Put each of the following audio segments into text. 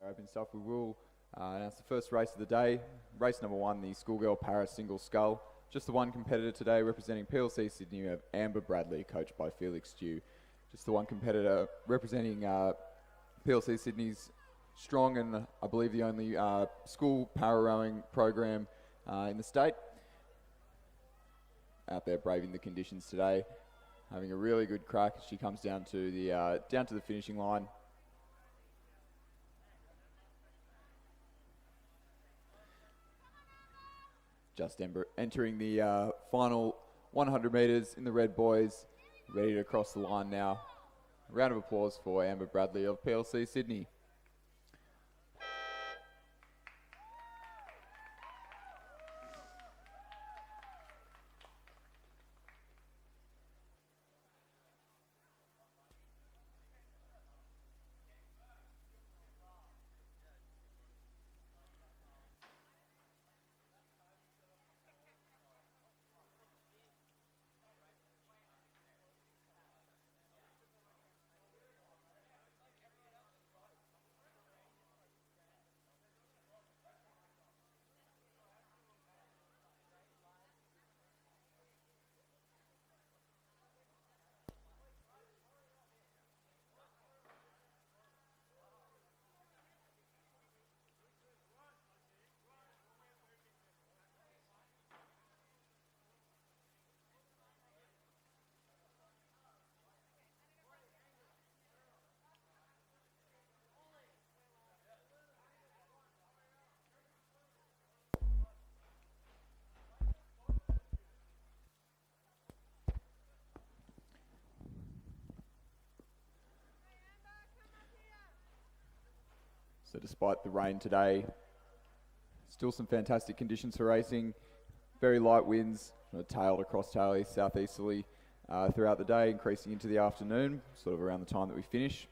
Open stuff. We will announce the first race of the day. Race number 1, the Schoolgirl Para Single Scull. Just the one competitor today, representing PLC Sydney. We have Amber Bradley, coached by Felix Stew. Just the one competitor representing PLC Sydney's strong and I believe the only school para rowing program in the state. Out there braving the conditions today, having a really good crack as she comes down to the finishing line. Just entering the final 100 metres in the red boys, ready to cross the line now. A round of applause for Amber Bradley of PLC Sydney. So despite the rain today, still some fantastic conditions for racing. Very light winds, tail to cross-tail east, southeasterly throughout the day, increasing into the afternoon, sort of around the time that we finish.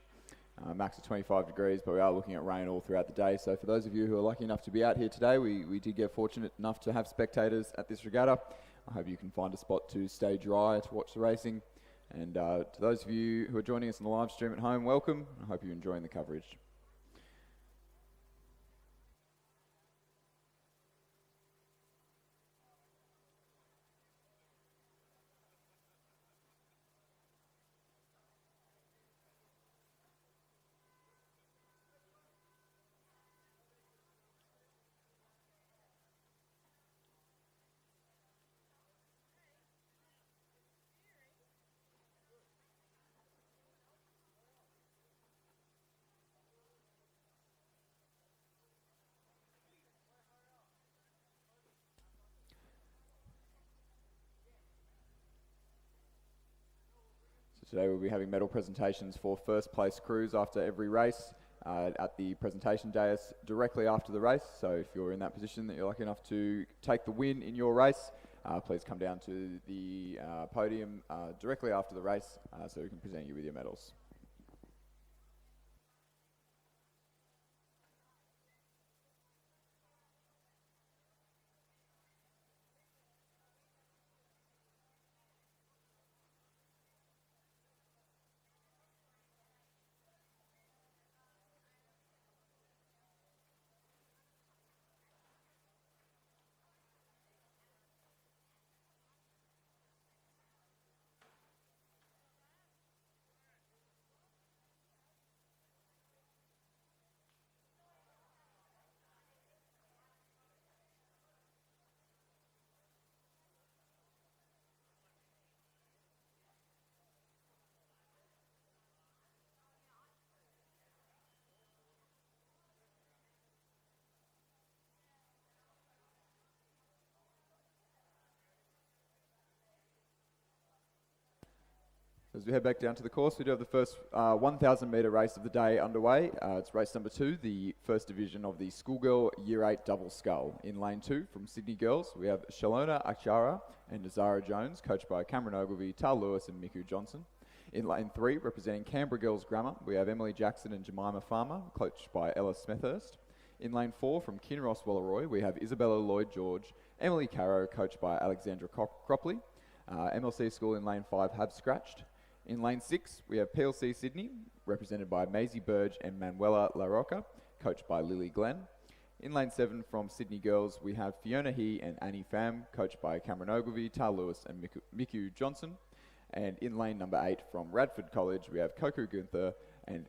Max of 25 degrees, but we are looking at rain all throughout the day. So for those of you who are lucky enough to be out here today, we did get fortunate enough to have spectators at this regatta. I hope you can find a spot to stay dry to watch the racing. And to those of you who are joining us on the live stream at home, welcome. I hope you're enjoying the coverage. Today we'll be having medal presentations for first place crews after every race at the presentation dais directly after the race. So if you're in that position that you're lucky enough to take the win in your race, please come down to the podium directly after the race so we can present you with your medals. As we head back down to the course, we do have the first 1,000 metre race of the day underway. It's race number 2, the first division of the Schoolgirl Year 8 Double Scull. In lane 2 from Sydney Girls, we have Shalona Achara and Nazara Jones, coached by Cameron Ogilvie, Tal Lewis and Miku Johnson. In lane 3, representing Canberra Girls Grammar, we have Emily Jackson and Jemima Farmer, coached by Ella Smethurst. In lane 4 from Kinross Walleroy, we have Isabella Lloyd-George, Emily Caro, coached by Alexandra Cropley. MLC School in lane 5 have scratched. In lane 6, we have PLC Sydney, represented by Maisie Burge and Manuela La Roca, coached by Lily Glenn. In lane 7 from Sydney Girls, we have Fiona He and Annie Pham, coached by Cameron Ogilvie, Tal Lewis and Miku Johnson. And in lane number 8 from Radford College, we have Coco Gunther and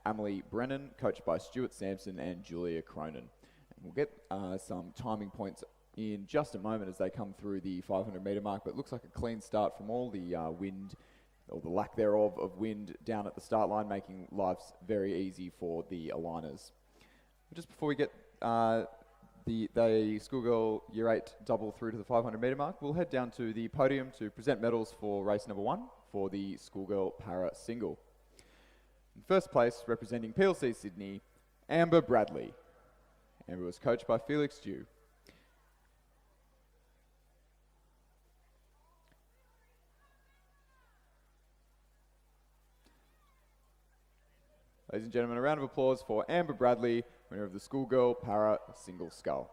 Emily Brennan, coached by Stuart Sampson and Julia Cronin. And we'll get some timing points in just a moment as they come through the 500 metre mark, but it looks like a clean start from all the wind, or the lack thereof of wind down at the start line, making lives very easy for the aligners. Just before we get the schoolgirl year 8 double through to the 500 metre mark, we'll head down to the podium to present medals for race number 1 for the schoolgirl para single. In first place, representing PLC Sydney, Amber Bradley. Amber was coached by Felix Dew. Ladies and gentlemen, a round of applause for Amber Bradley, winner of the schoolgirl para single scull.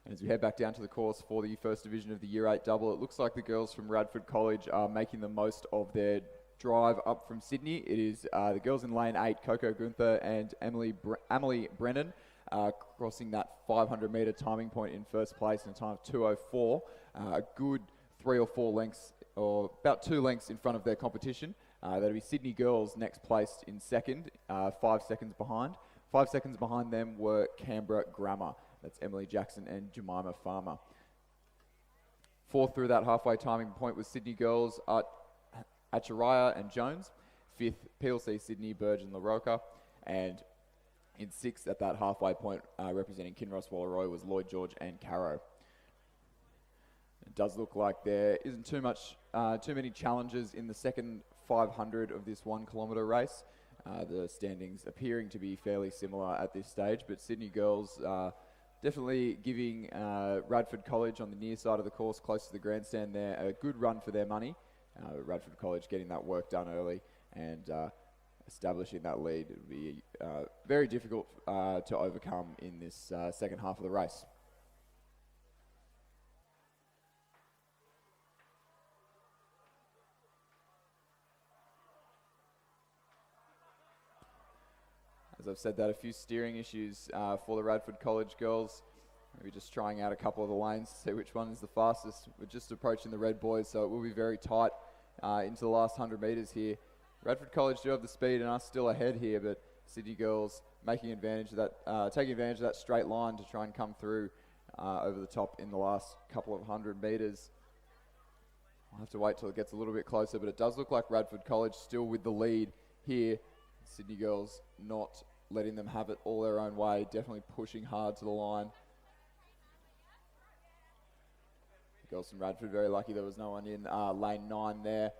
As we head back down to the course for the first division of the Year 8 double, it looks like the girls from Radford College are making the most of their drive up from Sydney. It is the girls in lane 8, Coco Gunther and Emily Brennan, crossing that 500 metre timing point in first place in a time of 2:04. A good 3 or 4 lengths, or about 2 lengths in front of their competition. That'll be Sydney Girls next placed in second, 5 seconds behind. 5 seconds behind them were Canberra Grammar. That's Emily Jackson and Jemima Farmer. Fourth through that halfway timing point was Sydney Girls, Acharaya and Jones. Fifth, PLC Sydney, Burge and LaRocca. And in sixth at that halfway point, representing Kinross Wallaroy, was Lloyd George and Caro. It does look like there isn't too many challenges in the second 500 of this 1 kilometre race. The standings appearing to be fairly similar at this stage, but Sydney Girls definitely giving Radford College on the near side of the course, close to the grandstand there, a good run for their money. Radford College getting that work done early and establishing that lead. It would be very difficult to overcome in this second half of the race. As I've said that, a few steering issues for the Radford College girls. Maybe just trying out a couple of the lanes to see which one is the fastest. We're just approaching the red boys, so it will be very tight into the last 100 metres here. Radford College do have the speed and are still ahead here, but Sydney girls making advantage of that, taking advantage of that straight line to try and come through over the top in the last couple of 100 metres. I'll have to wait till it gets a little bit closer, but it does look like Radford College still with the lead here. Sydney girls not letting them have it all their own way, definitely pushing hard to the line. The girls from Radford very lucky there was no one in lane 9 there,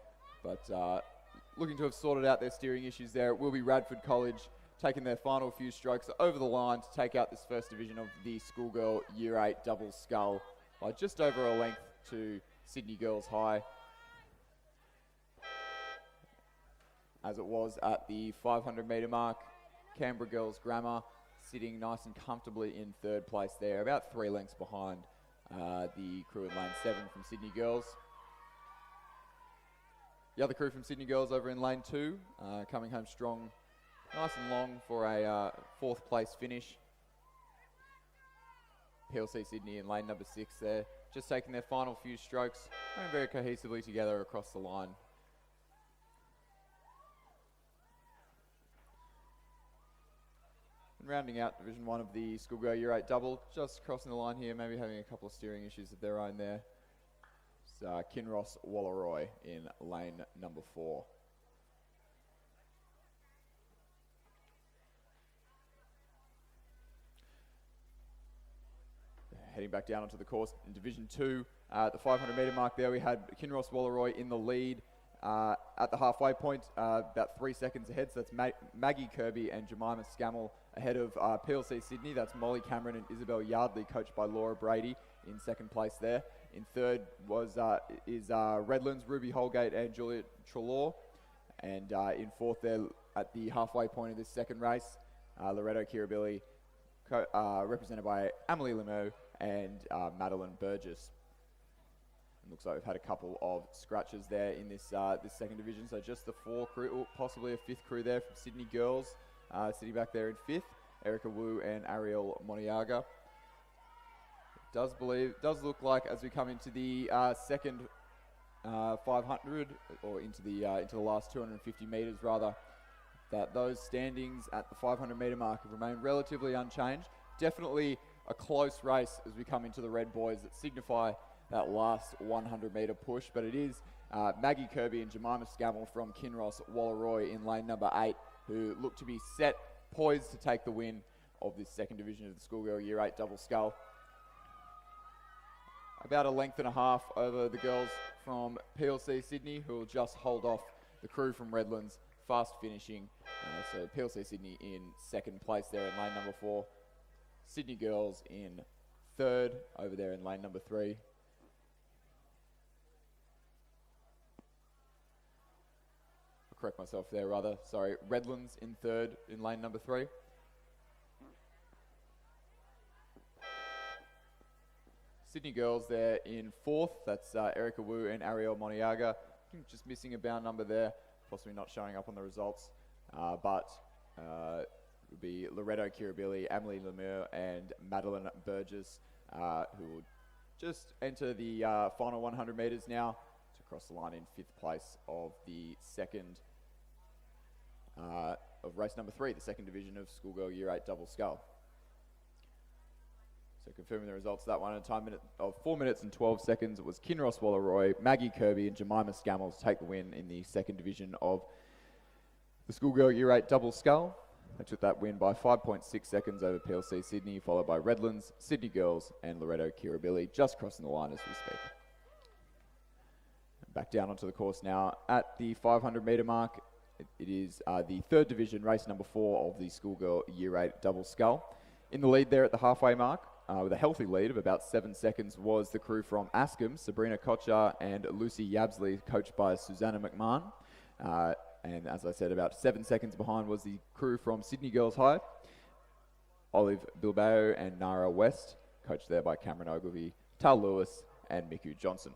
but looking to have sorted out their steering issues there. It will be Radford College taking their final few strokes over the line to take out this first division of the schoolgirl Year 8 double scull by just over a length to Sydney Girls High, as it was at the 500 metre mark. Canberra Girls Grammar sitting nice and comfortably in third place there, about 3 lengths behind the crew in lane 7 from Sydney Girls. The other crew from Sydney Girls over in lane 2, coming home strong, nice and long for a 4th place finish. PLC Sydney in lane number 6 there, just taking their final few strokes, going very cohesively together across the line. And rounding out Division 1 of the schoolgirl Year 8 double, just crossing the line here, maybe having a couple of steering issues of their own there. It's Kinross Wallaroy in lane number 4. Heading back down onto the course in Division 2, at the 500 metre mark there, we had Kinross Wallaroy in the lead at the halfway point, about 3 seconds ahead. So that's Maggie Kirby and Jemima Scammell ahead of PLC Sydney. That's Molly Cameron and Isabel Yardley, coached by Laura Brady, in second place there. In third is Redlands, Ruby Holgate and Juliet Trelaw. And in fourth there at the halfway point of this second race, Loretto Kirribilli, represented by Amelie Lemieux and Madeline Burgess. It looks like we've had a couple of scratches there in this this second division, so just the 4 crew, possibly a 5th crew there from Sydney Girls, sitting back there in 5th, Erica Wu and Ariel Moniaga. Does look like as we come into the second 500, or into the last 250 metres rather, that those standings at the 500 metre mark have remained relatively unchanged. Definitely a close race as we come into the red boys that signify that last 100 metre push, but it is Maggie Kirby and Jemima Scammell from Kinross Walleroy in lane number 8 who look to be set, poised to take the win of this second division of the Schoolgirl Year 8 double scull. About a length and a half over the girls from PLC Sydney, who will just hold off the crew from Redlands, fast finishing. So PLC Sydney in second place there in lane number 4. Sydney Girls in third over there in lane number 3. I'll correct myself there rather, sorry. Redlands in third in lane number 3. Sydney Girls there in 4th. That's Erica Wu and Ariel Moniaga. Just missing a bound number there, possibly not showing up on the results. But it would be Loretto Kiribili, Amelie Lemieux, and Madeline Burgess, who will just enter the final 100 metres now to cross the line in 5th place of the second of race number 3, the second division of Schoolgirl Year 8 double scull. So confirming the results of that one in a time of 4 minutes and 12 seconds, it was Kinross Walleroy, Maggie Kirby and Jemima Scammell to take the win in the second division of the Schoolgirl Year 8 double scull. They took that win by 5.6 seconds over PLC Sydney, followed by Redlands, Sydney Girls and Loretto Kiribili, just crossing the line as we speak. Back down onto the course now at the 500 metre mark. It is the third division, race number 4 of the Schoolgirl Year 8 double scull. In the lead there at the halfway mark, with a healthy lead of about 7 seconds, was the crew from Askham, Sabrina Kochar and Lucy Yabsley, coached by Susanna McMahon. And as I said, about 7 seconds behind was the crew from Sydney Girls High, Olive Bilbao and Nara West, coached there by Cameron Ogilvie, Tal Lewis and Miku Johnson.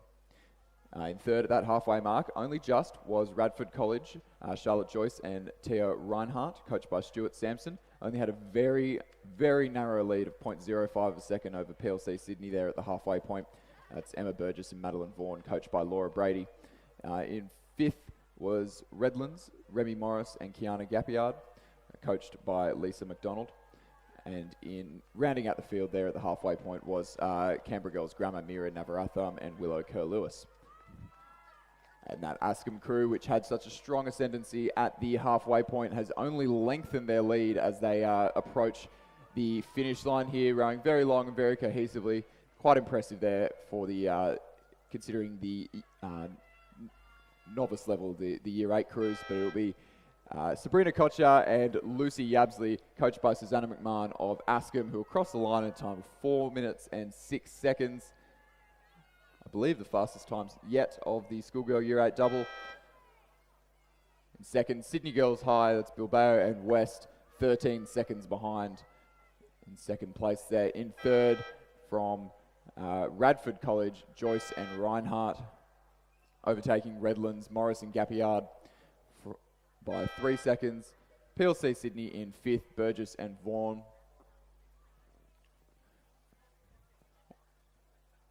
In third at that halfway mark, only just, was Radford College, Charlotte Joyce and Tia Reinhardt, coached by Stuart Sampson. Only had a very, very narrow lead of 0.05 of a second over PLC Sydney there at the halfway point. That's Emma Burgess and Madeline Vaughan, coached by Laura Brady. In 5th was Redlands, Remy Morris and Kiana Gappiard, coached by Lisa McDonald. And in rounding out the field there at the halfway point was Canberra Girls Grammar, Mira Navaratham and Willow Kerr-Lewis. And that Askham crew, which had such a strong ascendancy at the halfway point, has only lengthened their lead as they approach the finish line here, rowing very long and very cohesively. Quite impressive there for the, considering the novice level, the Year 8 crews, but it'll be Sabrina Kochar and Lucy Yabsley, coached by Susanna McMahon of Askham, who will cross the line in a time of 4 minutes and 6 seconds. I believe the fastest times yet of the Schoolgirl Year 8 double. In second, Sydney Girls High, that's Bilbao and West, 13 seconds behind in second place there. In third, from Radford College, Joyce and Reinhardt, overtaking Redlands, Morris and Gappiard by 3 seconds. PLC Sydney in 5th, Burgess and Vaughan.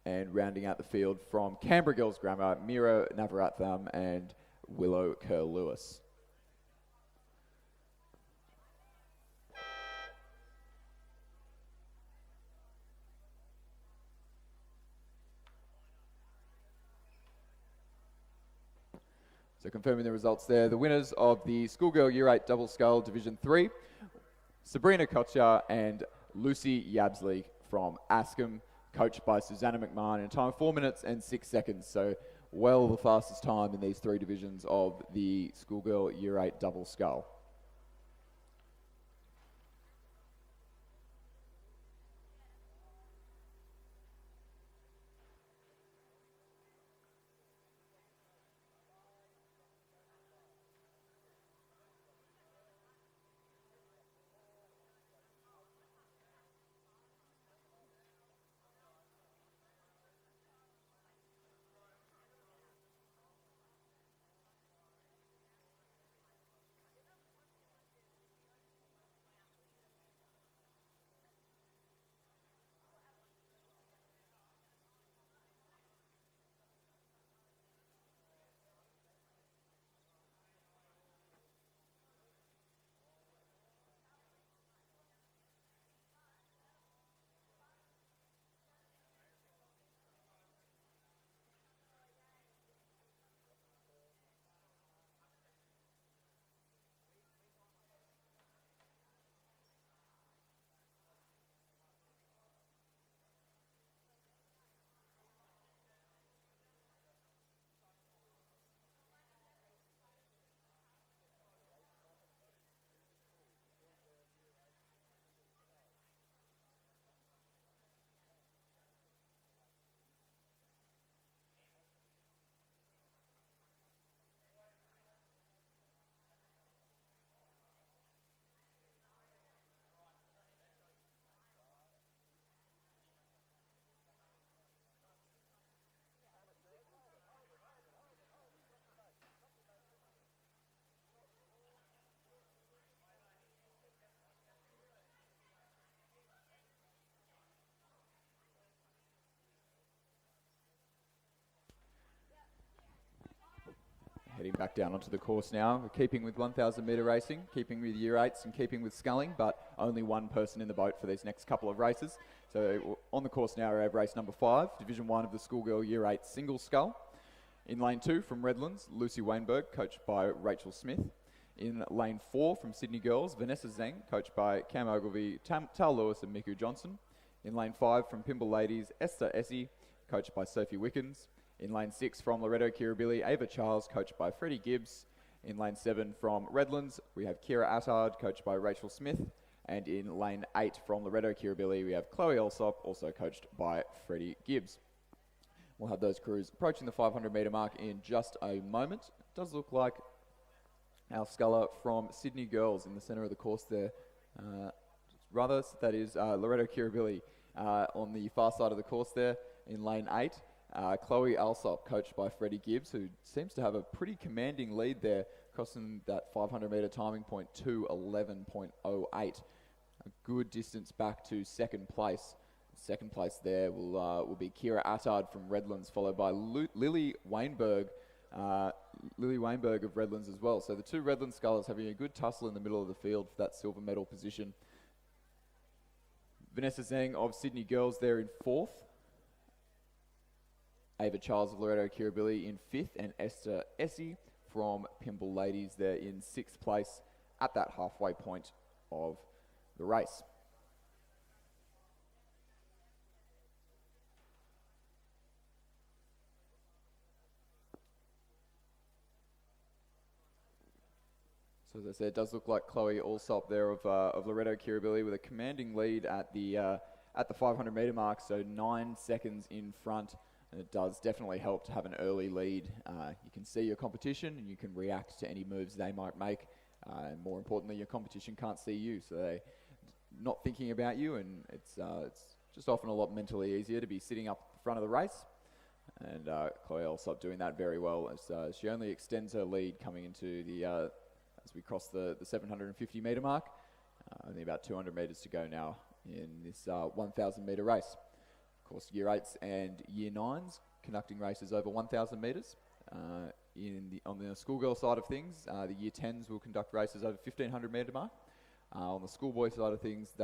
And rounding out the field from Canberra Girls Grammar, Mira Navaratham and Willow Kerr-Lewis. So confirming the results there, the winners of the Schoolgirl Year 8 Double Scull Division 3, Sabrina Kochar and Lucy Yabsley from Askham, coached by Susanna McMahon in a time of 4 minutes and 6 seconds. So well the fastest time in these 3 divisions of the Schoolgirl Year 8 Double Scull. Heading back down onto the course now. We're keeping with 1,000 metre racing, keeping with year 8s and keeping with sculling, but only one person in the boat for these next couple of races. So on the course now, we have race number 5, Division 1 of the Schoolgirl Year 8 Single Scull. In lane 2 from Redlands, Lucy Weinberg, coached by Rachel Smith. In lane 4 from Sydney Girls, Vanessa Zeng, coached by Cam Ogilvie, Tal Lewis and Miku Johnson. In lane 5 from Pimble Ladies, Esther Essie, coached by Sophie Wickens. In lane 6 from Loretto Kirribilli, Ava Charles, coached by Freddie Gibbs. In lane 7 from Redlands, we have Kira Attard, coached by Rachel Smith. And in lane 8 from Loretto Kirribilli, we have Chloe Alsop, also coached by Freddie Gibbs. We'll have those crews approaching the 500 metre mark in just a moment. It does look like our sculler from Sydney Girls in the centre of the course there. That is Loretto Kirribilli on the far side of the course there in lane 8. Chloe Alsop, coached by Freddie Gibbs, who seems to have a pretty commanding lead there, crossing that 500 metre timing point to 11.08. A good distance back to second place. Second place there will be Kira Attard from Redlands, followed by Lily Weinberg. Lily Weinberg of Redlands as well. So the two Redlands scullers having a good tussle in the middle of the field for that silver medal position. Vanessa Zeng of Sydney Girls there in 4th. Ava Charles of Loretto Kirribilli in 5th, and Esther Essie from Pimble Ladies there in 6th place at that halfway point of the race. So as I said, it does look like Chloe Alsop there of Loretto Kirribilli with a commanding lead at the 500 metre mark, so 9 seconds in front. And it does definitely help to have an early lead. You can see your competition and you can react to any moves they might make. And more importantly, your competition can't see you, so they're not thinking about you, and it's just often a lot mentally easier to be sitting up the front of the race. And Chloe Alsop doing that very well as she only extends her lead coming into the as we cross the 750 metre mark. Only about 200 metres to go now in this 1,000 metre race. Of course, Year 8s and Year 9s conducting races over 1,000 metres. On the schoolgirl side of things, the Year 10s will conduct races over 1,500 metre mark. On the schoolboy side of things, the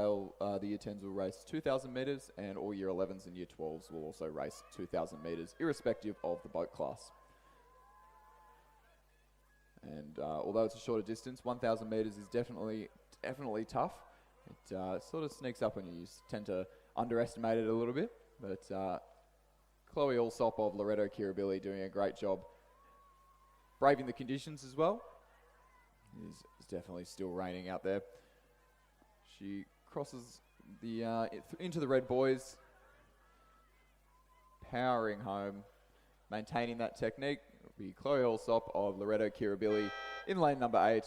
Year 10s will race 2,000 metres, and all Year 11s and Year 12s will also race 2,000 metres, irrespective of the boat class. And although it's a shorter distance, 1,000 metres is definitely tough. It sort of sneaks up on you. You tend to underestimate it a little bit. But Chloe Alsop of Loretto Kirribilli doing a great job braving the conditions as well. It's definitely still raining out there. She crosses into the red buoys, powering home, maintaining that technique. It'll be Chloe Alsop of Loretto Kirribilli in lane number 8,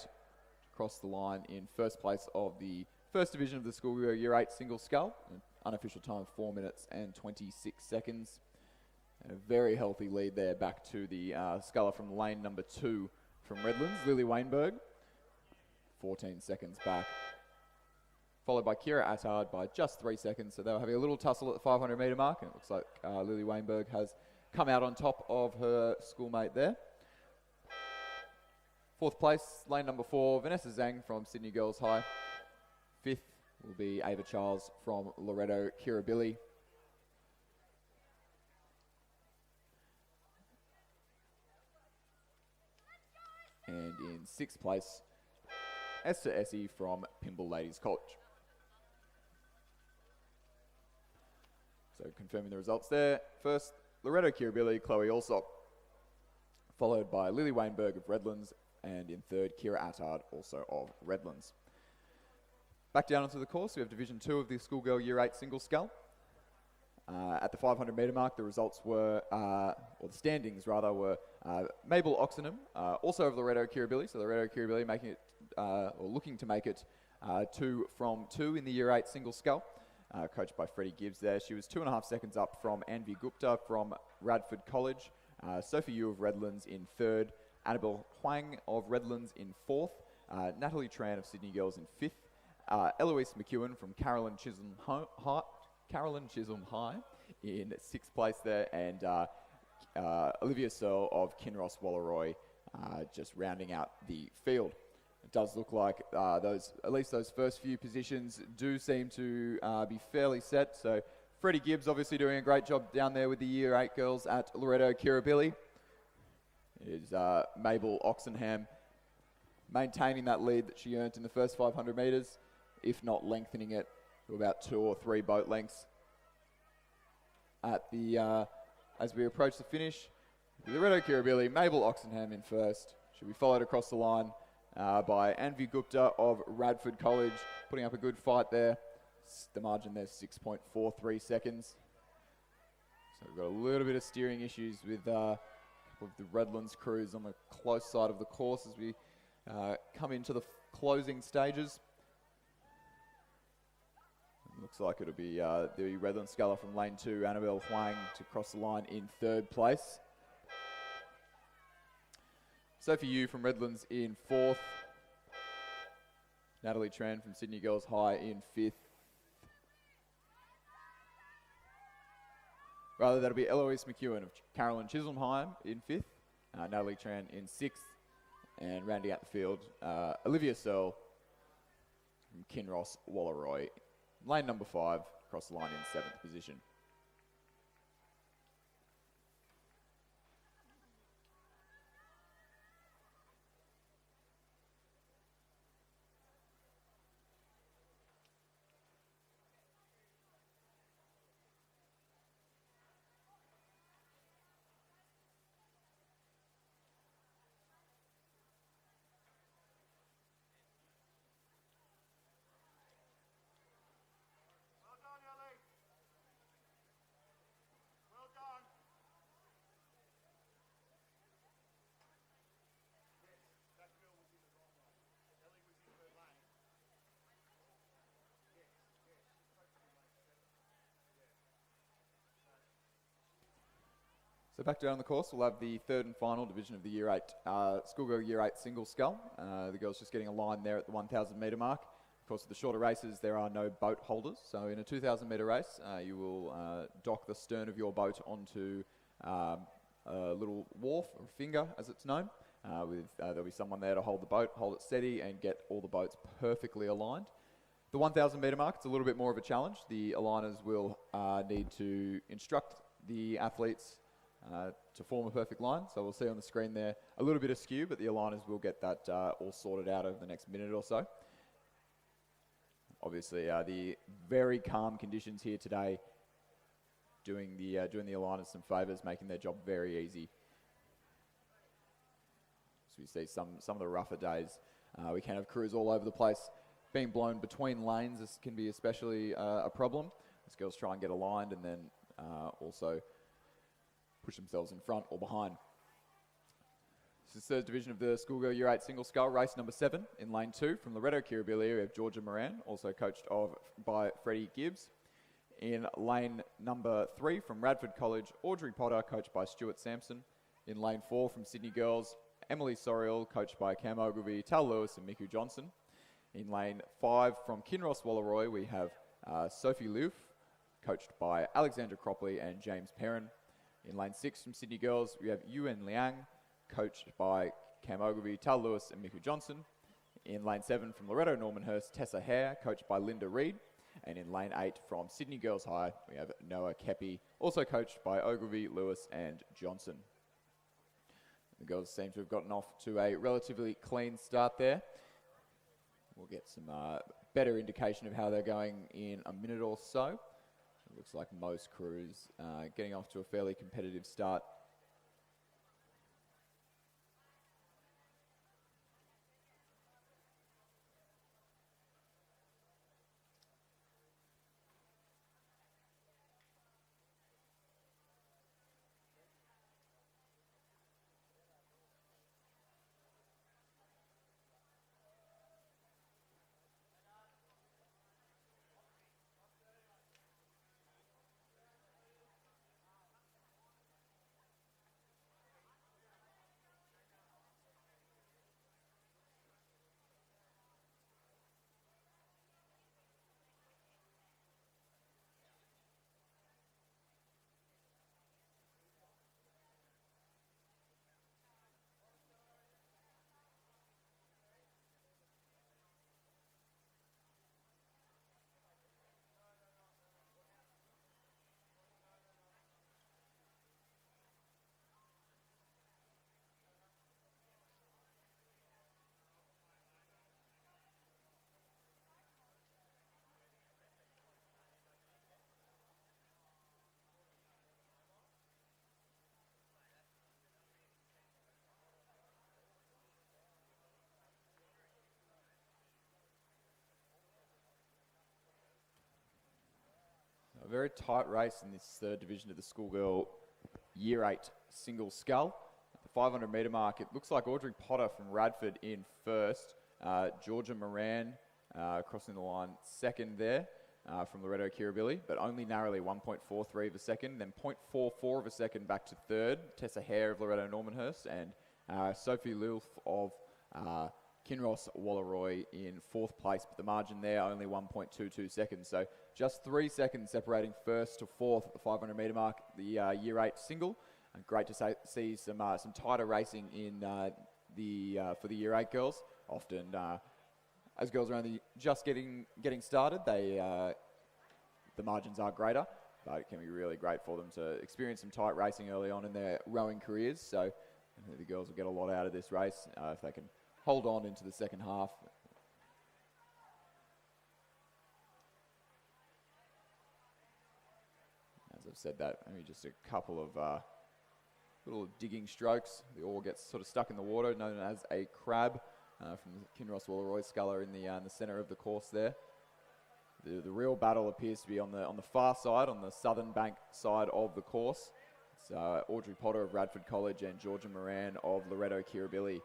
across the line in first place of the first division of the Schoolgirl Year 8 Single Scull. Unofficial time 4 minutes and 26 seconds. And a very healthy lead there back to the sculler from lane number 2 from Redlands, Lily Weinberg. 14 seconds back. Followed by Kira Attard by just 3 seconds. So they were having a little tussle at the 500 metre mark. And it looks like Lily Weinberg has come out on top of her schoolmate there. 4th place, lane number 4, Vanessa Zeng from Sydney Girls High. 5th will be Ava Charles from Loretto Kirribilli. And in 6th place, Esther Essie from Pimble Ladies College. So confirming the results there. First, Loretto Kirribilli, Chloe Alsop, followed by Lily Weinberg of Redlands, and in 3rd, Kira Attard, also of Redlands. Back down onto the course, we have Division 2 of the Schoolgirl Year 8 Single Scull. At the 500 metre mark, the results were, or the standings rather, were Mabel Oxenham, also of Loretto Kirribilli, so Loretto Kirribilli making it, or looking to make it 2 from 2 in the Year 8 Single Scull, coached by Freddie Gibbs there. She was 2.5 seconds up from Anvi Gupta from Radford College, Sophie Yu of Redlands in 3rd, Annabelle Huang of Redlands in 4th, Natalie Tran of Sydney Girls in 5th, Eloise McEwen from Carolyn Chisholm High in 6th place there, and Olivia Searle of Kinross Wallaroi just rounding out the field. It does look like at least those first few positions do seem to be fairly set. So Freddie Gibbs obviously doing a great job down there with the Year 8 girls at Loretto Kirribilli. Is Mabel Oxenham maintaining that lead that she earned in the first 500 metres, if not lengthening it to about 2 or 3 boat lengths. At the as we approach the finish, Loretto Kirribilli, Mabel Oxenham in first. She'll be followed across the line by Anvi Gupta of Radford College, putting up a good fight there. The margin there, 6.43 seconds. So we've got a little bit of steering issues with the Redlands crews on the close side of the course as we come into the closing stages. Looks like it'll be the Redlands sculler from lane 2, Annabelle Huang, to cross the line in 3rd place. Sophie Yu from Redlands in 4th. Natalie Tran from Sydney Girls High in 5th. Rather, that'll be Eloise McEwen of Carolyn Chisholm-Hyam in 5th. Natalie Tran in 6th. And rounding out the field, Olivia Searle from Kinross Walleroy. Lane number 5, across the line in 7th position. So back down the course, we'll have the 3rd and final division of the Year 8, Schoolgirl Year 8 single scull. The girls just getting a line there at the 1,000 metre mark. Of course, the shorter races, there are no boat holders. So in a 2,000 metre race, you will dock the stern of your boat onto a little wharf, or finger as it's known. There'll be someone there to hold the boat, hold it steady, and get all the boats perfectly aligned. The 1,000 metre mark, it's a little bit more of a challenge. The aligners will need to instruct the athletes to form a perfect line. So we'll see on the screen there a little bit of skew, but the aligners will get that all sorted out over the next minute or so. Obviously, the very calm conditions here today doing the aligners some favours, making their job very easy. So we see some of the rougher days. We can have crews all over the place. Being blown between lanes, this can be especially a problem. As girls try and get aligned and then also push themselves in front or behind. This is the 3rd division of the Schoolgirl Year 8 single scull, race number 7 in lane 2 from Loretto Kirribilli. We have Georgia Moran, also coached by Freddie Gibbs. In lane number 3 from Radford College, Audrey Potter, coached by Stuart Sampson. In lane 4 from Sydney Girls, Emily Soriel, coached by Cam Ogilvie, Tal Lewis and Miku Johnson. In lane 5 from Kinross Walleroy, we have Sophie Liuf, coached by Alexandra Cropley and James Perrin. In lane 6 from Sydney Girls, we have Yuen Liang, coached by Cam Ogilvie, Tal Lewis and Miku Johnson. In lane 7 from Loretto Normanhurst, Tessa Hare, coached by Linda Reid. And in lane 8 from Sydney Girls High, we have Noah Kepi, also coached by Ogilvie, Lewis and Johnson. The girls seem to have gotten off to a relatively clean start there. We'll get some better indication of how they're going in a minute or so. It looks like most crews getting off to a fairly competitive start. very tight race in this third division of the schoolgirl Year 8 single scull. At the 500 metre mark, it looks like Audrey Potter from Radford in first. Georgia Moran crossing the line second there from Loretto Kirribilli, but only narrowly 1.43 of a second, then 0.44 of a second back to third. Tessa Hare of Loretto Normanhurst and Sophie Lilf of Kinross Walleroy in fourth place, but the margin there only 1.22 seconds. So just 3 seconds separating first to fourth at the 500 metre mark, the Year 8 single. And great to see some tighter racing in for the Year 8 girls. Often, as girls are only just getting started, the margins are greater, but it can be really great for them to experience some tight racing early on in their rowing careers. So I think the girls will get a lot out of this race if they can hold on into the second half. As I've said that, only just a couple of little digging strokes. The oar gets sort of stuck in the water, known as a crab, from the Kinross Walleroy sculler in the centre of the course there. The real battle appears to be on the far side, on the southern bank side of the course. It's Audrey Potter of Radford College and Georgia Moran of Loretto Kirribilli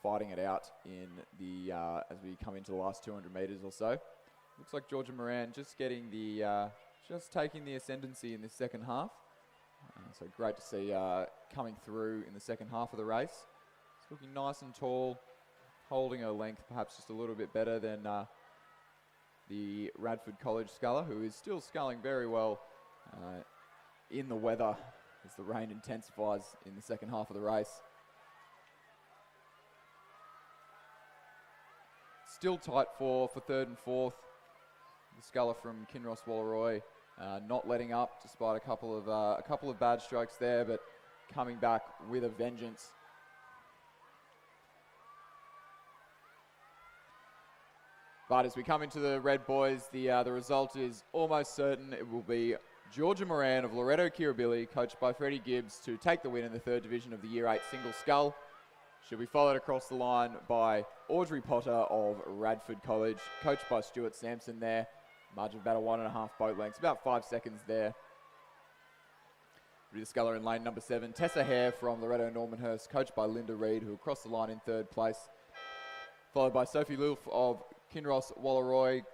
fighting it out in the as we come into the last 200 metres or so. Looks like Georgia Moran just getting just taking the ascendancy in this second half. So great to see coming through in the second half of the race. It's looking nice and tall, holding her length perhaps just a little bit better than the Radford College sculler, who is still sculling very well in the weather as the rain intensifies in the second half of the race. Still tight for third and fourth. The sculler from Kinross Walleroy not letting up despite a couple of bad strokes there, but coming back with a vengeance. But as we come into the red boys, the result is almost certain. It will be Georgia Moran of Loretto Kirribilli, coached by Freddie Gibbs, to take the win in the third division of the Year 8 single scull. She'll be followed across the line by Audrey Potter of Radford College, coached by Stuart Sampson there. Margin of about a 1.5 boat lengths, about 5 seconds there. The sculler in lane number 7. Tessa Hare from Loretto Normanhurst, coached by Linda Reid, who will cross the line in third place. Followed by Sophie Lilf of Kinross Walleroy.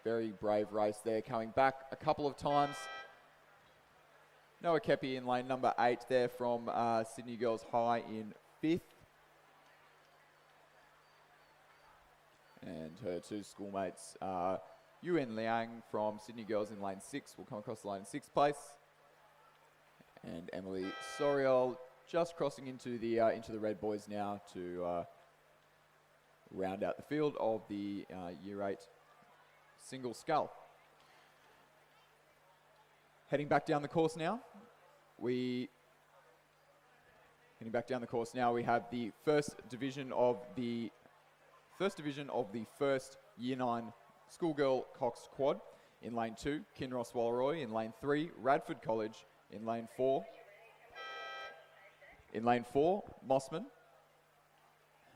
Very brave race there, coming back a couple of times. Noah Kepi in lane number 8 there from Sydney Girls High in 5th. And her two schoolmates, Yuan Liang from Sydney Girls in lane 6 will come across the line in 6th place. And Emily Soriol just crossing into the red boys now to round out the field of the Year 8 single scull. Heading back down the course now, we have the first division of the first Year 9 schoolgirl coxed quad. In lane 2, Kinross Walleroy. In lane 3, Radford College. In lane 4, Mossman.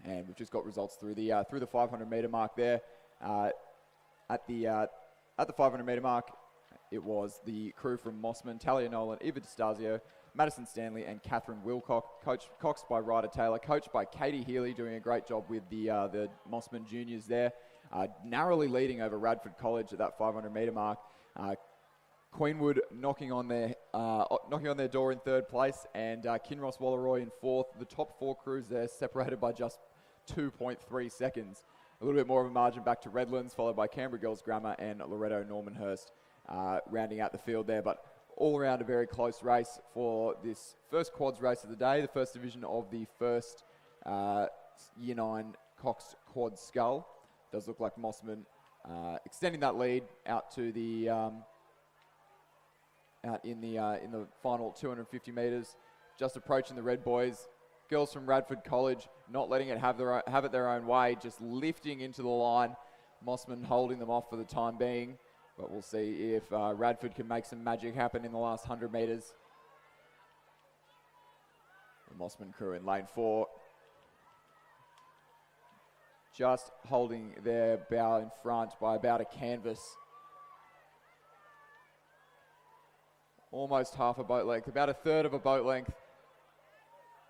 And we've just got results through the 500 metre mark there. At the 500 metre mark, it was the crew from Mossman: Talia Nolan, Eva DeStasio, Madison Stanley, and Catherine Wilcock, coxed by Ryder Taylor, coached by Katie Healy, doing a great job with the Mossman juniors there, narrowly leading over Radford College at that 500 metre mark. Queenwood knocking on their door in third place, and Kinross Walleroy in fourth. The top 4 crews there separated by just 2.3 seconds. A little bit more of a margin back to Redlands, followed by Canberra Girls Grammar and Loretto Normanhurst rounding out the field there. But all around a very close race for this first quads race of the day, the first division of the first Year 9 coxed quad scull. Does look like Mossman extending that lead out to the out in the final 250 metres, just approaching the red boys. Girls from Radford College not letting it have it their own way, just lifting into the line. Mossman holding them off for the time being, but we'll see if Radford can make some magic happen in the last 100 metres. The Mossman crew in lane 4, just holding their bow in front by about a canvas. almost half a boat length, about a third of a boat length.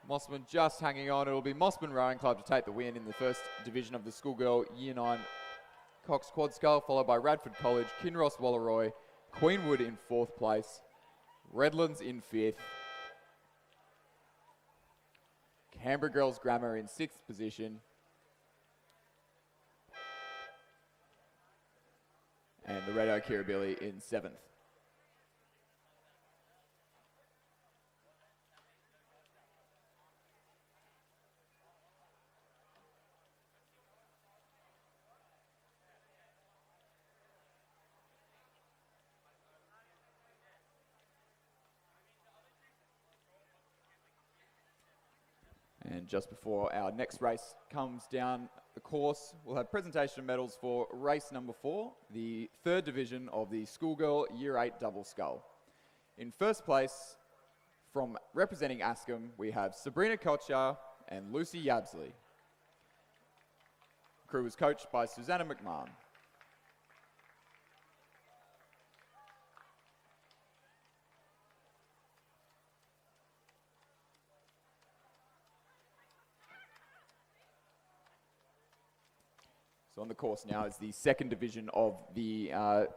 Mossman just hanging on. It'll be Mossman Rowing Club to take the win in the first division of the schoolgirl Year 9 coxed quad scull, followed by Radford College, Kinross Walleroy, Queenwood in 4th place, Redlands in 5th, Canberra Girls Grammar in 6th position, and Loretto Kirribilli in 7th. And just before our next race comes down the course, we'll have presentation of medals for race number 4, the 3rd division of the schoolgirl Year 8 double scull. In first place, from representing Ascombe, we have Sabrina Kochar and Lucy Yabsley. Crew was coached by Susanna McMahon. So on the course now is the 2nd division of the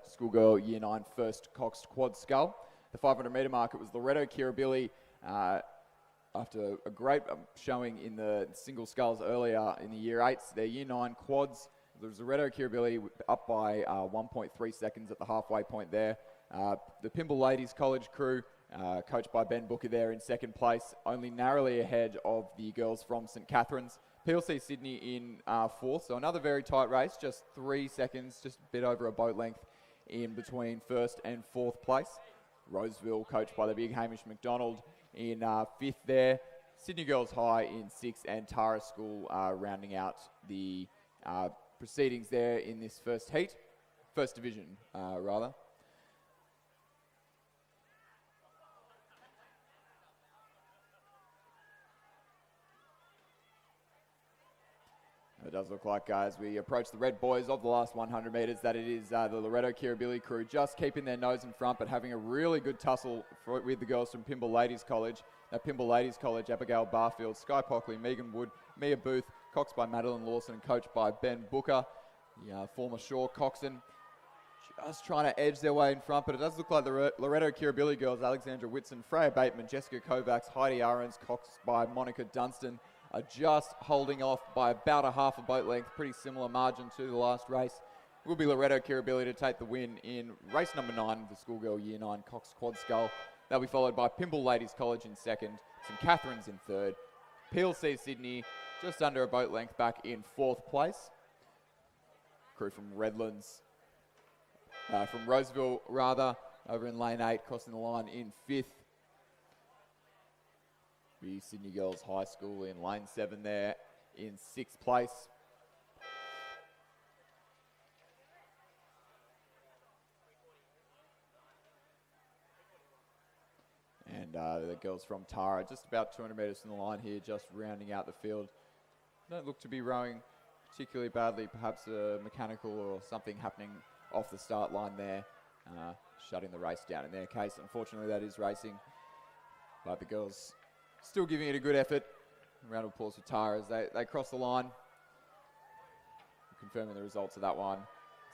schoolgirl Year 9 first coxed quad scull. The 500 metre mark, it was Loretto Kirribilli after a great showing in the single sculls earlier in the Year 8s. Their Year 9 quads, there was Loretto Kirribilli up by 1.3 seconds at the halfway point there. The Pymble Ladies College crew, coached by Ben Booker there in 2nd place, only narrowly ahead of the girls from St Catherine's. PLC Sydney in 4th, so another very tight race, just 3 seconds, just a bit over a boat length in between 1st and 4th place. Roseville, coached by the big Hamish McDonald, in 5th there. Sydney Girls High in 6th, and Tara School rounding out the proceedings there in this first heat, first division rather. It does look like, as we approach the red buoys of the last 100 metres, that it is the Loretto Kirribilli crew just keeping their nose in front, but having a really good tussle with the girls from Pymble Ladies College. That Pymble Ladies College, Abigail Barfield, Sky Pockley, Megan Wood, Mia Booth, coxed by Madeline Lawson, and coached by Ben Booker, the former Shaw coxswain. Just trying to edge their way in front, but it does look like the Loretto Kirribilli girls, Alexandra Whitson, Freya Bateman, Jessica Kovacs, Heidi Ahrens, coxed by Monica Dunstan, are just holding off by about a half a boat length, pretty similar margin to the last race. It will be Loretto Kirribilli to take the win in race number 9, the schoolgirl Year 9 coxed quad scull. They'll be followed by Pymble Ladies College in 2nd, St Catherine's in 3rd, PLC Sydney just under a boat length back in 4th place. Crew from Redlands, from Roseville rather, over in lane 8, crossing the line in 5th. The Sydney Girls High School in lane 7 there in 6th place. And the girls from Tara, just about 200 metres from the line here, just rounding out the field. Don't look to be rowing particularly badly, perhaps a mechanical or something happening off the start line there, shutting the race down in their case. Unfortunately, that is racing, but the girls still giving it a good effort. A round of applause for Tara as they cross the line. Confirming the results of that one.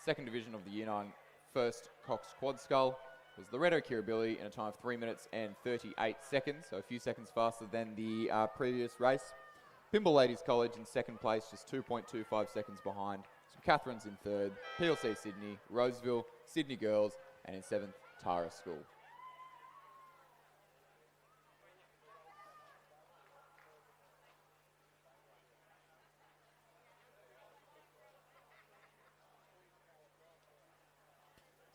2nd division of the Year 9 first coxed quad scull was Loretto Kirribilli in a time of 3 minutes and 38 seconds, so a few seconds faster than the previous race. Pymble Ladies College in 2nd place, just 2.25 seconds behind. St Catherine's in 3rd, PLC Sydney, Roseville, Sydney Girls, and in 7th, Tara School.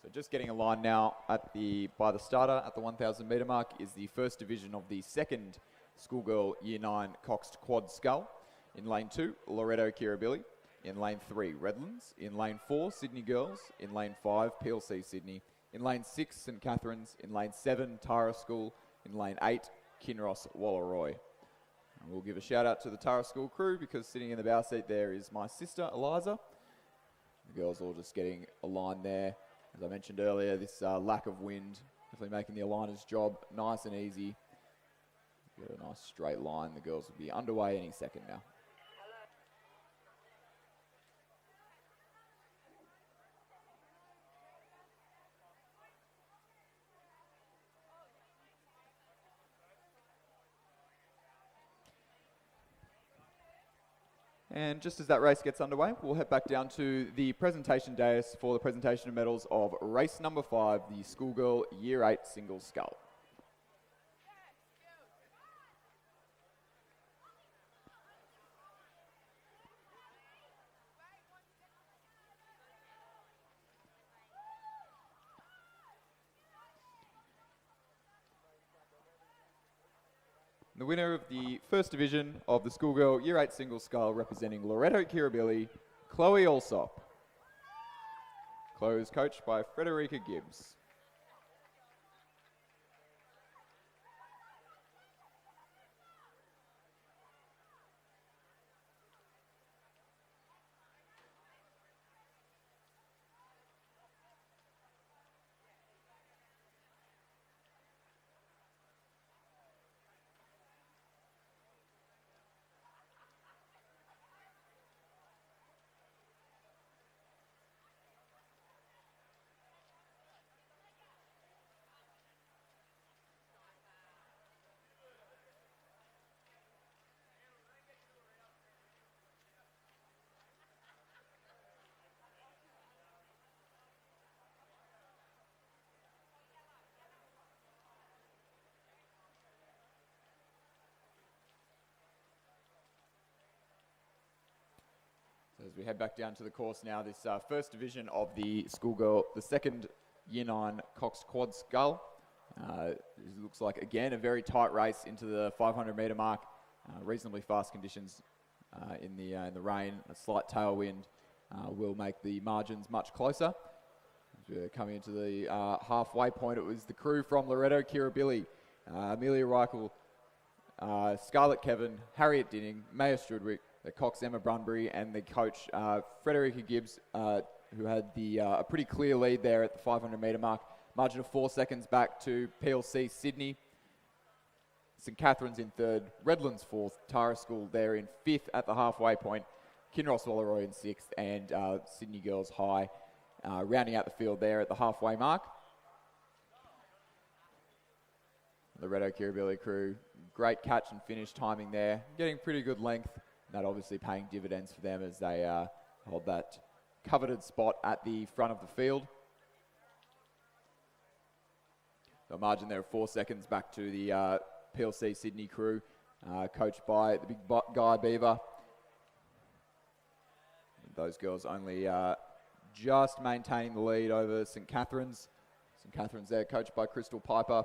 So just getting a line now by the starter at the 1,000 metre mark is the 1st division of the 2nd schoolgirl Year 9 coxed quad scull. In lane 2, Loretto Kirribilli. In lane 3, Redlands. In lane 4, Sydney Girls. In lane 5, PLC Sydney. In lane 6, St Catherine's. In lane 7, Tara School. In lane 8, Kinross Walleroy. And we'll give a shout out to the Tara School crew, because sitting in the bow seat there is my sister, Eliza. The girls all just getting a line there. As I mentioned earlier, this lack of wind Definitely making the aligners' job nice and easy. Got a nice straight line. The girls will be underway any second now. And just as that race gets underway, we'll head back down to the presentation dais for the presentation of medals of race number 5, the Schoolgirl Year 8 Single Scull. The winner of the first division of the Schoolgirl Year 8 Single Scull, representing Loreto Kirribilli, Chloe Alsop. Chloe is coached by Frederica Gibbs. As we head back down to the course now, this first division of the Schoolgirl, the second Year 9 coxed quad scull. It looks like, again, a very tight race into the 500 metre mark. Reasonably fast conditions in the rain. A slight tailwind will make the margins much closer. As we're coming into the halfway point, it was the crew from Loreto Kirribilli, Amelia Reichel, Scarlett Kevin, Harriet Dinning, Maya Strudwick, the cox Emma Brunbury, and the coach Frederica Gibbs, who had a pretty clear lead there at the 500 metre mark. Margin of 4 seconds back to PLC Sydney. St Catherine's in third, Redlands fourth, Tara School there in fifth at the halfway point, Kinross Walleroy in sixth, and Sydney Girls High rounding out the field there at the halfway mark. The Loreto Kirribilli crew, great catch and finish timing there, getting pretty good length. That obviously paying dividends for them as they hold that coveted spot at the front of the field. The margin there of 4 seconds back to the PLC Sydney crew, coached by the big Guy Beaver. Those girls only just maintaining the lead over St Catherine's. St Catherine's there, coached by Crystal Piper.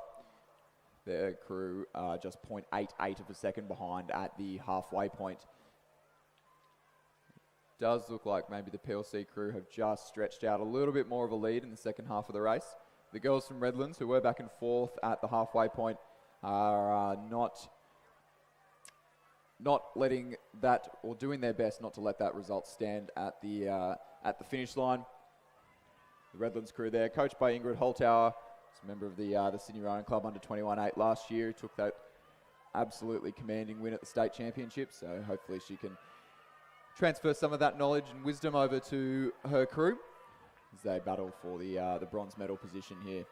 Their crew just 0.88 of a second behind at the halfway point. Does look like maybe the PLC crew have just stretched out a little bit more of a lead in the second half of the race. The girls from Redlands, who were back and forth at the halfway point, are not letting that, or doing their best not to let that result stand at the finish line. The Redlands crew there, coached by Ingrid Holtauer, a member of the Sydney Rowing Club under 21-8 last year, took that absolutely commanding win at the state championship. So hopefully she can transfer some of that knowledge and wisdom over to her crew as they battle for the bronze medal position here.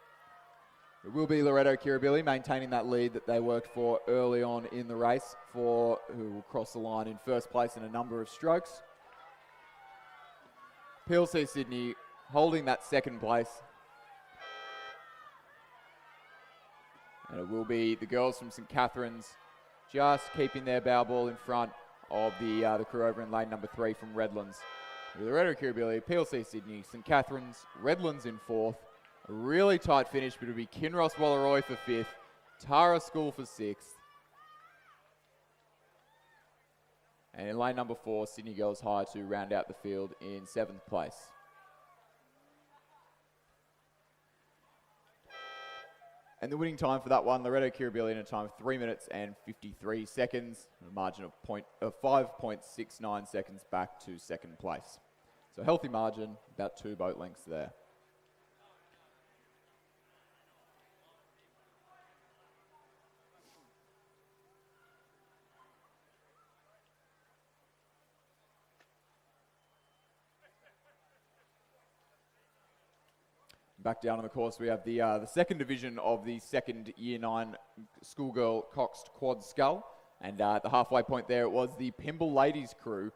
It will be Loreto Kirribilli maintaining that lead that they worked for early on in the race, for who will cross the line in first place in a number of strokes. PLC Sydney holding that second place. And it will be the girls from St Catherine's just keeping their bow ball in front of the crew over in lane number 3 from Redlands. Loreto Kirribilli, PLC Sydney, St Catherine's, Redlands in fourth. A really tight finish, but it'll be Kinross Walleroy for fifth, Tara School for sixth. And in lane number 4, Sydney Girls High to round out the field in 7th place. And the winning time for that one, Loreto Kirribilli, in a time of 3 minutes and 53 seconds, a margin of 5.69 seconds back to second place. So a healthy margin, about 2 boat lengths there. Back down on the course, we have the second division of the second Year 9 schoolgirl coxed quad scull. And at the halfway point there, it was the Pymble ladies crew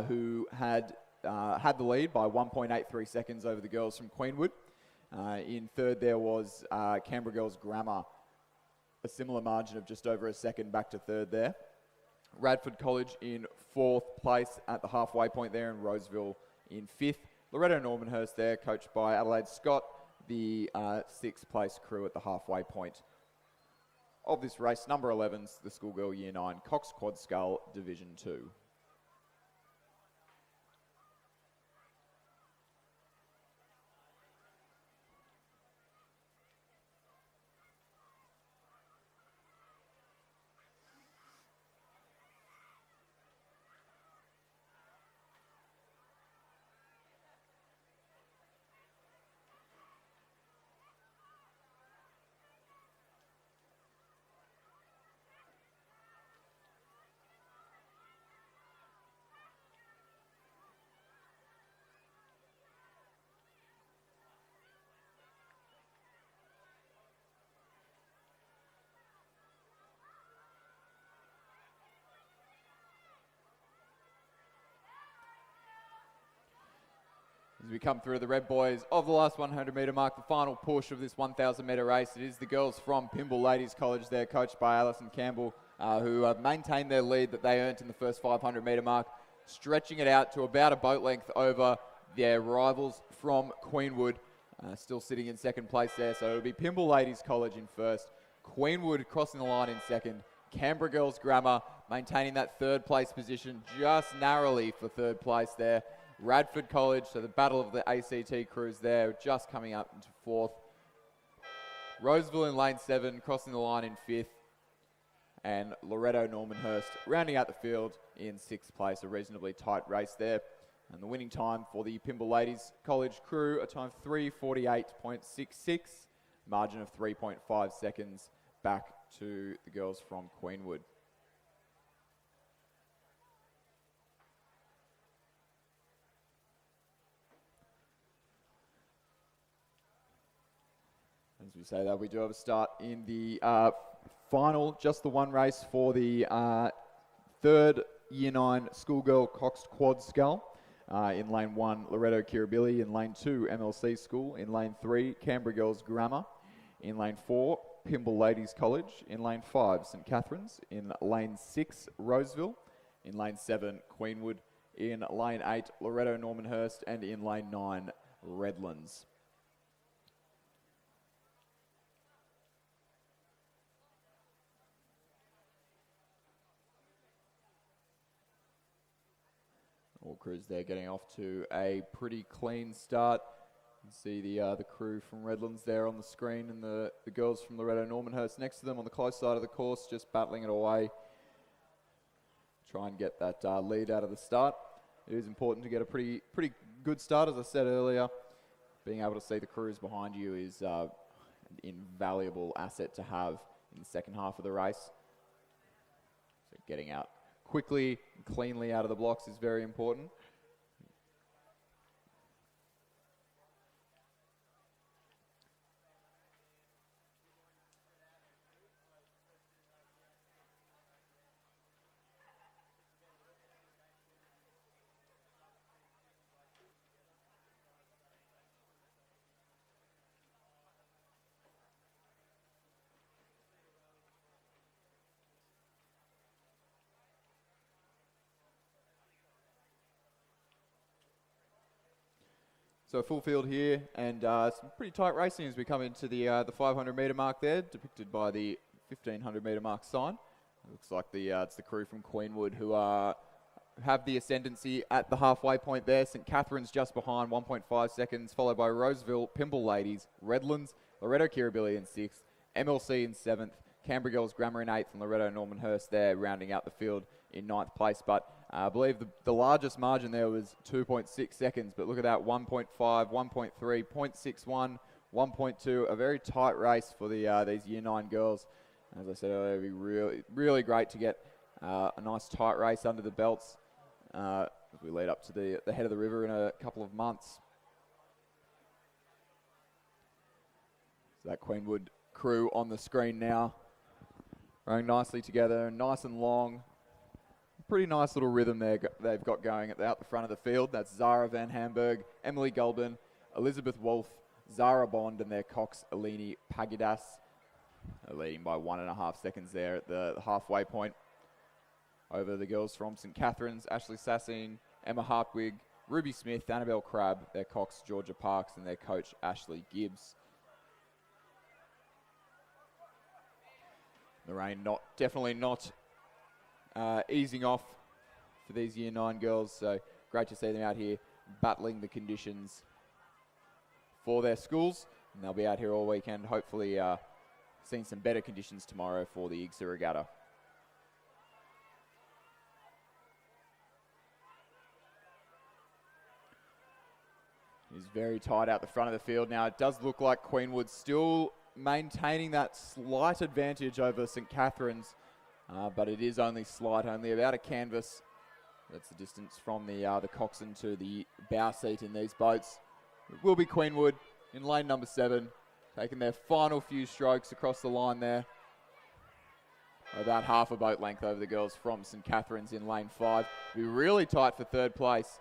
who had the lead by 1.83 seconds over the girls from Queenwood. In third, there was Canberra Girls Grammar, a similar margin of just over a second back to third there. Radford College in fourth place at the halfway point there, and Roseville in fifth. Loretto Normanhurst there, coached by Adelaide Scott, the sixth place crew at the halfway point of this race. Number 11's the schoolgirl Year 9 Cox Quad Scull Division 2. As we come through the red boys of the last 100 metre mark, the final push of this 1,000 metre race, it is the girls from Pymble Ladies College there, coached by Alison Campbell, who have maintained their lead that they earned in the first 500 metre mark, stretching it out to about a boat length over their rivals from Queenwood, still sitting in second place there. So it'll be Pymble Ladies College in first, Queenwood crossing the line in second, Canberra Girls Grammar maintaining that third place position just narrowly for third place there. Radford College, so the battle of the ACT crews there, just coming up into fourth. Roseville in lane 7, crossing the line in fifth. And Loretto Normanhurst rounding out the field in sixth place, a reasonably tight race there. And the winning time for the Pymble Ladies College crew, a time 3:48.66, margin of 3.5 seconds back to the girls from Queenwood. As we say that, we do have a start in the final, just the one race for the third Year 9 schoolgirl coxed quad scull. In lane 1, Loretto Kirribilli. In lane 2, MLC School. In lane 3, Canberra Girls Grammar. In lane 4, Pymble Ladies College. In lane 5, St Catherine's. In lane 6, Roseville. In lane 7, Queenwood. In lane 8, Loretto Normanhurst. And in lane 9, Redlands. All crews there getting off to a pretty clean start. You can see the crew from Redlands there on the screen, and the girls from Loretto Normanhurst next to them on the close side of the course, just battling it away. Try and get that lead out of the start. It is important to get a pretty good start, as I said earlier. Being able to see the crews behind you is an invaluable asset to have in the second half of the race. So getting out quickly and cleanly out of the blocks is very important. So full field here, and some pretty tight racing as we come into the 500 metre mark there, depicted by the 1500 metre mark sign. It looks like it's the crew from Queenwood who have the ascendancy at the halfway point there. St Catherine's just behind, 1.5 seconds, followed by Roseville, Pymble Ladies, Redlands, Loretto Kirribilli in 6th, MLC in 7th, Canberra Girls Grammar in 8th, and Loretto Normanhurst there rounding out the field in 9th place. But I believe the largest margin there was 2.6 seconds, but look at that, 1.5, 1.3, 0.61, 1.2, a very tight race for these Year 9 girls. As I said earlier, it'd be really great to get a nice tight race under the belts as we lead up to the head of the river in a couple of months. So that Queenwood crew on the screen now, running nicely together, nice and long. Pretty nice little rhythm there they've got going out the front of the field. That's Zara Van Hamburg, Emily Gulbin, Elizabeth Wolf, Zara Bond, and their cox Eleni Pagidas. They're leading by 1.5 seconds there at the halfway point. Over the girls from St Catherine's, Ashley Sassine, Emma Hartwig, Ruby Smith, Annabelle Crabb, their cox Georgia Parks, and their coach Ashley Gibbs. The rain definitely not easing off for these Year 9 girls, so great to see them out here battling the conditions for their schools, and they'll be out here all weekend, hopefully seeing some better conditions tomorrow for the IGSA Regatta. It's very tight out the front of the field now. It does look like Queenwood still maintaining that slight advantage over St Catherine's, but it is only slight, only about a canvas. That's the distance from the coxswain to the bow seat in these boats. It will be Queenwood in lane number 7, taking their final few strokes across the line there. About half a boat length over the girls from St Catherine's in lane 5. It'll be really tight for third place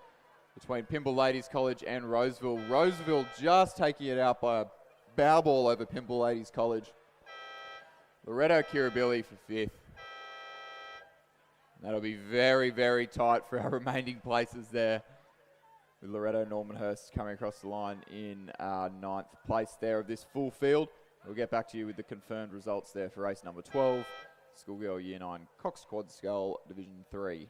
between Pymble Ladies College and Roseville. Roseville just taking it out by a bow ball over Pymble Ladies College. Loretto Kirribilli for 5th. That'll be very, very tight for our remaining places there, with Loretto Normanhurst coming across the line in 9th place there of this full field. We'll get back to you with the confirmed results there for race number 12, Schoolgirl Year 9 Cox Quad Scull Division 3.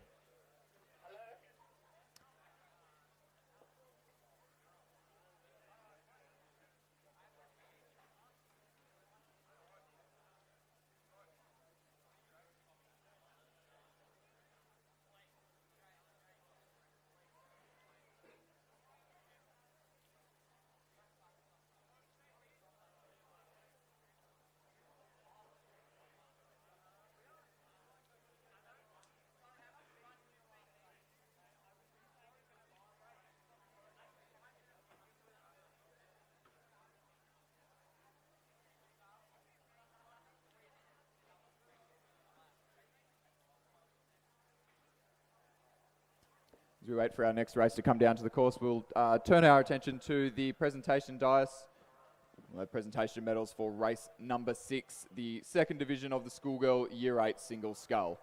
As we wait for our next race to come down to the course, we'll turn our attention to the presentation dais. We'll have presentation medals for race number 6, the second division of the Schoolgirl Year 8 Single Scull.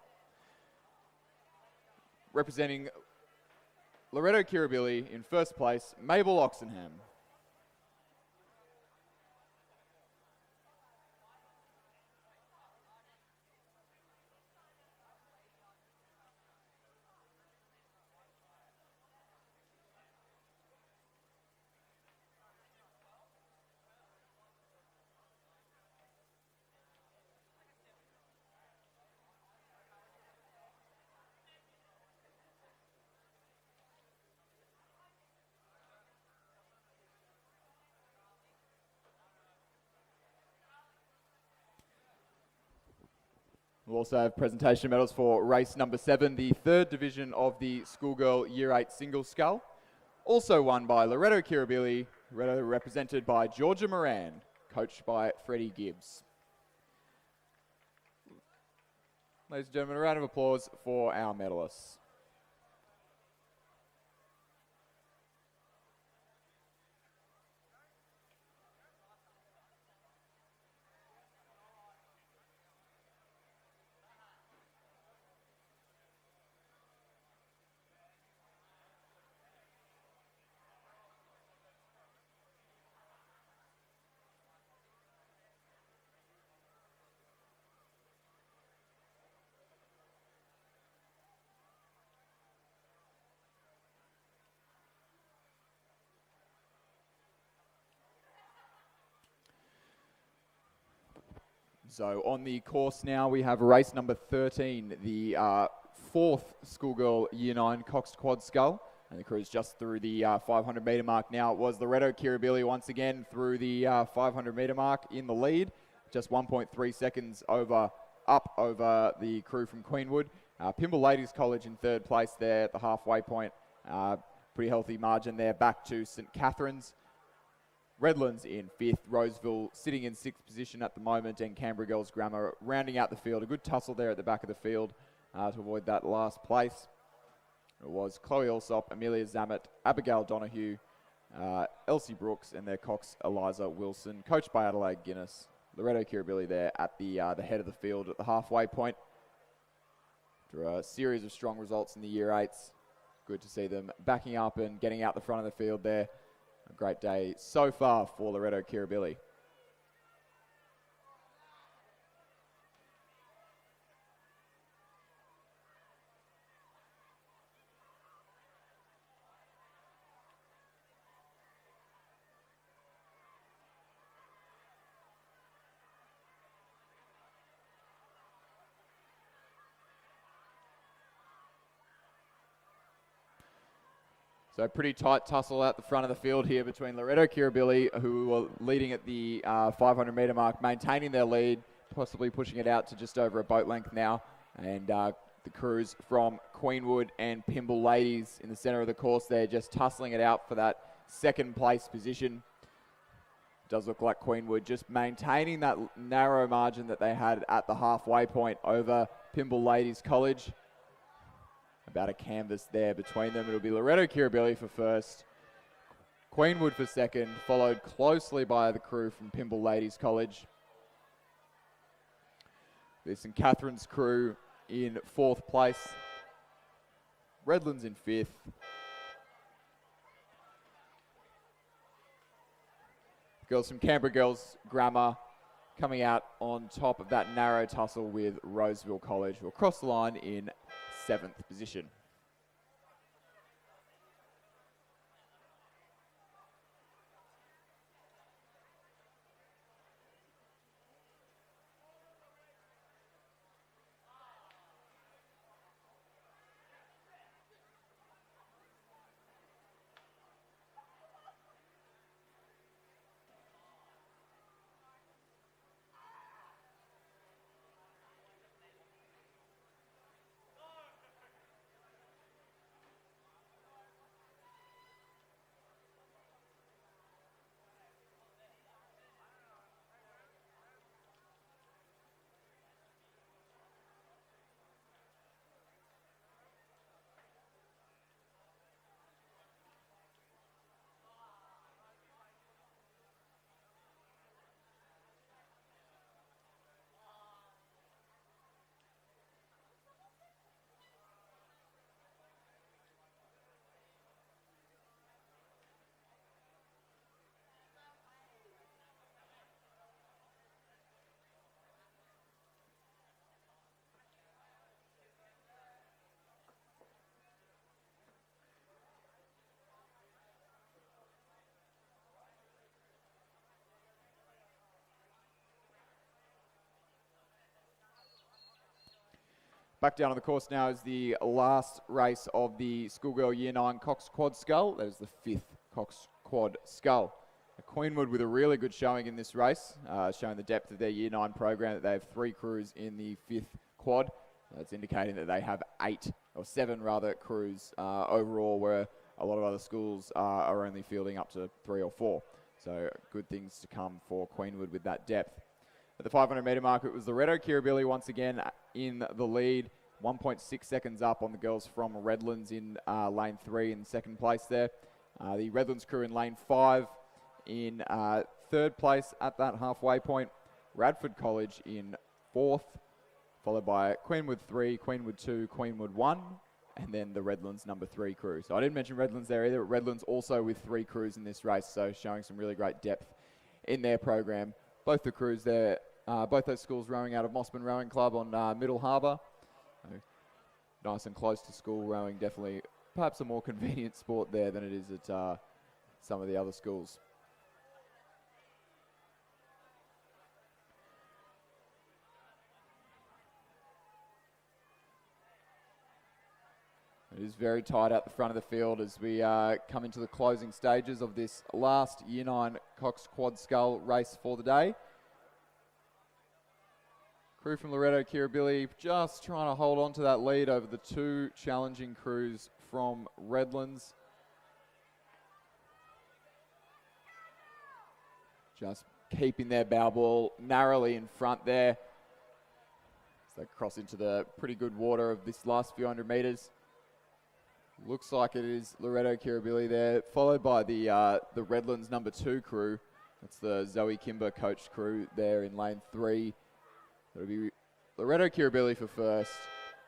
Representing Loretto Kirribilli in first place, Mabel Oxenham. We'll also have presentation medals for race number 7, the third division of the Schoolgirl Year 8 Single Scull. Also won by Loretto Kirribilli, Loretto represented by Georgia Moran, coached by Freddie Gibbs. Ladies and gentlemen, a round of applause for our medalists. So on the course now, we have race number 13, the fourth Schoolgirl Year 9 Coxed Quad Scull. And the crew's just through the 500 metre mark now. It was Loretto Kirribilli once again through the 500 metre mark in the lead. Just 1.3 seconds up over the crew from Queenwood. Pymble Ladies College in third place there at the halfway point. Pretty healthy margin there back to St Catherine's. Redlands in 5th, Roseville sitting in 6th position at the moment, and Canberra Girls Grammar rounding out the field. A good tussle there at the back of the field to avoid that last place. It was Chloe Alsop, Amelia Zammett, Abigail Donahue, Elsie Brooks, and their cox Eliza Wilson, coached by Adelaide Guinness. Loretto Kirribilli there at the head of the field at the halfway point. After a series of strong results in the Year 8s, good to see them backing up and getting out the front of the field there. A great day so far for Loretto Kirribilli. So pretty tight tussle at the front of the field here between Loretto Kirribilli, who were leading at the 500 metre mark, maintaining their lead, possibly pushing it out to just over a boat length now. And the crews from Queenwood and Pymble Ladies in the centre of the course there, just tussling it out for that second place position. It does look like Queenwood just maintaining that narrow margin that they had at the halfway point over Pymble Ladies College. About a canvas there between them. It'll be Loretto Kirribilli for first, Queenwood for second, followed closely by the crew from Pymble Ladies College. There's St Catherine's crew in 4th place, Redlands in 5th. Girls from Canberra Girls Grammar coming out on top of that narrow tussle with Roseville College, who will cross the line in 7th position. Back down on the course now is the last race of the Schoolgirl Year 9 Cox Quad Scull. That is the 5th Cox Quad Scull. Queenwood with a really good showing in this race, showing the depth of their Year 9 program, that they have 3 crews in the 5th quad. That's indicating that they have 7 crews overall, where a lot of other schools are only fielding up to 3 or 4. So good things to come for Queenwood with that depth. At the 500 metre mark, it was Loretto Kirribilli once again in the lead, 1.6 seconds up on the girls from Redlands in lane 3 in second place there. The Redlands crew in lane 5 in 3rd place at that halfway point. Radford College in 4th, followed by Queenwood 3, Queenwood 2, Queenwood 1, and then the Redlands number 3 crew. So I didn't mention Redlands there either, but Redlands also with 3 crews in this race, so showing some really great depth in their program. Both the crews there, both those schools rowing out of Mossman Rowing Club on Middle Harbour. So nice and close to school rowing, definitely perhaps a more convenient sport there than it is at some of the other schools. It is very tight out the front of the field as we come into the closing stages of this last Year 9 Cox Quad Scull race for the day. Crew from Loretto Kirribilli just trying to hold on to that lead over the 2 challenging crews from Redlands. just keeping their bow ball narrowly in front there. As they cross into the pretty good water of this last few hundred metres. Looks like it is Loretto Kirribilli there, followed by the Redlands number 2 crew. That's the Zoe Kimber coached crew there in lane 3. It'll be Loretto Kirribilli for first.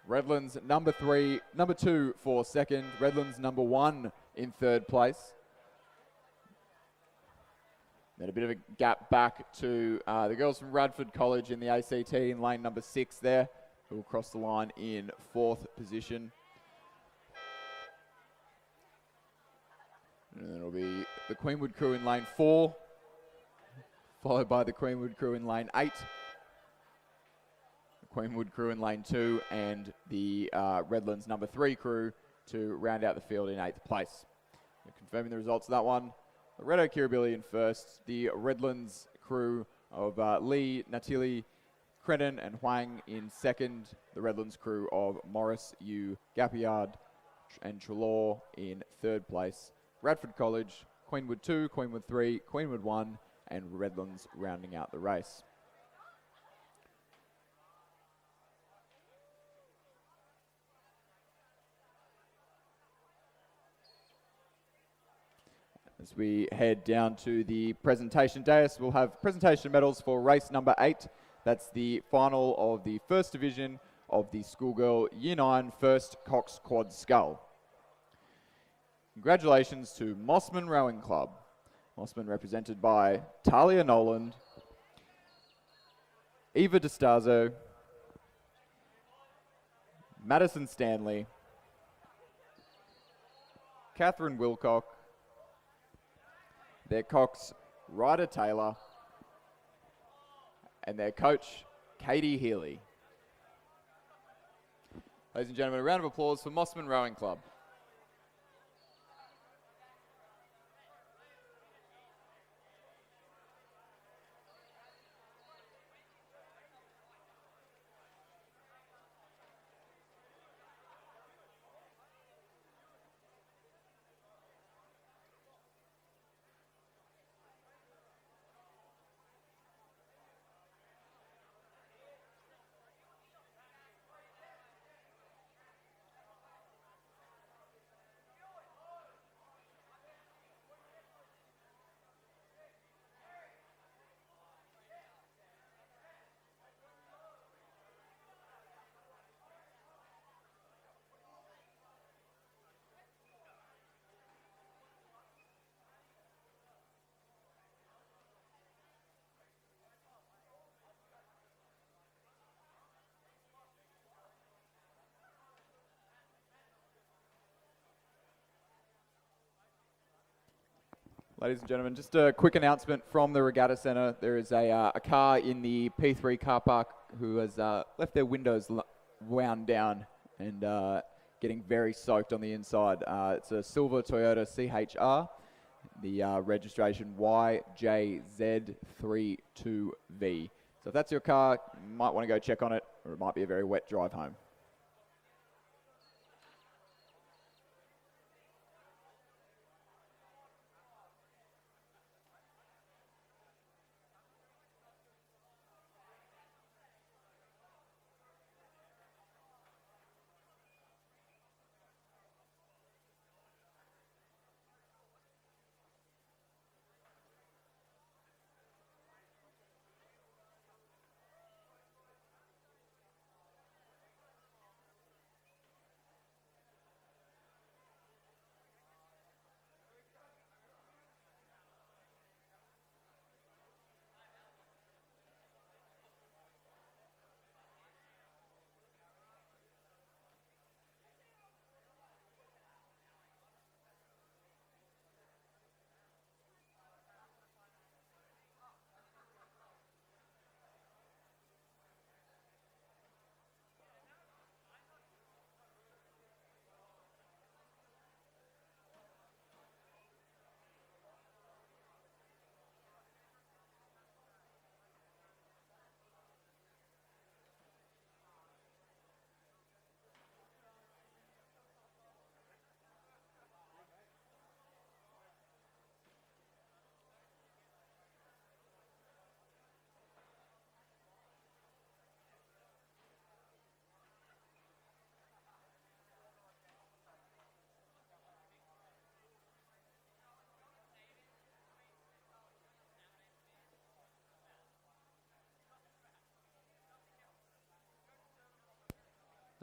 Redlands number 2 for second. Redlands number 1 in third place. Then a bit of a gap back to the girls from Radford College in the ACT in lane number 6 there, who will cross the line in 4th position. And then it'll be the Queenwood crew in lane 4, followed by the Queenwood crew in lane 8. The Queenwood crew in lane 2 and the Redlands number 3 crew to round out the field in 8th place. And confirming the results of that one, Loretto Kirribilli in first, the Redlands crew of Lee, Natili, Crennan and Huang in second, the Redlands crew of Morris, Yu, Gapiard and Trelaw in third place. Radford College, Queenwood 2, Queenwood 3, Queenwood 1 and Redlands rounding out the race. As we head down to the presentation dais, we'll have presentation medals for race number 8. That's the final of the first division of the Schoolgirl Year 9 First Cox Quad Scull. Congratulations to Mossman Rowing Club. Mossman represented by Talia Noland, Eva DeStazo, Madison Stanley, Catherine Wilcock, their cox Ryder Taylor, and their coach Katie Healy. Ladies and gentlemen, a round of applause for Mossman Rowing Club. Ladies and gentlemen, just a quick announcement from the Regatta Centre. There is a car in the P3 car park who has left their windows wound down and getting very soaked on the inside. It's a silver Toyota CHR, the registration YJZ32V. So if that's your car, you might want to go check on it, or it might be a very wet drive home.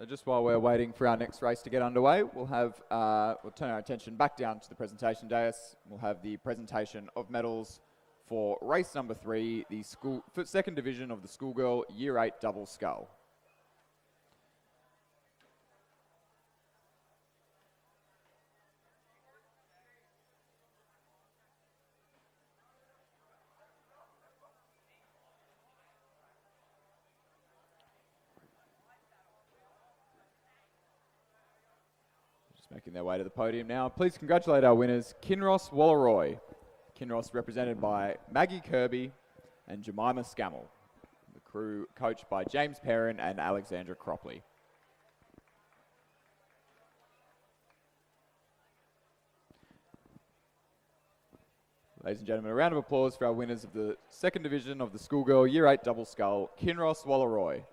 So just while we're waiting for our next race to get underway, we'll turn our attention back down to the presentation dais. We'll have the presentation of medals for race number 3, the second division of the schoolgirl Year 8 double scull. Making their way to the podium now. Please congratulate our winners, Kinross Walleroy. Kinross represented by Maggie Kirby and Jemima Scammell. The crew coached by James Perrin and Alexandra Cropley. Ladies and gentlemen, a round of applause for our winners of the second division of the schoolgirl Year 8 double scull, Kinross Walleroy.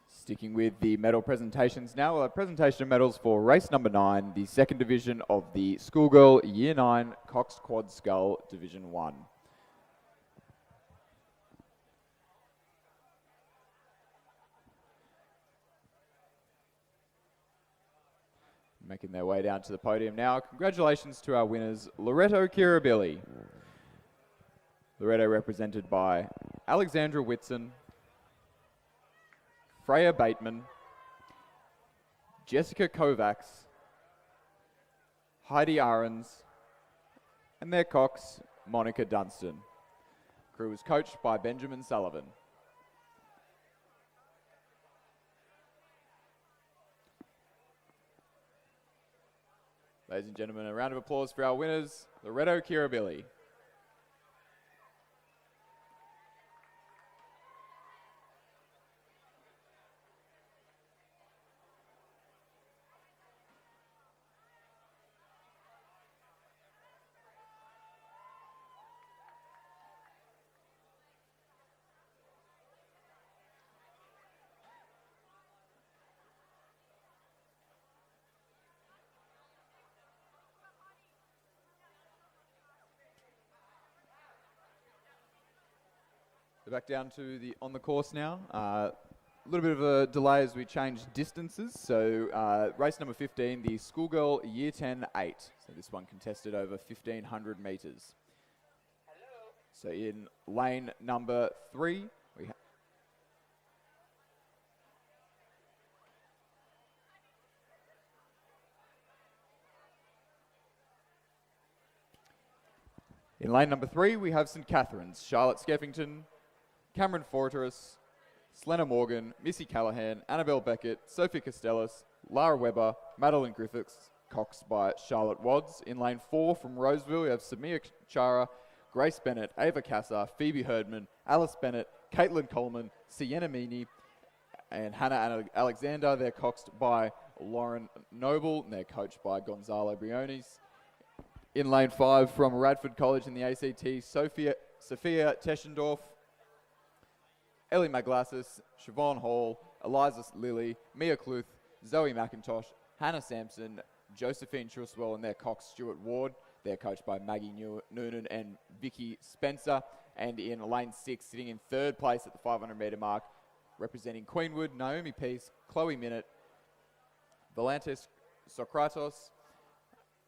Sticking with the medal presentations now, we'll have presentation of medals for race number 9, the second division of the schoolgirl Year 9 coxed quad scull Division 1. Making their way down to the podium now. Congratulations to our winners, Loretto Kirribilli. Loretto represented by Alexandra Whitson, Freya Bateman, Jessica Kovacs, Heidi Ahrens, and their cox, Monica Dunstan. Crew was coached by Benjamin Sullivan. Ladies and gentlemen, a round of applause for our winners, Loretto Kirribilli. We're back down to the on the course now. A little bit of a delay as we change distances. So race number 15, the schoolgirl Year 10 8. So this one contested over 1,500 metres. So in lane number 3, we have St Catherine's, Charlotte Skeffington, Cameron Fortress, Selena Morgan, Missy Callahan, Annabelle Beckett, Sophie Costellas, Lara Webber, Madeline Griffiths, coxed by Charlotte Wadds. In lane 4 from Roseville, we have Samia Chara, Grace Bennett, Ava Cassar, Phoebe Herdman, Alice Bennett, Caitlin Coleman, Sienna Meany, and Hannah Alexander. They're coxed by Lauren Noble, and they're coached by Gonzalo Briones. In lane 5 from Radford College in the ACT, Sophia Teschendorf, Ellie Maglassis, Siobhan Hall, Eliza Lilly, Mia Cluth, Zoe McIntosh, Hannah Sampson, Josephine Truswell, and their cox Stuart Ward. They're coached by Maggie Noonan and Vicky Spencer. And in lane 6, sitting in 3rd place at the 500 metre mark, representing Queenwood, Naomi Peace, Chloe Minnett, Volantis Sokratos,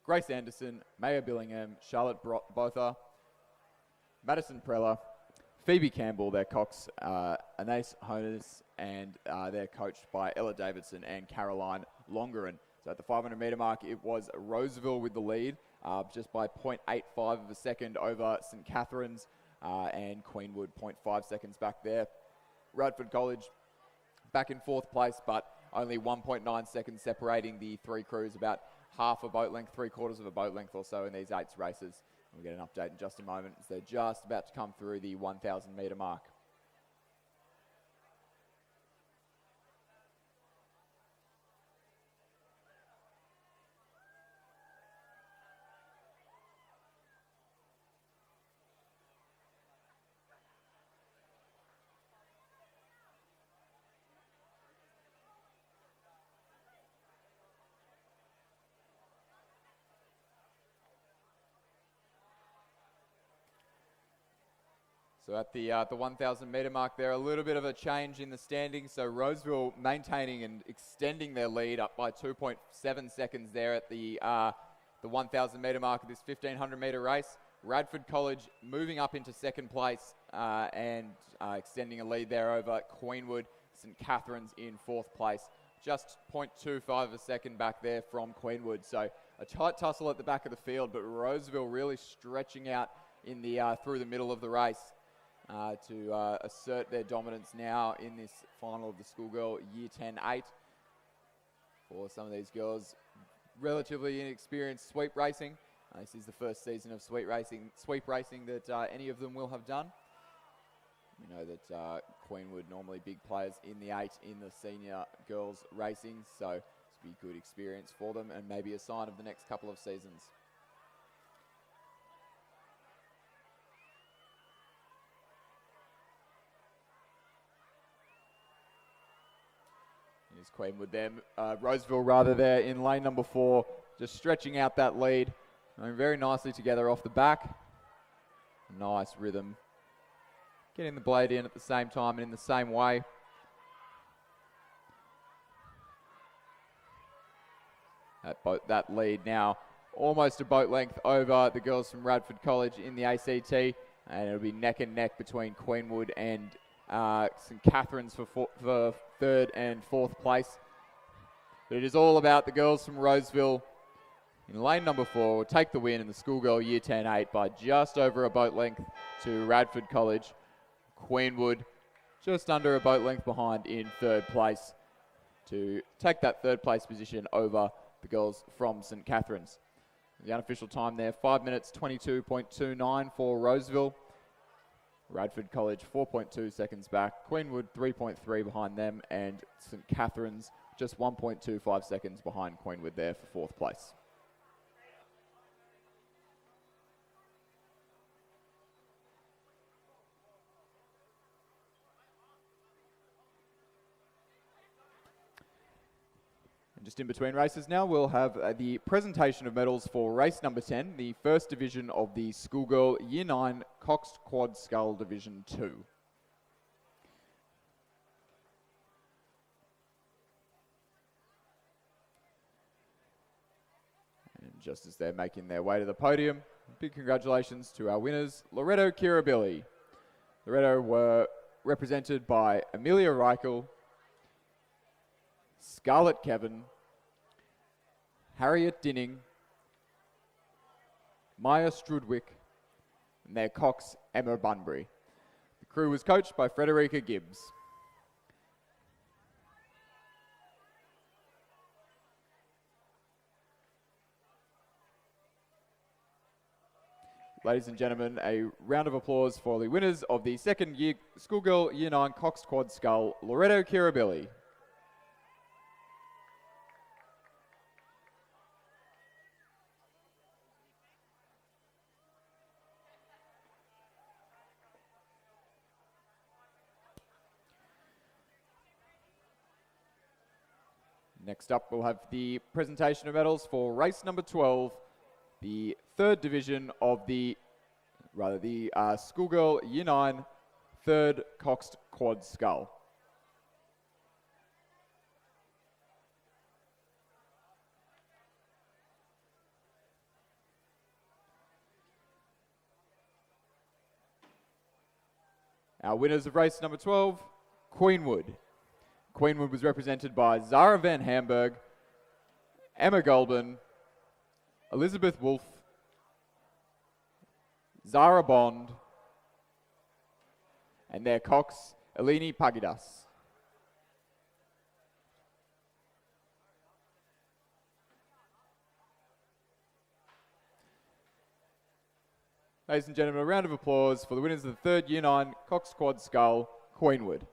Grace Anderson, Maya Billingham, Charlotte Botha, Madison Preller, Phoebe Campbell, their cox, Anais Honus, and they're coached by Ella Davidson and Caroline Longerin. So at the 500 metre mark, it was Roseville with the lead, just by 0.85 of a second over St Catherine's, and Queenwood 0.5 seconds back there. Radford College back in fourth place, but only 1.9 seconds separating the three crews, about half a boat length, 3/4 of a boat length or so in these 8s races. We'll get an update in just a moment as they're just about to come through the 1,000 metre mark. So at the 1,000 metre mark there, a little bit of a change in the standings. So Roseville maintaining and extending their lead up by 2.7 seconds there at the 1,000 metre mark of this 1,500 metre race. Radford College moving up into second place and extending a lead there over Queenwood. St Catherine's in fourth place. Just 0.25 of a second back there from Queenwood. So a tight tussle at the back of the field, but Roseville really stretching out in the through the middle of the race. To assert their dominance now in this final of the schoolgirl Year 10-8. For some of these girls, relatively inexperienced sweep racing. This is the first season of sweep racing that any of them will have done. We know that Queenwood normally big players in the 8 in the senior girls racing, so this will be good experience for them and maybe a sign of the next couple of seasons. Here's Queenwood there, Roseville rather there in lane number 4, just stretching out that lead. Going very nicely together off the back. Nice rhythm. Getting the blade in at the same time and in the same way. That lead now almost a boat length over the girls from Radford College in the ACT. And it'll be neck and neck between Queenwood and St Catherine's for third and fourth place. But it is all about the girls from Roseville in lane number 4 will take the win in the schoolgirl Year 10-8 by just over a boat length to Radford College. Queenwood just under a boat length behind in third place to take that third place position over the girls from St Catherine's. The unofficial time there, 5 minutes 22.29 for Roseville. Radford College 4.2 seconds back, Queenwood 3.3 behind them, and St Catherine's just 1.25 seconds behind Queenwood there for fourth place. And just in between races now, we'll have the presentation of medals for race number 10, the first division of the schoolgirl Year 9 Coxed Quad Scull Division 2. And just as they're making their way to the podium, big congratulations to our winners, Loretto Kirribilli. Loretto were represented by Amelia Reichel, Scarlett Kevin, Harriet Dinning, Maya Strudwick, and their cox, Emma Bunbury. The crew was coached by Frederica Gibbs. Ladies and gentlemen, a round of applause for the winners of the second year schoolgirl Year 9 Coxed Quad Scull, Loretto Kirribilli. Next up, we'll have the presentation of medals for race number 12, the third division of the schoolgirl Year 9 third Coxed Quad Scull. Our winners of race number 12, Queenwood. Queenwood was represented by Zara Van Hamburg Emma Goldman, Elizabeth Wolfe, Zara Bond, and their cox, Eleni Pagidas. Ladies and gentlemen, a round of applause for the winners of the third Year 9 Cox Quad Scull, Queenwood.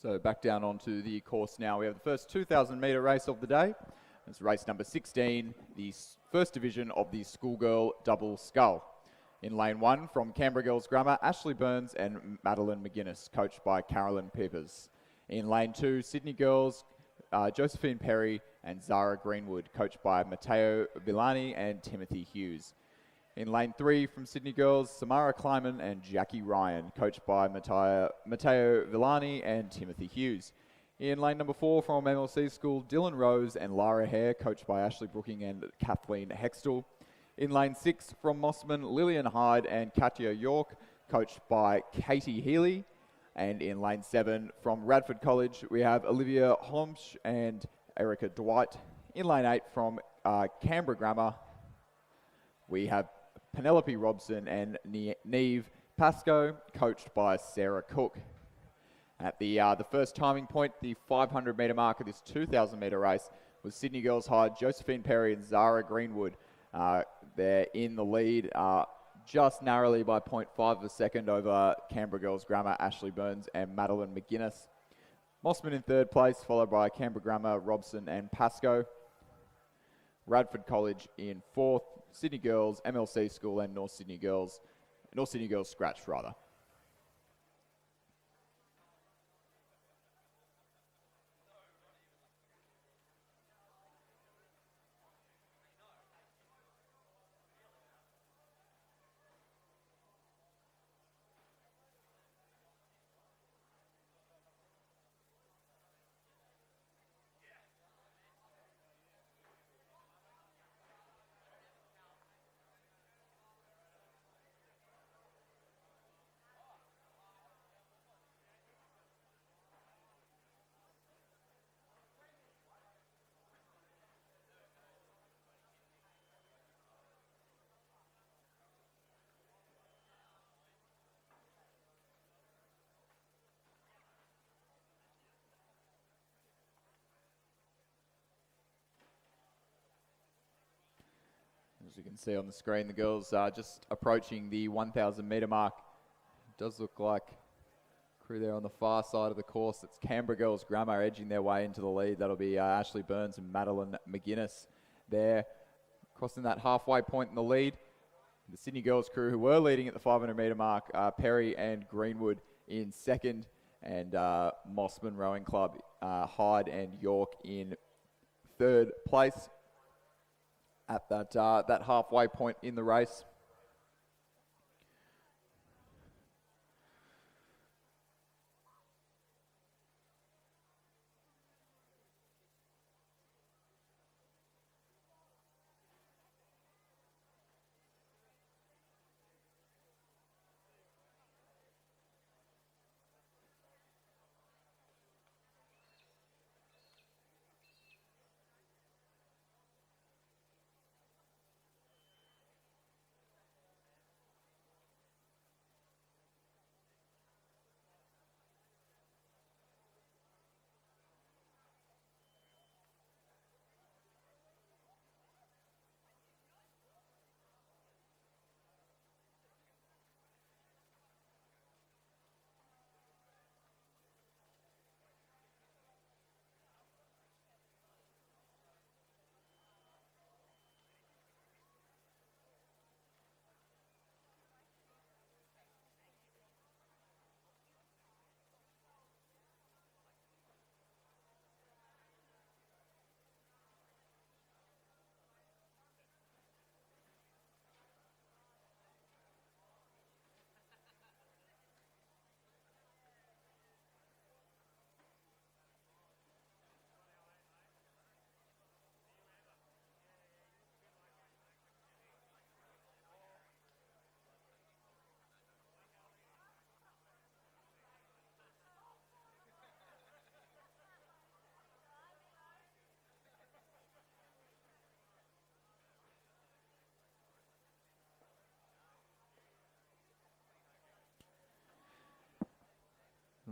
So back down onto the course now. We have the first 2,000 metre race of the day. It's race number 16, the first division of the schoolgirl double scull. In lane 1 from Canberra Girls Grammar, Ashley Burns and Madeline McGuinness, coached by Carolyn Peepers. In lane 2, Sydney Girls, Josephine Perry and Zara Greenwood, coached by Matteo Villani and Timothy Hughes. In lane 3 from Sydney Girls, Samara Kleiman and Jackie Ryan, coached by Matteo Villani and Timothy Hughes. In lane number 4 from MLC School, Dylan Rose and Lara Hare, coached by Ashley Brooking and Kathleen Hextall. In lane 6 from Mossman, Lillian Hyde and Katia York, coached by Katie Healy. And in lane 7 from Radford College, we have Olivia Holmsch and Erica Dwight. In lane 8 from Canberra Grammar, we have Penelope Robson and Neve Pascoe, coached by Sarah Cook. At the first timing point, the 500 metre mark of this 2,000 metre race was Sydney Girls High, Josephine Perry and Zara Greenwood. They're in the lead just narrowly by 0.5 of a second over Canberra Girls Grammar, Ashley Burns and Madeline McGuinness. Mossman in third place, followed by Canberra Grammar, Robson and Pascoe. Radford College in fourth, Sydney Girls, MLC School and North Sydney Girls Scratch rather. As you can see on the screen, the girls are just approaching the 1,000 metre mark. It does look like crew there on the far side of the course. It's Canberra Girls Grammar edging their way into the lead. That'll be Ashley Burns and Madeline McGuinness there, crossing that halfway point in the lead. The Sydney Girls crew, who were leading at the 500 metre mark, Perry and Greenwood in second, and Mossman Rowing Club, Hyde and York in third place at that halfway point in the race.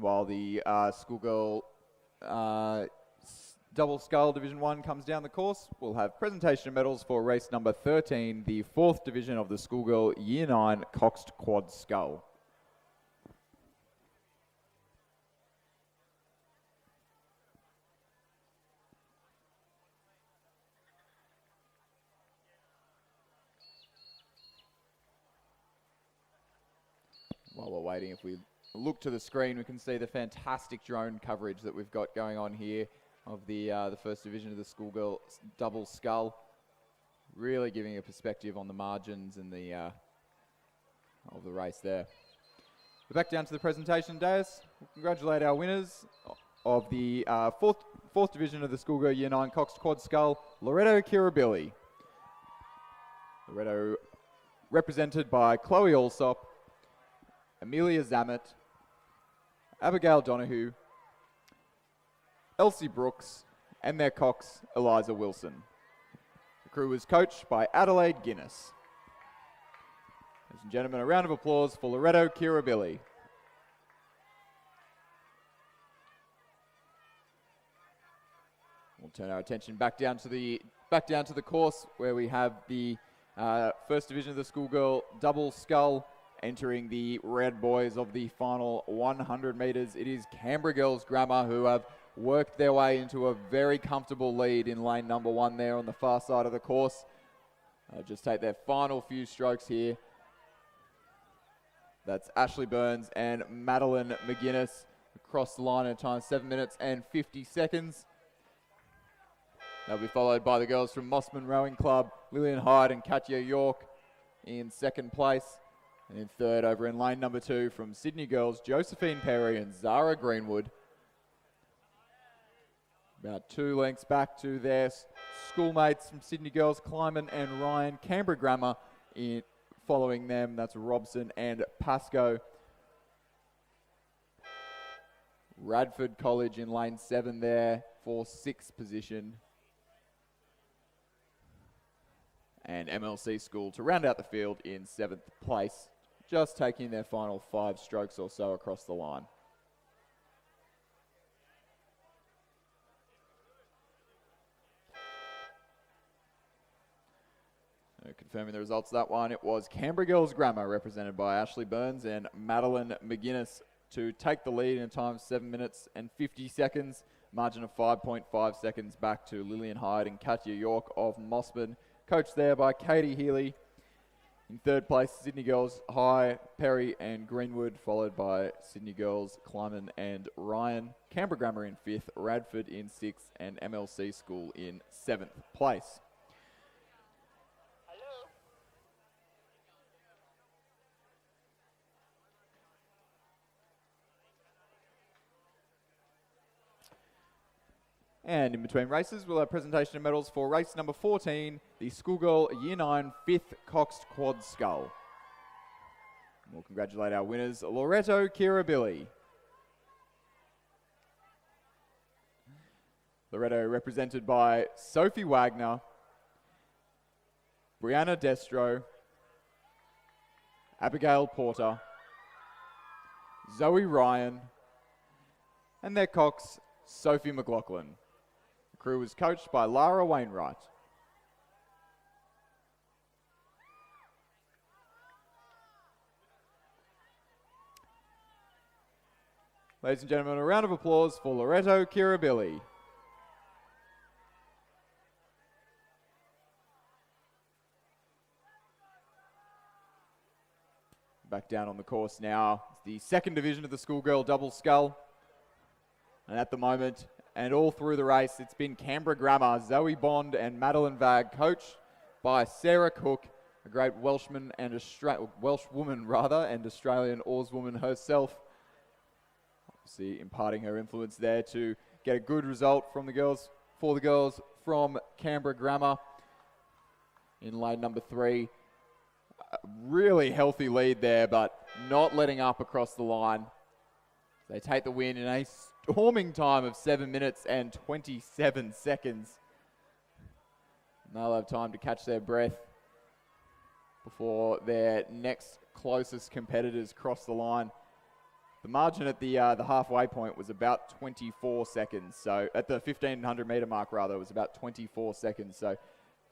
While the schoolgirl double scull Division 1 comes down the course, we'll have presentation medals for race number 13, the 4th division of the schoolgirl Year 9 coxed quad scull. While we're waiting, if we look to the screen, we can see the fantastic drone coverage that we've got going on here of the first division of the schoolgirl double scull. Really giving a perspective on the margins and the of the race there. We're back down to the presentation dais. We'll congratulate our winners of the fourth division of the schoolgirl Year 9 coxed quad scull, Loretto Kirribilli. Loretto represented by Chloe Alsop, Amelia Zammett, Abigail Donahue, Elsie Brooks, and their cox, Eliza Wilson. The crew was coached by Adelaide Guinness. Ladies and gentlemen, a round of applause for Loretto Kirribilli. We'll turn our attention back down to the course where we have the first division of the schoolgirl double scull entering the red boys of the final 100 metres. It is Canberra Girls Grammar who have worked their way into a very comfortable lead in lane number 1 there on the far side of the course. Just take their final few strokes here. That's Ashley Burns and Madeline McGuinness across the line in time 7 minutes and 50 seconds. They'll be followed by the girls from Mossman Rowing Club, Lillian Hyde and Katya York in second place. And in third, over in lane number 2 from Sydney Girls, Josephine Perry and Zara Greenwood. About 2 lengths back to their schoolmates from Sydney Girls, Kleiman and Ryan. Canberra Grammar in following them, that's Robson and Pascoe. Radford College in lane 7 there for 6th position. And MLC School to round out the field in 7th place, just taking their final 5 strokes or so across the line. So confirming the results of that one, it was Canberra Girls Grammar represented by Ashley Burns and Madeline McGuinness to take the lead in time 7 minutes and 50 seconds. Margin of 5.5 seconds back to Lillian Hyde and Katya York of Mossman. Coached there by Katie Healy. In third place, Sydney Girls High, Perry and Greenwood, followed by Sydney Girls Kleiman and Ryan. Canberra Grammar in 5th, Radford in 6th, and MLC School in 7th place. And in between races, we'll have presentation of medals for race number 14, the schoolgirl Year 9 5th coxed quad scull. We'll congratulate our winners, Loretto Kirribilli. Loretto represented by Sophie Wagner, Brianna Destro, Abigail Porter, Zoe Ryan, and their cox, Sophie McLaughlin. The crew was coached by Lara Wainwright. Ladies and gentlemen, a round of applause for Loretto Kirribilli. Back down on the course now, the second division of the schoolgirl double scull. And at the moment, and all through the race, it's been Canberra Grammar, Zoe Bond and Madeline Vag, coached by Sarah Cook, a great Welshwoman and Australian oarswoman herself. Obviously imparting her influence there to get a good result from the girls, for the girls from Canberra Grammar. In lane number 3, a really healthy lead there, but not letting up across the line. They take the win in a storming time of 7 minutes and 27 seconds. And they'll have time to catch their breath before their next closest competitors cross the line. The margin at the halfway point was about 24 seconds. So at the 1500 metre mark, rather, it was about 24 seconds. So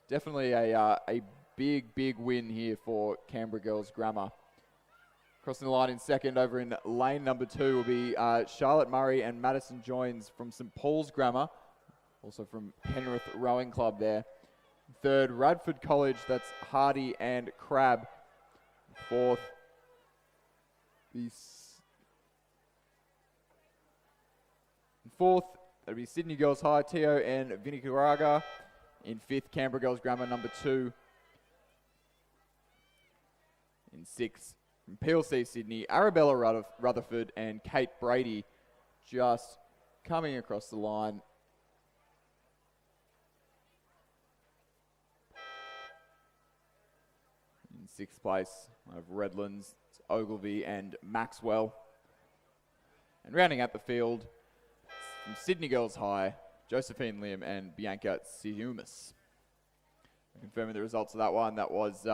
definitely a big win here for Canberra Girls Grammar. Crossing the line in second over in lane number 2 will be Charlotte Murray and Madison Joins from St Paul's Grammar, also from Penrith Rowing Club there. Third, Radford College, that's Hardy and Crabb. Fourth, In fourth, that'll be Sydney Girls High, Teo and Vinicaraga. In fifth, Canberra Girls Grammar, number 2. In sixth, from PLC Sydney, Arabella Rutherford and Kate Brady just coming across the line. In sixth place, I have Redlands, Ogilvy and Maxwell. And rounding out the field, from Sydney Girls High, Josephine Liam and Bianca Siumis. Confirming the results of that one, that was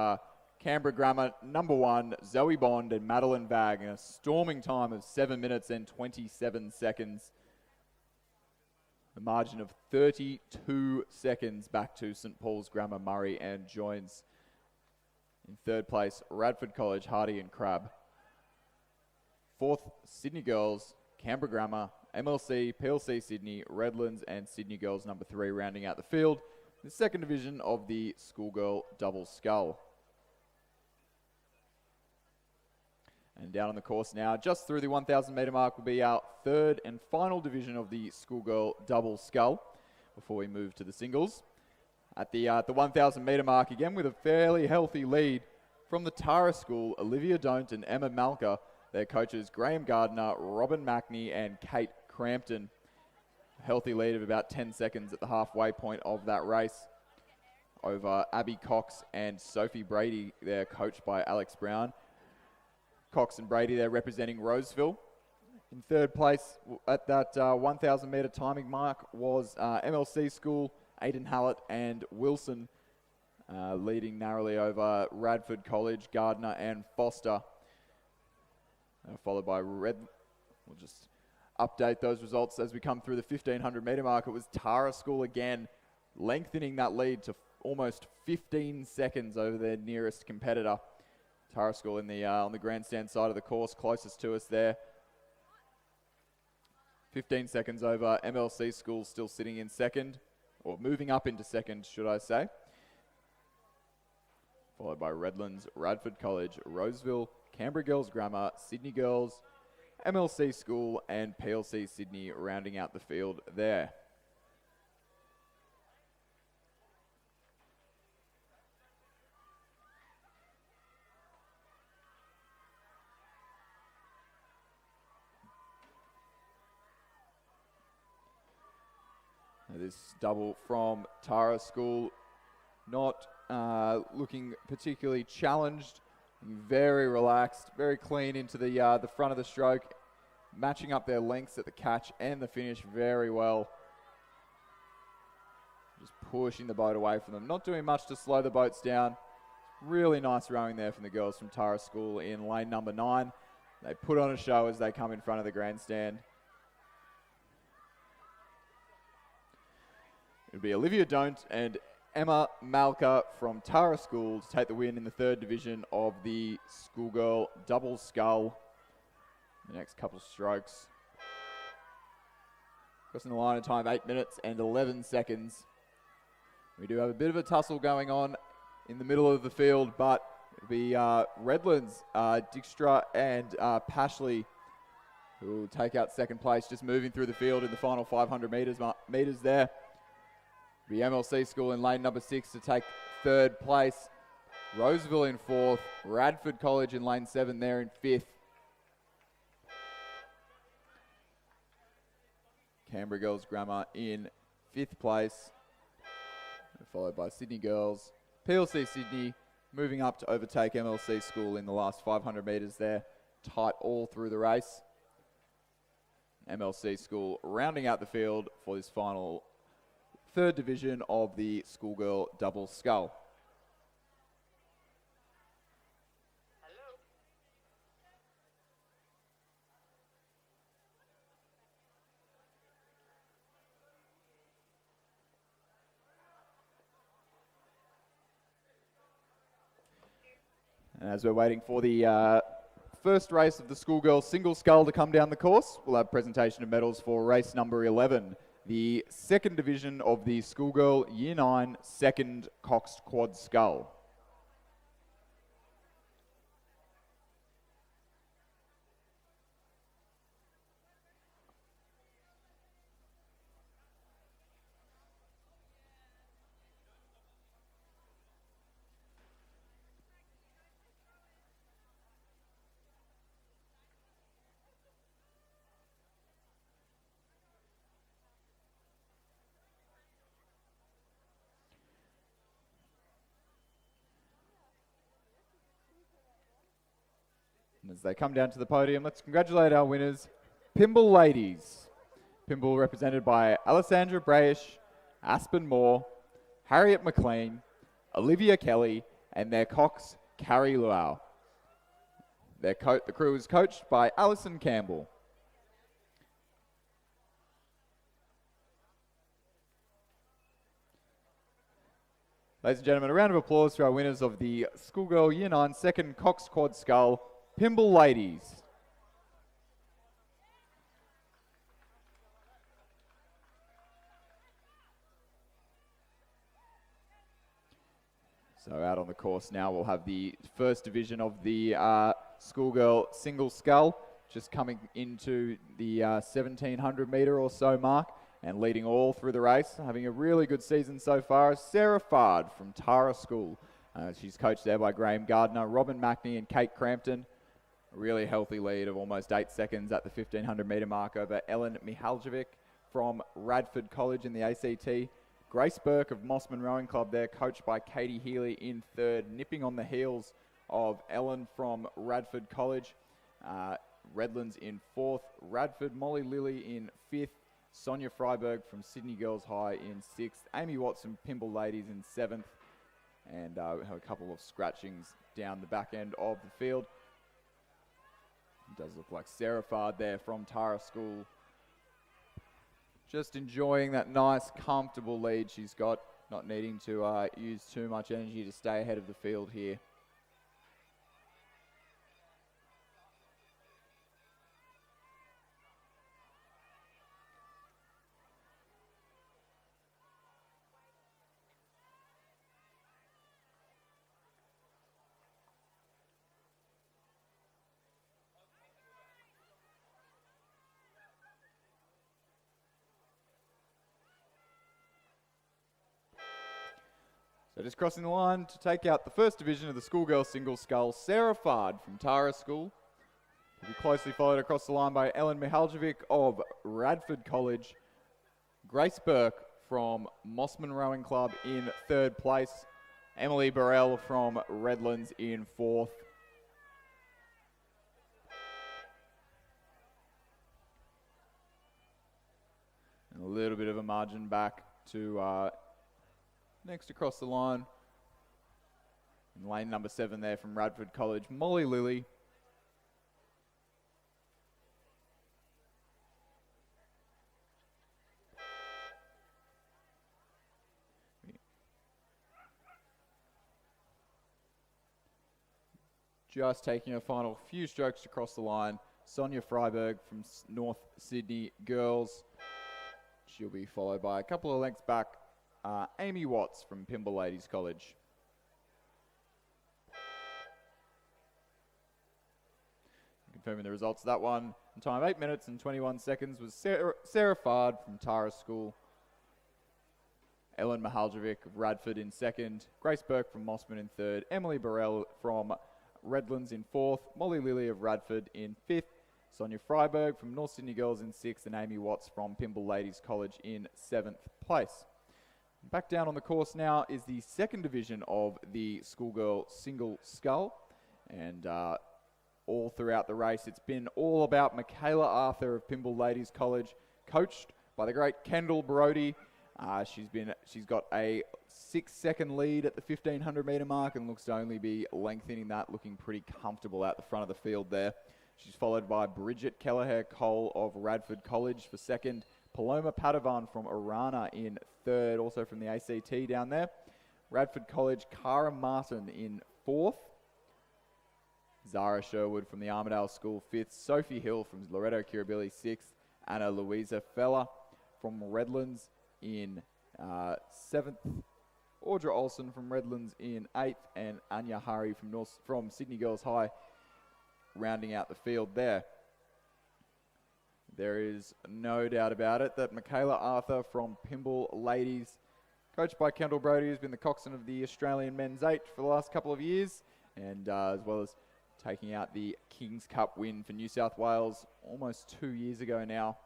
Canberra Grammar, number 1, Zoe Bond and Madeline Vag in a storming time of 7 minutes and 27 seconds. A margin of 32 seconds back to St Paul's Grammar, Murray and Joins. In third place, Radford College, Hardy and Crab. Fourth, Sydney Girls, Canberra Grammar, MLC, PLC Sydney, Redlands and Sydney Girls number 3 rounding out the field. The second division of the schoolgirl double scull. And down on the course now, just through the 1,000 metre mark, will be our third and final division of the schoolgirl double scull before we move to the singles. At the 1,000 metre mark, again with a fairly healthy lead from the Tara School, Olivia Don't and Emma Malka. Their coaches Graham Gardner, Robin Mackney and Kate Crampton. A healthy lead of about 10 seconds at the halfway point of that race over Abby Cox and Sophie Brady. They're coached by Alex Brown. Cox and Brady, they're representing Roseville. In third place at that 1,000 metre timing mark was MLC School, Aidan Hallett and Wilson, leading narrowly over Radford College, Gardner and Foster. Followed by Red. We'll just update those results as we come through the 1,500 metre mark. It was Tara School again, lengthening that lead to almost 15 seconds over their nearest competitor. Tara School in the on the grandstand side of the course, closest to us there. 15 seconds over MLC School, still sitting in second, or moving up into second, should I say. Followed by Redlands, Radford College, Roseville, Canberra Girls Grammar, Sydney Girls, MLC School and PLC Sydney rounding out the field there. This double from Tara School, not looking particularly challenged. Very relaxed, very clean into the front of the stroke, matching up their lengths at the catch and the finish very well. Just pushing the boat away from them, not doing much to slow the boats down. Really nice rowing there from the girls from Tara School in lane number 9. They put on a show as they come in front of the grandstand. It'll be Olivia Don't and Emma Malka from Tara School to take the win in the third division of the schoolgirl double scull. The next couple strokes. Crossing the line in time, 8 minutes and 11 seconds. We do have a bit of a tussle going on in the middle of the field, but it'll be Redlands, Dijkstra and Pashley who will take out second place, just moving through the field in the final 500 metres there. The MLC School in lane number 6 to take third place. Roseville in 4th. Radford College in lane 7 there in 5th. Canberra Girls Grammar in 5th place. Followed by Sydney Girls. PLC Sydney moving up to overtake MLC School in the last 500 metres there. Tight all through the race. MLC School rounding out the field for this final third division of the schoolgirl double scull. And as we're waiting for the first race of the schoolgirl single scull to come down the course, we'll have presentation of medals for race number 11. The second division of the schoolgirl Year 9 second coxed quad scull. And as they come down to the podium, let's congratulate our winners, Pymble Ladies. Pymble represented by Alessandra Brayish, Aspen Moore, Harriet McLean, Olivia Kelly, and their cox, Carrie Luau. The crew is coached by Alison Campbell. Ladies and gentlemen, a round of applause for our winners of the Schoolgirl Year 9 Second Cox Quad Scull, Pymble Ladies. So out on the course now, we'll have the first division of the Schoolgirl Single Scull, just coming into the 1700 metre or so mark and leading all through the race. Having a really good season so far is Sarah Fard from Tara School. She's coached there by Graham Gardner, Robin Mackney and Kate Crampton. A really healthy lead of almost 8 seconds at the 1500 metre mark over Ellen Mihaljevic from Radford College in the ACT. Grace Burke of Mossman Rowing Club there, coached by Katie Healy in third, nipping on the heels of Ellen from Radford College. Redlands in fourth, Radford, Molly Lilly in fifth, Sonia Freiberg from Sydney Girls High in sixth, Amy Watson, Pymble Ladies in seventh, and we have a couple of scratchings down the back end of the field. It does look like Sarah Fard there from Tara School, just enjoying that nice, comfortable lead she's got, not needing to use too much energy to stay ahead of the field here. So just crossing the line to take out the first division of the Schoolgirl Single Scull, Sarah Fard from Tara School. Will be closely followed across the line by Ellen Mihaljevic of Radford College, Grace Burke from Mossman Rowing Club in third place, Emily Burrell from Redlands in fourth. And a little bit of a margin back to next across the line, in lane number 7 there from Radford College, Molly Lilly. Just taking a final few strokes across the line, Sonia Freiberg from North Sydney Girls. She'll be followed by a couple of lengths back, Amy Watts from Pymble Ladies College. Confirming the results of that one, in time 8 minutes and 21 seconds was Sarah Fard from Tara School, Ellen Mihaljevic of Radford in second, Grace Burke from Mossman in third, Emily Burrell from Redlands in fourth, Molly Lilly of Radford in fifth, Sonia Freiberg from North Sydney Girls in sixth, and Amy Watts from Pymble Ladies College in seventh place. Back down on the course now is the second division of the Schoolgirl Single Scull, and all throughout the race it's been all about Michaela Arthur of Pymble Ladies College, coached by the great Kendall Brody. She's got a 6-second lead at the 1500 metre mark and looks to only be lengthening that, looking pretty comfortable out the front of the field there. She's followed by Bridget Kelleher Cole of Radford College for second, Paloma Padovan from Arana in third, also from the ACT down there. Radford College, Cara Martin in fourth. Zara Sherwood from the Armidale School fifth. Sophie Hill from Loretto Kirribilli sixth. Anna Louisa Feller from Redlands in seventh. Audra Olsen from Redlands in eighth. And Anya Hari from Sydney Girls High rounding out the field there. There is no doubt about it that Michaela Arthur from Pymble Ladies, coached by Kendall Brody, has been the coxswain of the Australian Men's 8 for the last couple of years, and as well as taking out the Kings Cup win for New South Wales almost 2 years ago now.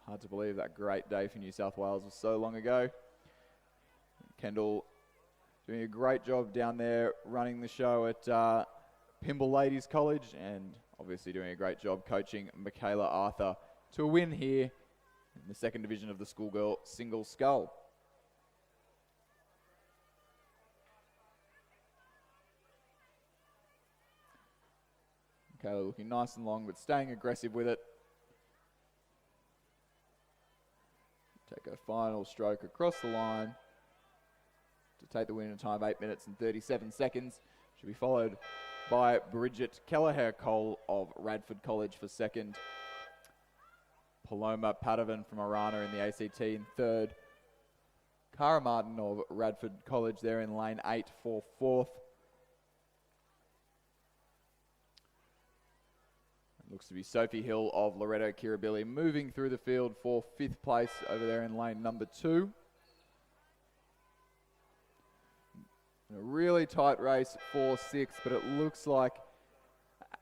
Hard to believe that great day for New South Wales was so long ago. Kendall doing a great job down there running the show at Pymble Ladies College, and obviously doing a great job coaching Michaela Arthur to a win here in the second division of the schoolgirl single scull. Michaela looking nice and long, but staying aggressive with it. Take her final stroke across the line to take the win in a time of 8 minutes and 37 seconds. She'll be followed by Bridget Kelleher-Cole of Radford College for second. Paloma Padovan from Arana in the ACT in third. Cara Martin of Radford College there in lane 8 for fourth. It looks to be Sophie Hill of Loretto Kirribilli moving through the field for fifth place over there in lane number 2. A really tight race, 4-6, but it looks like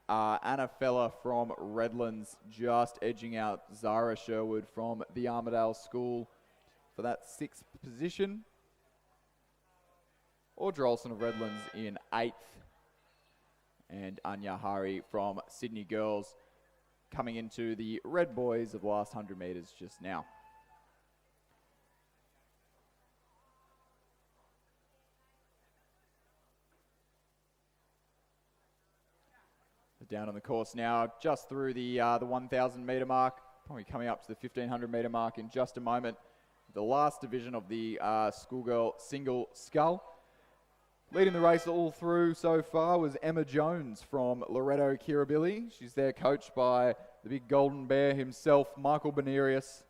Anna Feller from Redlands just edging out Zara Sherwood from the Armidale School for that 6th position. Audra Olsen of Redlands in 8th. And Anya Hari from Sydney Girls coming into the red boys of the last 100 metres just now. Down on the course now, just through the 1,000 metre mark, probably coming up to the 1,500 metre mark in just a moment. The last division of the schoolgirl single scull. Leading the race all through so far was Emma Jones from Loretto Kirribilli. She's there coached by the big golden bear himself, Michael Benerius.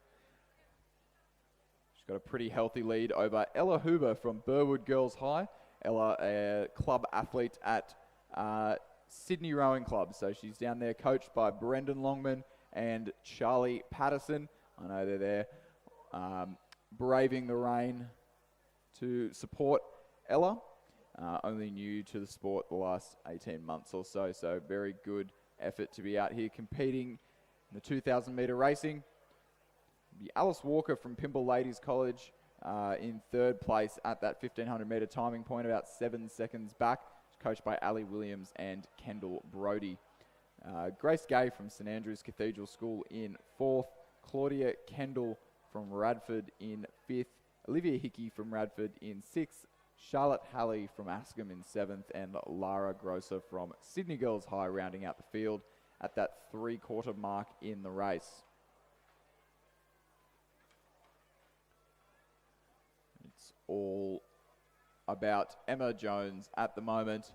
She's got a pretty healthy lead over Ella Huber from Burwood Girls High. Ella, a club athlete at Sydney Rowing Club. So she's down there coached by Brendan Longman and Charlie Patterson. I know they're there braving the rain to support Ella. Only new to the sport the last 18 months or so. So very good effort to be out here competing in the 2,000 metre racing. The Alice Walker from Pymble Ladies College in third place at that 1,500 metre timing point, about 7 seconds back. Coached by Ali Williams and Kendall Brody. Grace Gay from St Andrews Cathedral School in fourth. Claudia Kendall from Radford in fifth. Olivia Hickey from Radford in sixth. Charlotte Halley from Askham in seventh. And Lara Grosser from Sydney Girls High rounding out the field at that 3/4 mark in the race. It's all about Emma Jones at the moment.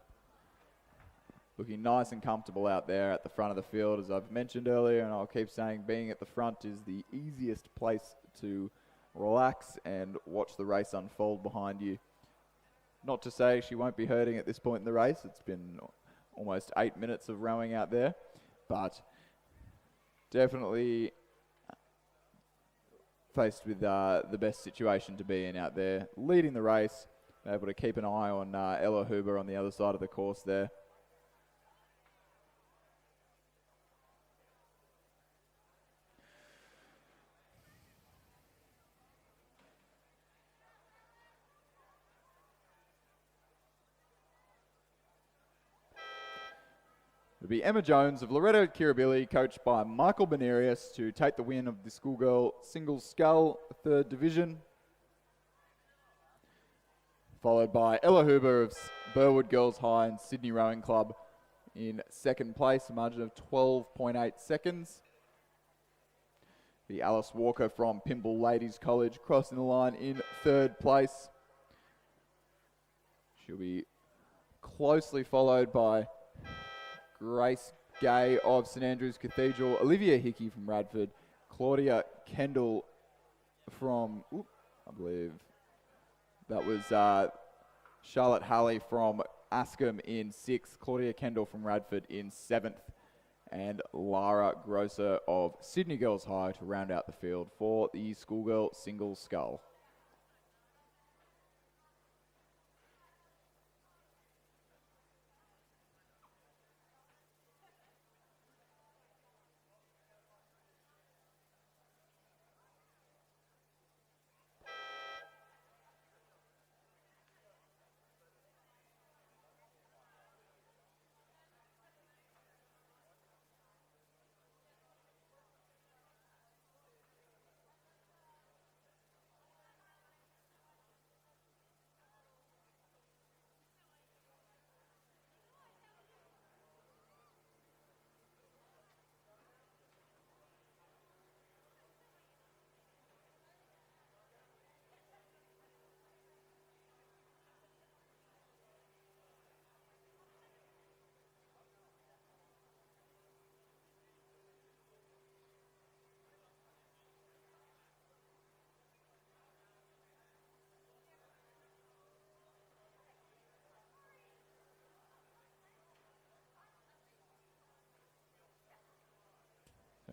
Looking nice and comfortable out there at the front of the field, as I've mentioned earlier, and I'll keep saying being at the front is the easiest place to relax and watch the race unfold behind you. Not to say she won't be hurting at this point in the race. It's been almost 8 minutes of rowing out there, but definitely faced with the best situation to be in out there, leading the race. Able to keep an eye on Ella Huber on the other side of the course there. It'll be Emma Jones of Loretto Kirribilli, coached by Michael Benerius, to take the win of the schoolgirl single scull 3rd division. Followed by Ella Huber of Burwood Girls High and Sydney Rowing Club in 2nd place, a margin of 12.8 seconds. The Alice Walker from Pymble Ladies College crossing the line in 3rd place. She'll be closely followed by Grace Gay of St Andrews Cathedral, Olivia Hickey from Radford, Claudia Kendall from, I believe that was Charlotte Halley from Askham in 6th, Claudia Kendall from Radford in 7th, and Lara Grosser of Sydney Girls High to round out the field for the schoolgirl single scull.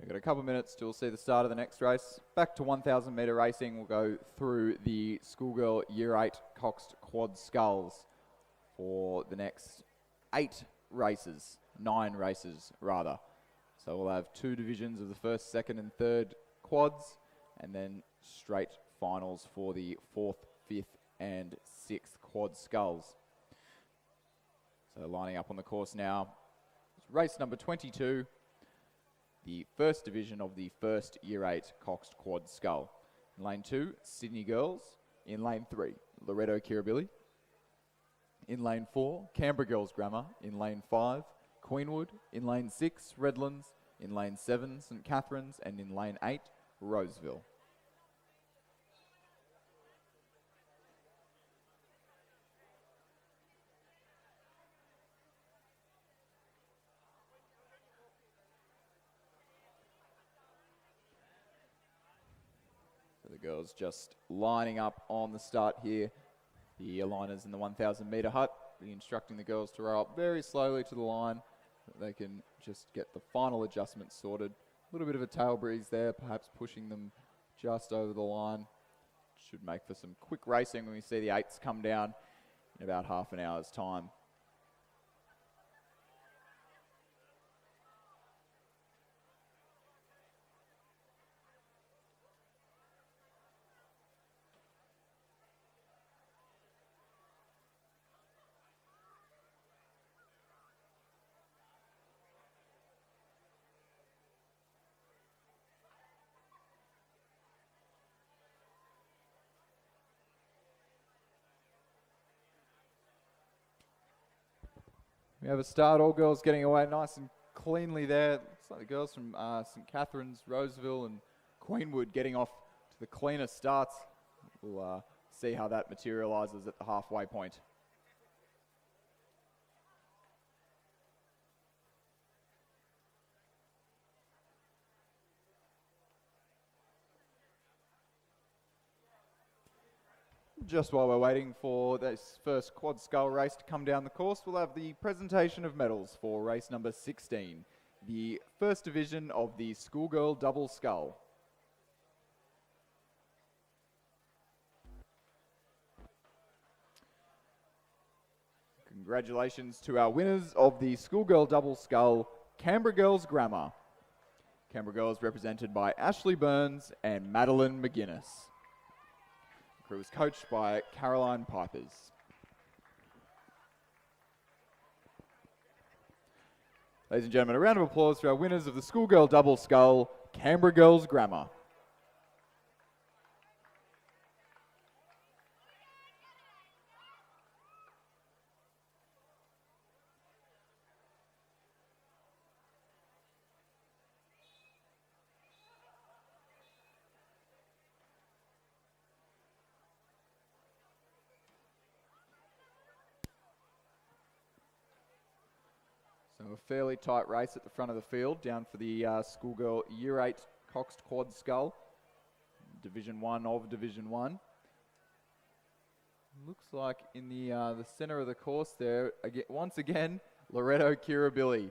We've got a couple of minutes till we'll see the start of the next race. Back to 1,000 metre racing. We'll go through the schoolgirl Year 8 coxed quad sculls for the next 9 races rather. So we'll have 2 divisions of the first, second and third quads, and then straight finals for the 4th, 5th and 6th quad sculls. So lining up on the course now, race number 22, the first division of the first Year 8 coxed quad scull. In lane 2, Sydney Girls. In lane 3, Loretto Kirribilli. In lane 4, Canberra Girls Grammar. In lane 5, Queenwood. In lane 6, Redlands. In lane 7, St Catherine's. And in lane 8, Roseville. So the girls just lining up on the start here. The aligners in the 1,000 metre hut be instructing the girls to row up very slowly to the line so that they can just get the final adjustments sorted. A little bit of a tail breeze there, perhaps pushing them just over the line. Should make for some quick racing when we see the 8s come down in about half an hour's time. We have a start, all girls getting away nice and cleanly there. Looks like the girls from St Catherine's, Roseville and Queenwood getting off to the cleaner starts. We'll see how that materialises at the halfway point. Just while we're waiting for this first quad scull race to come down the course, we'll have the presentation of medals for race number 16, the first division of the schoolgirl double scull. Congratulations to our winners of the schoolgirl double scull, Canberra Girls Grammar. Canberra Girls represented by Ashley Burns and Madeline McGuinness. The crew was coached by Caroline Pipers. Ladies and gentlemen, a round of applause for our winners of the schoolgirl double scull, Canberra Girls Grammar. So a fairly tight race at the front of the field, down for the schoolgirl Year 8 coxed quad scull, Division 1 of Division 1. Looks like in the centre of the course there, once again, Loretto Kirribilli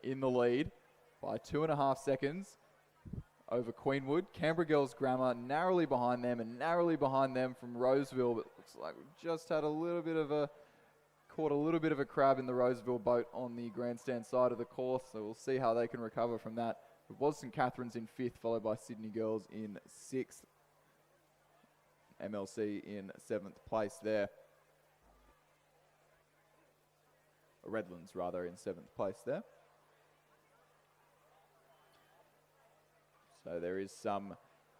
in the lead by 2.5 seconds over Queenwood. Canberra Girls Grammar narrowly behind them, and narrowly behind them from Roseville, but looks like we've just had caught a little bit of a crab in the Roseville boat on the grandstand side of the course, so we'll see how they can recover from that. It was St Catherine's in 5th, followed by Sydney Girls in 6th. MLC in 7th place there. Redlands, rather, in 7th place there. So there is some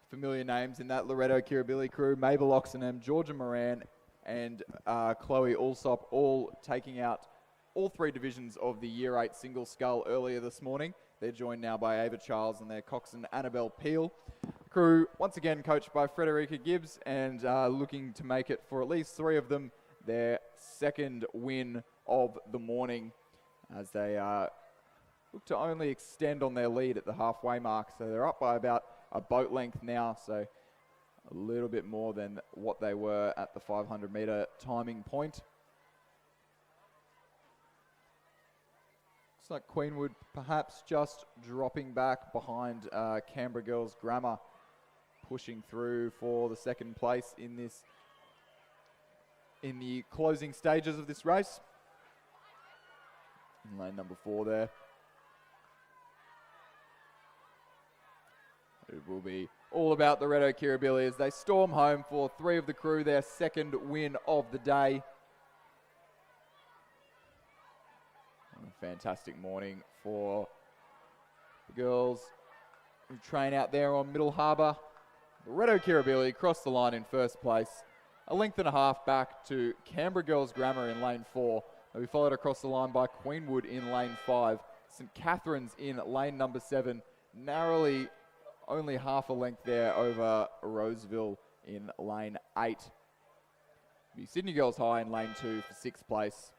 familiar names in that Loretto Kirribilli crew. Mabel Oxenham, Georgia Moran, and Chloe Allsop, all taking out all 3 divisions of the Year 8 single scull earlier this morning. They're joined now by Ava Charles and their coxswain Annabelle Peel. Crew once again coached by Frederica Gibbs, and looking to make it for at least 3 of them their second win of the morning, as they look to only extend on their lead at the halfway mark. So they're up by about a boat length now, so a little bit more than what they were at the 500 metre timing point. Looks like Queenwood perhaps just dropping back behind Canberra Girls Grammar, pushing through for the second place in the closing stages of this race. In lane number 4 there. It will be all about the Red Kirribilli as they storm home for 3 of the crew, their second win of the day. A fantastic morning for the girls who train out there on Middle Harbour. The Red Kirribilli crossed the line in first place, a length and a half back to Canberra Girls Grammar in lane 4. They'll be followed across the line by Queenwood in lane 5. St Catherine's in lane number 7, narrowly only half a length there over Roseville in lane 8. Be Sydney Girls High in lane 2 for 6th place.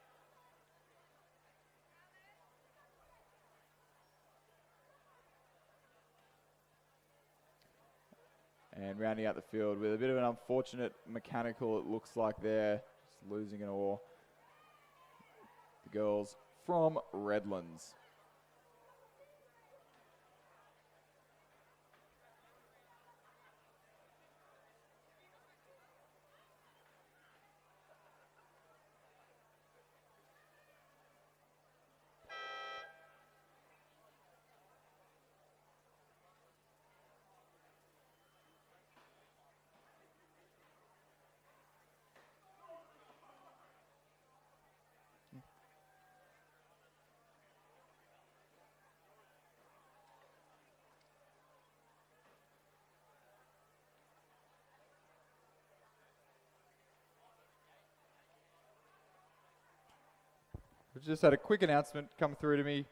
And rounding out the field with a bit of an unfortunate mechanical, it looks like they're just losing an oar. The girls from Redlands. We've just had a quick announcement come through to me.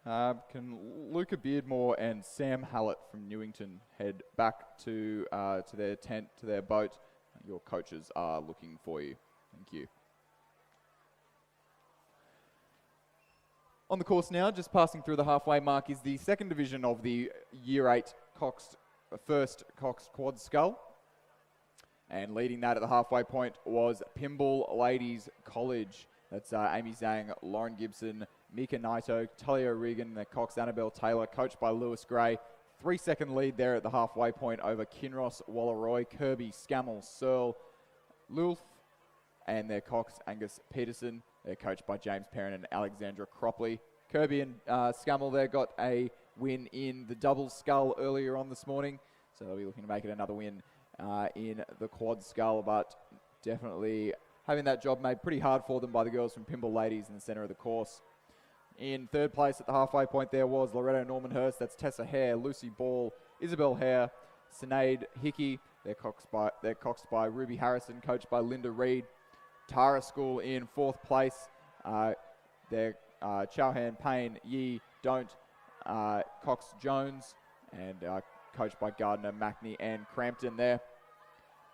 Can Luca Beardmore and Sam Hallett from Newington head back to their tent, to their boat? Your coaches are looking for you. Thank you. On the course now, just passing through the halfway mark, is the second division of the Year 8 first coxed quad scull. And leading that at the halfway point was Pymble Ladies College. That's Amy Zhang, Lauren Gibson, Mika Naito, Talia Regan, the cox Annabelle Taylor, coached by Lewis Gray. 3-second lead there at the halfway point over Kinross, Walleroy, Kirby, Scammell, Searle, Lulf, and their cox Angus Peterson. They're coached by James Perrin and Alexandra Cropley. Kirby and Scammell there got a win in the double scull earlier on this morning, so they'll be looking to make it another win in the quad scull, but definitely having that job made pretty hard for them by the girls from Pymble Ladies in the centre of the course. In third place at the halfway point there was Loretto Normanhurst. That's Tessa Hare, Lucy Ball, Isabel Hare, Sinead Hickey. They're coxed by Ruby Harrison, coached by Linda Reid. Tara School in fourth place. They're Chauhan, Payne, Yee, Don't, Cox Jones, and coached by Gardner, Mackney, and Crampton there.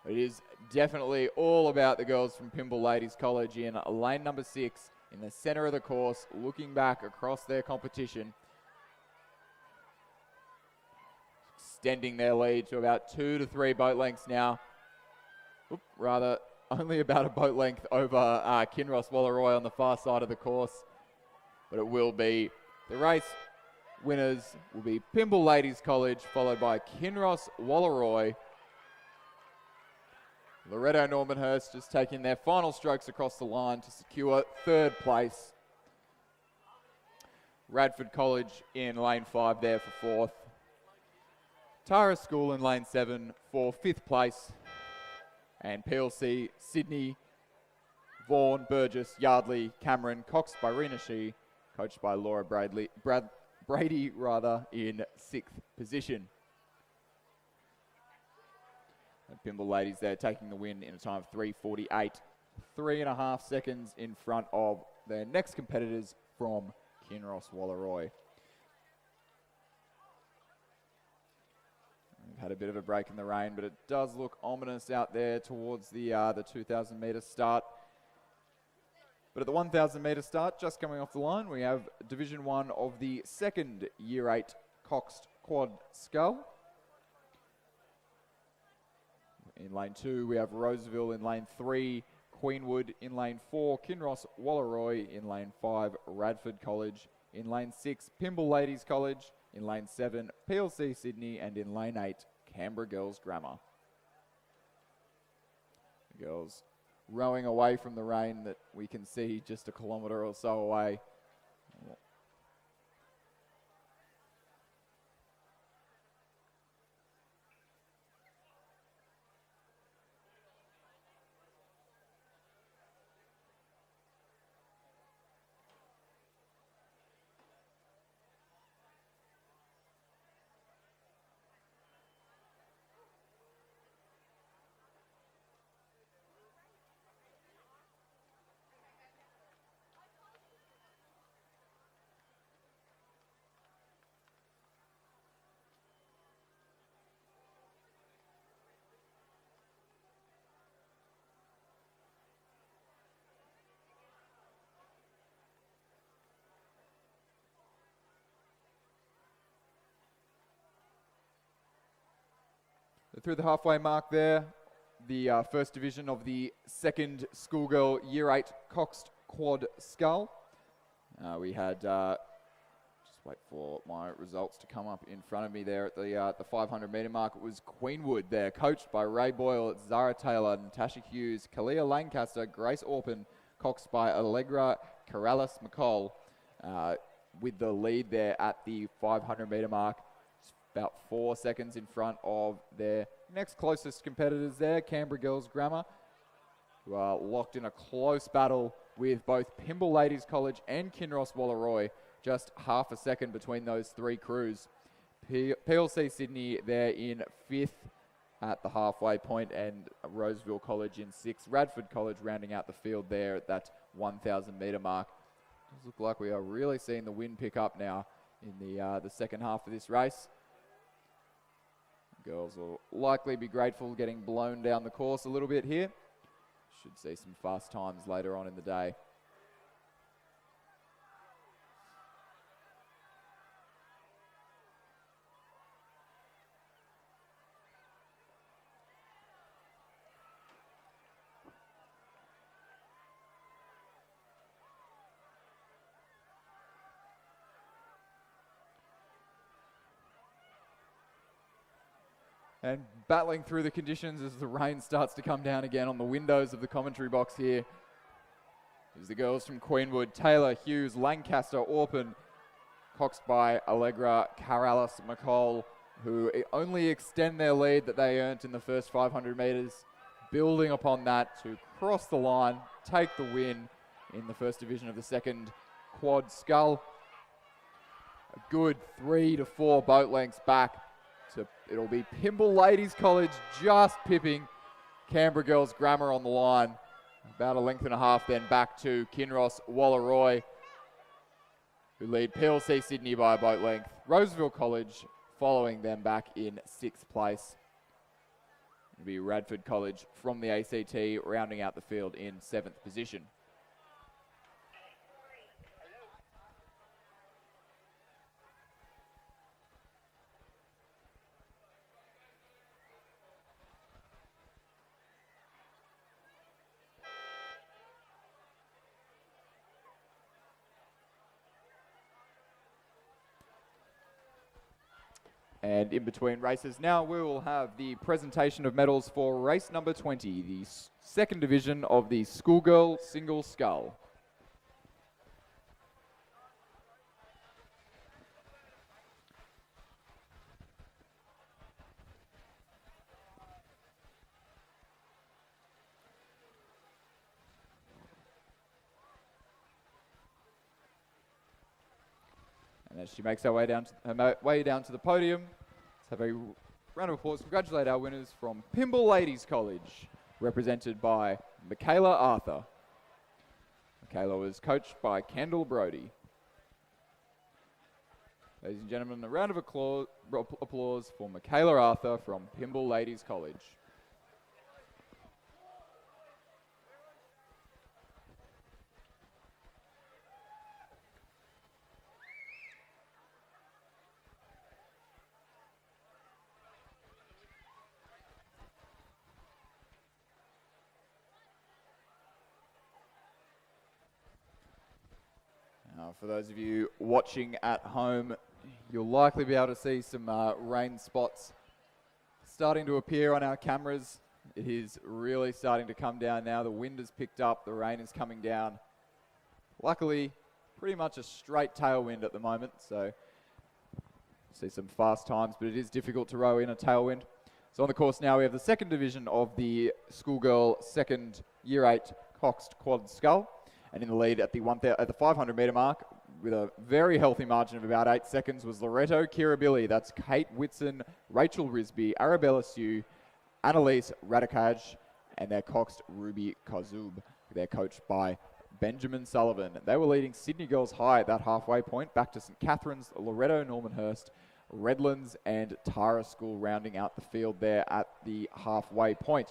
It is definitely all about the girls from Pymble Ladies College in lane number 6 in the centre of the course, looking back across their competition, extending their lead to about 2 to 3 boat lengths now. Rather, only about a boat length over Kinross Walleroy on the far side of the course. But it will be the race winners will be Pymble Ladies College, followed by Kinross Walleroy. Loretto Normanhurst just taking their final strokes across the line to secure third place. Radford College in lane 5 there for fourth. Tara School in lane 7 for 5th place. And PLC, Sydney, Vaughan, Burgess, Yardley, Cameron, coxed by Rena Shee, coached by Laura Brady in 6th position. And Pymble Ladies there taking the win in a time of 3:48, 3.5 seconds in front of their next competitors from Kinross Walleroy. We've had a bit of a break in the rain, but it does look ominous out there towards the 2,000 metre start. But at the 1,000 metre start, just coming off the line, we have Division 1 of the second Year 8 coxed quad scull. In lane 2, we have Roseville. In lane 3, Queenwood. In lane 4, Kinross Walleroy. In lane 5, Radford College. In lane 6, Pymble Ladies College. In lane 7, PLC Sydney. And in lane 8, Canberra Girls Grammar. The girls rowing away from the rain that we can see just a kilometre or so away. Through the halfway mark there, the first division of the second schoolgirl Year 8 coxed quad scull. We had, just wait for my results to come up in front of me there at the 500 metre mark. It was Queenwood there, coached by Ray Boyle, Zara Taylor, Natasha Hughes, Kalia Lancaster, Grace Orpin, coxed by Allegra Corrales McCall, with the lead there at the 500 metre mark. About 4 seconds in front of their next closest competitors there, Canberra Girls Grammar, who are locked in a close battle with both Pymble Ladies College and Kinross Wallaroi. Just half a second between those three crews. PLC Sydney there in 5th at the halfway point, and Roseville College in 6th. Radford College rounding out the field there at that 1,000 metre mark. Does look like we are really seeing the wind pick up now in the second half of this race. Girls will likely be grateful getting blown down the course a little bit here. Should see some fast times later on in the day. And battling through the conditions as the rain starts to come down again on the windows of the commentary box here is the girls from Queenwood, Taylor, Hughes, Lancaster, Orpin, coxed by Allegra Corrales McCall, who only extend their lead that they earned in the first 500 metres, building upon that to cross the line, take the win in the first division of the second quad scull. A good 3 to 4 boat lengths back. So it'll be Pymble Ladies College just pipping Canberra Girls Grammar on the line. About a length and a half then back to Kinross Wallaroi, who lead PLC Sydney by a boat length. Roseville College following them back in 6th place. It'll be Radford College from the ACT rounding out the field in 7th position. And in between races now, we will have the presentation of medals for race number 20, the second division of the schoolgirl single scull. And as she makes her way down to the podium, let's have a round of applause to congratulate our winners from Pymble Ladies College, represented by Michaela Arthur. Michaela was coached by Kendall Brody. Ladies and gentlemen, a round of applause for Michaela Arthur from Pymble Ladies College. For those of you watching at home, you'll likely be able to see some rain spots starting to appear on our cameras. It is really starting to come down now. The wind has picked up, the rain is coming down. Luckily, pretty much a straight tailwind at the moment, so see some fast times, but it is difficult to row in a tailwind. So on the course now, we have the second division of the schoolgirl second year 8 coxed quad scull. And in the lead at the 500 metre mark, with a very healthy margin of about 8 seconds, was Loretto Kirribilli. That's Kate Whitson, Rachel Risby, Arabella Sue, Annalise Radikaj, and their coxed Ruby Kozub. They're coached by Benjamin Sullivan. They were leading Sydney Girls High at that halfway point, back to St Catherine's, Loretto Normanhurst, Redlands and Tara School rounding out the field there at the halfway point.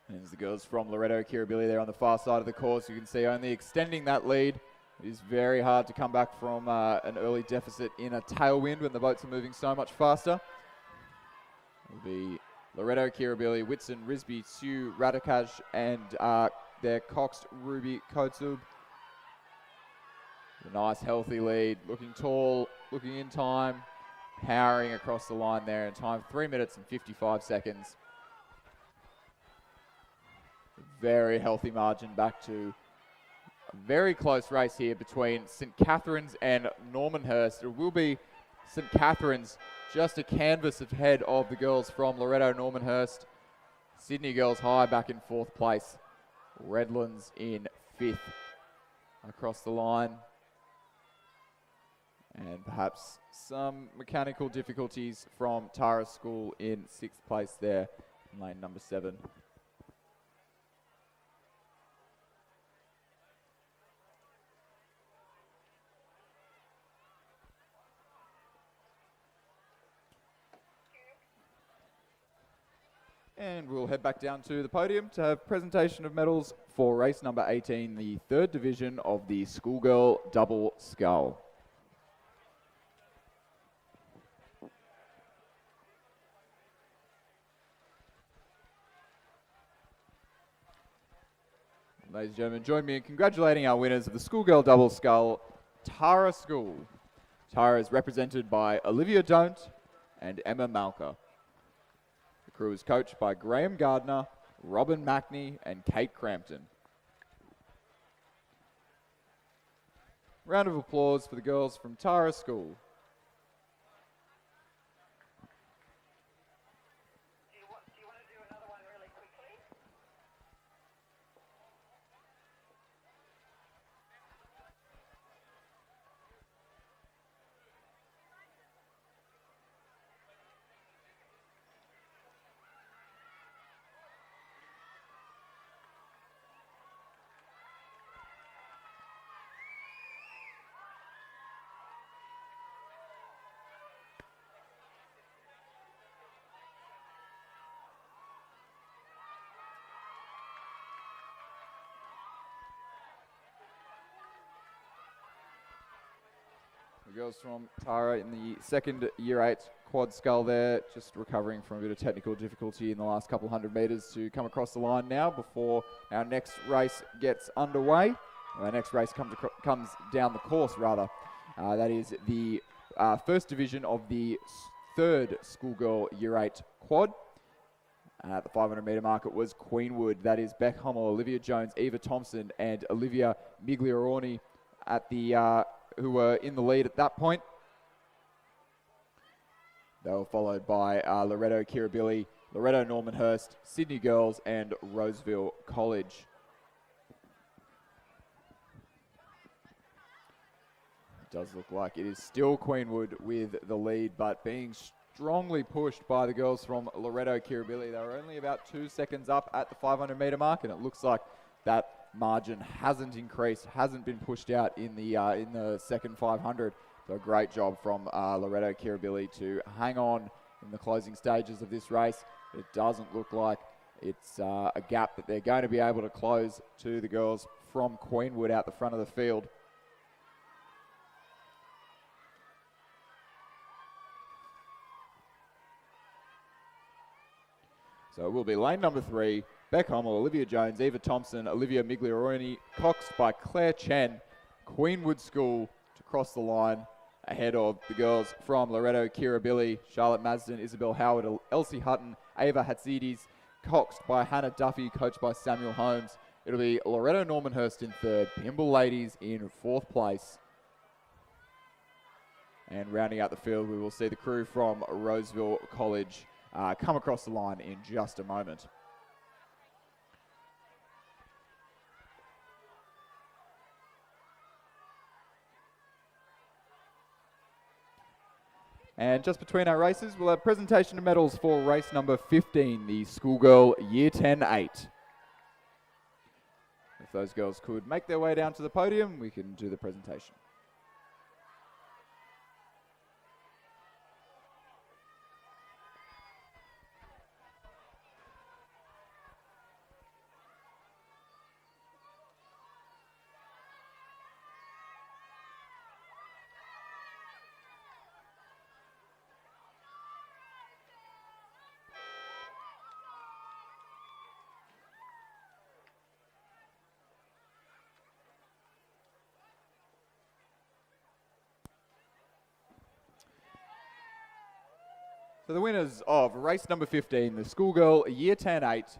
There's the girls from Loretto Kirribilli there on the far side of the course. You can see only extending that lead. It is very hard to come back from an early deficit in a tailwind when the boats are moving so much faster. It'll be Loretto Kirribilli, Whitson, Risby, Sue, Radikaj, and their coxed Ruby Kotsub. A nice healthy lead, looking tall, looking in time, powering across the line there in time, 3 minutes and 55 seconds. Very healthy margin back to a very close race here between St Catherine's and Normanhurst. It will be St Catherine's just a canvas ahead of the girls from Loretto Normanhurst. Sydney Girls High back in 4th place. Redlands in 5th across the line. And perhaps some mechanical difficulties from Tara School in 6th place there in lane number 7. And we'll head back down to the podium to have presentation of medals for race number 18, the 3rd division of the schoolgirl double scull. Ladies and gentlemen, join me in congratulating our winners of the schoolgirl double scull, Tara School. Tara is represented by Olivia Don't and Emma Malka. The crew is coached by Graham Gardner, Robin Mackney, and Kate Crampton. Round of applause for the girls from Tara School. The girls from Tara in the 2nd year 8 quad scull there, just recovering from a bit of technical difficulty in the last couple 100 metres to come across the line now before our next race gets underway. Well, our next race comes down the course rather. That is the 1st division of the 3rd schoolgirl year 8 quad. At the 500 metre mark, it was Queenwood. That is Beck Hummel, Olivia Jones, Eva Thompson, and Olivia Miglioroni at the who were in the lead at that point. They were followed by Loretto Kirribilli, Loretto Normanhurst, Sydney Girls, and Roseville College. It does look like it is still Queenwood with the lead, but being strongly pushed by the girls from Loretto Kirribilli. They were only about 2 seconds up at the 500 metre mark, and it looks like that margin hasn't increased, hasn't been pushed out in the second 500. So a great job from Loretto Kirribilli to hang on in the closing stages of this race. It doesn't look like it's a gap that they're going to be able to close to the girls from Queenwood out the front of the field. So it will be lane number 3, Beck Hummel, Olivia Jones, Eva Thompson, Olivia Miglioroni, coxed by Claire Chen, Queenwood School to cross the line ahead of the girls from Loretto Kirribilli, Charlotte Masden, Isabel Howard, Elsie Hutton, Ava Hatzidis, coxed by Hannah Duffy, coached by Samuel Holmes. It'll be Loretto Normanhurst in 3rd, Pymble Ladies in 4th place. And rounding out the field, we will see the crew from Roseville College come across the line in just a moment. And just between our races, we'll have presentation of medals for race number 15, the schoolgirl Year 10-8. If those girls could make their way down to the podium, we can do the presentation. So the winners of race number 15, the schoolgirl Year 10-8,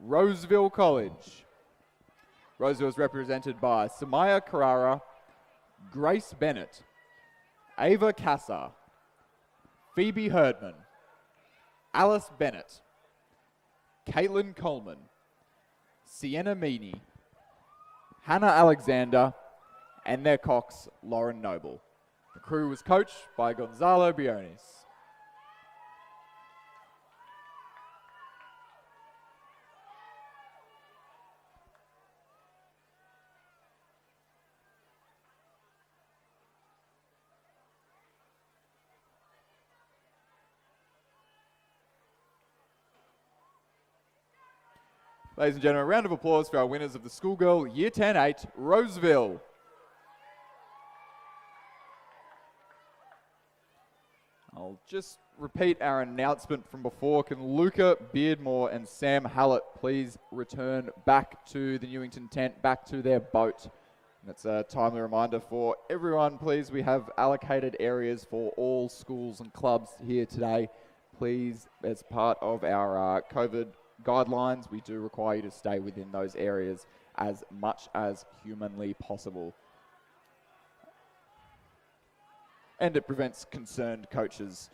Roseville College. Roseville is represented by Samaya Carrara, Grace Bennett, Ava Kasser, Phoebe Herdman, Alice Bennett, Caitlin Coleman, Sienna Meany, Hannah Alexander, and their cox, Lauren Noble. The crew was coached by Gonzalo Bionis. Ladies and gentlemen, a round of applause for our winners of the schoolgirl Year 10-8, Roseville. I'll just repeat our announcement from before. Can Luca Beardmore and Sam Hallett please return back to the Newington tent, back to their boat? That's a timely reminder for everyone, please. We have allocated areas for all schools and clubs here today. Please, as part of our COVID guidelines, we do require you to stay within those areas as much as humanly possible. And it prevents concerned coaches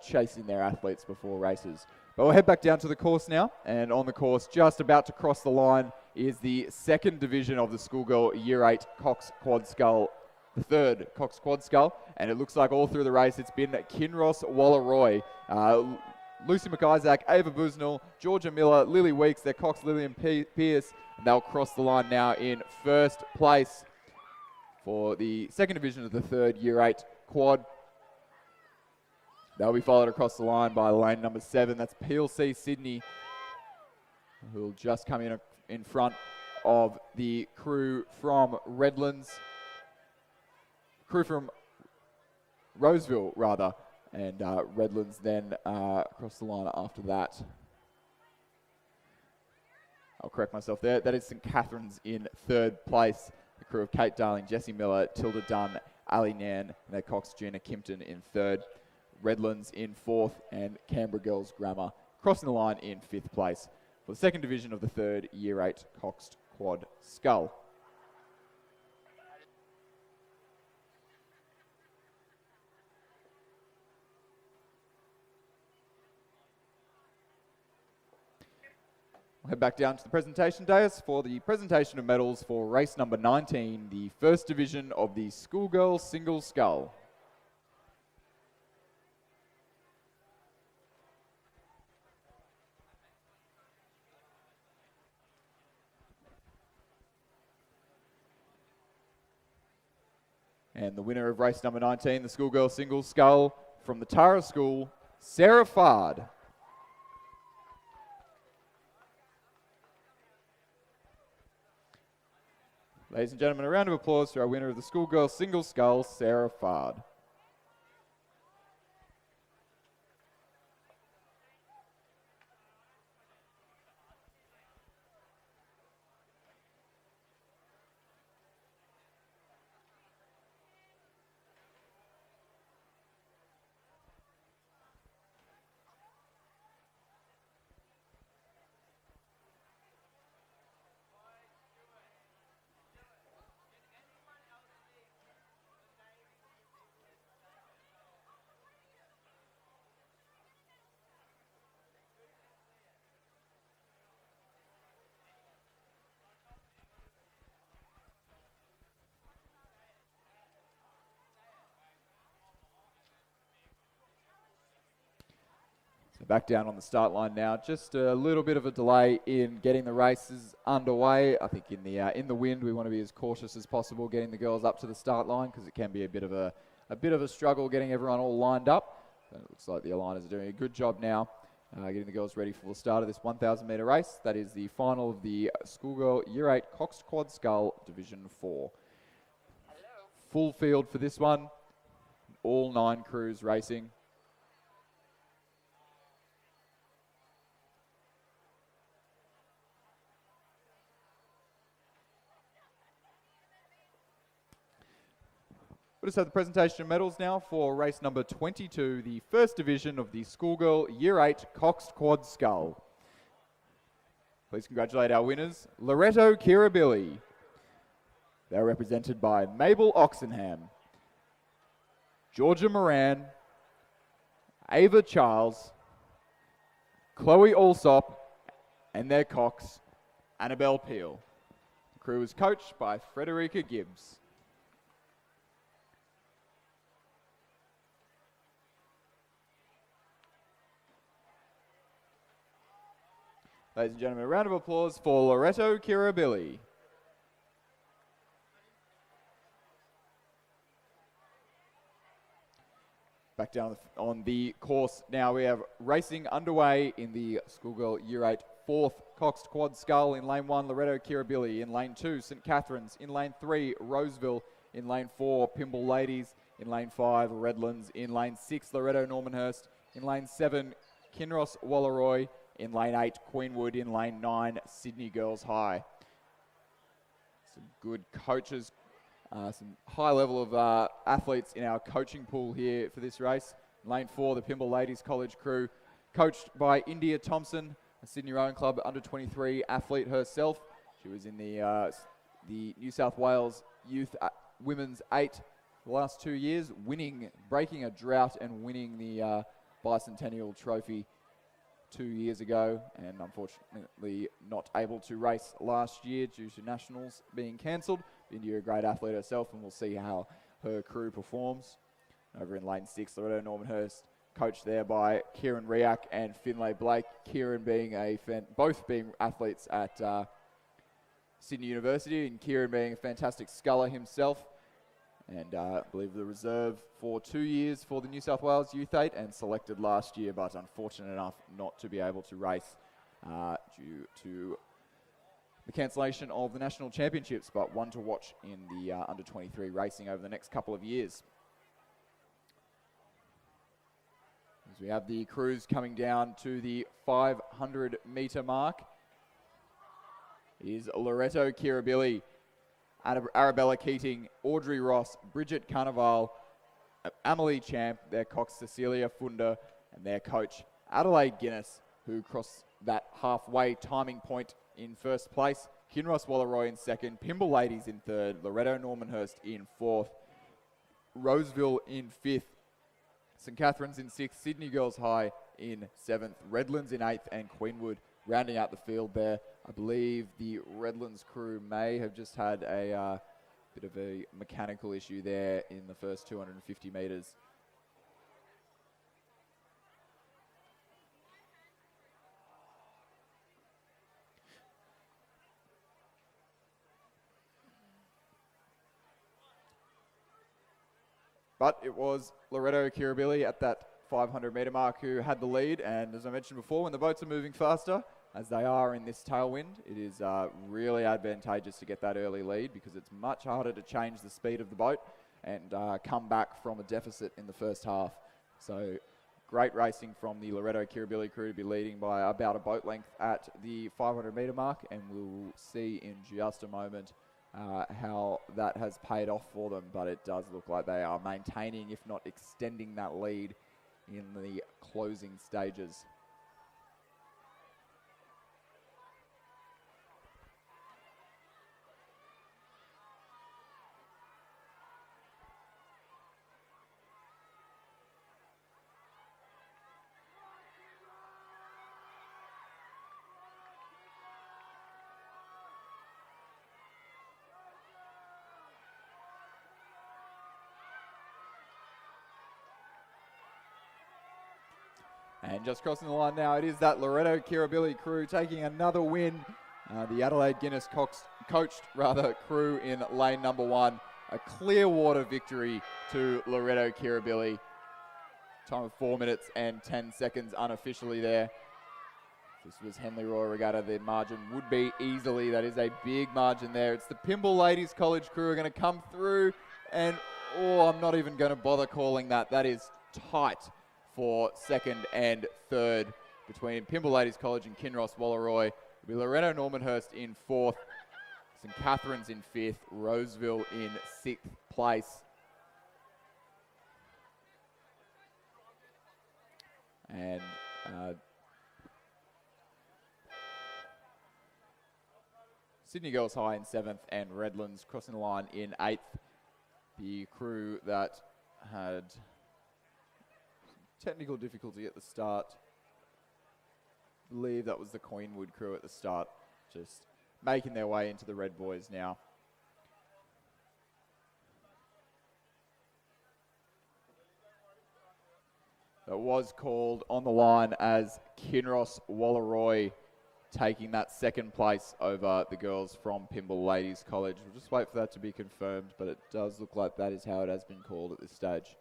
chasing their athletes before races. But we'll head back down to the course now, and on the course, just about to cross the line, is the 2nd division of the schoolgirl Year 8 Cox Quad Scull, the 3rd Cox Quad Scull, and it looks like all through the race it's been Kinross Wallaroy, Lucy McIsaac, Ava Busnell, Georgia Miller, Lily Weeks, their cox Lillian Pierce, and they'll cross the line now in 1st place for the 2nd division of the 3rd Year 8 Quad. They'll be followed across the line by lane number 7, that's PLC Sydney, who will just come in front of the crew from Roseville rather, and Redlands then across the line after that. I'll correct myself there. That is St Catherine's in 3rd place. The crew of Kate Darling, Jessie Miller, Tilda Dunn, Ali Nan, and their cox Gina Kimpton in 3rd. Redlands in 4th, and Canberra Girls Grammar crossing the line in 5th place for the 2nd division of the 3rd Year 8 Coxed Quad Scull. We'll head back down to the presentation dais for the presentation of medals for race number 19, the 1st division of the schoolgirl single scull. And the winner of race number 19, the schoolgirl single scull from the Tara School, Sarah Fard. Ladies and gentlemen, a round of applause for our winner of the schoolgirl single scull, Sarah Fard. So back down on the start line now. Just a little bit of a delay in getting the races underway. I think in the wind we want to be as cautious as possible getting the girls up to the start line because it can be a bit of a struggle getting everyone all lined up. But it looks like the aligners are doing a good job now getting the girls ready for the start of this 1,000 metre race. That is the final of the schoolgirl Year 8 coxed quad scull Division 4. Full field for this one. All 9 crews racing. We'll just have the presentation of medals now for race number 22, the first division of the schoolgirl Year 8 coxed quad scull. Please congratulate our winners, Loretto Kirribilli. They're represented by Mabel Oxenham, Georgia Moran, Ava Charles, Chloe Alsop, and their cox, Annabelle Peel. The crew is coached by Frederica Gibbs. Ladies and gentlemen, a round of applause for Loretto Kirribilli. Back down on the course now, we have racing underway in the schoolgirl Year 8 fourth coxed quad scull. In lane 1, Loretto Kirribilli. In lane 2, St Catherine's. In lane 3, Roseville. In lane 4, Pimble Ladies. In lane 5, Redlands. In lane 6, Loretto Normanhurst. In lane 7, Kinross Wallaroy. In lane 8, Queenwood. In lane 9, Sydney Girls High. Some good coaches, some high level of athletes in our coaching pool here for this race. In lane 4, the Pimble Ladies College crew, coached by India Thompson, a Sydney Rowing Club under-23 athlete herself. She was in the New South Wales Youth Women's 8 the last 2 years, breaking a drought and winning the Bicentennial Trophy 2 years ago, and unfortunately not able to race last year due to nationals being cancelled. India, a great athlete herself, and we'll see how her crew performs. Over in lane 6, Loretto Normanhurst, coached there by Kieran Riak and Finlay Blake. Kieran being both being athletes at Sydney University, and Kieran being a fantastic sculler himself. And I believe the reserve for 2 years for the New South Wales Youth 8 and selected last year, but unfortunate enough not to be able to race due to the cancellation of the national championships, but one to watch in the under-23 racing over the next couple of years. As we have the crews coming down to the 500 metre mark, is Loretto Kirribilli, Arabella Keating, Audrey Ross, Bridget Carnival, Amelie Champ, their cox Cecilia Funder, and their coach Adelaide Guinness, who crossed that halfway timing point in first place. Kinross Wallaroy in second, Pimble Ladies in third, Loretto Normanhurst in fourth, Roseville in fifth, St Catherine's in sixth, Sydney Girls High in seventh, Redlands in eighth, and Queenwood rounding out the field there. I believe the Redlands crew may have just had a bit of a mechanical issue there in the first 250 metres. But it was Loretto Kirribilli at that 500 metre mark who had the lead, and as I mentioned before, when the boats are moving faster, as they are in this tailwind, it is really advantageous to get that early lead because it's much harder to change the speed of the boat and come back from a deficit in the first half. So great racing from the Loretto Kirribilli crew to be leading by about a boat length at the 500 metre mark, and we'll see in just a moment how that has paid off for them, but it does look like they are maintaining, if not extending, that lead in the closing stages. And just crossing the line now, it is that Loretto Kirribilli crew taking another win. The Adelaide Guinness coached crew in lane number 1. A clear water victory to Loretto Kirribilli. Time of 4 minutes and 10 seconds unofficially there. If this was Henley Royal Regatta, the margin would be easily. That is a big margin there. It's the Pymble Ladies College crew are going to come through, and I'm not even going to bother calling that. That is tight for second and third between Pymble Ladies College and Kinross Wallaroi. It'll be Loretto Normanhurst in 4th, St Catherine's in 5th, Roseville in 6th place. And Sydney Girls High in 7th, and Redlands crossing the line in 8th. The crew that had technical difficulty at the start. I believe that was the Queenwood crew at the start, just making their way into the Red Boys now. That was called on the line as Kinross Wallaroi taking that second place over the girls from Pymble Ladies College. We'll just wait for that to be confirmed, but it does look like that is how it has been called at this stage.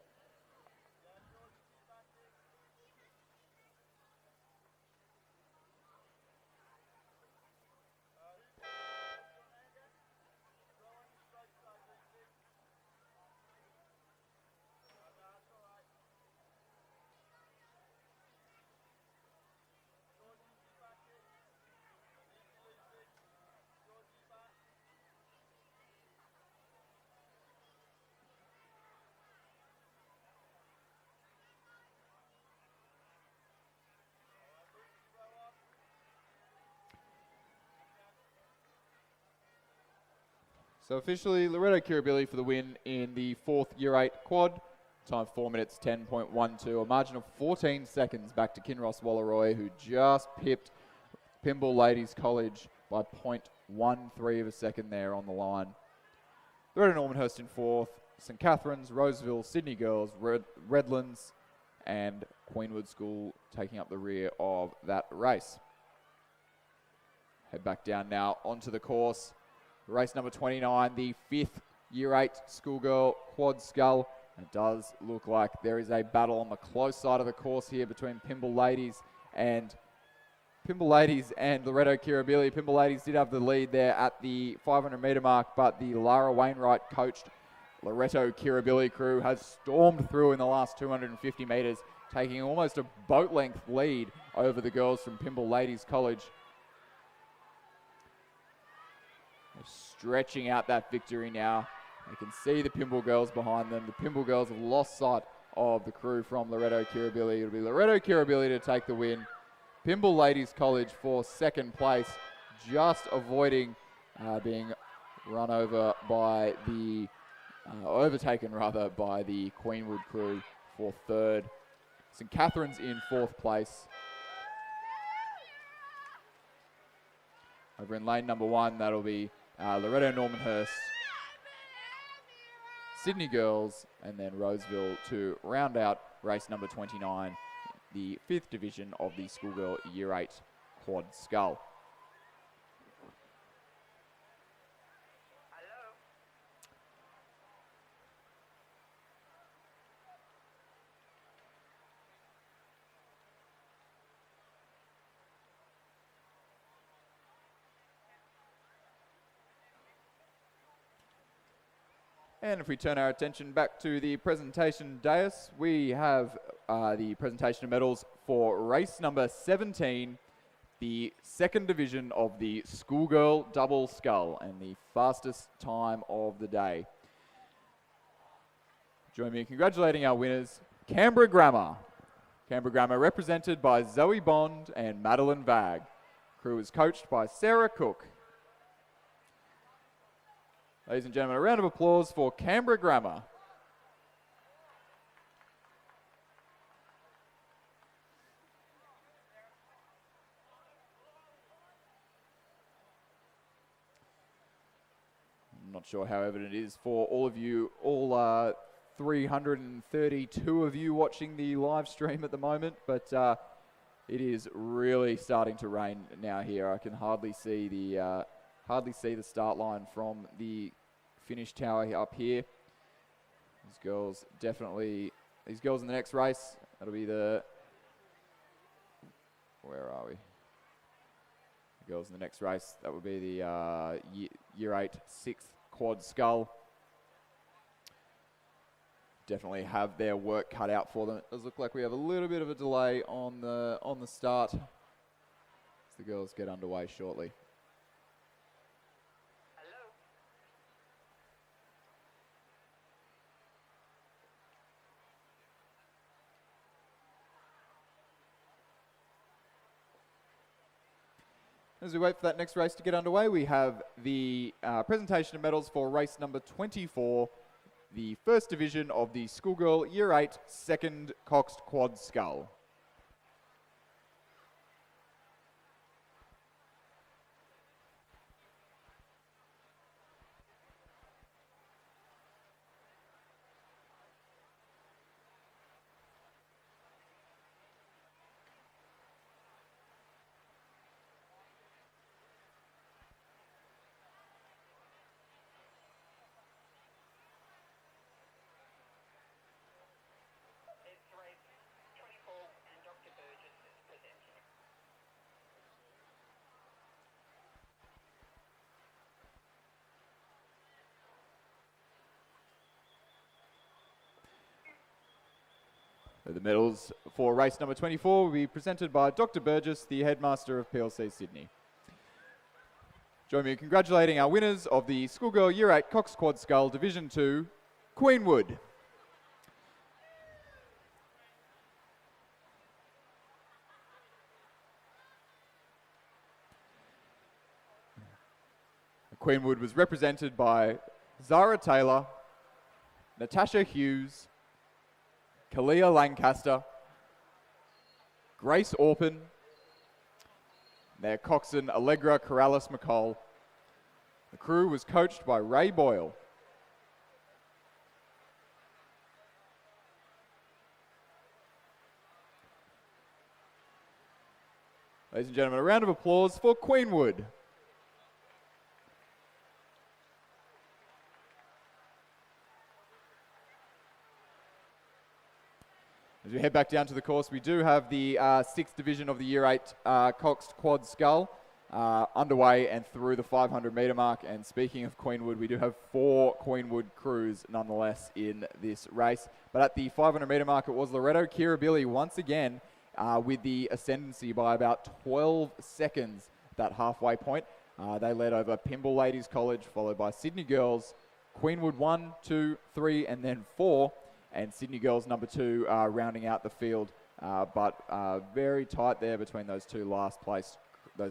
So officially, Loretto Kirribilli for the win in the 4th Year 8 quad. Time 4 minutes 10.12, a margin of 14 seconds back to Kinross Wallaroi, who just pipped Pymble Ladies College by 0.13 of a second there on the line. Loretto Normanhurst in 4th, St Catherine's, Roseville, Sydney Girls, Redlands, and Queenwood School taking up the rear of that race. Head back down now onto the course. Race number 29, the 5th Year 8 Schoolgirl Quad Scull. It does look like there is a battle on the close side of the course here between Pymble Ladies and Loretto Kirribilli. Pymble Ladies did have the lead there at the 500 metre mark, but the Lara Wainwright coached Loretto Kirribilli crew has stormed through in the last 250 metres, taking almost a boat length lead over the girls from Pymble Ladies College. Stretching out that victory now. You can see the Pymble girls behind them. The Pymble girls have lost sight of the crew from Loretto Kirribilli. It'll be Loretto Kirribilli to take the win. Pymble Ladies College for second place, just avoiding being run over by the, overtaken rather, by the Queenwood crew for third. St Catherine's in 4th place. Over in lane number 1, that'll be Loretto Normanhurst, Sydney Girls, and then Roseville to round out race number 29, the 5th division of the Schoolgirl Year 8 Quad Scull. And if we turn our attention back to the presentation dais, we have the presentation of medals for race number 17, the second division of the schoolgirl double scull and the fastest time of the day. Join me in congratulating our winners, Canberra Grammar. Canberra Grammar represented by Zoe Bond and Madeline Vag. Crew is coached by Sarah Cook. Ladies and gentlemen, a round of applause for Canberra Grammar. I'm not sure how evident it is for all of you, all 332 of you watching the live stream at the moment, but it is really starting to rain now here. I can hardly see the start line from the finish tower up here. These girls in the next race, that'll be where are we? The girls in the next race, that would be the year 8 6th quad scull. Definitely have their work cut out for them. It does look like we have a little bit of a delay on the start as the girls get underway shortly. As we wait for that next race to get underway, we have the presentation of medals for race number 24, the first division of the schoolgirl year 8 second coxed quad scull. The medals for race number 24 will be presented by Dr. Burgess, the headmaster of PLC Sydney. Join me in congratulating our winners of the Schoolgirl Year 8 Cox Quad Scull Division 2, Queenwood. Queenwood was represented by Zara Taylor, Natasha Hughes, Kalia Lancaster, Grace Orpin, their coxswain Allegra Corrales-McCall. The crew was coached by Ray Boyle. Ladies and gentlemen, a round of applause for Queenwood. As we head back down to the course, we do have the 6th division of the Year 8 coxed quad scull underway and through the 500 metre mark. And speaking of Queenwood, we do have 4 Queenwood crews nonetheless in this race. But at the 500 metre mark, it was Loretto Kirribilli once again with the ascendancy by about 12 seconds at that halfway point. They led over Pymble Ladies College, followed by Sydney Girls, Queenwood 1, 2, 3, and then 4. And Sydney Girls number 2 rounding out the field, but very tight there between those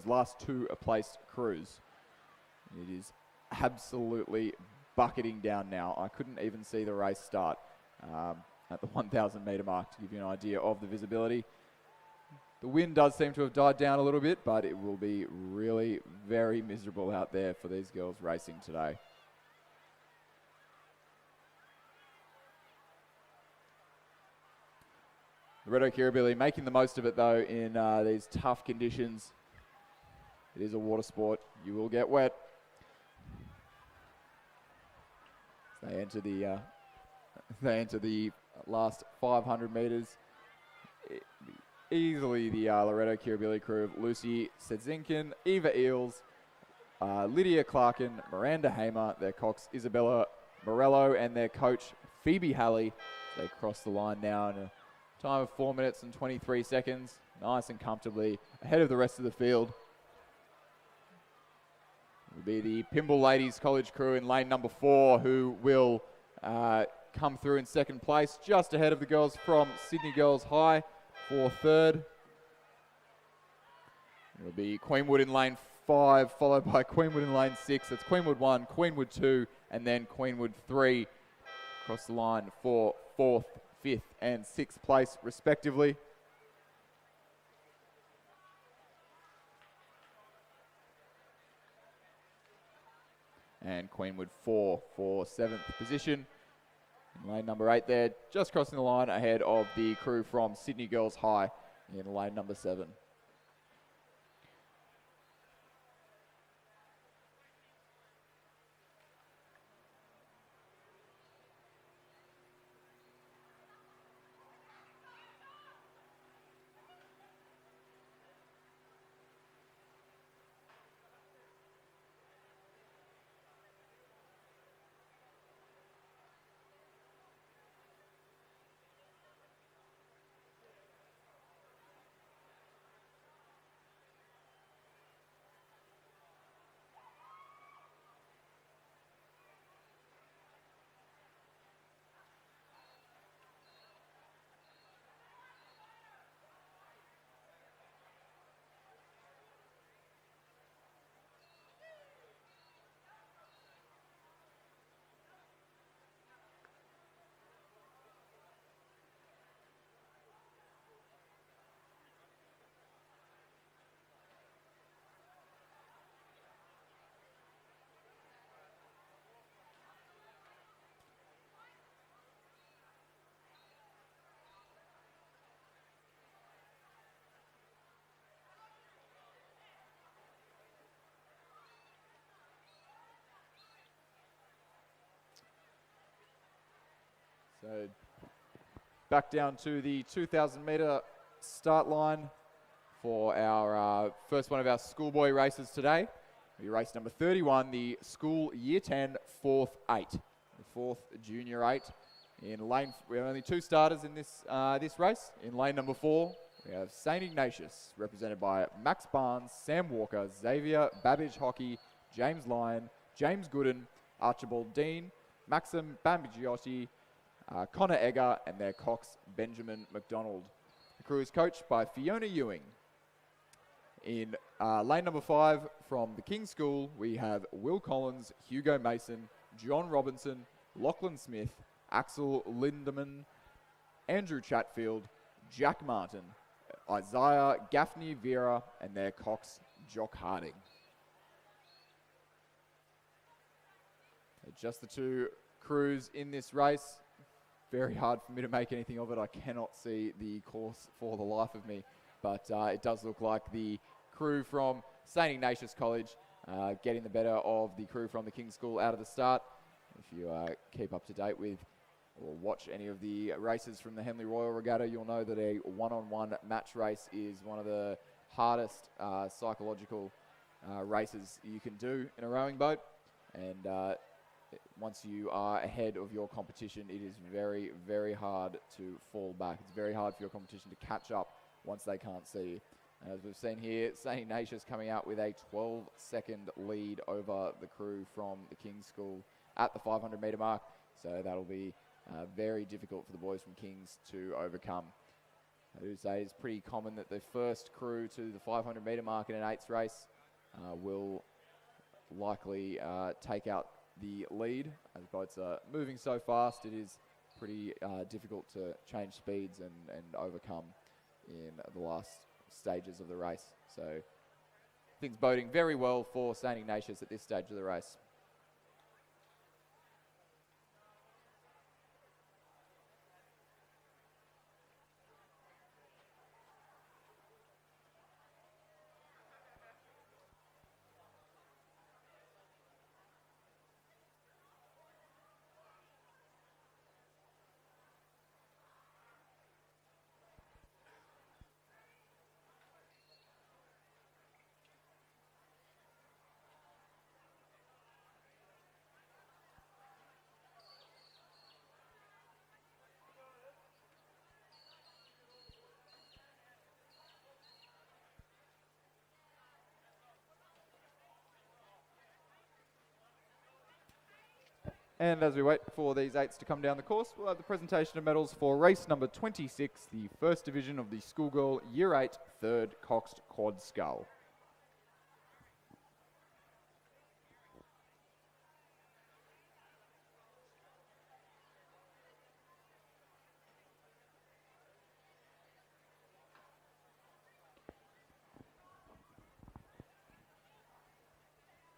last two placed crews. It is absolutely bucketing down now. I couldn't even see the race start at the 1,000 metre mark to give you an idea of the visibility. The wind does seem to have died down a little bit, but it will be really very miserable out there for these girls racing today. Loretto Kirribilli making the most of it though in these tough conditions. It is a water sport. You will get wet. They enter the last 500 metres. Easily the Loretto Kirribilli crew of Lucy Sedzinkin, Eva Eels, Lydia Clarkin, Miranda Hamer, their cox Isabella Morello and their coach, Phoebe Halley. They cross the line now in a time of 4 minutes and 23 seconds. Nice and comfortably ahead of the rest of the field. It will be the Pymble Ladies College crew in lane number 4 who will come through in second place, just ahead of the girls from Sydney Girls High for third. It will be Queenwood in lane 5, followed by Queenwood in lane 6. That's Queenwood 1, Queenwood 2, and then Queenwood 3 across the line for 4th, 5th, and 6th place, respectively. And Queenwood 4 for 7th position. In lane number 8 there, just crossing the line ahead of the crew from Sydney Girls High in lane number 7. So back down to the 2,000 metre start line for our first one of our schoolboy races today. Race number 31, the school year 10 4th 8. The 4th junior 8. In lane, we have only 2 starters in this race. In lane number 4, we have St. Ignatius, represented by Max Barnes, Sam Walker, Xavier Babbage Hockey, James Lyon, James Gooden, Archibald Dean, Maxim Bambigiotti, Connor Egger, and their cox Benjamin McDonald. The crew is coached by Fiona Ewing. In lane number 5 from the King's School, we have Will Collins, Hugo Mason, John Robinson, Lachlan Smith, Axel Lindemann, Andrew Chatfield, Jack Martin, Isaiah Gaffney Vera, and their cox Jock Harding. Just the 2 crews in this race. Very hard for me to make anything of it. I cannot see the course for the life of me, but it does look like the crew from St. Ignatius College getting the better of the crew from the King's School out of the start. If you keep up to date with or watch any of the races from the Henley Royal Regatta, you'll know that a one-on-one match race is one of the hardest psychological races you can do in a rowing boat. And once you are ahead of your competition, it is very, very hard to fall back. It's very hard for your competition to catch up once they can't see you. As we've seen here, St. Ignatius coming out with a 12-second lead over the crew from the King's School at the 500 metre mark. So that'll be very difficult for the boys from King's to overcome. I do say it's pretty common that the first crew to the 500 metre mark in an 8th race will likely take out the lead. As boats are moving so fast, it is pretty difficult to change speeds and overcome in the last stages of the race. So things boding very well for St. Ignatius at this stage of the race. And as we wait for these 8s to come down the course, we'll have the presentation of medals for race number 26, the first division of the Schoolgirl Year 8 third coxed quad scull.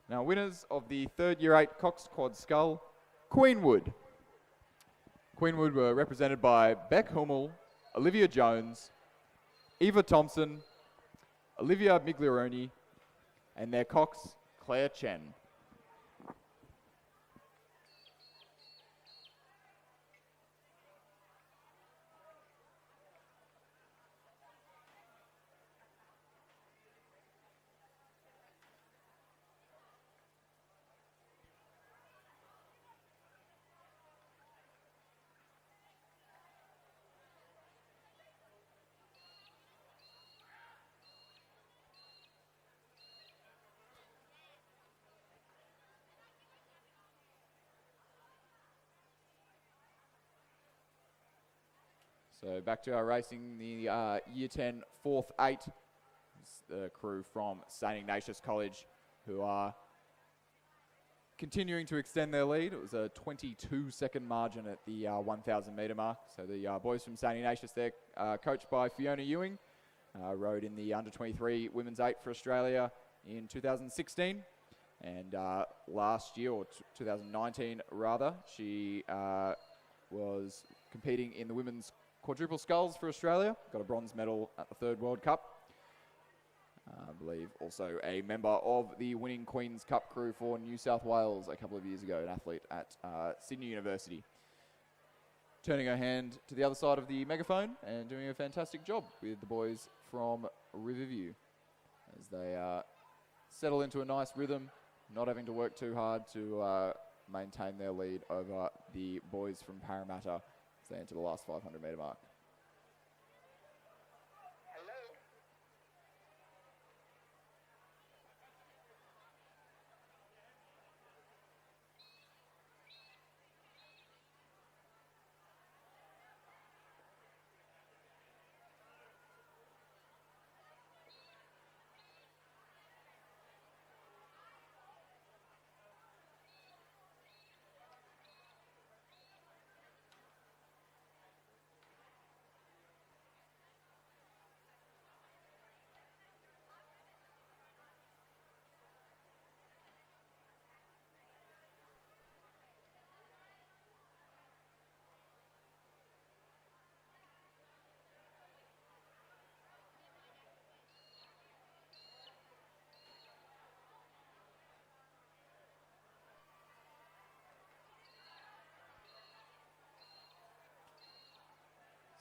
Now, winners of the third Year 8 coxed quad scull, Queenwood. Queenwood were represented by Beck Hummel, Olivia Jones, Eva Thompson, Olivia Miglioroni, and their cox, Claire Chen. So back to our racing, the Year 10 fourth 8, the crew from St Ignatius College, who are continuing to extend their lead. It was a 22-second margin at the 1,000 metre mark. So the boys from St Ignatius there, coached by Fiona Ewing, rode in the under-23 Women's 8 for Australia in 2016. And last year, or 2019 rather, she was competing in the Women's quadruple sculls for Australia, got a bronze medal at the third World Cup. I believe also a member of the winning Queen's Cup crew for New South Wales a couple of years ago, an athlete at Sydney University. Turning her hand to the other side of the megaphone and doing a fantastic job with the boys from Riverview as they settle into a nice rhythm, not having to work too hard to maintain their lead over the boys from Parramatta as they enter the last 500 metre mark.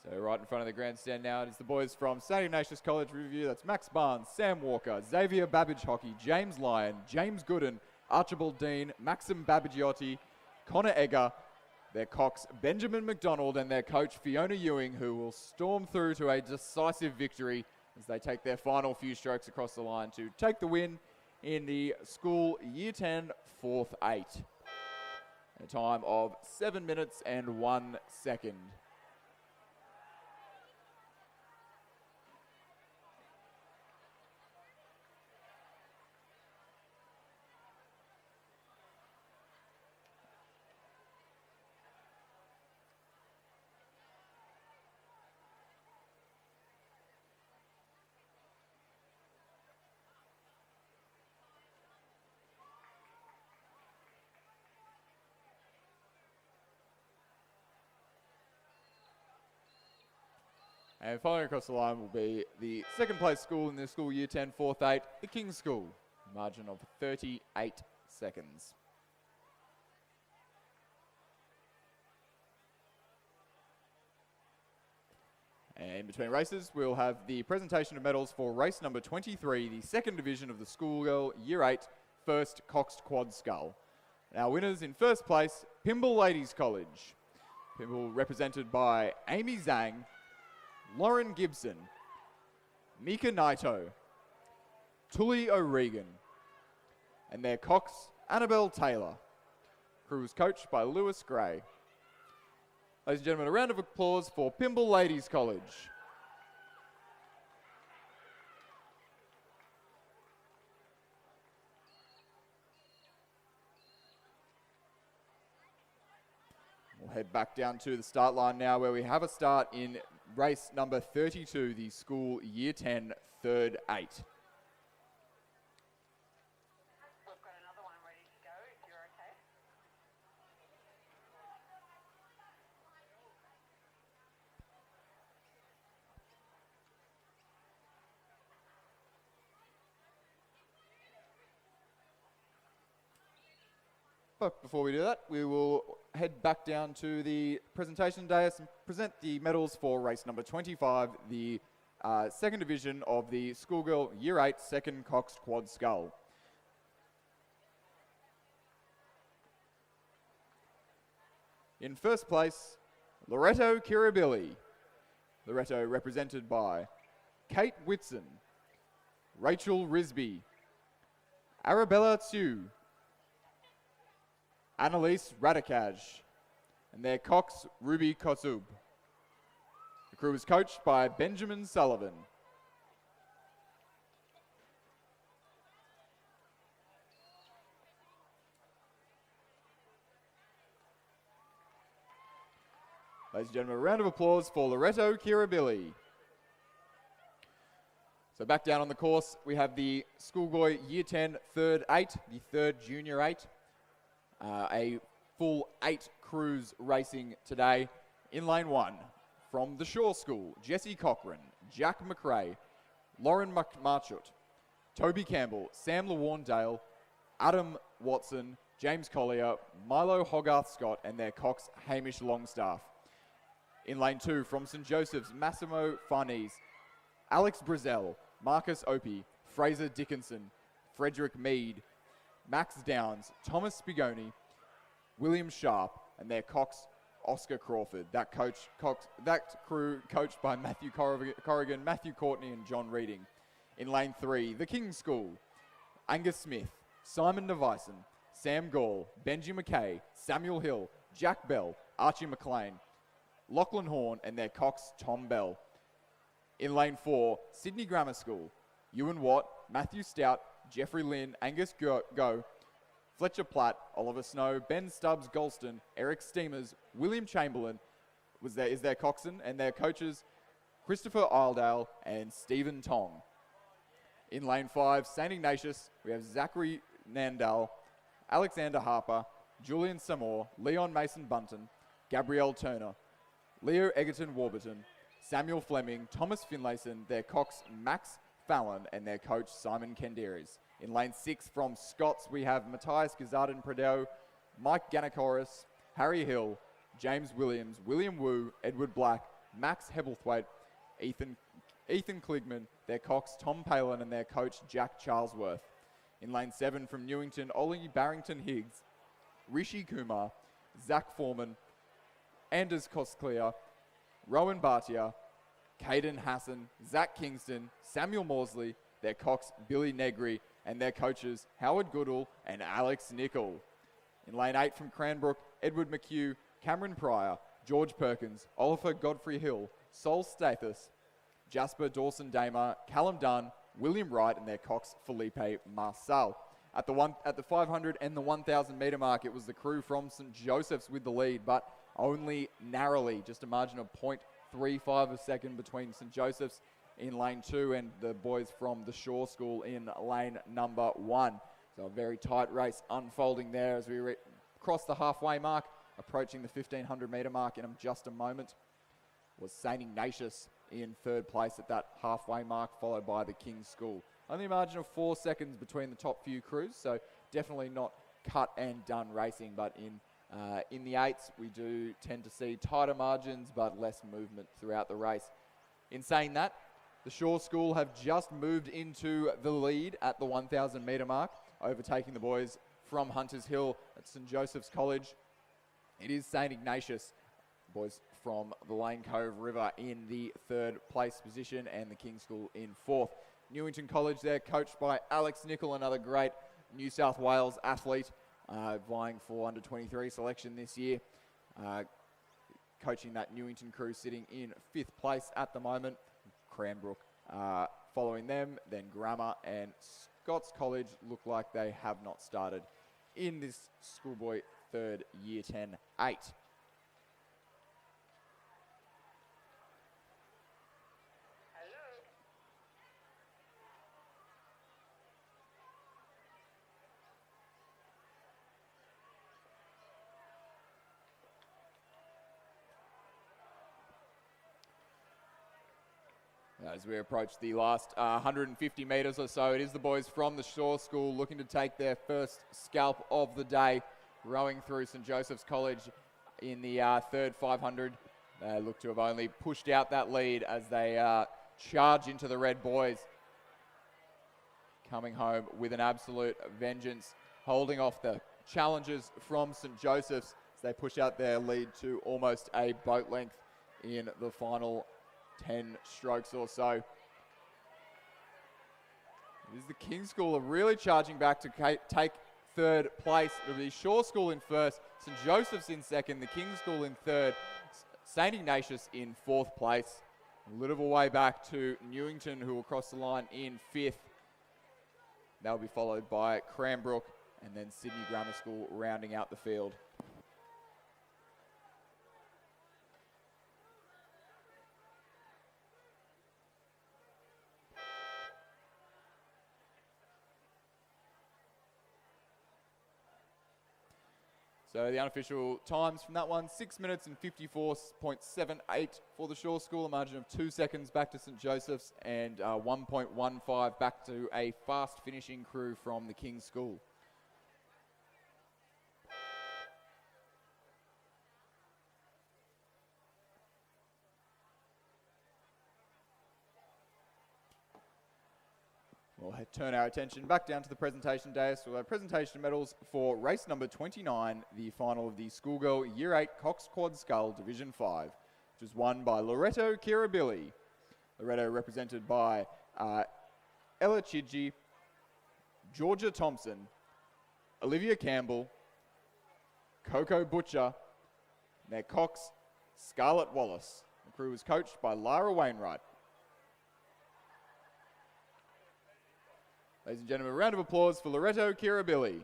So right in front of the grandstand now, it is the boys from St Ignatius College Review. That's Max Barnes, Sam Walker, Xavier Babbage Hockey, James Lyon, James Gooden, Archibald Dean, Maxim Babagiotti, Connor Egger, their cox Benjamin McDonald, and their coach Fiona Ewing, who will storm through to a decisive victory as they take their final few strokes across the line to take the win in the school Year 10 4th 8. A time of 7 minutes and 1 second. And following across the line will be the second place school in the school Year 10 4th 8, the King's School, margin of 38 seconds. And in between races, we'll have the presentation of medals for race number 23, the second division of the Schoolgirl Year 8 first coxed quad scull. Our winners in first place, Pymble Ladies College. Pymble represented by Amy Zhang, Lauren Gibson, Mika Naito, Tully O'Regan, and their cox, Annabelle Taylor. Crew was coached by Lewis Gray. Ladies and gentlemen, a round of applause for Pymble Ladies College. We'll head back down to the start line now, where we have a start in race number 32, the school Year 10 third 8. We've got another one ready to go if you're okay. But before we do that, we will head back down to the presentation dais and present the medals for race number 25, the second division of the Schoolgirl Year 8 second coxed quad scull. In first place, Loretto Kirribilli. Loretto represented by Kate Whitson, Rachel Risby, Arabella Tsu, Annalise Radikaj, and their cox Ruby Kosub. The crew was coached by Benjamin Sullivan. Ladies and gentlemen, a round of applause for Loretto Kirribilli. So back down on the course, we have the Schoolboy Year 10 third 8, the third junior 8. A full 8 crews racing today. In lane 1, from the Shaw School, Jesse Cochran, Jack McRae, Lauren Marchut, Toby Campbell, Sam Lawarndale, Adam Watson, James Collier, Milo Hogarth Scott, and their cox Hamish Longstaff. In lane 2, from St Joseph's, Massimo Farnese, Alex Brazell, Marcus Opie, Fraser Dickinson, Frederick Mead, Max Downs, Thomas Spigoni, William Sharp, and their cox Oscar Crawford. That crew coached by Matthew Corrigan, Matthew Courtney, and John Reading. In lane 3, the King's School, Angus Smith, Simon Nevison, Sam Gall, Benji McKay, Samuel Hill, Jack Bell, Archie McLean, Lachlan Horn, and their cox Tom Bell. In lane 4, Sydney Grammar School, Ewan Watt, Matthew Stout, Jeffrey Lynn, Angus Go, Fletcher Platt, Oliver Snow, Ben Stubbs Golston, Eric Steamers, William Chamberlain is their coxswain, and their coaches Christopher Isledale and Stephen Tong. In lane 5, St Ignatius, we have Zachary Nandal, Alexander Harper, Julian Samore, Leon Mason Bunton, Gabrielle Turner, Leo Egerton Warburton, Samuel Fleming, Thomas Finlayson, their cox Max Fallon, and their coach Simon Kenderis. In lane 6 from Scots, we have Matthias Gazardin Prado, Mike Ganikoris, Harry Hill, James Williams, William Wu, Edward Black, Max Hebblethwaite, Ethan Kligman, their cox Tom Palin, and their coach Jack Charlesworth. In lane 7 from Newington, Ollie Barrington Higgs, Rishi Kumar, Zach Foreman, Anders Cosclear, Rowan Bhatia, Caden Hassan, Zach Kingston, Samuel Morsley, their cox Billy Negri, and their coaches Howard Goodall and Alex Nickel. In lane 8 from Cranbrook, Edward McHugh, Cameron Pryor, George Perkins, Oliver Godfrey Hill, Sol Stathis, Jasper Dawson Damer, Callum Dunn, William Wright, and their cox Felipe Marçal. At the 500 and the 1,000 metre mark, it was the crew from St Joseph's with the lead, but only narrowly, just a margin of 0.35 a second between St Joseph's in lane 2 and the boys from the Shaw School in lane number 1. So a very tight race unfolding there as we cross the halfway mark, approaching the 1,500 metre mark in just a moment. Was St Ignatius in third place at that halfway mark, followed by the King's School. Only a margin of 4 seconds between the top few crews, so definitely not cut and done racing, but in the 8s, we do tend to see tighter margins, but less movement throughout the race. In saying that, the Shaw School have just moved into the lead at the 1,000 metre mark, overtaking the boys from Hunters Hill at St Joseph's College. It is St Ignatius, boys from the Lane Cove River, in the third place position, and the King's School in fourth. Newington College there, coached by Alex Nickel, another great New South Wales athlete, vying for under 23 selection this year. Coaching that Newington crew sitting in 5th place at the moment. Cranbrook following them, then Grammar and Scots College look like they have not started in this schoolboy 3rd year 10 8. As we approach the last 150 metres or so, it is the boys from the Shaw School looking to take their first scalp of the day, rowing through St Joseph's College in the 3rd 500. They look to have only pushed out that lead as they charge into the red boys. Coming home with an absolute vengeance, holding off the challengers from St Joseph's as they push out their lead to almost a boat length in the final 10 strokes or so. This is the King's School are really charging back to take 3rd place. It'll be Shaw School in 1st, St Joseph's in 2nd, the King's School in 3rd, St Ignatius in 4th place. A little of a way back to Newington, who will cross the line in 5th. That'll be followed by Cranbrook and then Sydney Grammar School rounding out the field. So the unofficial times from that one, 6 minutes and 54.78 for the Shaw School, a margin of 2 seconds back to St Joseph's and 1.15 back to a fast finishing crew from the King's School. We'll turn our attention back down to the presentation dais with our presentation medals for race number 29, the final of the Schoolgirl Year 8 Coxed Quad Scull Division 5, which was won by Loretto Kirribilli. Loretto represented by Ella Chidgey, Georgia Thompson, Olivia Campbell, Coco Butcher, and their cox, Scarlett Wallace. The crew was coached by Lara Wainwright. Ladies and gentlemen, a round of applause for Loretto Kirribilli.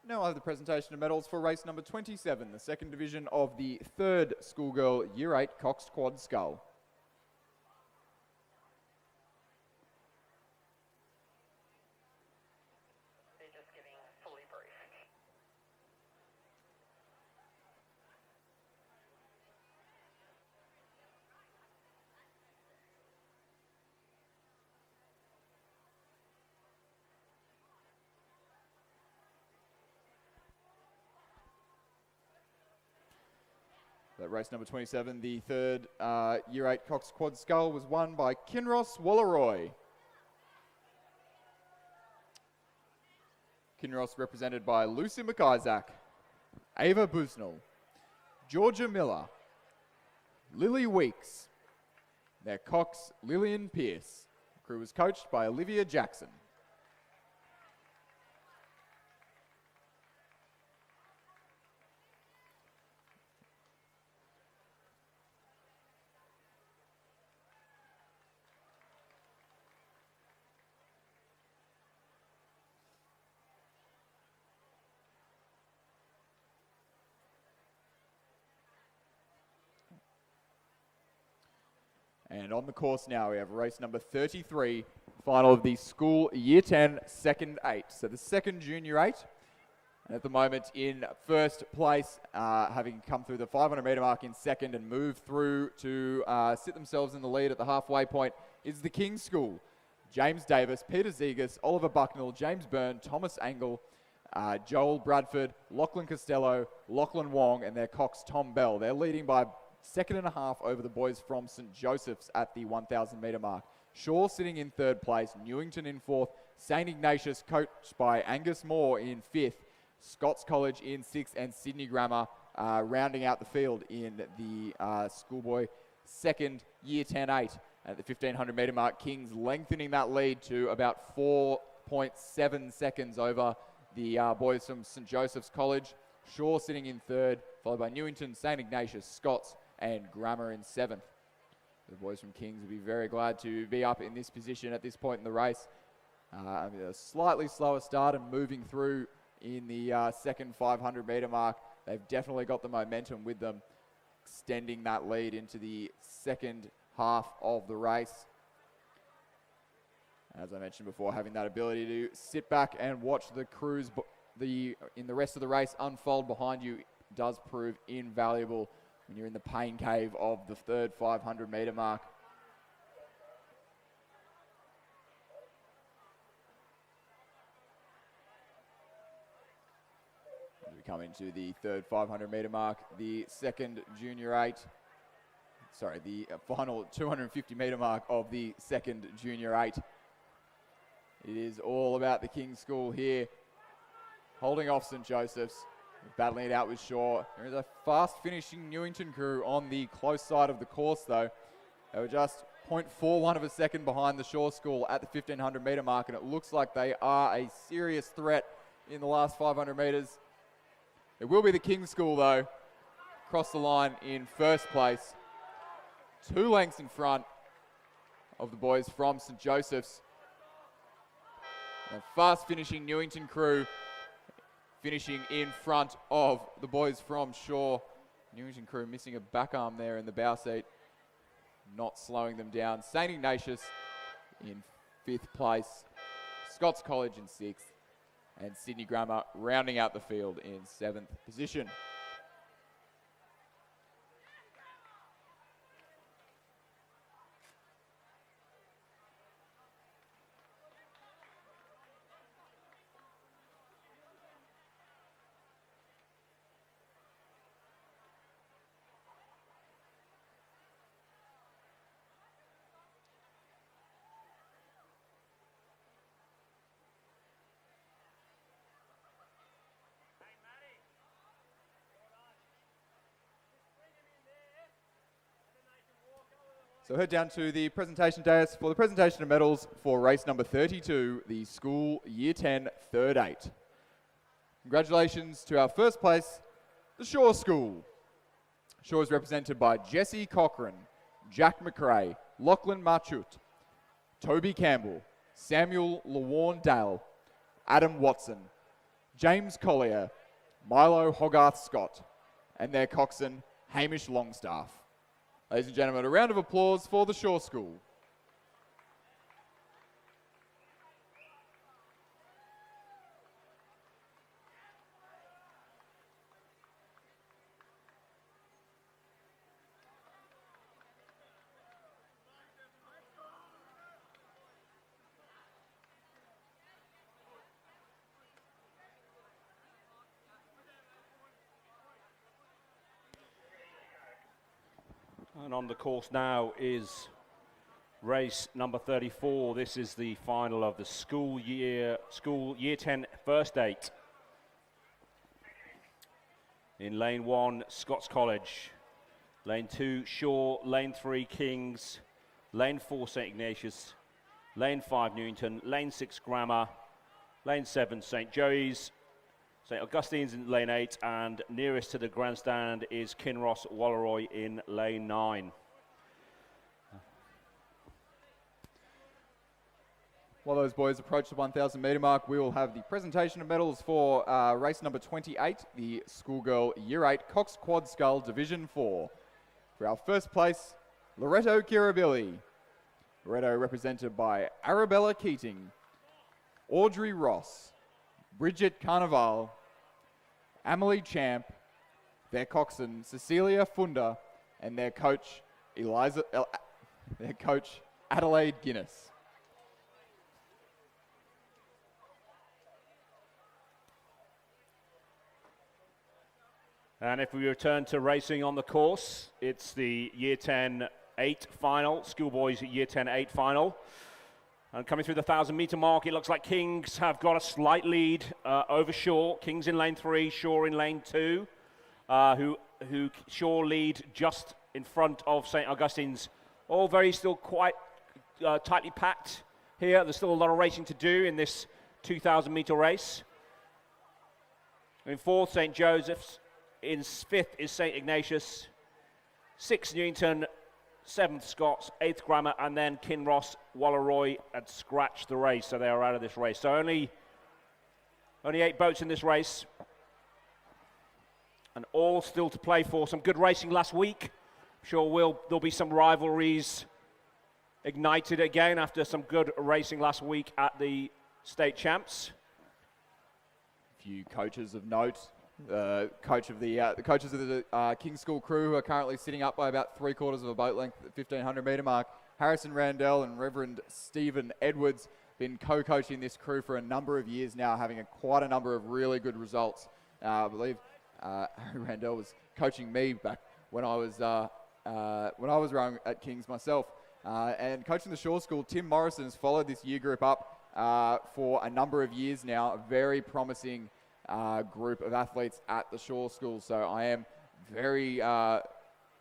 Now I have the presentation of medals for race number 27, the 2nd division of the 3rd Schoolgirl Year 8 Coxed Quad Scull. They're just getting fully briefed. That race number 27, the 3rd Year 8 Coxed Quad Scull, was won by Kinross Wallaroy. Kinross represented by Lucy McIsaac, Ava Busnell, Georgia Miller, Lily Weeks, their cox Lillian Pierce. The crew was coached by Olivia Jackson. And on the course now, we have race number 33, final of the School Year 10 Second 8. So the 2nd Junior 8, And at the moment in first place, having come through the 500 metre mark in second and move through to sit themselves in the lead at the halfway point, is the King's School. James Davis, Peter Zegas, Oliver Bucknell, James Byrne, Thomas Angle, Joel Bradford, Lachlan Costello, Lachlan Wong, and their cox Tom Bell. They're leading by 2.5 over the boys from St Joseph's at the 1,000 metre mark. Shaw sitting in third place, Newington in fourth, St Ignatius coached by Angus Moore in fifth, Scots College in sixth, and Sydney Grammar rounding out the field in the schoolboy second, year 10-8 at the 1,500 metre mark. Kings lengthening that lead to about 4.7 seconds over the boys from St Joseph's College. Shaw sitting in third, followed by Newington, St Ignatius, Scots, and Grammar in seventh. The boys from Kings will be very glad to be up in this position at this point in the race. A slightly slower start and moving through in the second 500 metre mark. They've definitely got the momentum with them, extending that lead into the second half of the race. As I mentioned before, having that ability to sit back and watch the crews in the rest of the race unfold behind you does prove invaluable when you're in the pain cave of the third 500 metre mark. As we come into the third 500 metre mark, the second junior 8, the final 250 metre mark of the second junior 8. It is all about the King's School here, holding off St Joseph's, battling it out with Shaw. There is a fast finishing Newington crew on the close side of the course though. They were just 0.41 of a second behind the Shaw School at the 1,500 metre mark, and it looks like they are a serious threat in the last 500 metres. It will be the King's School though, across the line in first place. 2 lengths in front of the boys from St Joseph's. A fast finishing Newington crew finishing in front of the boys from Shaw. Newington crew missing a back arm there in the bow seat, not slowing them down. St Ignatius in 5th place, Scots College in 6th, and Sydney Grammar rounding out the field in 7th position. So head down to the presentation dais for the presentation of medals for race number 32, the school year 10 third 8. Congratulations to our first place, the Shaw School. Shaw is represented by Jesse Cochran, Jack McRae, Lachlan Marchut, Toby Campbell, Samuel Lawarne-Dale, Adam Watson, James Collier, Milo Hogarth Scott, and their coxswain, Hamish Longstaff. Ladies and gentlemen, a round of applause for the Shaw School. And on the course now is race number 34. This is the final of the school year 10 first 8. In lane 1, Scots College. Lane 2, Shaw. Lane 3, Kings. Lane 4, St Ignatius. Lane 5, Newington. Lane 6, Grammar. Lane 7, St Joey's. St Augustine's in lane 8, and nearest to the grandstand is Kinross Walleroy in lane 9. While those boys approach the 1,000 metre mark, we will have the presentation of medals for race number 28, the schoolgirl year 8 Cox Quad Scull Division 4. For our first place, Loretto Kirribilli. Loretto represented by Arabella Keating, Audrey Ross, Bridget Carnival, Amelie Champ, their coxswain Cecilia Funda, and their coach Adelaide Guinness. And if we return to racing on the course, it's the Year 10 8 final, schoolboys Year 10 8 final. And coming through the 1,000-meter mark, it looks like Kings have got a slight lead over Shaw. Kings in lane 3, Shaw in lane 2, who Shaw lead just in front of St. Augustine's. All very still quite tightly packed here. There's still a lot of racing to do in this 2,000-meter race. In 4th, St. Joseph's. In 5th is St. Ignatius, 6th Newington, 7th Scots, 8th Grammar, and then Kinross, Walleroy had scratched the race, so they are out of this race. So only 8 boats in this race, and all still to play for. Some good racing last week. I'm sure there'll be some rivalries ignited again after some good racing last week at the state champs. A few coaches of note. The coaches of the King's School crew who are currently sitting up by about 3/4 of a boat length at the 1,500 metre mark. Harrison Randell and Reverend Stephen Edwards been co-coaching this crew for a number of years now, having quite a number of really good results. I believe Harry Randell was coaching me back when I was rowing at King's myself. And coaching the Shore School, Tim Morrison has followed this year group up for a number of years now. A very promising group of athletes at the Shore School. So I am very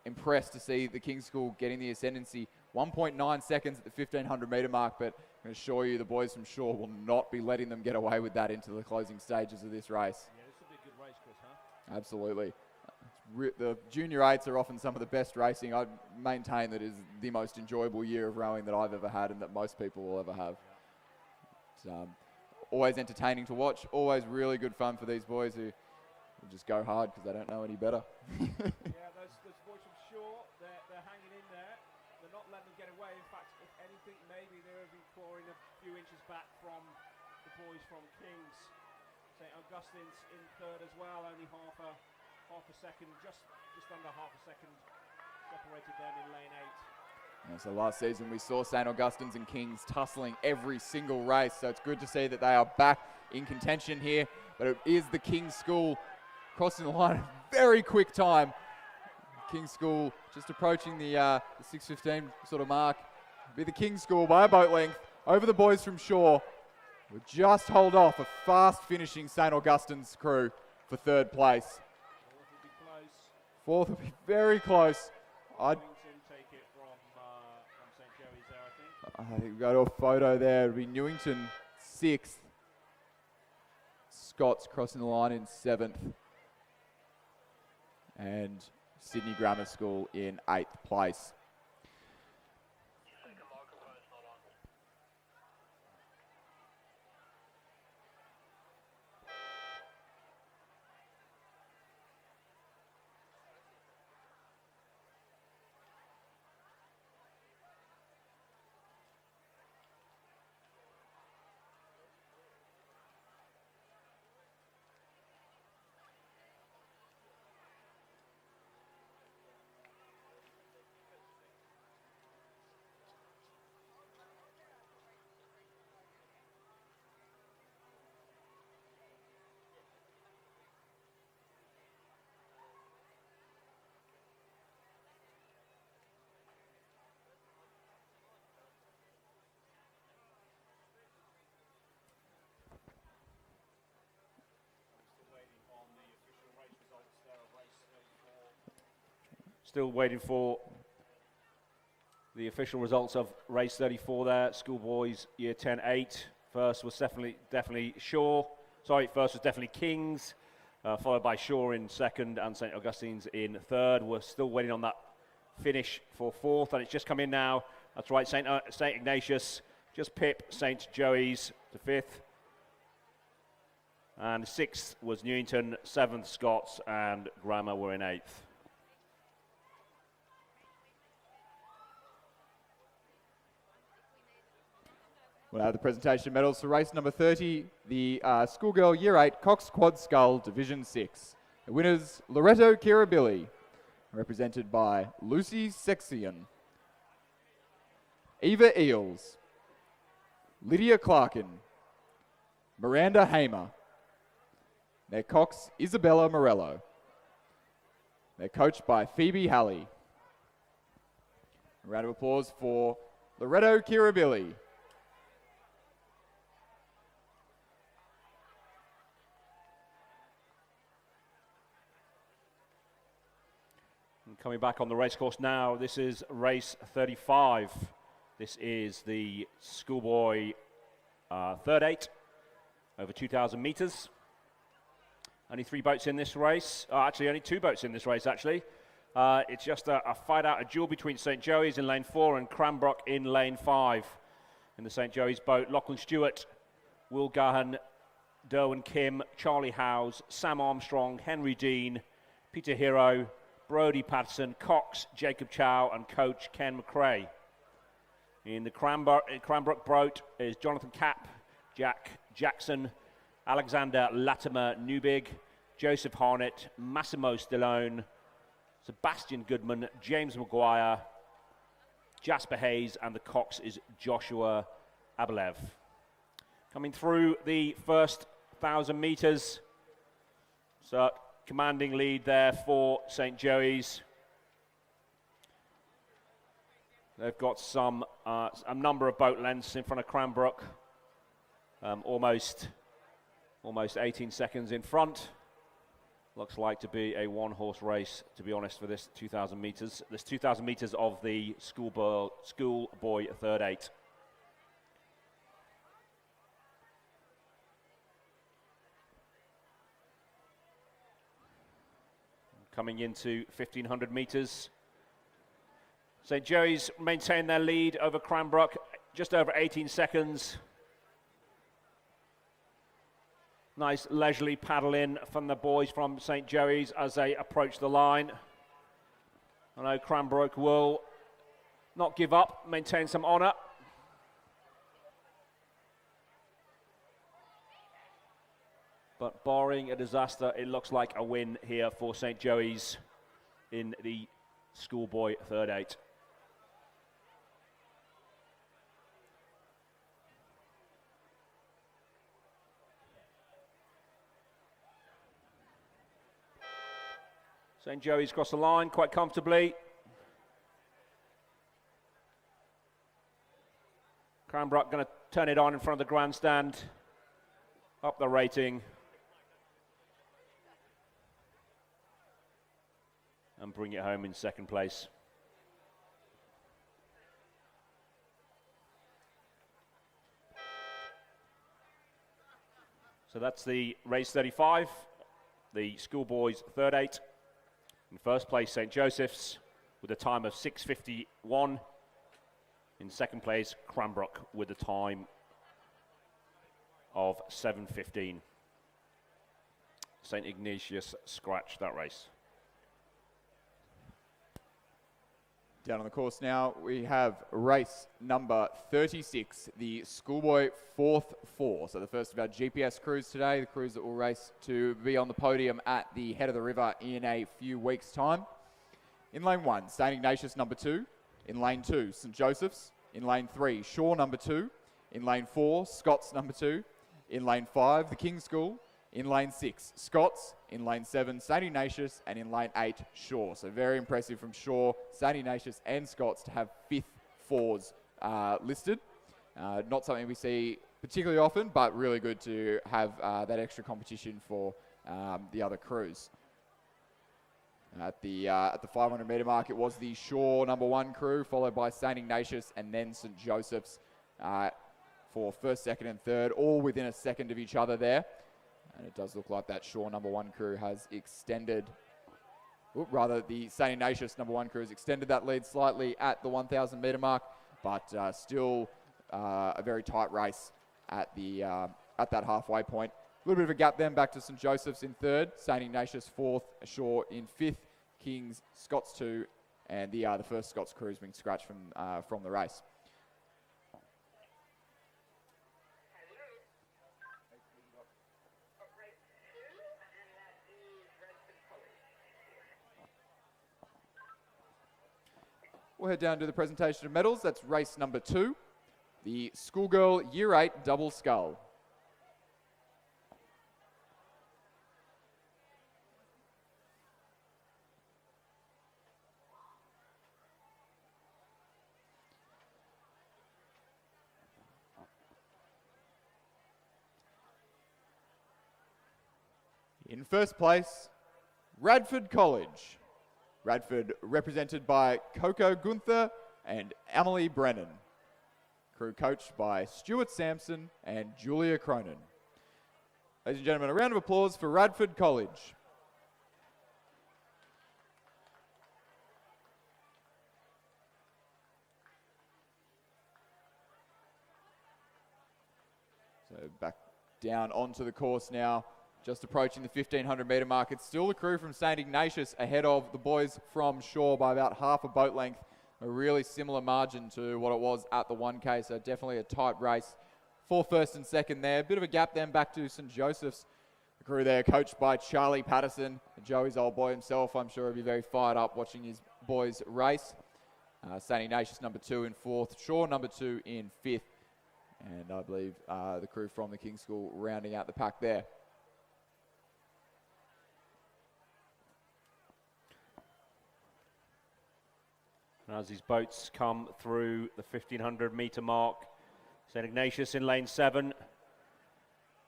impressed to see the King's School getting the ascendancy. 1.9 seconds at the 1,500 metre mark, but I can assure you the boys from Shore will not be letting them get away with that into the closing stages of this race. Yeah, this will be a good race, Chris, huh? Absolutely. The junior 8s are often some of the best racing. I maintain that is the most enjoyable year of rowing that I've ever had and that most people will ever have. It's, always entertaining to watch, always really good fun for these boys who just go hard because they don't know any better. Yeah, those boys from Shaw, they're hanging in there. They're not letting them get away. In fact, if anything, maybe they're even clawing a few inches back from the boys from King's. St. Augustine's in 3rd as well, only half a second, just under half a second separated them in lane 8. Yeah, so last season we saw St. Augustine's and Kings tussling every single race, so it's good to see that they are back in contention here. But it is the King's School crossing the line at a very quick time. King's School just approaching the 6:15 sort of mark. Be the King's School by a boat length over the boys from Shore. We'll just hold off a fast finishing St. Augustine's crew for 3rd place. 4th will be close. 4th will be very close. Take it from St. Joey's there, I think. I think we go to a photo there. It'll be Newington 6th. Scots crossing the line in 7th. And Sydney Grammar School in 8th place. Still waiting for the official results of race 34 there. Schoolboys Year 10 8. First was definitely Shaw. Sorry, first was definitely Kings, followed by Shaw in 2nd and St. Augustine's in 3rd. We're still waiting on that finish for 4th, and it's just come in now. That's right, St. Ignatius just pip St. Joey's to 5th. And 6th was Newington, 7th Scots, and Grammar were in 8th. We'll have the presentation medals for race number 30, the Schoolgirl Year 8 Cox Quad Scull Division 6. The winners, Loretto Kirribilli, represented by Lucy Sexion, Eva Eels, Lydia Clarkin, Miranda Hamer. Their cox, Isabella Morello. They're coached by Phoebe Halley. A round of applause for Loretto Kirribilli. And coming back on the racecourse now, this is race 35. This is the schoolboy third 8 over 2,000 metres. Only 3 boats in this race. Actually, only 2 boats in this race, actually. It's just a fight out, a duel between St. Joey's in lane 4 and Cranbrook in lane 5. In the St. Joey's boat, Lachlan Stewart, Will Gahan, Derwin Kim, Charlie Howes, Sam Armstrong, Henry Dean, Peter Hero, Brodie Patterson, Cox, Jacob Chow, and coach Ken McRae. In the Cranbrook boat is Jonathan Capp, Jack Jackson, Alexander Latimer Newbig, Joseph Harnett, Massimo Stallone, Sebastian Goodman, James Maguire, Jasper Hayes, and the cox is Joshua Abelev. Coming through the first 1,000 metres, so commanding lead there for St. Joey's. They've got a number of boat lengths in front of Cranbrook, almost 18 seconds in front. Looks like to be a one-horse race, to be honest, for this 2,000 metres. This 2,000 metres of the schoolboy third 8. Coming into 1,500 metres. St. Joey's maintain their lead over Cranbrook, just over 18 seconds. Nice leisurely paddle in from the boys from St. Joey's as they approach the line. I know Cranbrook will not give up, maintain some honour. But barring a disaster, it looks like a win here for St. Joey's in the schoolboy third 8. St. Joey's cross the line quite comfortably. Cranbrook going to turn it on in front of the grandstand. Up the rating. And bring it home in second place. So that's the race 35, the schoolboys third 8. In first place, St. Joseph's with a time of 6:51. In second place, Cranbrook with a time of 7:15. St. Ignatius scratched that race. Down on the course now, we have race number 36, the schoolboy fourth 4. So the first of our GPS crews today, the crews that will race to be on the podium at the head of the river in a few weeks' time. In lane 1, St. Ignatius number 2. In lane 2, St. Joseph's. In lane 3, Shaw number 2. In lane 4, Scots number 2. In lane 5, the King's School. In lane 6, Scots. In lane 7, St. Ignatius. And in lane 8, Shaw. So very impressive from Shaw, St. Ignatius and Scots to have fifth 4s listed. Not something we see particularly often, but really good to have that extra competition for the other crews. At the 500 metre mark, it was the Shaw number 1 crew, followed by St. Ignatius and then St. Joseph's for first, second and third, all within a second of each other there. And it does look like that Shaw number 1 crew has extended, the St. Ignatius number 1 crew has extended that lead slightly at the 1,000 metre mark, but still a very tight race at that halfway point. A little bit of a gap then back to St. Joseph's in third, St. Ignatius fourth, Shaw in fifth, Kings, Scots 2, and the first Scots crew has been scratched from the race. we'll head down to the presentation of medals. That's race number 2, the Schoolgirl Year 8 Double Scull. In first place, Radford College. Radford represented by Coco Gunther and Emily Brennan. Crew coached by Stuart Sampson and Julia Cronin. Ladies and gentlemen, a round of applause for Radford College. So back down onto the course now. Just approaching the 1,500 metre mark. It's still the crew from St Ignatius ahead of the boys from Shore by about half a boat length. A really similar margin to what it was at the 1K, so definitely a tight race for first and second there. A bit of a gap then back to St Joseph's. The crew there coached by Charlie Patterson. Joey's old boy himself, I'm sure he'll be very fired up watching his boys race. St Ignatius number 2 in 4th, Shore number 2 in 5th. And I believe the crew from the King's School rounding out the pack there. And as these boats come through the 1,500 metre mark, St Ignatius in lane 7,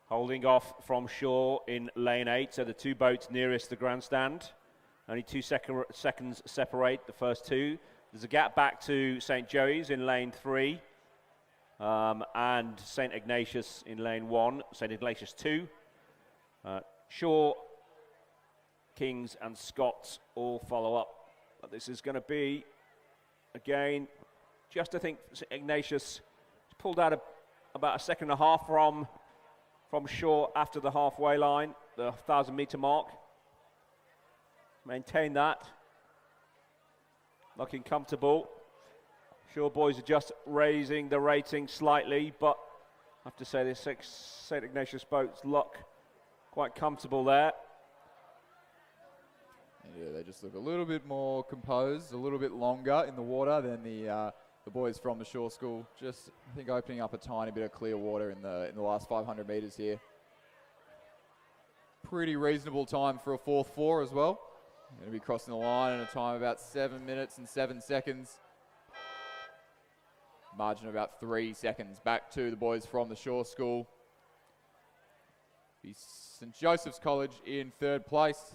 holding off from Shore in lane 8, so the two boats nearest the grandstand. Only 2 seconds separate the first two. There's a gap back to St Joey's in lane 3, and St Ignatius in lane 1, St Ignatius 2. Shore, Kings and Scots all follow up. But this is going to be, again, just I think St Ignatius pulled out about a second and a half from Shore after the halfway line, the 1,000 metre mark. Maintain that. Looking comfortable. Shore boys are just raising the rating slightly, but I have to say this St Ignatius boats look quite comfortable there. Yeah, they just look a little bit more composed, a little bit longer in the water than the boys from the Shore School. Just, I think, opening up a tiny bit of clear water in the last 500 metres here. Pretty reasonable time for a 4th as well. Going to be crossing the line in a time of about 7 minutes and 7 seconds. Margin of about 3 seconds back to the boys from the Shore School. Be St Joseph's College in 3rd place.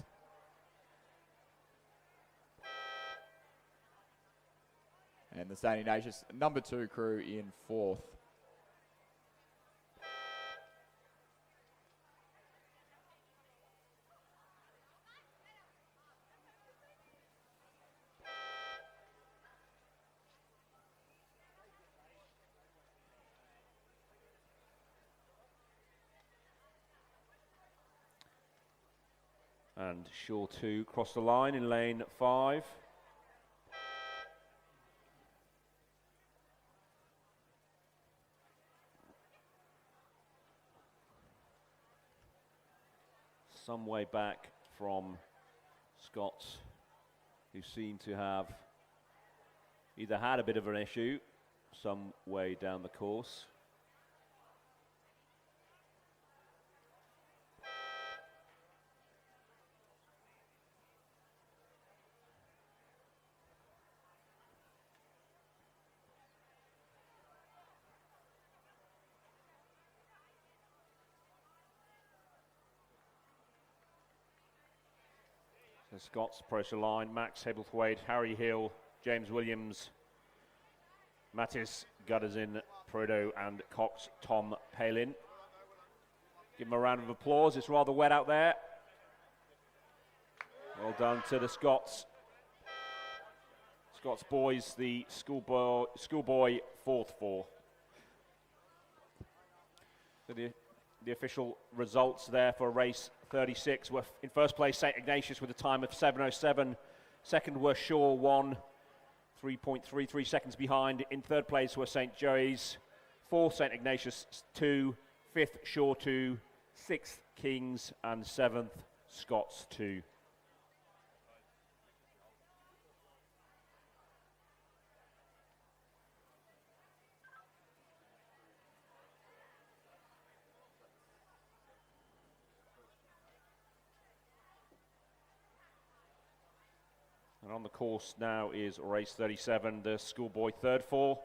And the St Ignatius number 2 crew in 4th. And Shore 2 cross the line in lane 5. Some way back from Scots, who seem to have either had a bit of an issue some way down the course. The Scots approach the line. Max Hebblethwaite, Harry Hill, James Williams, Mattis Gudderzin, Prodo and Cox Tom Palin. Give them a round of applause. It's rather wet out there. Well done to the Scots. Scots boys, the schoolboy 4th 4. So the official results there for race 36 were in first place St Ignatius with a time of 7:07. Second were Shore 1, 3.33 seconds behind. In third place were St Joey's, 4th St Ignatius 2, 5th Shore 2, 6th Kings and 7th Scots 2. And on the course now is race 37, the schoolboy third four.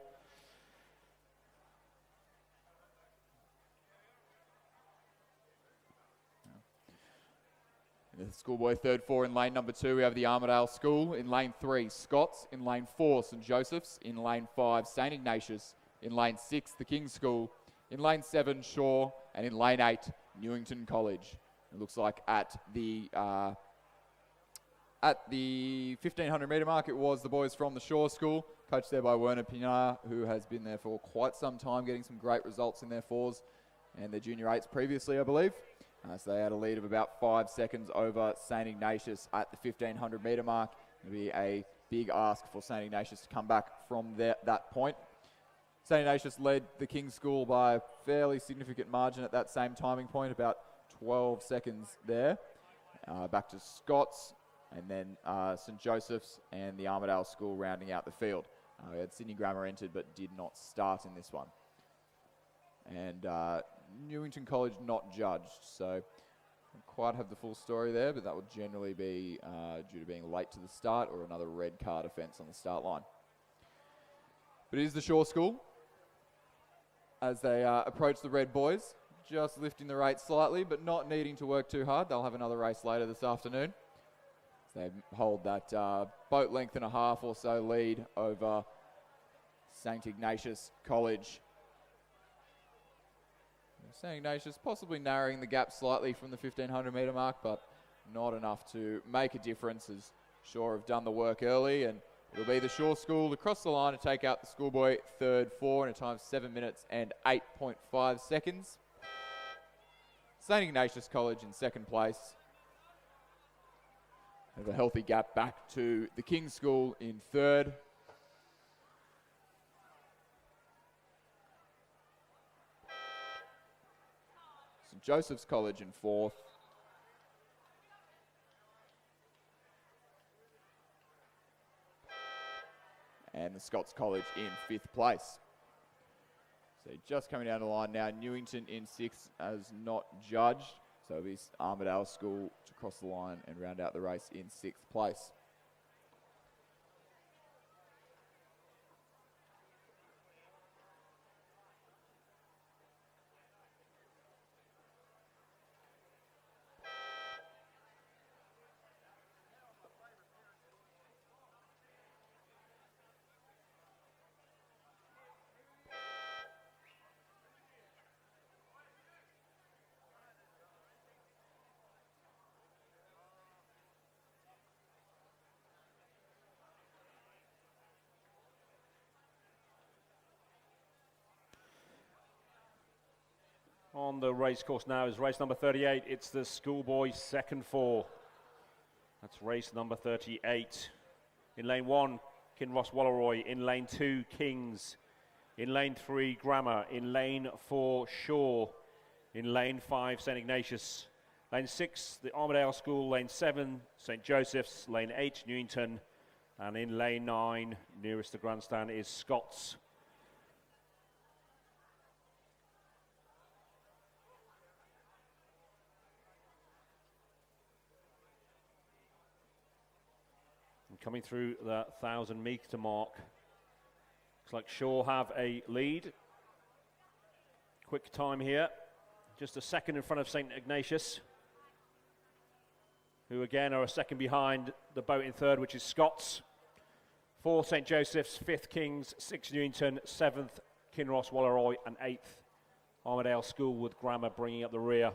In the schoolboy third four in lane number 2, we have the Armidale School. In lane 3, Scots. In lane 4, St Joseph's. In lane 5, St Ignatius. In lane 6, the King's School. In lane 7, Shaw. And in lane 8, Newington College. It looks like at the 1500 metre mark, it was the boys from the Shaw School, coached there by Werner Pinar, who has been there for quite some time, getting some great results in their fours and their junior eights previously, I believe. So they had a lead of about 5 seconds over St Ignatius at the 1500 metre mark. It'll be a big ask for St Ignatius to come back from that point. St Ignatius led the King's School by a fairly significant margin at that same timing point, about 12 seconds there. Back to Scots, and then St Joseph's and the Armidale School rounding out the field. We had Sydney Grammar entered but did not start in this one. And Newington College not judged, so don't quite have the full story there, but that would generally be due to being late to the start or another red card offence on the start line. But it is the Shaw School as they approach the Red Boys, just lifting the rate slightly but not needing to work too hard. They'll have another race later this afternoon. They hold that boat length and a half or so lead over St Ignatius College. St Ignatius possibly narrowing the gap slightly from the 1500 metre mark, but not enough to make a difference, as Shaw have done the work early, and it'll be the Shaw School across the line to take out the schoolboy third four in a time of 7 minutes and 8.5 seconds. St Ignatius College in second place. Have a healthy gap back to the King's School in third. St Joseph's College in fourth. And the Scots College in fifth place. So just coming down the line now, Newington in sixth as not judged. So it'll be Armidale School to cross the line and round out the race in sixth place. On the race course now is race number 38. It's the schoolboy second four. That's race number 38. In lane 1, Kinross Walleroy. In lane 2, Kings. In lane 3, Grammar. In lane 4, Shaw. In lane 5, St Ignatius. Lane 6, the Armidale School. Lane 7, St Joseph's. Lane 8, Newington. And in lane 9, nearest the grandstand, is Scots. Coming through the 1,000 metre mark. Looks like Shaw have a lead. Quick time here. Just a second in front of St Ignatius, who again are a second behind the boat in third, which is Scots. 4th St Joseph's, 5th Kings, 6th Newington, 7th Kinross Walleroy, and 8th Armidale School, with Grammar bringing up the rear.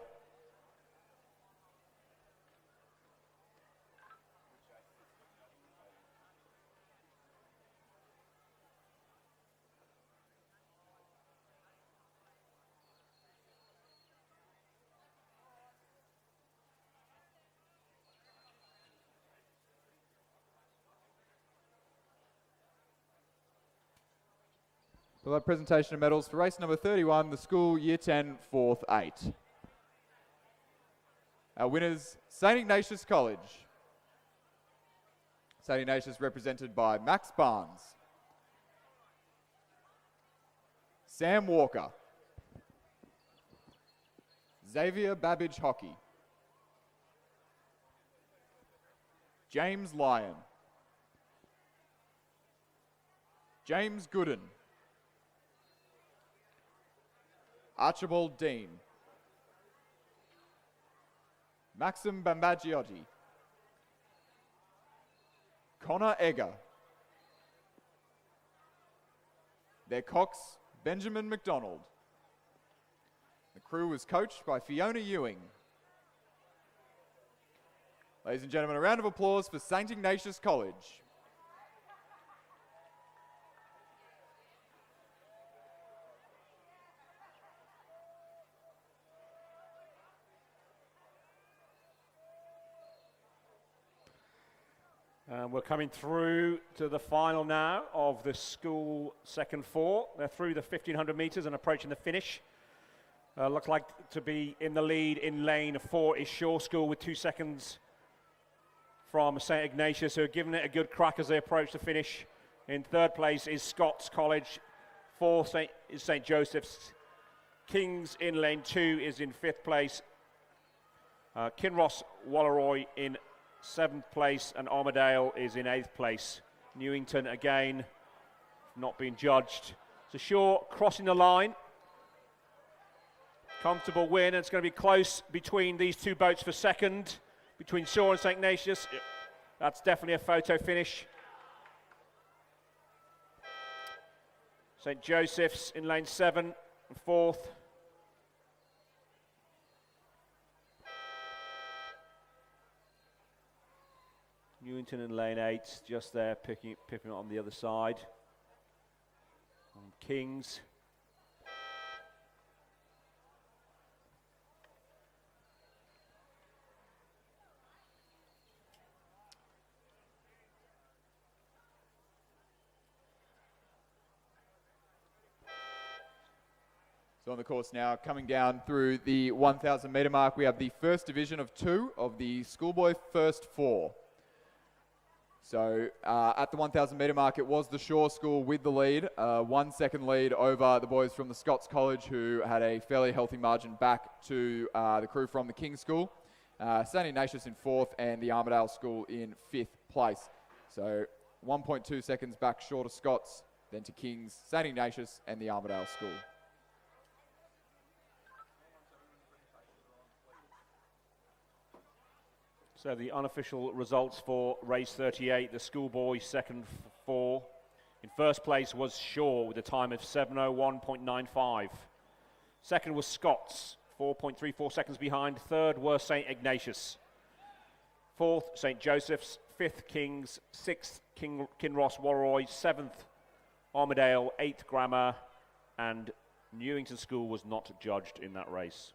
We'll have presentation of medals for race number 31, the school Year 10, 4th 8. Our winners, St Ignatius College. St Ignatius represented by Max Barnes, Sam Walker, Xavier Babbage Hockey, James Lyon, James Gooden, Archibald Dean, Maxim Bambagiotti, Connor Egger, their cox, Benjamin McDonald. The crew was coached by Fiona Ewing. Ladies and gentlemen, a round of applause for St. Ignatius College. We're coming through to the final now of the school second four. They're through the 1,500 metres and approaching the finish. Looks like to be in the lead in lane 4 is Shaw School with 2 seconds from St. Ignatius, who are giving it a good crack as they approach the finish. In third place is Scots College. Fourth is St. Joseph's. Kings in lane 2 is in 5th place. Kinross Walleroy in 7th place, and Armadale is in 8th place. Newington again not being judged. So Shaw crossing the line. Comfortable win, and it's going to be close between these two boats for second, between Shaw and St. Ignatius. That's definitely a photo finish. St. Joseph's in lane 7 and 4th. Newington in lane 8, just there, picking it on the other side. And Kings. So on the course now, coming down through the 1,000 metre mark, we have the first division of 2 of the schoolboy first 4. So at the 1,000 metre mark, it was the Shaw School with the lead, 1 second lead over the boys from the Scots College, who had a fairly healthy margin back to the crew from the King's School. St. Ignatius in 4th and the Armadale School in 5th place. So 1.2 seconds back short of Scots, then to Kings, St. Ignatius and the Armadale School. So the unofficial results for race 38, the schoolboy second 4. In first place was Shaw with a time of 7:01.95. Second was Scots, 4.34 seconds behind. Third was St. Ignatius. Fourth, St. Joseph's. Fifth, Kings. Sixth, Kinross Walleroy. Seventh, Armadale. Eighth, Grammar. And Newington School was not judged in that race.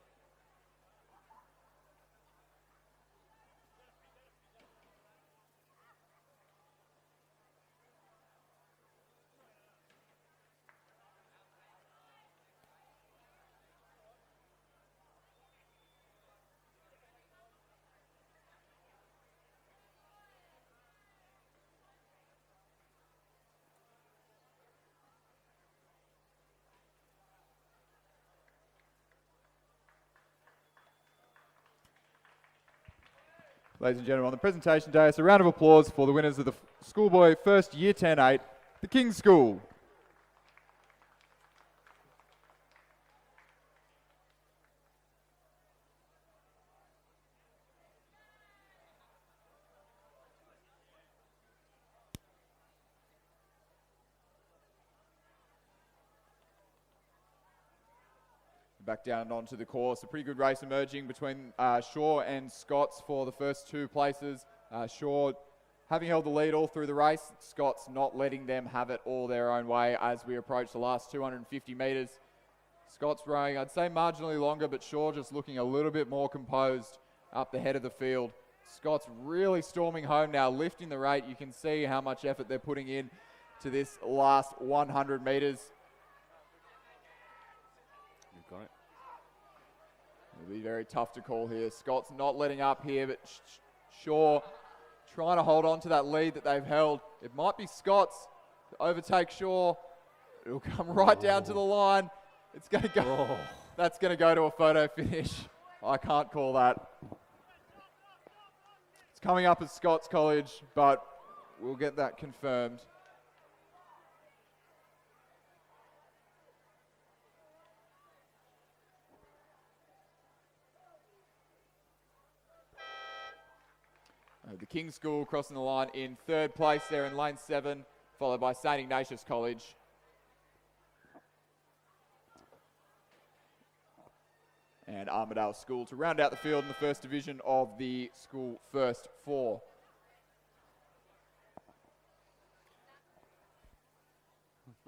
Ladies and gentlemen, on the presentation day, it's a round of applause for the winners of the schoolboy first year 10-8, the King's School. Back down onto the course, a pretty good race emerging between Shaw and Scots for the first 2 places. Shaw having held the lead all through the race, Scots not letting them have it all their own way as we approach the last 250 metres. Scots rowing, I'd say marginally longer, but Shaw just looking a little bit more composed up the head of the field. Scots really storming home now, lifting the rate. You can see how much effort they're putting in to this last 100 metres. You've got it. It'll be very tough to call here. Scots not letting up here, but Shaw trying to hold on to that lead that they've held. It might be Scots to overtake Shaw. It'll come right down to the line. It's going to go. That's going to go to a photo finish. I can't call that. It's coming up as Scots College, but we'll get that confirmed. The King's School crossing the line in third place there in lane 7, followed by St. Ignatius College. And Armidale School to round out the field in the first division of the school first 4.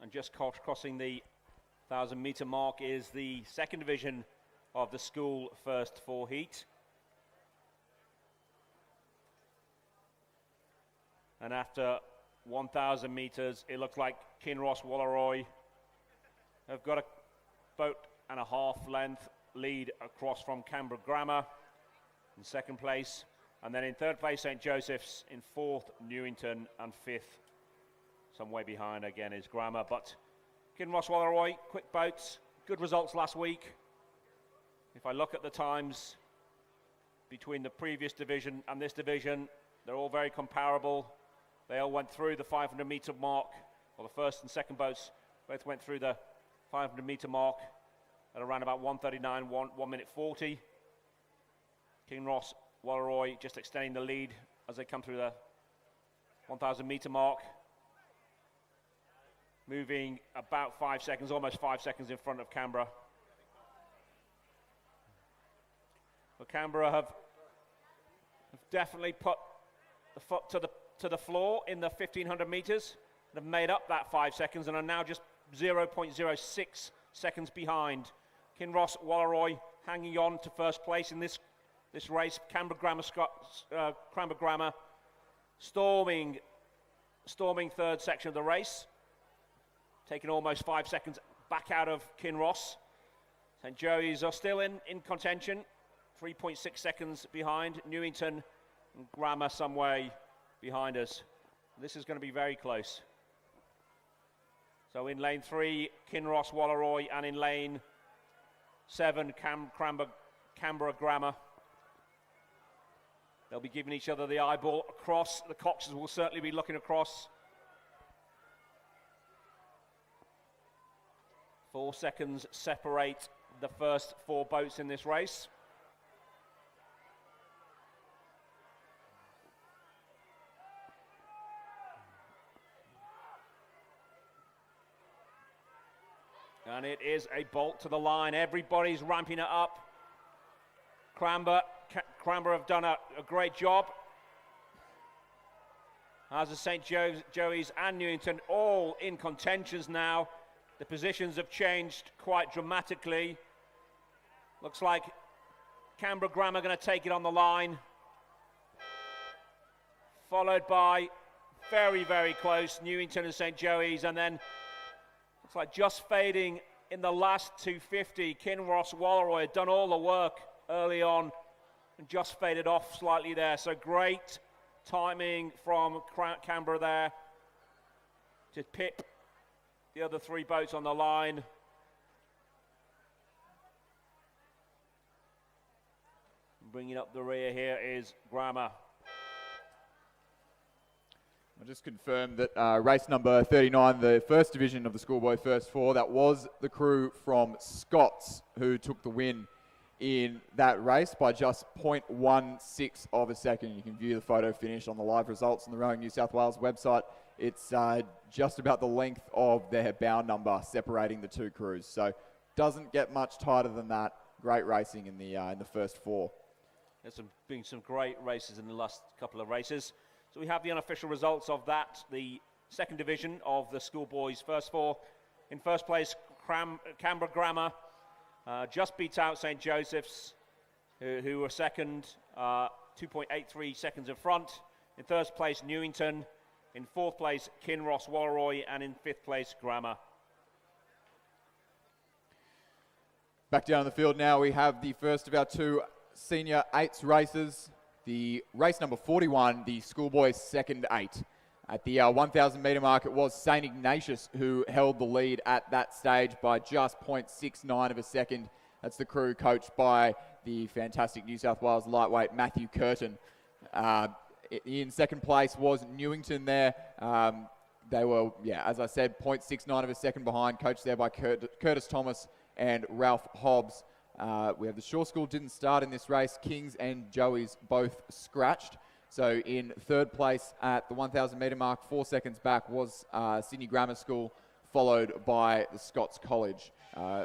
And just crossing the 1,000-metre mark is the second division of the school first 4 heat. And after 1,000 metres, it looks like Kinross Walleroy have got a boat and a half length lead across from Canberra Grammar in second place. And then in third place, St. Joseph's. In fourth, Newington. And fifth, some way behind again, is Grammar. But Kinross Walleroy, quick boats, good results last week. If I look at the times between the previous division and this division, they're all very comparable. They all went through the 500-metre mark, well, the first and second boats both went through the 500-metre mark at around about 1:39, 1 minute 40. Kinross Walleroy just extending the lead as they come through the 1,000-metre mark. Moving about 5 seconds, almost 5 seconds in front of Canberra. But Canberra have definitely put the foot to the floor in the 1,500 metres and have made up that 5 seconds and are now just 0.06 seconds behind. Kinross Walleroy hanging on to first place in this race. Canberra Grammar storming third section of the race, taking almost 5 seconds back out of Kinross. St. Joey's are still in contention, 3.6 seconds behind. Newington and Grammar some way behind us. This is going to be very close. So in lane 3, Kinross Walleroy, and in lane 7, Canberra Grammar. They'll be giving each other the eyeball across. The coxes will certainly be looking across. 4 seconds separate the first 4 boats in this race. And it is a bolt to the line. Everybody's ramping it up. Canberra have done a great job. As the St. Joey's and Newington all in contentions now. The positions have changed quite dramatically. Looks like Canberra Grammar going to take it on the line. Followed by very, very close Newington and St. Joey's, and then looks like just fading in the last 250. Kinross Walleroy had done all the work early on and just faded off slightly there. So great timing from Canberra there to pip the other 3 boats on the line. Bringing up the rear here is Grammar. I'll just confirm that race number 39, the first division of the schoolboy first 4, that was the crew from Scots who took the win in that race by just 0.16 of a second. You can view the photo finish on the live results on the Rowing New South Wales website. It's just about the length of their bow number separating the 2 crews. So doesn't get much tighter than that. Great racing in the first 4. There's been some great races in the last couple of races. So we have the unofficial results of that. The second division of the schoolboys first 4. In first place, Canberra Grammar just beats out St. Joseph's, who were second, 2.83 seconds in front. In third place, Newington. In fourth place, Kinross Walleroy, and in fifth place, Grammar. Back down the field now, we have the first of our 2 senior 8s races. The race number 41, the schoolboys second 8. At the 1,000 metre mark, it was St. Ignatius who held the lead at that stage by just 0.69 of a second. That's the crew coached by the fantastic New South Wales lightweight Matthew Curtin. In second place was Newington there. They were, as I said, 0.69 of a second behind, coached there by Curtis Thomas and Ralph Hobbs. We have the Shore School didn't start in this race. Kings and Joey's both scratched. So in third place at the 1,000 metre mark, 4 seconds back, was Sydney Grammar School, followed by the Scots College.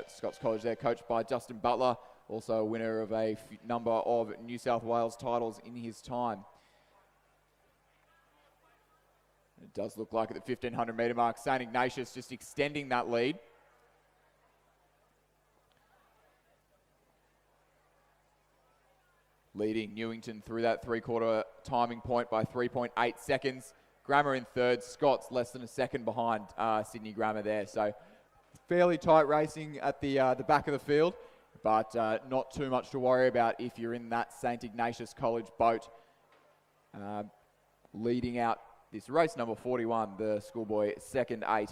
Scots College there, coached by Justin Butler, also a winner of a number of New South Wales titles in his time. It does look like at the 1,500 metre mark, St Ignatius just extending that lead. Leading Newington through that three-quarter timing point by 3.8 seconds. Grammar in third, Scots less than a second behind Sydney Grammar there. So fairly tight racing at the back of the field, but not too much to worry about if you're in that St Ignatius College boat. Leading out this race, number 41, the schoolboy second 8.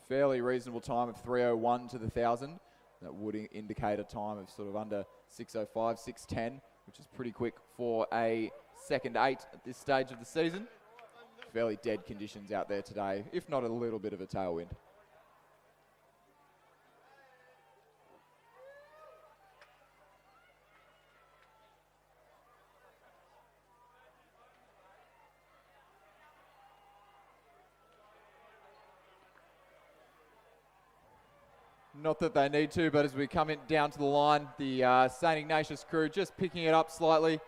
Fairly reasonable time of 3:01 to the 1,000. That would indicate a time of sort of under 6:05, 6:10, which is pretty quick for a second 8 at this stage of the season. Fairly dead conditions out there today, if not a little bit of a tailwind. Not that they need to, but as we come down to the line, the St Ignatius crew just picking it up slightly.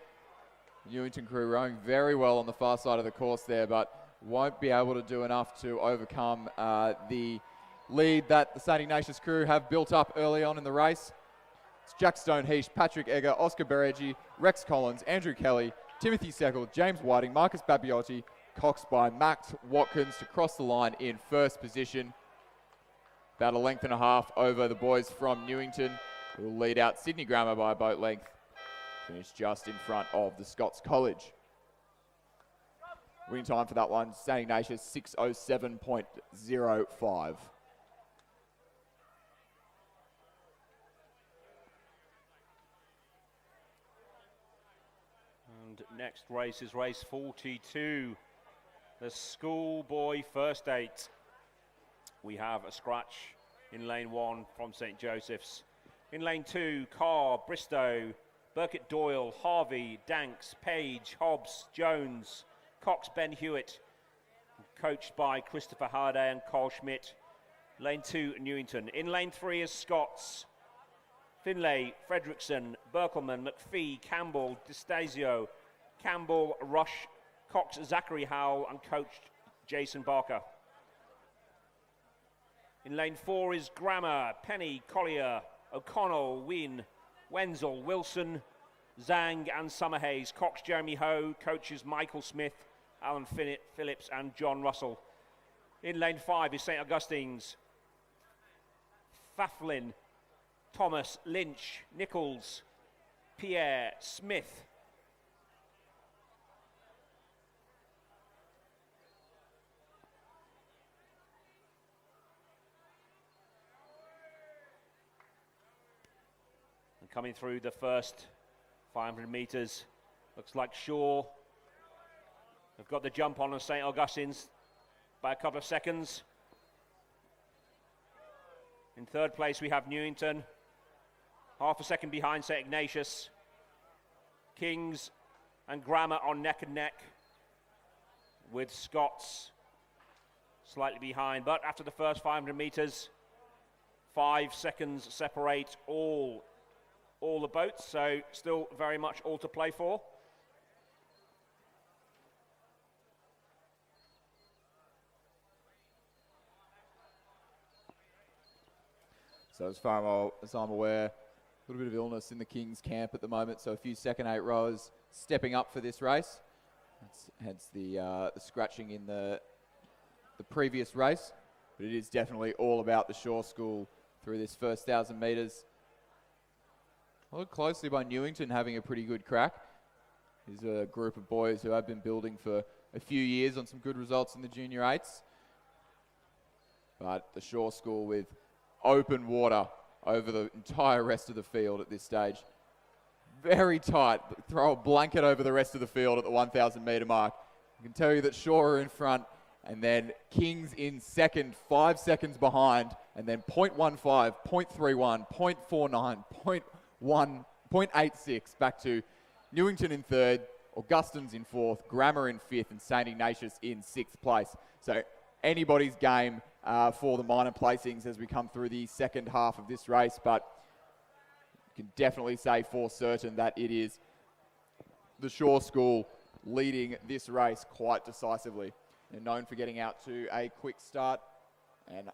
Newington crew rowing very well on the far side of the course there, but won't be able to do enough to overcome the lead that the St Ignatius crew have built up early on in the race. It's Jack Stoneheash, Patrick Egger, Oscar Bereggi, Rex Collins, Andrew Kelly, Timothy Seckel, James Whiting, Marcus Babiotti, coxed by Max Watkins to cross the line in first position. About a length and a half over the boys from Newington, who will lead out Sydney Grammar by a boat length. Finish just in front of the Scots College. Winning time for that one, St Ignatius 6:07.05. And next race is race 42, the schoolboy first 8. We have a scratch in lane 1 from St Joseph's. In lane 2, Carr, Bristow, Burkett Doyle, Harvey, Danks, Page, Hobbs, Jones, Cox, Ben Hewitt, coached by Christopher Harday and Carl Schmidt. Lane 2, Newington. In lane 3 is Scots. Finlay, Fredrickson, Berkelman, McPhee, Campbell, Distasio, Campbell, Rush, Cox, Zachary Howell, and coached Jason Barker. In lane 4 is Grammar, Penny, Collier, O'Connell, Wynne, Wenzel, Wilson, Zhang and Summerhays. Cox, Jeremy Ho, coaches Michael Smith, Alan Phillips and John Russell. In lane 5 is St Augustine's. Faflin, Thomas, Lynch, Nichols, Pierre, Smith. And coming through the first 500 metres, looks like Shaw have got the jump on St Augustine's by a couple of seconds. In third place we have Newington, half a second behind St Ignatius. Kings and Grammar on neck and neck, with Scots slightly behind. But after the first 500 metres, 5 seconds separate all the boats, so still very much all to play for. So as far as I'm aware, a little bit of illness in the Kings camp at the moment, so a few second 8 rowers stepping up for this race. That's hence the scratching in the previous race, but it is definitely all about the Shaw School through this first 1,000 metres. Followed closely by Newington having a pretty good crack. He's a group of boys who have been building for a few years on some good results in the junior 8s. But the Shaw School with open water over the entire rest of the field at this stage. Very tight. Throw a blanket over the rest of the field at the 1,000 metre mark. I can tell you that Shaw are in front, and then Kings in second, 5 seconds behind, and then 0.15, 0.31, 0.49, 0.86 back to Newington in third, Augustine's in fourth, Grammar in fifth, and St Ignatius in sixth place. So anybody's game for the minor placings as we come through the second half of this race, but you can definitely say for certain that it is the Shaw School leading this race quite decisively. They're known for getting out to a quick start and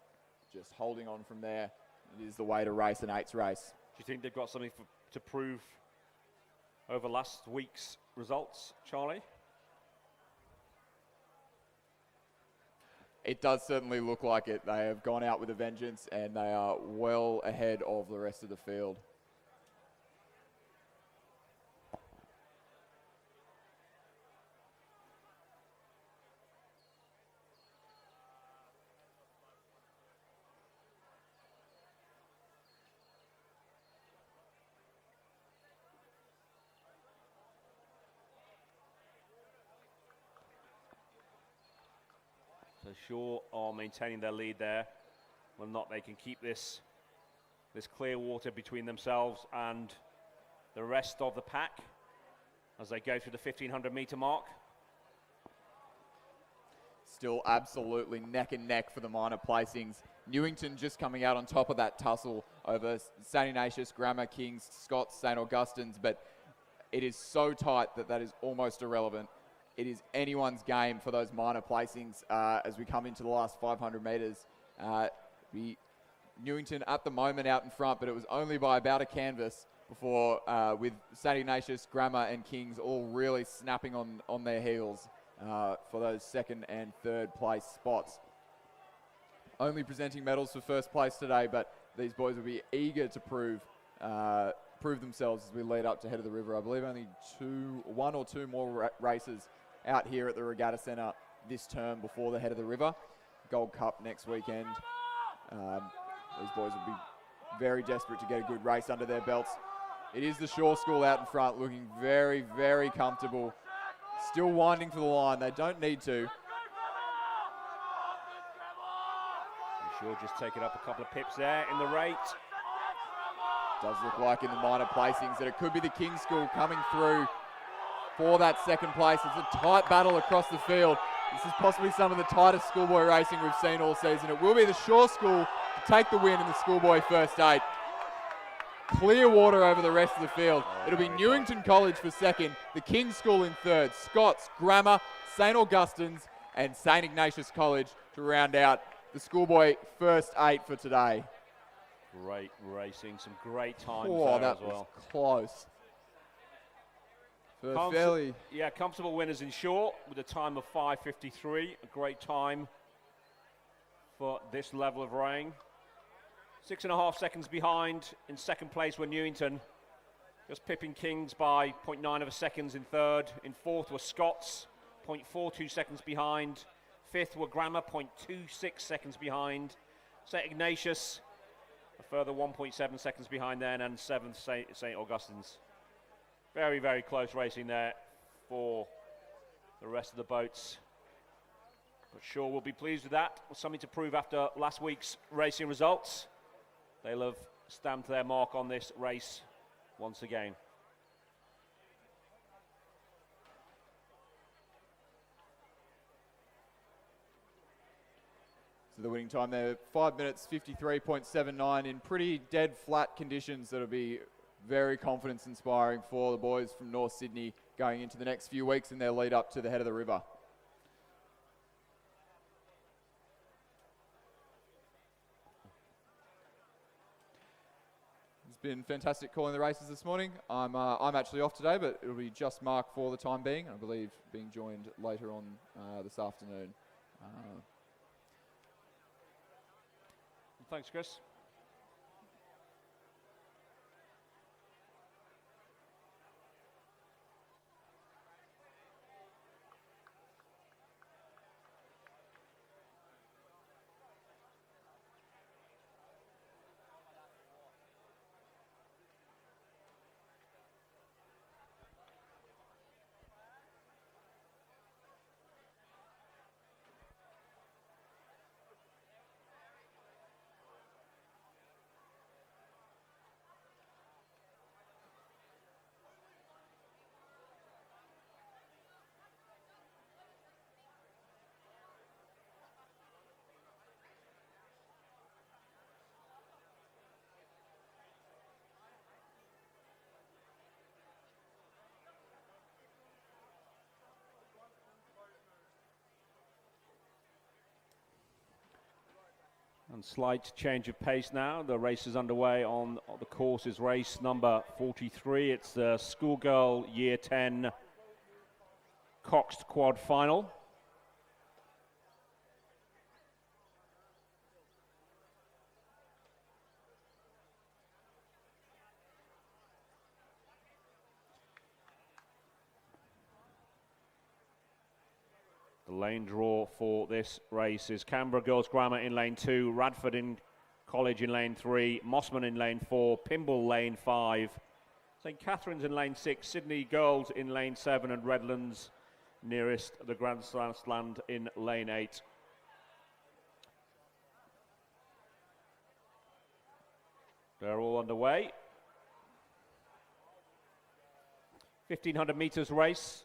just holding on from there. It is the way to race an 8's race. Do you think they've got something to prove over last week's results, Charlie? It does certainly look like it. They have gone out with a vengeance and they are well ahead of the rest of the field. So Shaw are maintaining their lead there. Whether or not they can keep this clear water between themselves and the rest of the pack as they go through the 1500 metre mark. Still absolutely neck and neck for the minor placings. Newington just coming out on top of that tussle over St Ignatius, Grammar, Kings, Scots, St Augustine's, but it is so tight that is almost irrelevant. It is anyone's game for those minor placings as we come into the last 500 metres. Newington at the moment out in front, but it was only by about a canvas before with St Ignatius, Grammar and Kings all really snapping on their heels for those second and third place spots. Only presenting medals for first place today, but these boys will be eager to prove themselves as we lead up to Head of the River. I believe only one or two more races out here at the Regatta Centre this term before the Head of the River. Gold Cup next weekend. These boys will be very desperate to get a good race under their belts. It is the Shaw School out in front, looking very, very comfortable. Still winding for the line. They don't need to. Shaw just taking up a couple of pips there in the rate. Does look like in the minor placings that it could be the King's School coming through for that second place. It's a tight battle across the field. This is possibly some of the tightest schoolboy racing we've seen all season. It will be the Shaw School to take the win in the schoolboy first 8. Clear water over the rest of the field. It'll be Newington College for second, the King's School in third, Scots, Grammar, St Augustine's and St Ignatius College to round out the schoolboy first 8 for today. Great racing, some great times Oh, there that as well. was close. Fairly. Yeah, comfortable winners in Shaw with a time of 5:53. A great time for this level of rowing. 6.5 seconds behind in second place were Newington. Just pipping Kings by 0.9 of a seconds in third. In fourth were Scots, 0.42 seconds behind. Fifth were Grammar, 0.26 seconds behind. St Ignatius, a further 1.7 seconds behind then, and seventh St Augustine's. Very, very close racing there for the rest of the boats. But Shaw will be pleased with that. Something to prove after last week's racing results. They'll have stamped their mark on this race once again. So the winning time there, 5 minutes 53.79 in pretty dead flat conditions. That'll be very confidence inspiring for the boys from North Sydney going into the next few weeks in their lead up to the Head of the River. It's been fantastic calling the races this morning. I'm actually off today, but it'll be just Mark for the time being. I believe being joined later on this afternoon. Thanks, Chris. And slight change of pace now. The race is underway on the course is race number 43. It's the Schoolgirl Year 10 coxed quad final. The lane draw for this race is Canberra Girls Grammar in lane 2, Radford in College in lane 3, Mossman in lane 4, Pymble lane 5, St Catherine's in lane 6, Sydney Girls in lane 7, and Redlands nearest the Grandstand in lane 8. They're all underway. 1,500 metres race.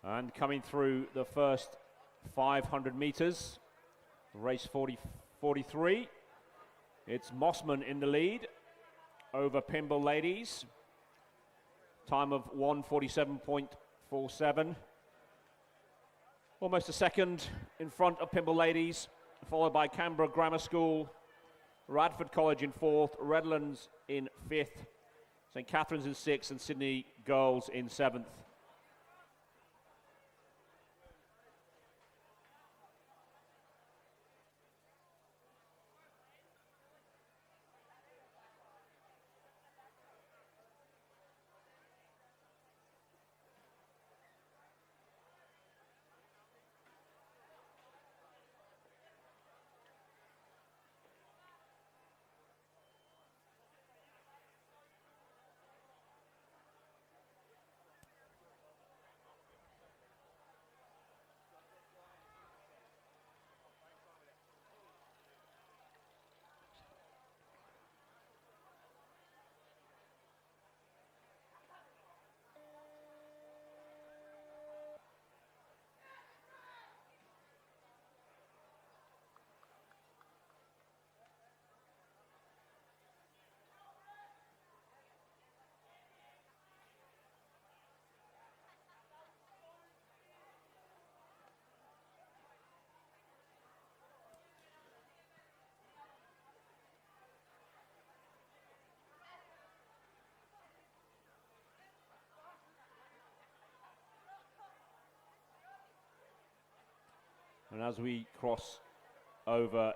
And coming through the first 500 metres, race 43, it's Mossman in the lead over Pymble Ladies. Time of 1:47.47. Almost a second in front of Pymble Ladies, followed by Canberra Grammar School, Radford College in 4th, Redlands in 5th, St Catherine's in 6th, and Sydney Girls in 7th. And as we cross over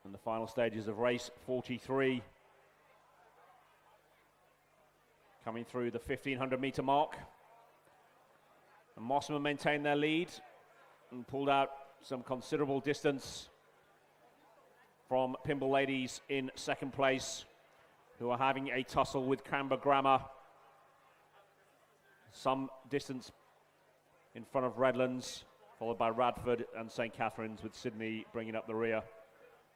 in the final stages of race 43, coming through the 1,500 metre mark, and Mossman maintained their lead and pulled out some considerable distance from Pymble Ladies in second place, who are having a tussle with Canberra Grammar. Some distance in front of Redlands, followed by Radford and St Catherine's, with Sydney bringing up the rear.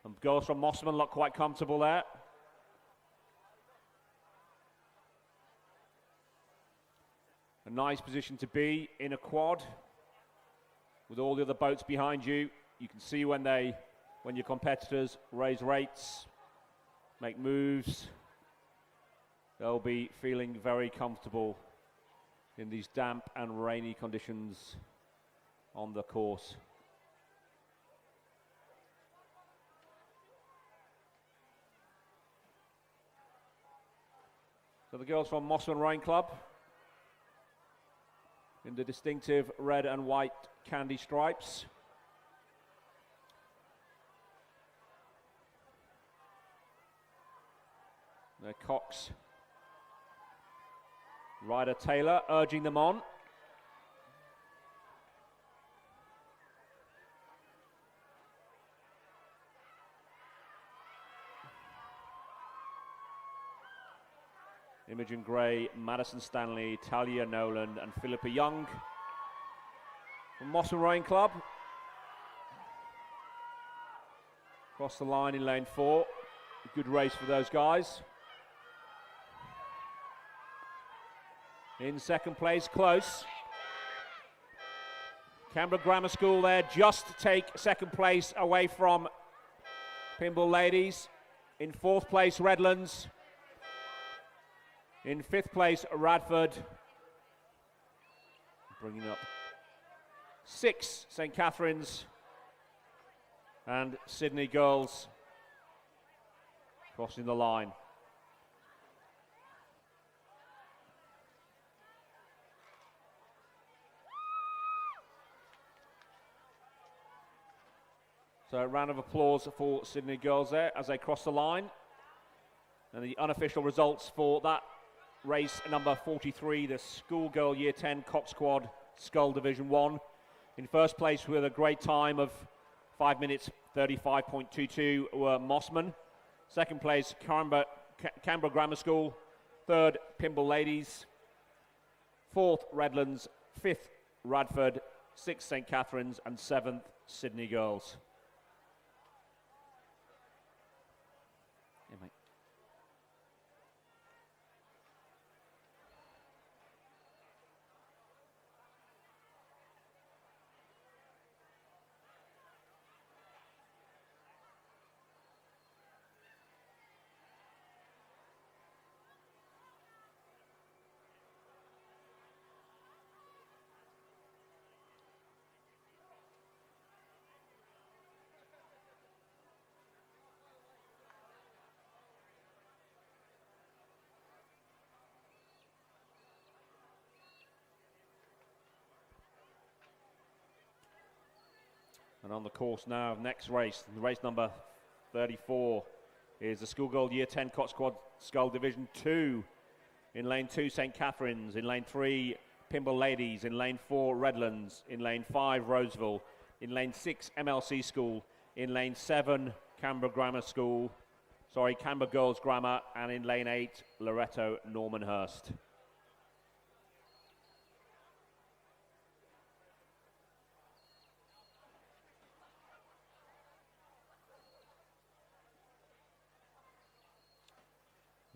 And girls from Mossman look quite comfortable there. A nice position to be in a quad with all the other boats behind you. You can see when your competitors raise rates, make moves, they'll be feeling very comfortable in these damp and rainy conditions on the course. So the girls from Mossman Rowing Club in the distinctive red and white candy stripes. The Cox rider Taylor urging them on. Imogen Gray, Madison Stanley, Talia Nolan and Philippa Young from Mossman Rowing Club. Across the line in lane 4. A good race for those guys. In second place, close. Canberra Grammar School there just to take second place away from Pymble Ladies. In fourth place, Redlands. In fifth place, Radford. Bringing up 6, St Catherine's. And Sydney Girls crossing the line. So a round of applause for Sydney Girls there as they cross the line. And the unofficial results for that race number 43, the Schoolgirl Year 10 Cox Quad Scull Division 1. In first place with a great time of 5 minutes 35.22 were Mossman. Second place, Canberra Grammar School. Third, Pymble Ladies. Fourth, Redlands. Fifth, Radford. Sixth, St Catherine's. And seventh, Sydney Girls. Yeah, mate. And on the course now, next race, race number 34, is the Schoolgirl Year 10 Cox Quad Scull Division 2. In lane 2, St Catherine's. In lane 3, Pymble Ladies. In lane 4, Redlands. In lane 5, Roseville. In lane 6, MLC School. In lane 7, Canberra Girls Grammar. And in lane 8, Loretto Normanhurst.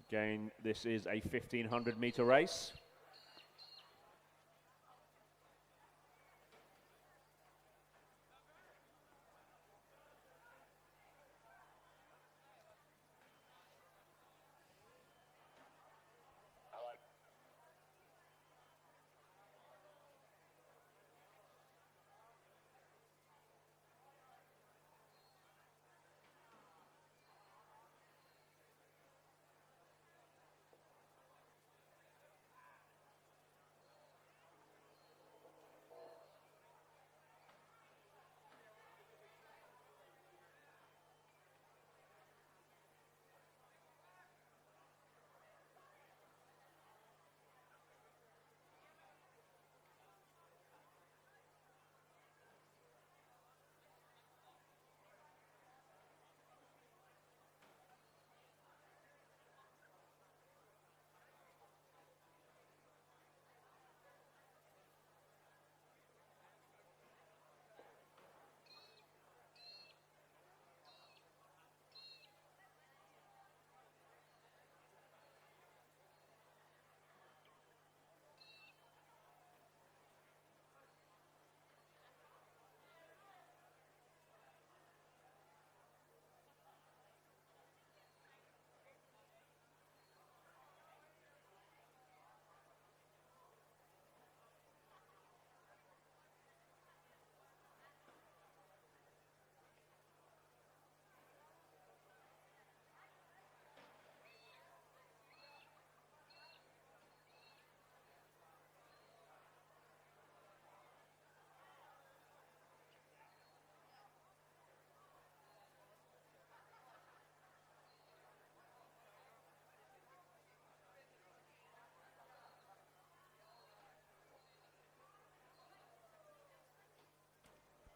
Again, this is a 1,500 meter race.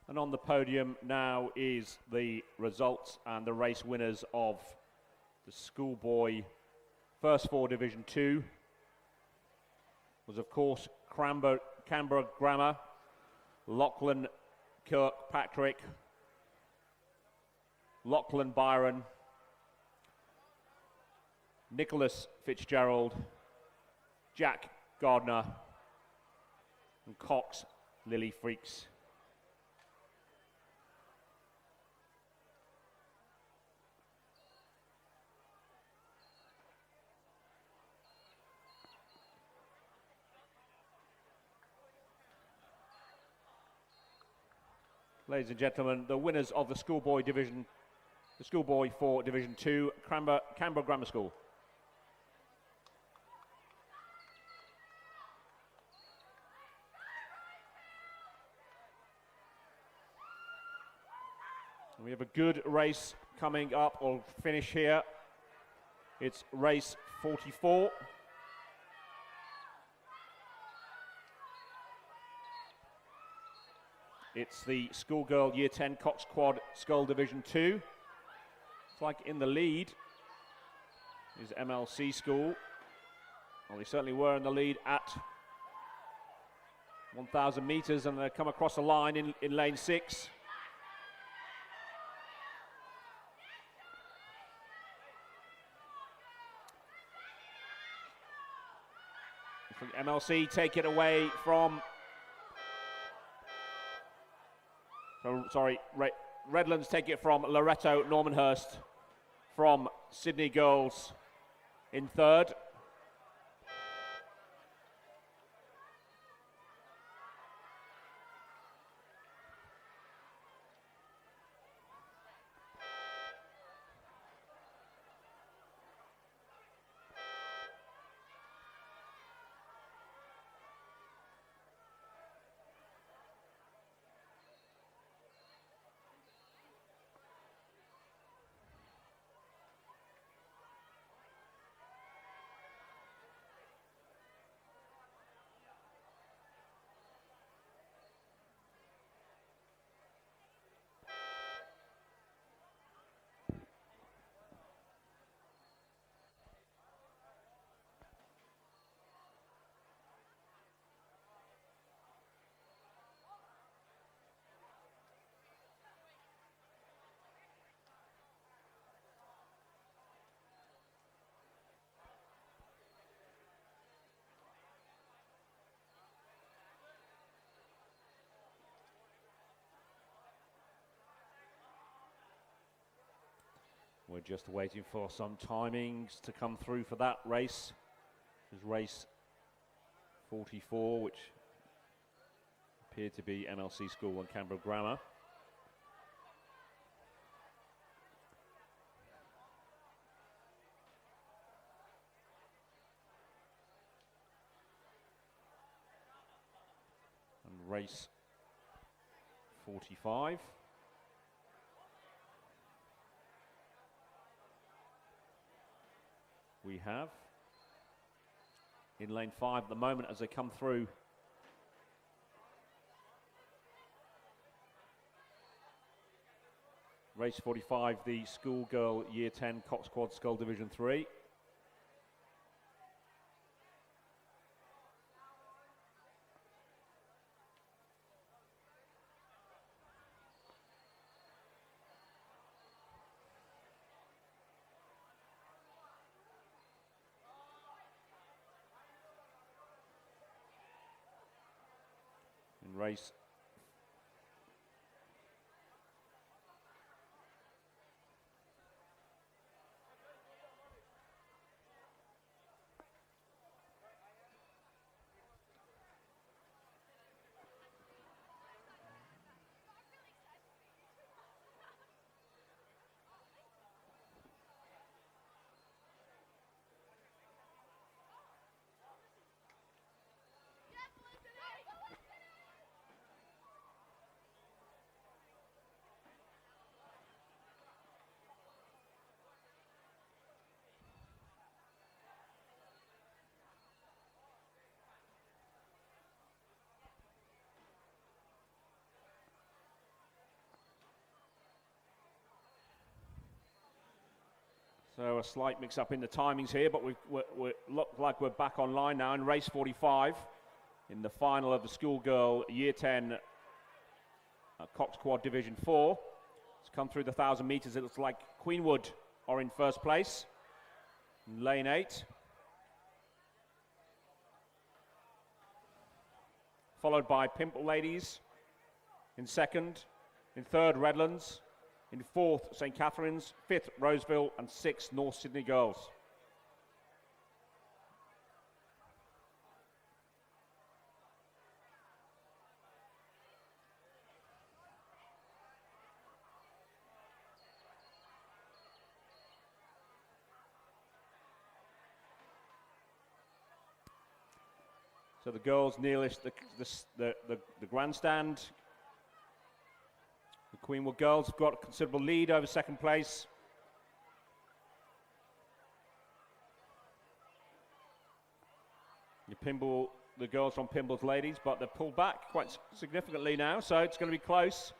And on the podium now is the results and the race winners of the schoolboy first four Division 2. Was of course Canberra Grammar, Lachlan Kirkpatrick, Lachlan Byron, Nicholas Fitzgerald, Jack Gardner, and Cox Lily Freaks. Ladies and gentlemen, the winners of the schoolboy for Division 2, Canberra Grammar School. And we have a good race coming up, or finish here. It's race 44. It's the schoolgirl Year 10 Cox Quad Scull Division 2. It's like in the lead is MLC School. Well, they certainly were in the lead at 1,000 meters, and they come across the line in lane 6. MLC take it away from, Redlands take it from Loretto Normanhurst from Sydney Girls in third. We're just waiting for some timings to come through for that race. This is race 44, which appeared to be MLC School and Canberra Grammar. And race 45. We have in lane 5 at the moment as they come through. Race 45, the schoolgirl Year 10 Cox Quad Scull Division 3. Race So a slight mix-up in the timings here, but we look like we're back online now in race 45 in the final of the schoolgirl Year 10 coxed quad Division 4. It's come through the 1,000 metres. It looks like Queenwood are in first place in lane 8. Followed by Pimple Ladies in second. In third, Redlands. In fourth, St. Catherine's. Fifth, Roseville. And sixth, North Sydney Girls. So the girls nearest the grandstand. The Queenwood girls have got a considerable lead over second place. The girls from Pimble's Ladies, but they're pulled back quite significantly now, so it's going to be close.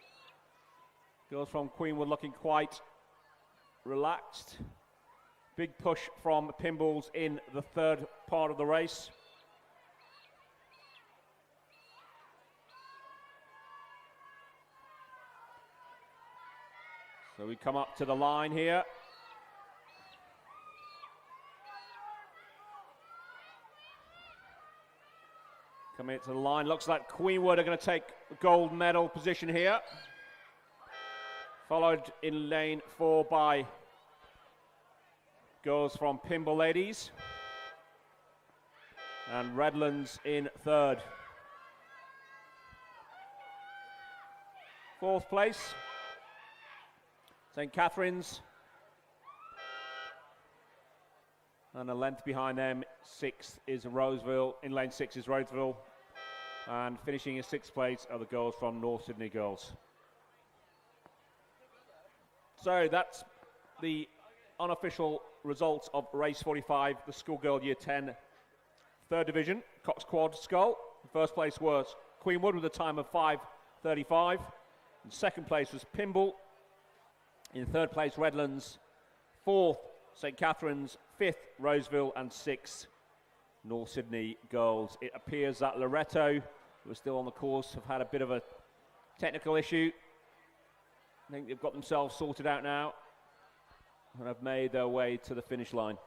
Girls from Queenwood looking quite relaxed. Big push from Pimble's in the third part of the race. So we come up to the line here. Coming to the line, looks like Queenwood are going to take the gold medal position here. Followed in lane 4 by girls from Pimble Ladies. And Redlands in third. Fourth place, St. Catherine's, and a length behind them, sixth is Roseville. In lane 6 is Roseville, and finishing in sixth place are the girls from North Sydney Girls. So that's the unofficial results of race 45, the schoolgirl Year 10 third division, coxed quad scull. In first place was Queenwood with a time of 5:35. In second place was Pimble. In third place, Redlands. Fourth, St. Catherine's. Fifth, Roseville. And sixth, North Sydney Girls. It appears that Loretto, who are still on the course, have had a bit of a technical issue. I think they've got themselves sorted out now and have made their way to the finish line.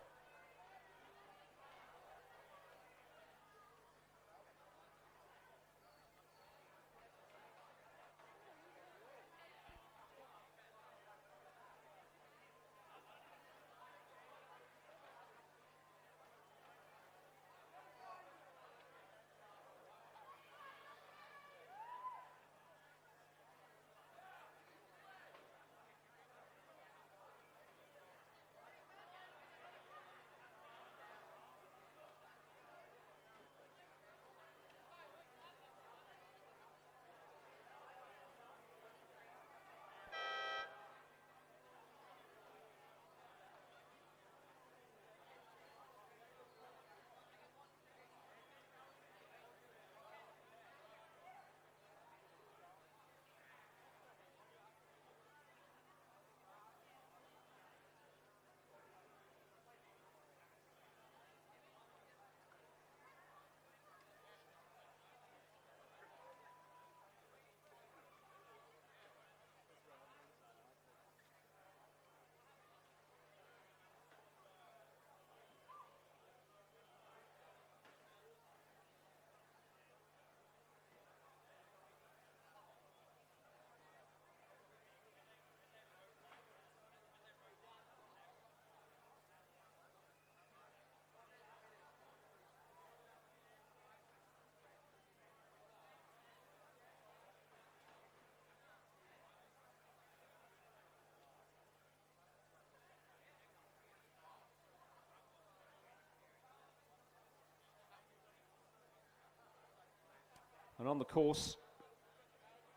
And on the course,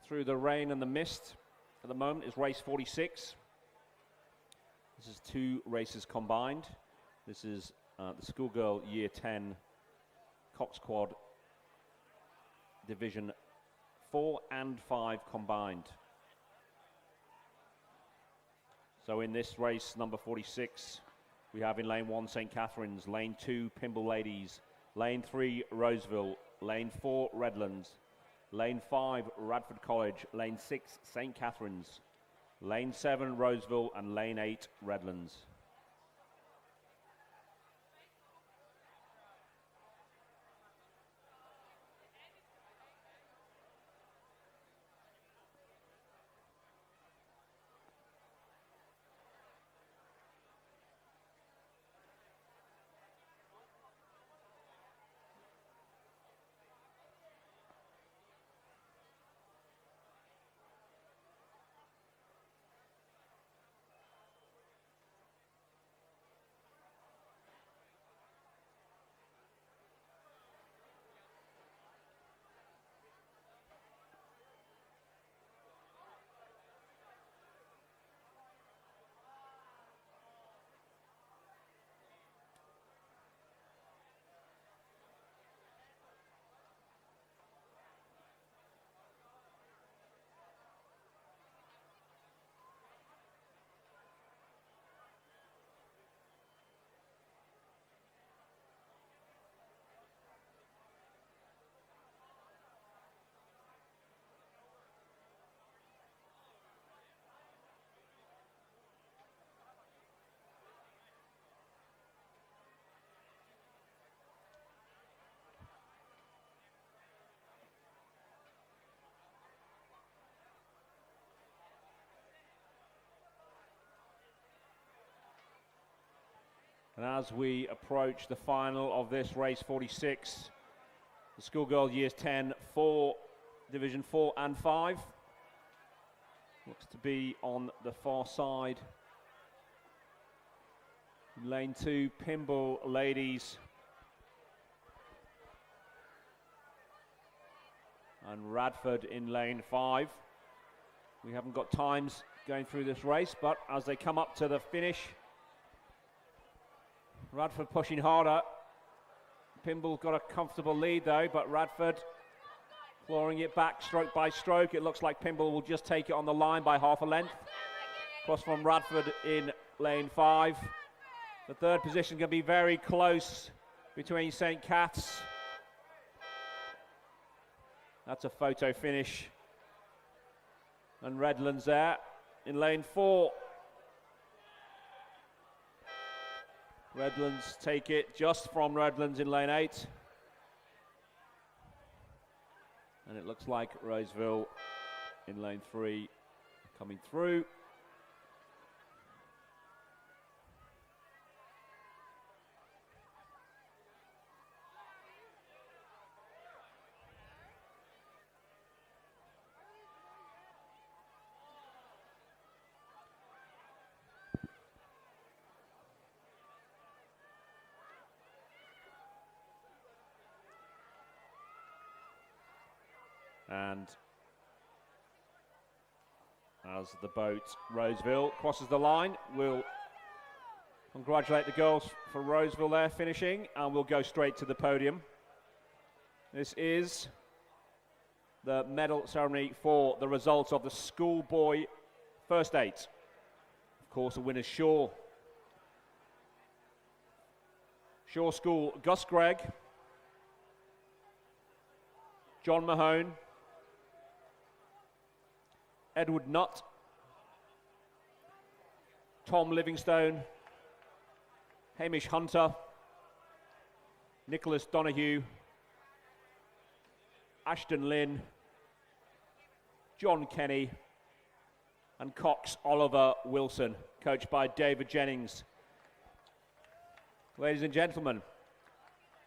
through the rain and the mist, at the moment is race 46. This is 2 races combined. This is the schoolgirl Year 10 coxed quad Division 4 and 5 combined. So in this race, number 46, we have in lane 1 St. Catherine's, lane 2 Pimble Ladies, lane 3 Roseville, lane 4 Redlands, lane 5 Radford College, lane 6 St. Catherine's, lane 7 Roseville, and lane 8 Redlands. And as we approach the final of this race 46, the schoolgirl years 10 for Division 4 and 5. Looks to be on the far side. Lane 2, Pimble Ladies. And Radford in lane 5. We haven't got times going through this race, but as they come up to the finish, Radford pushing harder. Pimble got a comfortable lead though, but Radford clawing it back stroke by stroke. It looks like Pimble will just take it on the line by half a length. Cross from Radford in lane 5. The third position going to be very close between St. Cat's. That's a photo finish. And Redlands there in lane 4. Redlands take it just from Redlands in lane 8. And it looks like Roseville in lane 3 coming through. And as the boat Roseville crosses the line, we'll congratulate the girls for Roseville there finishing, and we'll go straight to the podium. This is the medal ceremony for the results of the schoolboy first 8. Of course, the winner's Shaw School, Gus Gregg, John Mahone, Edward Nutt, Tom Livingstone, Hamish Hunter, Nicholas Donahue, Ashton Lynn, John Kenny, and Cox Oliver Wilson, coached by David Jennings. Ladies and gentlemen,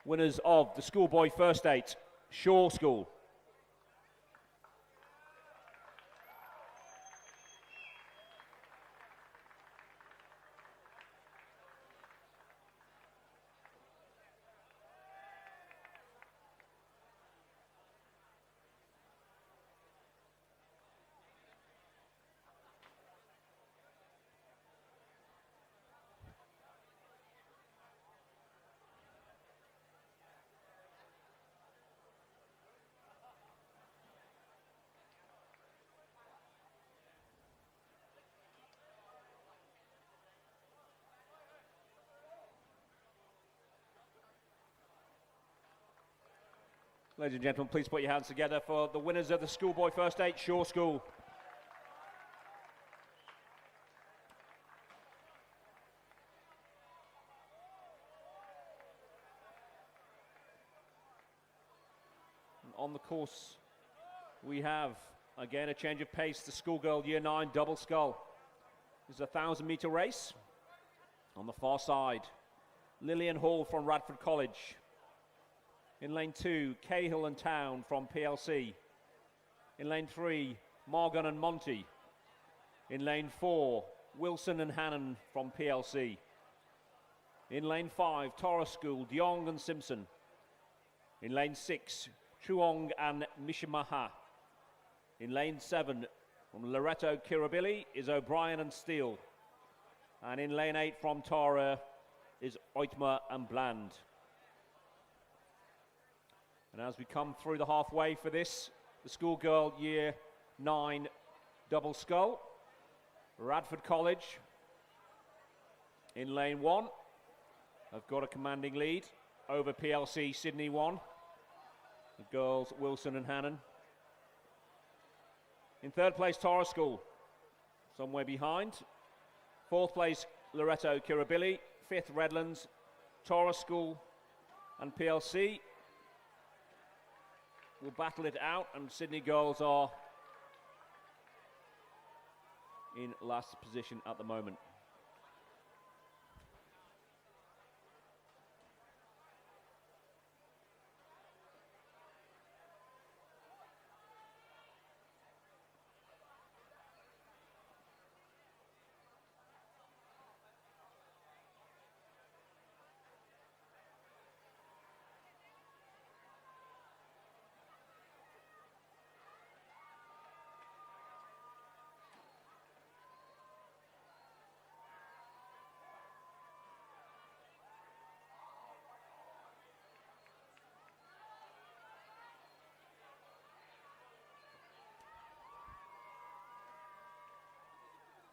winners of the schoolboy first 8, Shaw School. Ladies and gentlemen, please put your hands together for the winners of the Schoolboy First 8 Shore School. And on the course, we have, again, a change of pace. The Schoolgirl Year 9 double scull. This is a 1,000-metre race. On the far side, Lillian Hall from Radford College. In lane 2, Cahill and Town from PLC. In lane 3, Morgan and Monty. In lane 4, Wilson and Hannon from PLC. In lane 5, Taurus School, Diong and Simpson. In lane 6, Chuong and Mishamaha. In lane 7, from Loretto Kirribilli is O'Brien and Steele. And in lane 8 from Tara is Oitma and Bland. And as we come through the halfway for this, the Schoolgirl Year 9 double scull, Radford College in lane 1 have got a commanding lead over PLC Sydney 1. The girls Wilson and Hannon. In third place, Tara School, somewhere behind. Fourth place, Loretto Kirribilli. Fifth, Redlands, Tara School and PLC will battle it out, and Sydney girls are in last position at the moment.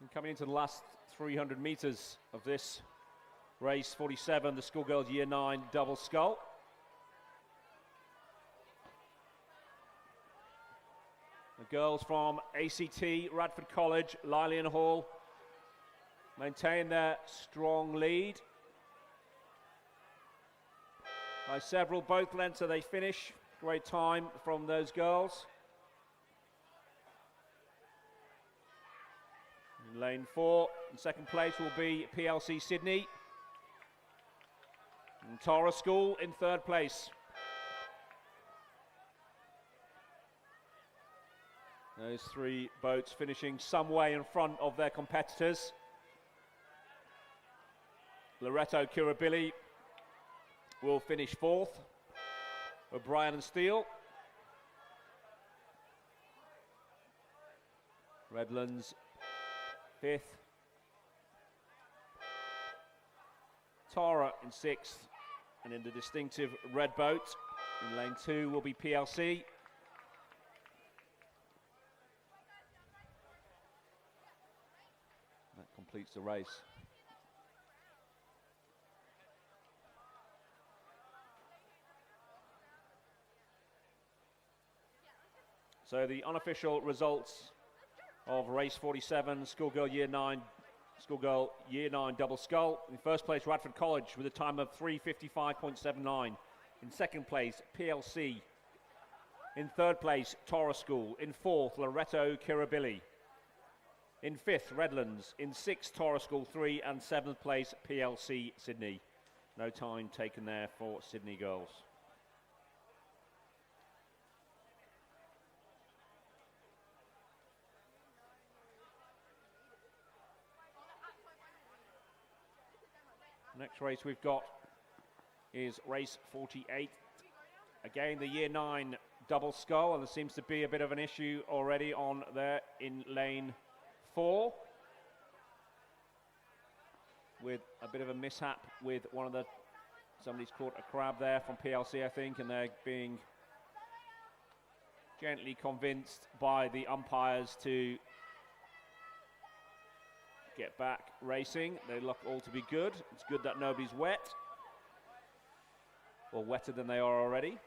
And coming into the last 300 metres of this race 47, the Schoolgirls Year 9 double scull. The girls from ACT, Radford College, Lillian Hall maintain their strong lead by several, both lengths, so they finish. Great time from those girls. In lane 4, in second place will be PLC Sydney. And Tara School in third place. Those three boats finishing some way in front of their competitors. Loretto Kirribilli will finish fourth. O'Brien and Steele. Redlands fifth. Tara in sixth. And in the distinctive red boat in lane 2 will be PLC. That completes the race. So the unofficial results of race 47, Schoolgirl Year 9 double scull. In first place, Radford College with a time of 3:55.79. In second place, PLC. In third place, Tara School. In fourth, Loretto Kirribilli. In fifth, Redlands. In sixth, Tara School 3. And seventh place, PLC Sydney. No time taken there for Sydney girls. Next race we've got is race 48. Again, the Year 9 double scull, and there seems to be a bit of an issue already on there in lane 4. With a bit of a mishap with somebody's caught a crab there from PLC, I think, and they're being gently convinced by the umpires to get back racing. They look all to be good. It's good that nobody's wet, or wetter than they are already.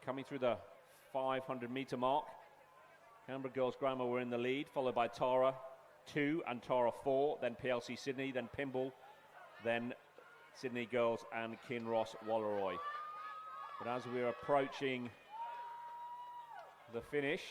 coming through the 500-meter mark. Canberra Girls Grammar were in the lead, followed by Tara 2 and Tara 4, then PLC Sydney, then Pymble, then Sydney Girls and Kinross Walleroy. But as we're approaching the finish,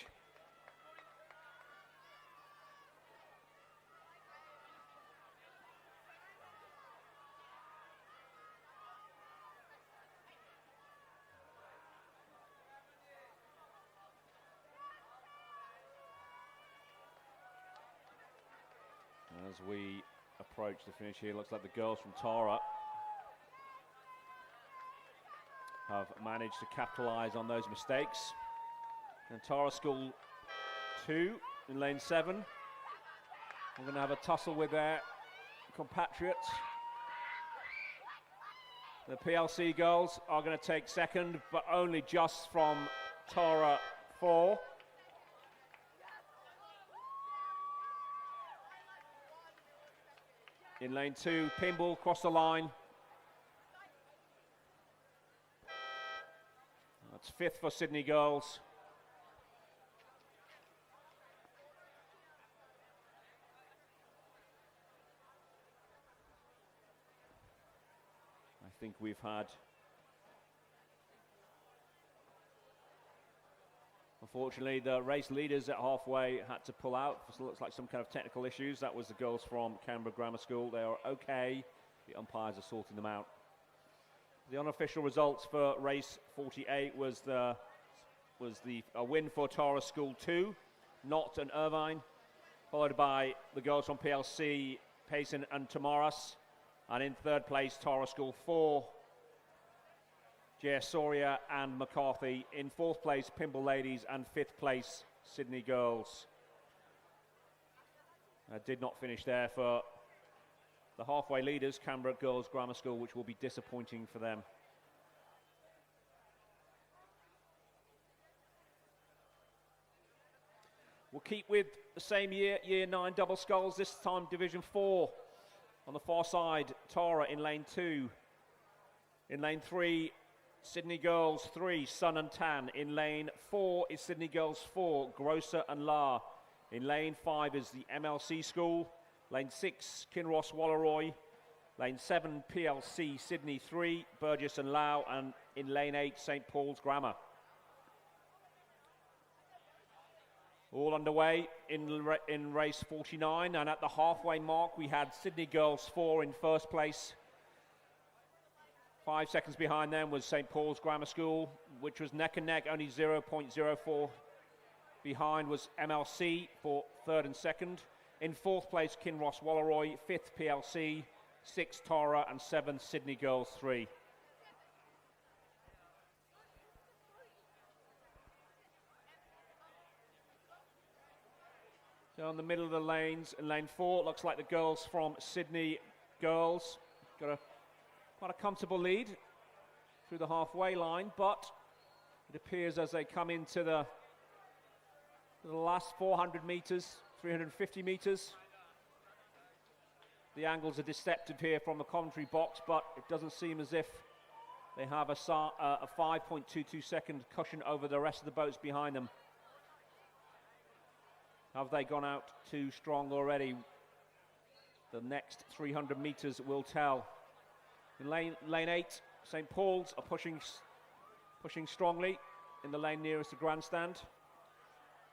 as we approach the finish here, looks like the girls from Tara have managed to capitalise on those mistakes. And Tara School 2 in lane 7. We're going to have a tussle with their compatriots. The PLC girls are going to take second, but only just from Tara 4. In lane 2, Pymble cross the line. That's 5th for Sydney Girls. I think we've had, unfortunately, the race leaders at halfway had to pull out. It looks like some kind of technical issues. That was the girls from Canberra Grammar School. They are okay. The umpires are sorting them out. The unofficial results for race 48 was a win for Tara School 2, Knott and Irvine, followed by the girls from PLC, Payson and Tamaras. And in third place, Tara School 4, J.S. Soria and McCarthy. In fourth place, Pymble Ladies, and fifth place, Sydney Girls. Did not finish there for the halfway leaders, Canberra Girls Grammar School, which will be disappointing for them. We'll keep with the same year 9 double sculls, this time Division 4. On the far side, Tara in lane 2. In lane 3, Sydney Girls 3, Sun and Tan. In lane 4 is Sydney Girls 4, Grosser and La. In lane 5 is the MLC School. Lane 6, Kinross Walleroy. Lane 7, PLC Sydney 3, Burgess and Lau. And in lane 8, St Paul's Grammar. All underway in race 49, and at the halfway mark we had Sydney Girls 4 in first place. 5 seconds behind them was St Paul's Grammar School, which was neck and neck, only 0.04 behind was MLC for third and second. In fourth place, Kinross Walleroy, fifth PLC, sixth Tara, and seventh Sydney Girls 3. Down the middle of the lanes, in lane 4, looks like the girls from Sydney Girls got quite a comfortable lead through the halfway line, but it appears as they come into the last 400 metres, 350 metres, the angles are deceptive here from the commentary box, but it doesn't seem as if they have a 5.22 second cushion over the rest of the boats behind them. Have they gone out too strong already? The next 300 metres will tell. In lane 8, St Paul's are pushing strongly in the lane nearest the grandstand.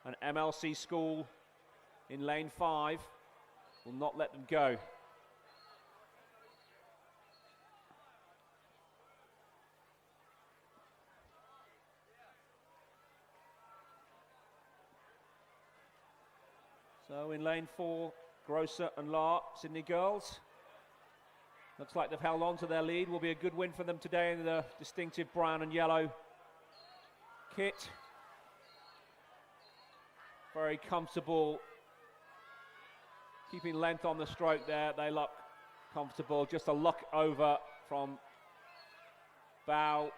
And MLC School in lane 5 will not let them go. So in lane 4, Grosser and La, Sydney Girls. Looks like they've held on to their lead. Will be a good win for them today in the distinctive brown and yellow kit. Very comfortable, keeping length on the stroke there. They look comfortable. Just a luck over from bow.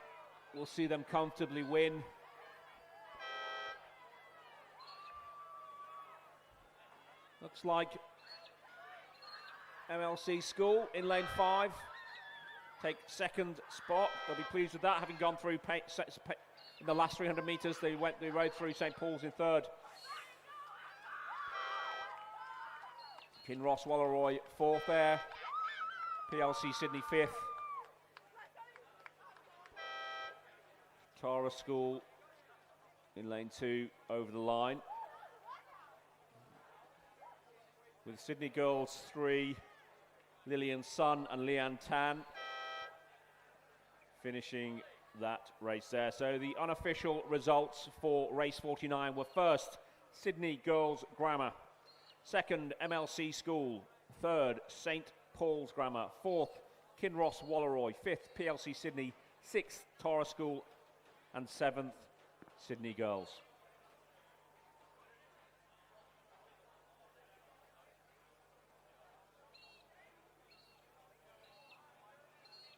We'll see them comfortably win. Looks like MLC School in lane 5 take second spot. They'll be pleased with that, having gone through in the last 300 metres. They rode through St Paul's in third. Kinross Walleroy fourth there. PLC Sydney fifth. Tara School in lane 2 over the line. With Sydney Girls 3, Lillian Sun and Leanne Tan finishing that race there. So the unofficial results for race 49 were first, Sydney Girls Grammar, second, MLC School, third, St Paul's Grammar, fourth, Kinross Walleroy, fifth, PLC Sydney, sixth, Tara School, and seventh, Sydney Girls.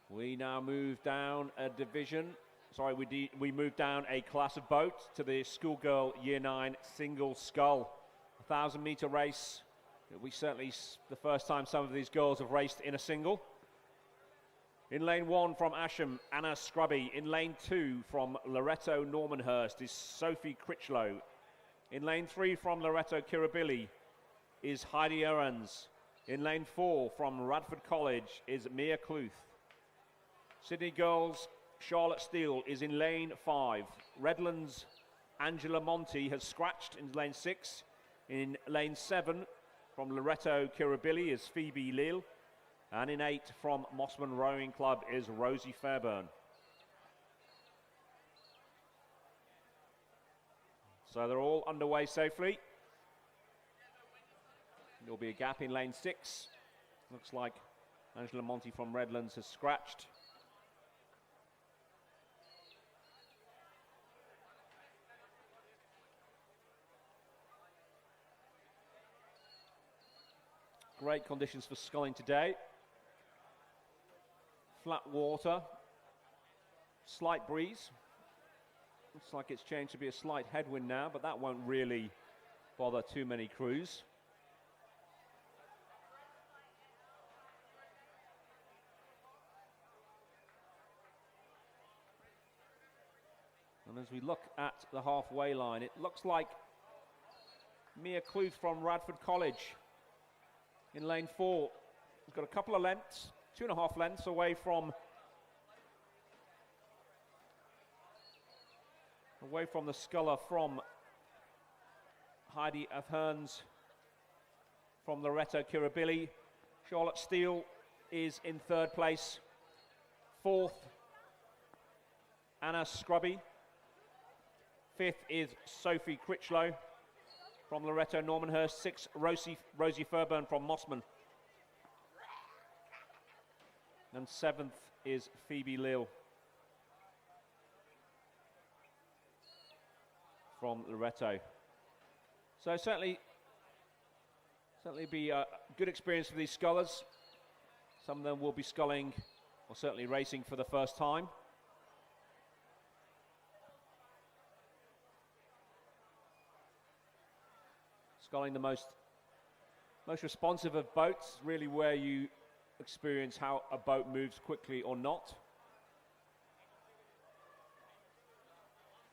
We now move down a division. Sorry, we move down a class of boat to the schoolgirl Year 9 single scull. 1,000-metre race. It'll be certainly the first time some of these girls have raced in a single. In lane 1 from Asham, Anna Scrubby. In lane 2 from Loretto Normanhurst is Sophie Critchlow. In lane 3 from Loretto Kirribilli is Heidi Ahrens. In lane 4 from Radford College is Mia Cluth. Sydney Girls, Charlotte Steele is in lane 5. Redlands, Angela Monti has scratched in lane 6. In lane 7 from Loretto Kirribilli is Phoebe Lille. And in 8 from Mossman Rowing Club is Rosie Fairburn. So they're all underway safely. There'll be a gap in lane 6. Looks like Angela Monti from Redlands has scratched. Great conditions for sculling today. Flat water, slight breeze. Looks like it's changed to be a slight headwind now, but that won't really bother too many crews. And as we look at the halfway line, it looks like Mia Cluth from Radford College in lane 4. He's got a couple of lengths, 2.5 lengths away from the sculler from Heidi Ahrens from Loretto Kirribilli. Charlotte Steele is in third place. Fourth, Anna Scrubby. Fifth is Sophie Critchlow from Loretto Normanhurst. Sixth, Rosie Fairburn from Mossman. And seventh is Phoebe Lille from Loretto. So certainly be a good experience for these scullers. Some of them will be sculling, or certainly racing for the first time. Sculling the most responsive of boats, really where you experience how a boat moves quickly or not.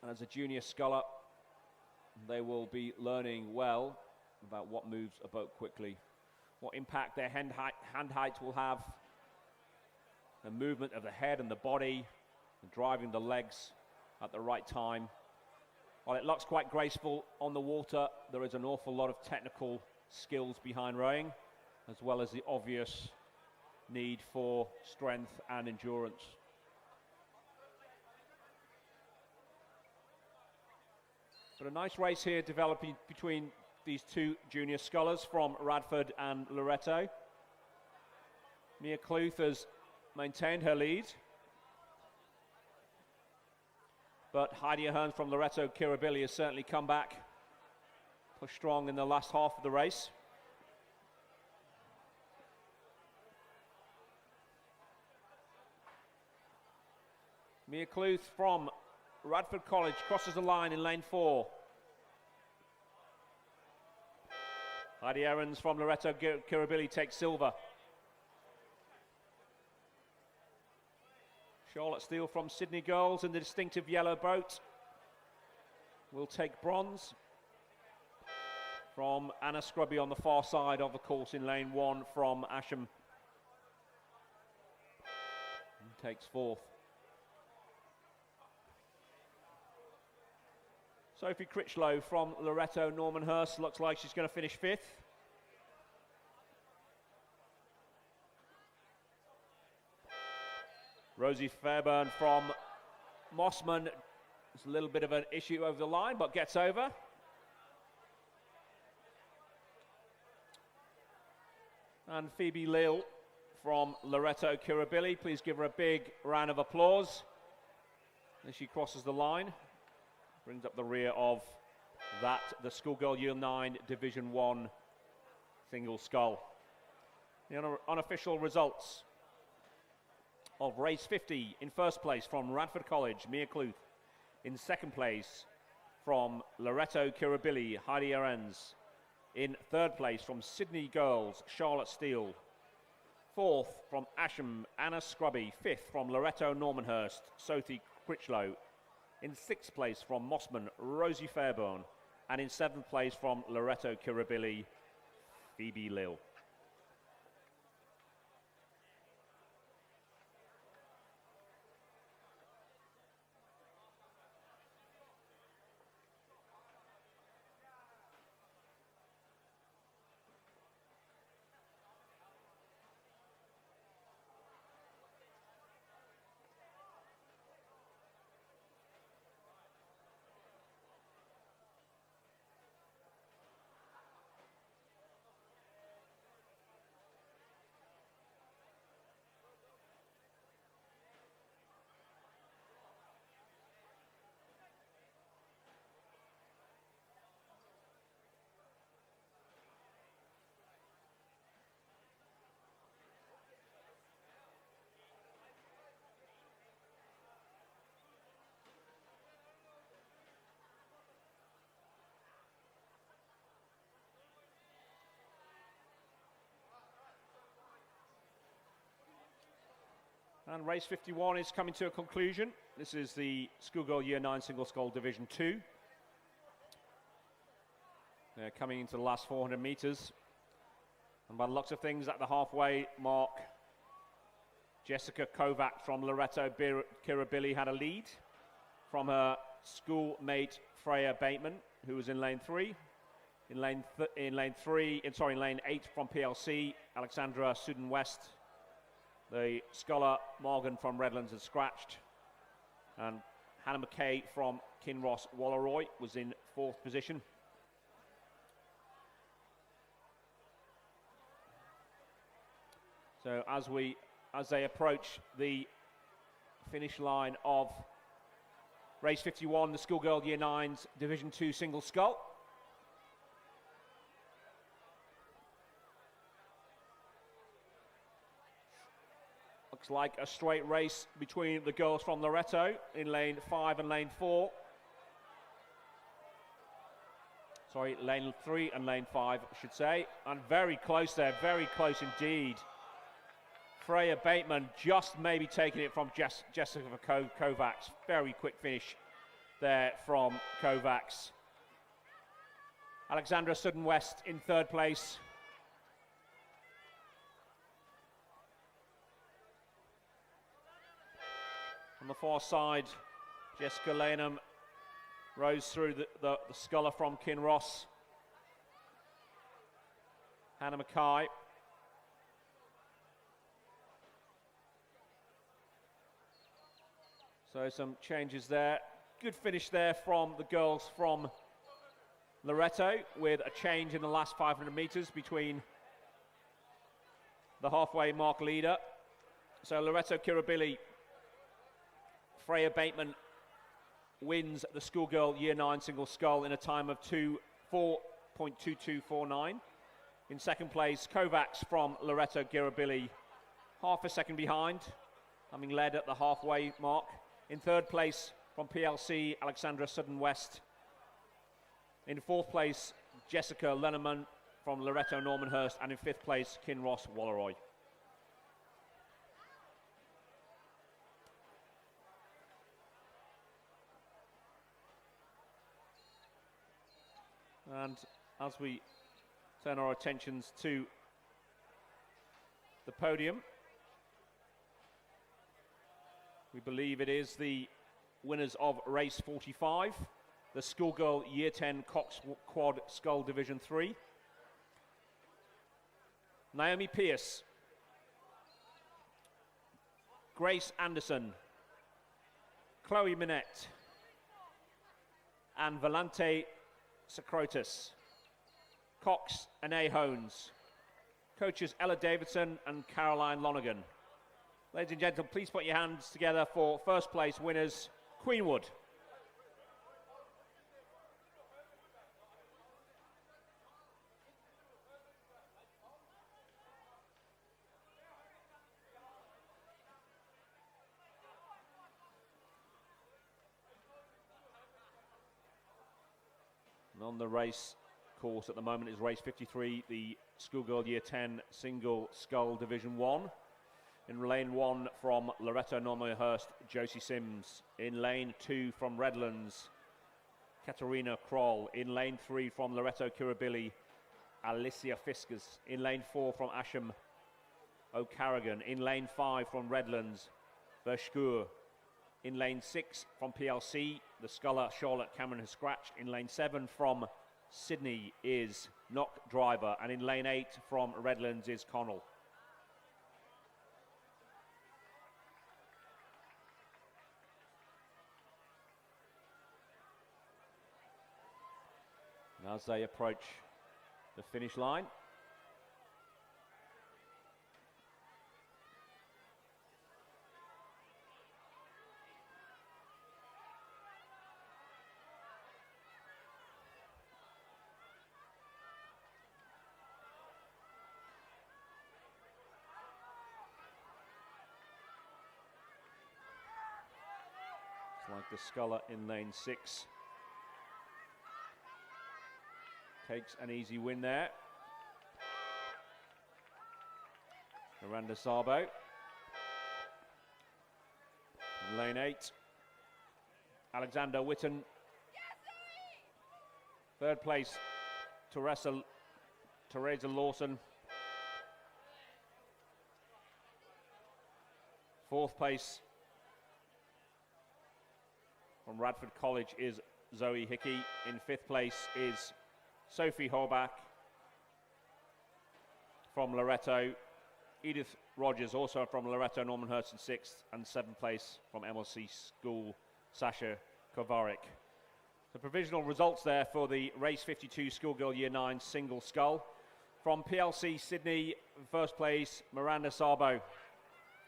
And as a junior sculler, they will be learning well about what moves a boat quickly, what impact their hand height will have, the movement of the head and the body, and driving the legs at the right time. While it looks quite graceful on the water, there is an awful lot of technical skills behind rowing, as well as the obvious need for strength and endurance. But a nice race here developing between these two junior scullers from Radford and Loretto. Mia Cluth has maintained her lead, but Heidi Ahrens from Loretto Kirribilli has certainly come back, pushed strong in the last half of the race. Mia Cluth from Radford College crosses the line in lane 4. Heidi Ahrens from Loretto Kirribilli takes silver. Charlotte Steele from Sydney Girls in the distinctive yellow boat will take bronze from Anna Scrubby on the far side of the course in lane 1 from Asham. Takes 4th. Sophie Critchlow from Loretto Normanhurst looks like she's going to finish 5th. Rosie Fairburn from Mossman. It's a little bit of an issue over the line, but gets over. And Phoebe Lill from Loretto Kirribilli. Please give her a big round of applause as she crosses the line. Brings up the rear of that, the Schoolgirl Year 9 Division 1 single scull. The unofficial results of race 50: in first place from Radford College, Mia Cluth. In second place from Loretto Kirribilli, Heidi Arens. In third place from Sydney Girls, Charlotte Steele. Fourth from Asham, Anna Scrubby. Fifth from Loretto Normanhurst, Sophie Critchlow. In sixth place from Mossman, Rosie Fairburn. And in seventh place from Loretto Kirribilli, Phoebe Lill. And race 51 is coming to a conclusion. This is the Schoolgirl Year 9 Single Scull Division 2. They're coming into the last 400 metres. And by the looks of things, at the halfway mark, Jessica Kovac from Loretto Kirribilli had a lead from her schoolmate Freya Bateman, who was in lane 3. In lane 8 from PLC, Alexandra Sudden West. The sculler Morgan from Redlands had scratched, and Hannah McKay from Kinross Walleroy was in 4th position. So as they approach the finish line of race 51, the Schoolgirl Year 9's Division 2 single scull. Looks like a straight race between the girls from Loretto in lane 5 and lane 4. Sorry, lane 3 and lane 5, I should say. And very close there, very close indeed. Freya Bateman just maybe taking it from Jessica Kovacs. Very quick finish there from Kovacs. Alexandra Sudden West in 3rd place. On the far side, Jessica Laneham rose through the sculler from Kinross. Hannah Mackay. So some changes there. Good finish there from the girls from Loretto, with a change in the last 500 metres between the halfway mark leader. So Loretto Kirribilli, Freya Bateman wins the Schoolgirl Year 9 single scull in a time of 4.2249. In 2nd place, Kovacs from Loretto Kirribilli, half a second behind, having led at the halfway mark. In 3rd place from PLC, Alexandra Sudden West. In 4th place, Jessica Lenneman from Loretto Normanhurst, and in 5th place, Kinross Walleroy. And as we turn our attentions to the podium, we believe it is the winners of race 45, the Schoolgirl Year 10 Cox Quad Scull Division 3. Naomi Pierce, Grace Anderson, Chloe Minette, and Valente Socrates. Cox and A. Hones. Coaches Ella Davidson and Caroline Lonergan. Ladies and gentlemen, please put your hands together for first place winners, Queenwood. And on the race course at the moment is race 53, the Schoolgirl Year 10 Single Scull Division 1. In lane 1 from Loretto Normalhurst, Josie Sims. In lane 2 from Redlands, Katarina Kroll. In lane 3 from Loretto Kirribilli, Alicia Fiskers. In lane 4 from Asham O'Carrigan. In lane 5 from Redlands, Vershkur. In lane 6 from PLC, the sculler Charlotte Cameron has scratched. In lane 7 from Sydney is Knock Driver. And in lane 8 from Redlands is Connell. And as they approach the finish line, it's like the sculler in lane 6 takes an easy win there. Miranda Sabo. In lane 8, Alexander Witten. Third place, Teresa Lawson. Fourth place from Radford College is Zoe Hickey. In fifth place is Sophie Horbach from Loretto. Edith Rogers, also from Loretto, Normanhurst in sixth, and seventh place from MLC School, Sasha Kovarik. The provisional results there for the race 52 Schoolgirl Year 9 Single Scull. From PLC Sydney, first place, Miranda Sabo.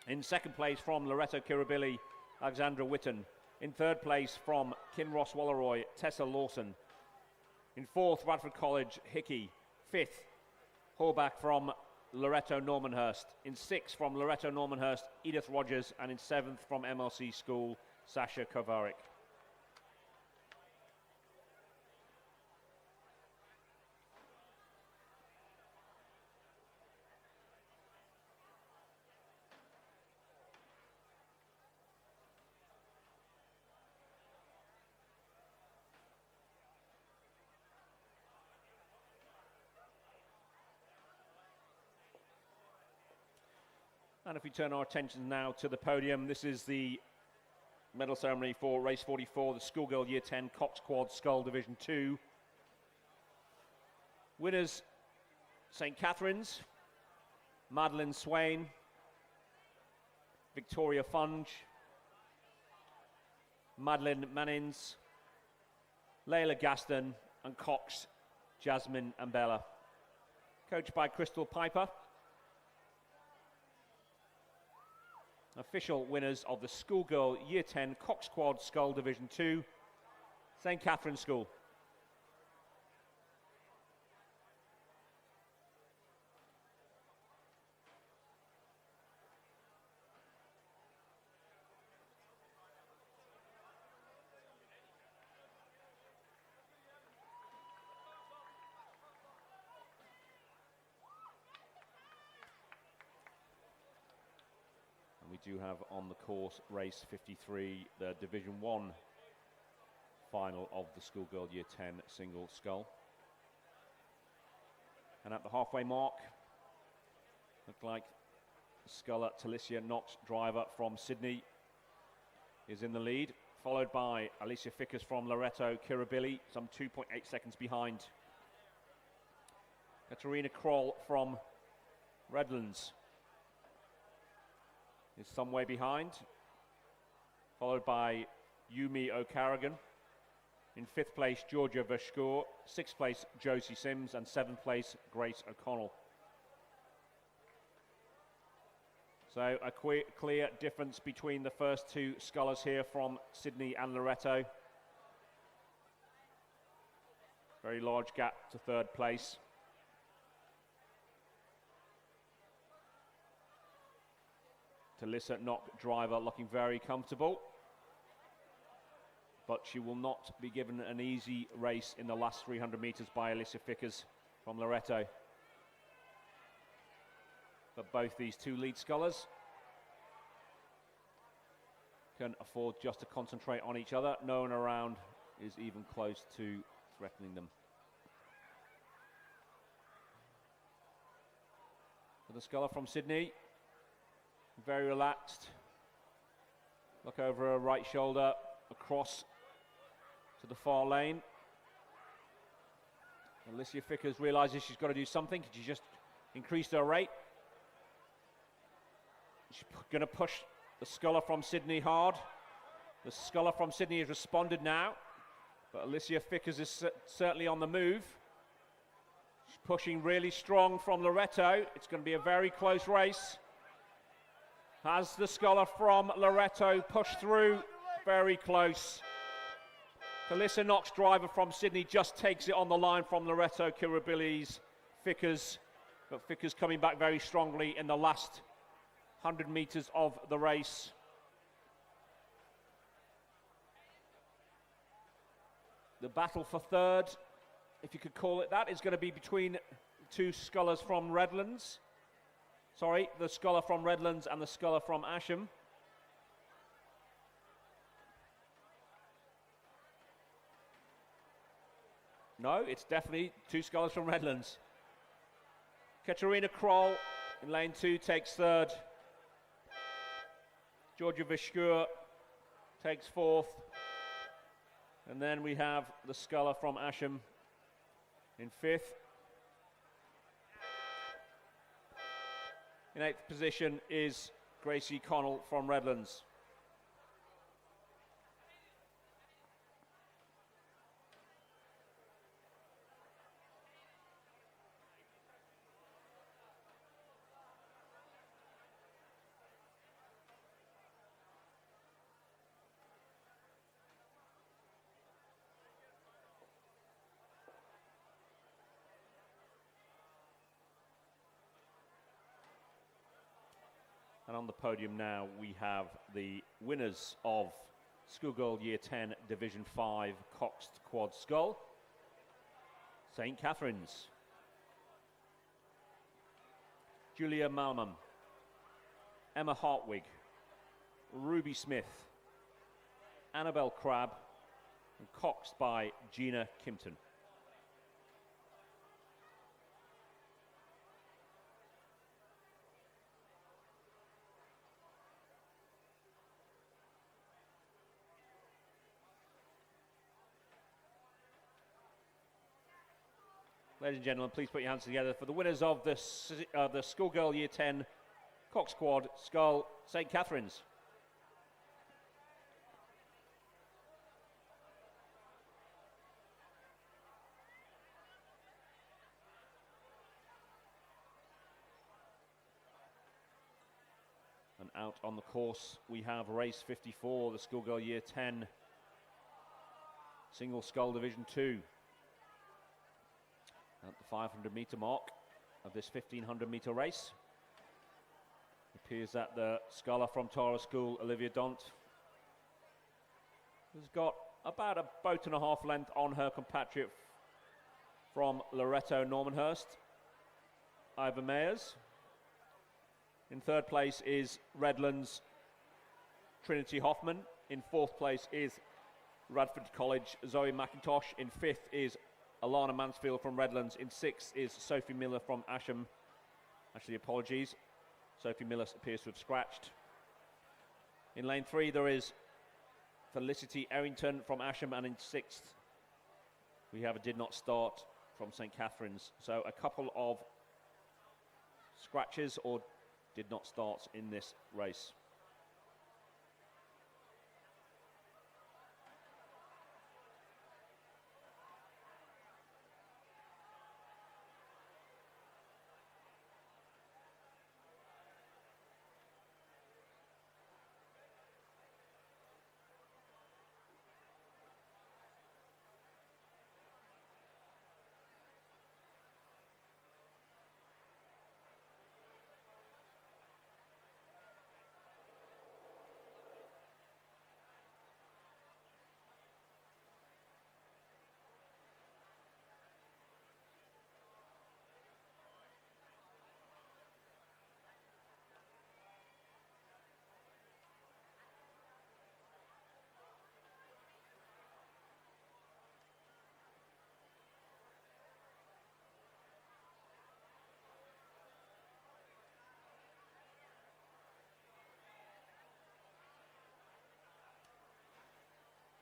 In second place from Loretto Kirribilli, Alexandra Witten. In third place from Kinross Walleroy, Tessa Lawson. In fourth, Radford College, Hickey. Fifth, Horbach from Loretto Normanhurst. In sixth, from Loretto Normanhurst, Edith Rogers. And in seventh, from MLC School, Sasha Kovarik. And if we turn our attention now to the podium, this is the medal ceremony for race 44, the Schoolgirl Year 10 Cox Quad Scull Division 2. Winners, St. Catherine's, Madeline Swain, Victoria Funge, Madeline Manins, Layla Gaston, and Cox, Jasmine and Bella. Coached by Crystal Piper. Official winners of the Schoolgirl Year 10 Cox Quad Scull Division 2, St. Catherine's School. We do have on the course race 53, the Division 1 final of the Schoolgirl Year 10 Single Scull. And at the halfway mark, looked like sculler Talicia Knox, driver from Sydney, is in the lead, followed by Alicia Fickers from Loreto Kirribilli, some 2.8 seconds behind. Katarina Kroll from Redlands is some way behind, followed by Yumi O'Carrigan. In 5th place, Georgia Vashkur. 6th place, Josie Sims. And 7th place, Grace O'Connell. So a clear difference between the first two scullers here from Sydney and Loreto. Very large gap to 3rd place. Talissa Knock, driver, looking very comfortable. But she will not be given an easy race in the last 300 metres by Alicia Fickers from Loreto. But both these two lead scullers can afford just to concentrate on each other. No one around is even close to threatening them. For the sculler from Sydney, very relaxed. Look over her right shoulder, across to the far lane. Alicia Fickers realizes she's got to do something. She just increased her rate. She's going to push the sculler from Sydney hard. The sculler from Sydney has responded now, but Alicia Fickers is certainly on the move. She's pushing really strong from Loreto. It's going to be a very close race. Has the sculler from Loreto pushed through? Very close. Talissa Knox, driver from Sydney, just takes it on the line from Loreto Kirribilli's Fickers. But Fickers coming back very strongly in the last 100 metres of the race. The battle for 3rd, if you could call it that, is going to be between two scullers from Redlands. Sorry, the sculler from Redlands and the sculler from Asham. No, it's definitely two scullers from Redlands. Katarina Kroll in lane 2 takes 3rd. Georgia Vashkur takes 4th. And then we have the sculler from Asham in 5th. In 8th position is Gracie Connell from Redlands. And on the podium now, we have the winners of Schoolgirl Year 10 Division 5 Coxed Quad Scull. St. Catherine's. Julia Malman. Emma Hartwig. Ruby Smith. Annabelle Crabb. And coxed by Gina Kimpton. Ladies and gentlemen, please put your hands together for the winners of the Schoolgirl Year 10 Cox Quad Scull, St. Catherine's. And out on the course, we have race 54, the Schoolgirl Year 10 Single Scull Division 2. At the 500 metre mark of this 1500 metre race. It appears that the sculler from Tara School, Olivia Dont, has got about a boat and a half length on her compatriot from Loreto Normanhurst, Ivor Mayers. In 3rd place is Redlands Trinity Hoffman. In 4th place is Radford College Zoe McIntosh. In 5th is Alana Mansfield from Redlands. In 6 is Sophie Miller from Asham. Actually, apologies. Sophie Miller appears to have scratched. In lane 3, there is Felicity Errington from Asham, and in 6th, we have a did not start from St. Catherine's. So a couple of scratches or did not start in this race.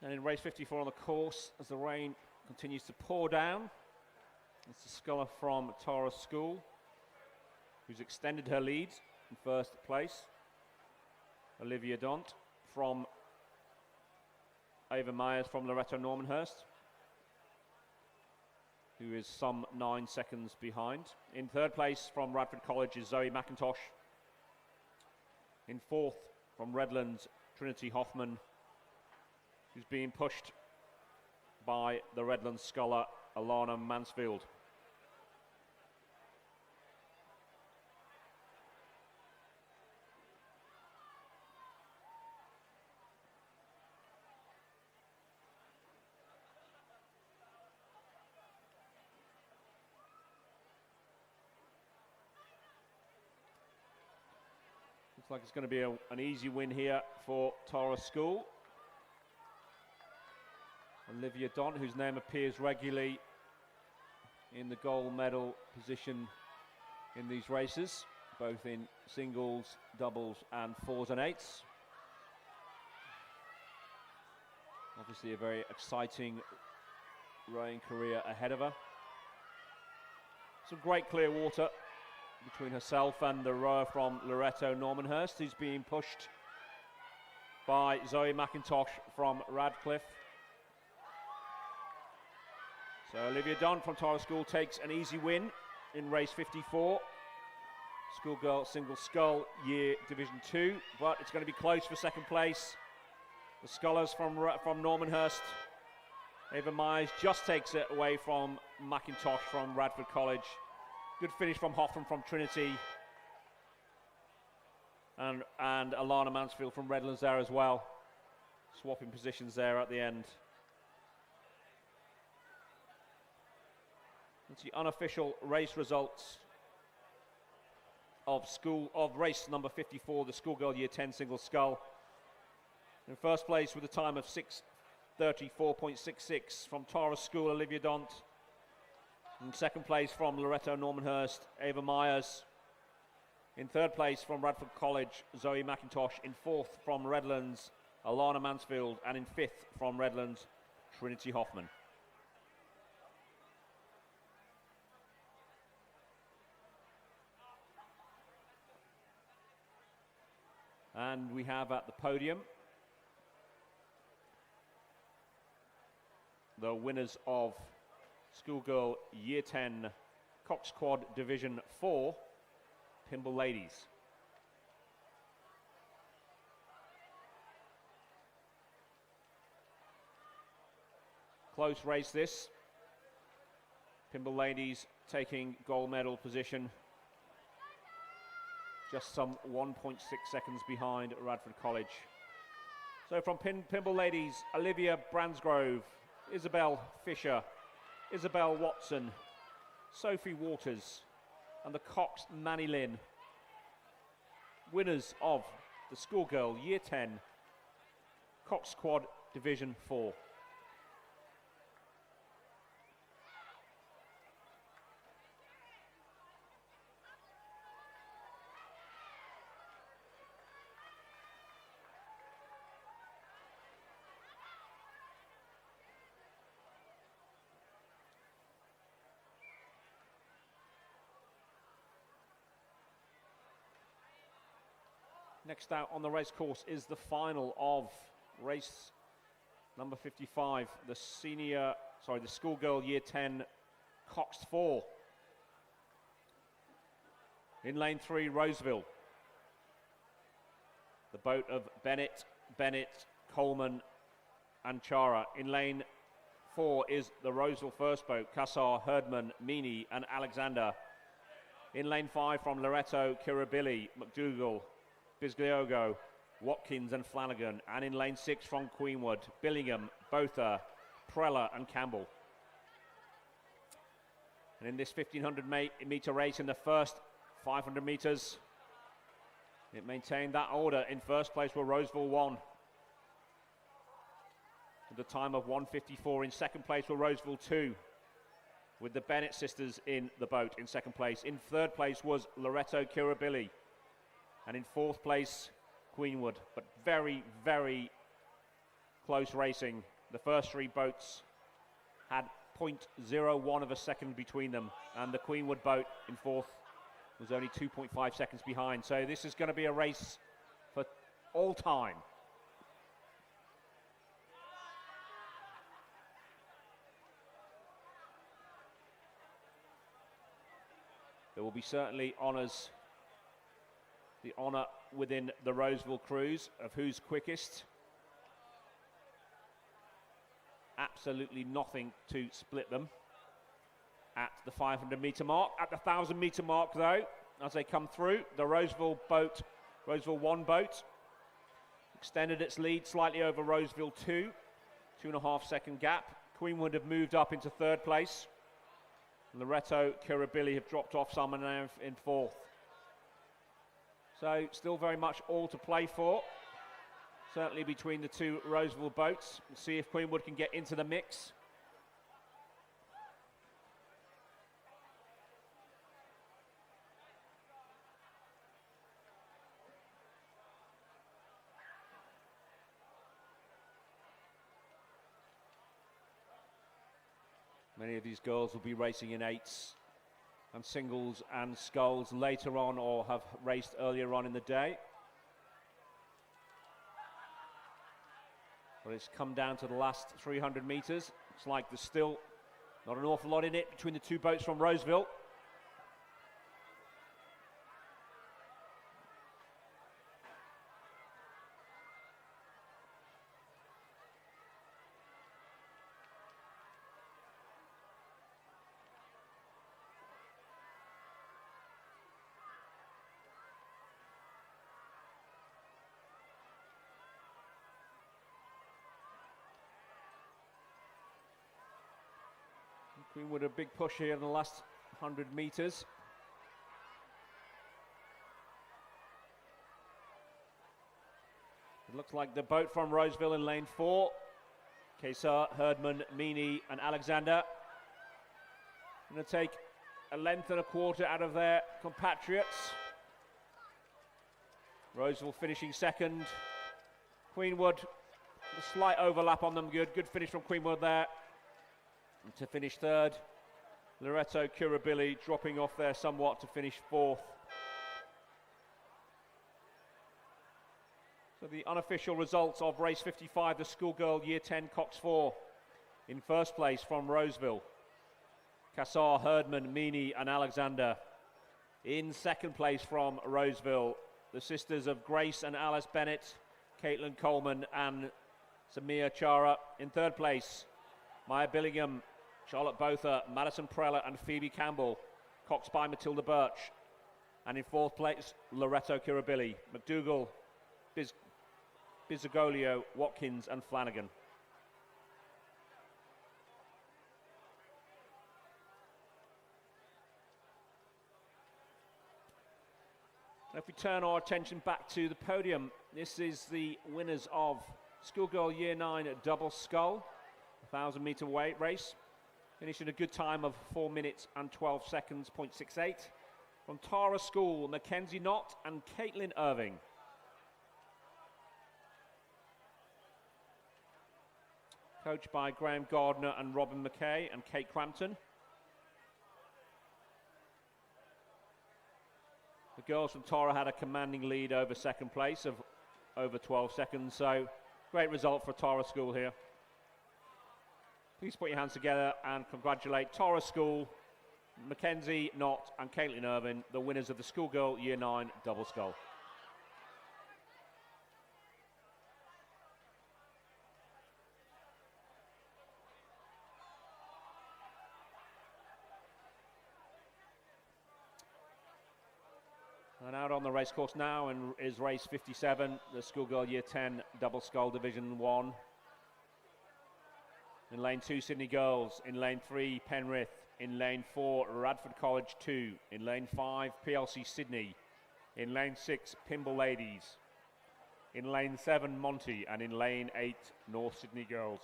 And in race 54 on the course, as the rain continues to pour down, it's the sculler from Tara School, who's extended her lead in first place. Olivia Dont from Ava Myers from Loretto Normanhurst, who is some 9 seconds behind. In third place from Radford College is Zoe McIntosh. In fourth from Redlands, Trinity Hoffman, who's being pushed by the Redlands sculler, Alana Mansfield. Looks like it's going to be an easy win here for Tara School. Olivia Dont, whose name appears regularly in the gold medal position in these races, both in singles, doubles and 4s and 8s. Obviously a very exciting rowing career ahead of her. Some great clear water between herself and the rower from Loretto Normanhurst, who's being pushed by Zoe McIntosh from Radcliffe. So Olivia Dunn from Tara School takes an easy win in race 54. Schoolgirl single scull year division 2, but it's going to be close for second place. The scullers from Normanhurst, Ava Myers just takes it away from McIntosh from Radford College. Good finish from Hoffman from Trinity. And Alana Mansfield from Redlands there as well. Swapping positions there at the end. It's the unofficial race results of race number 54, the Schoolgirl Year 10 single scull. In first place with a time of 6:34.66 from Tara School, Olivia Dont. In second place from Loretto Normanhurst, Ava Myers. In third place from Radford College, Zoe McIntosh. In fourth from Redlands, Alana Mansfield. And in fifth from Redlands, Trinity Hoffman. And we have at the podium the winners of Schoolgirl Year 10 Cox Quad Division 4 Pimble Ladies. Close race this. Pimble Ladies taking gold medal position, just some 1.6 seconds behind Radford College. So from Pimble Ladies, Olivia Bransgrove, Isabel Fisher, Isabel Watson, Sophie Waters, and the Cox Manny Lynn, winners of the Schoolgirl Year 10 Cox Quad Division 4. Next out on the race course is the final of race number 55, the schoolgirl year 10 coxed 4. In lane 3, Roseville. The boat of Bennett, Coleman and Chara. In lane 4 is the Roseville first boat, Kassar, Herdman, Meany and Alexander. In lane 5 from Loretto, Kirribilli, McDougall, Bisgliogo, Watkins and Flanagan. And in lane 6 from Queenwood, Billingham, Botha, Prella and Campbell. And in this 1500 metre race, in the first 500 metres, it maintained that order. In first place were Roseville 1 with a time of 1:54. In second place were Roseville 2 with the Bennett sisters in the boat in second place. In third place was Loretto Kirribilli. And in fourth place, Queenwood. But very, very close racing. The first 3 boats had 0.01 of a second between them. And the Queenwood boat in fourth was only 2.5 seconds behind. So this is going to be a race for all time. There will be certainly honours, the honour within the Roseville crews of who's quickest. Absolutely nothing to split them at the 500 metre mark. At the 1,000 metre mark though, as they come through, the Roseville 1 boat, extended its lead slightly over Roseville 2, 2.5 second gap. Queenwood have moved up into third place. Loretto, Kirribilli have dropped off some and now in fourth. So still very much all to play for. Certainly between the 2 Roseville boats. We'll see if Queenwood can get into the mix. Many of these girls will be racing in 8s and singles and sculls later on, or have raced earlier on in the day. But it's come down to the last 300 metres. It's like there's still not an awful lot in it between the 2 boats from Roseville. Queenwood a big push here in the last 100 metres. It looks like the boat from Roseville in lane 4. Kassar, Herdman, Meany and Alexander going to take a length and a quarter out of their compatriots. Roseville finishing second. Queenwood, a slight overlap on them. Good finish from Queenwood there. And to finish third, Loretto Kirribilli dropping off there somewhat to finish fourth. So the unofficial results of race 55, the schoolgirl year 10 cox 4. In first place from Roseville, Kassar, Herdman, Meany and Alexander. In second place from Roseville, the sisters of Grace and Alice Bennett, Caitlin Coleman and Samia Chara. In third place, Maya Billingham, Charlotte Botha, Madison Prella and Phoebe Campbell, coxed by Matilda Birch. And in fourth place, Loretto Kirribilli, McDougall, Bisogolio, Watkins and Flanagan. If we turn our attention back to the podium, this is the winners of Schoolgirl Year 9 double scull, 1,000 metre weight race. Finishing a good time of 4 minutes and 12 seconds, 0.68. From Tara School, Mackenzie Knott and Caitlin Irving. Coached by Graham Gardner and Robin McKay and Kate Crampton. The girls from Tara had a commanding lead over second place of over 12 seconds, so great result for Tara School here. Please put your hands together and congratulate Tara School, Mackenzie Knott and Caitlin Irvin, the winners of the Schoolgirl Year 9 Double Scull. And out on the race course now and is race 57, the Schoolgirl Year 10 Double Scull Division 1. In lane 2, Sydney Girls. In lane 3, Penrith. In lane 4, Radford College 2. In lane 5, PLC Sydney. In lane 6, Pimble Ladies. In lane 7, Monty. And in lane 8, North Sydney Girls.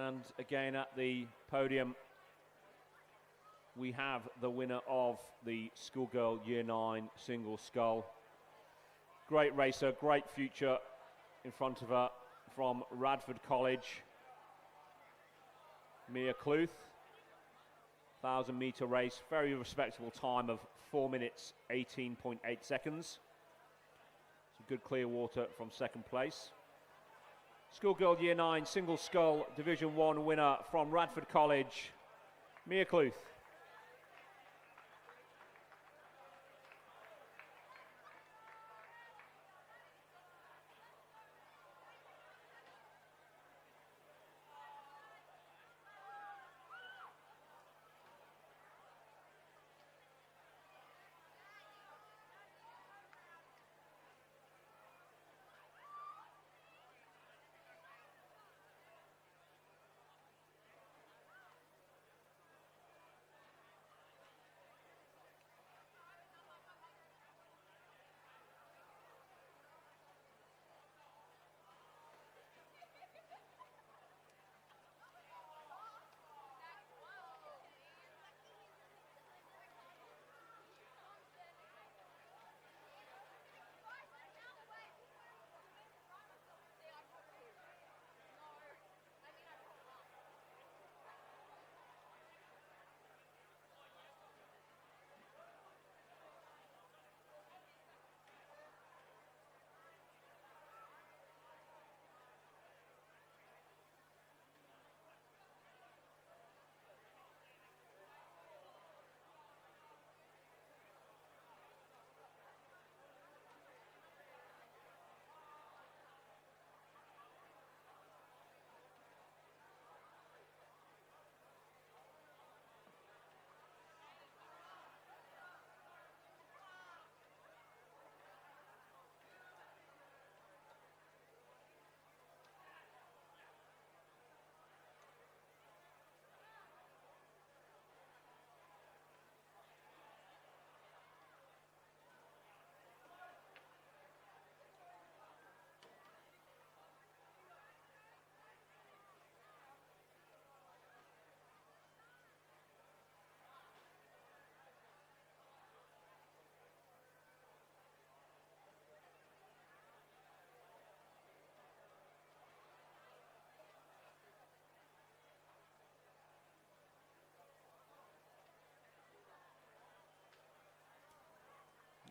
And again at the podium, we have the winner of the Schoolgirl Year 9 Single Scull. Great racer, great future in front of her from Radford College. Mia Cluth, 1,000-metre race, very respectable time of 4 minutes, 18.8 seconds. Some good clear water from second place. Schoolgirl Year 9 Single Scull Division 1 winner from Radford College, Mia Cluth.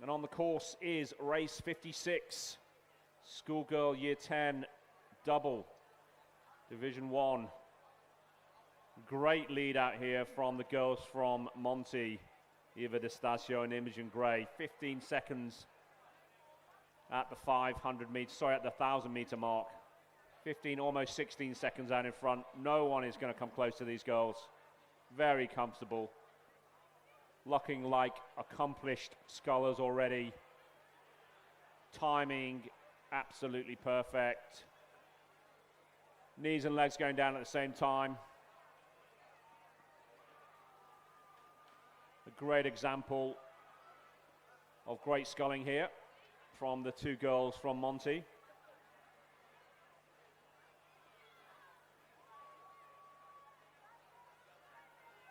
And on the course is race 56, Schoolgirl Year 10 Double, Division 1. Great lead out here from the girls from Monty, Eva D'Estasio and Imogen Gray. 15 seconds at the 1,000 meter mark. 15, almost 16 seconds out in front. No one is going to come close to these girls. Very comfortable. Looking like accomplished scullers already. Timing absolutely perfect. Knees and legs going down at the same time. A great example of great sculling here from the two girls from Monty.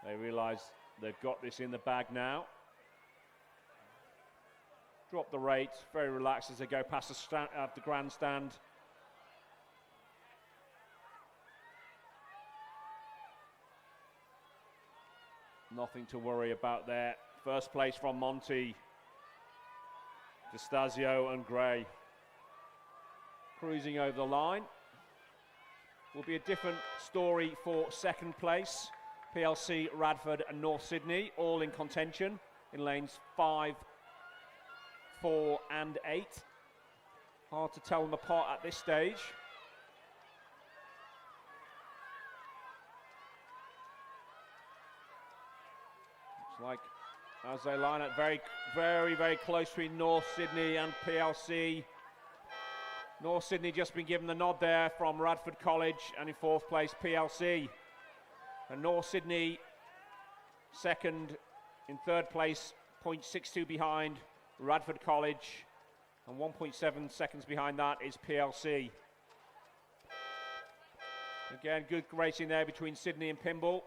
They realise they've got this in the bag now. Drop the rate, very relaxed as they go past the grandstand. Nothing to worry about there. First place from Monty, D'Estasio and Gray. Cruising over the line. Will be a different story for second place. PLC, Radford and North Sydney, all in contention in lanes 5, 4 and 8. Hard to tell them apart at this stage. Looks like as they line up very close between North Sydney and PLC. North Sydney just been given the nod there from Radford College, and in fourth place PLC. And North Sydney second, in third place 0.62 behind Radford College, and 1.7 seconds behind that is PLC. Again, good racing there between Sydney and Pymble.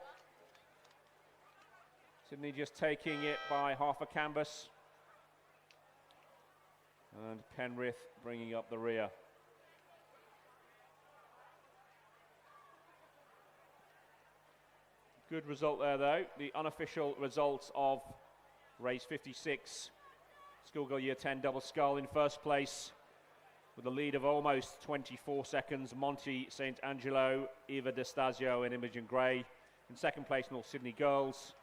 Sydney just taking it by half a canvas, and Penrith bringing up the rear. Good result there though, the unofficial results of race 56. Schoolgirl Year 10 double scull in first place with a lead of almost 24 seconds. Monty St. Angelo, Eva D'Estasio and Imogen Gray. In second place, North Sydney Girls.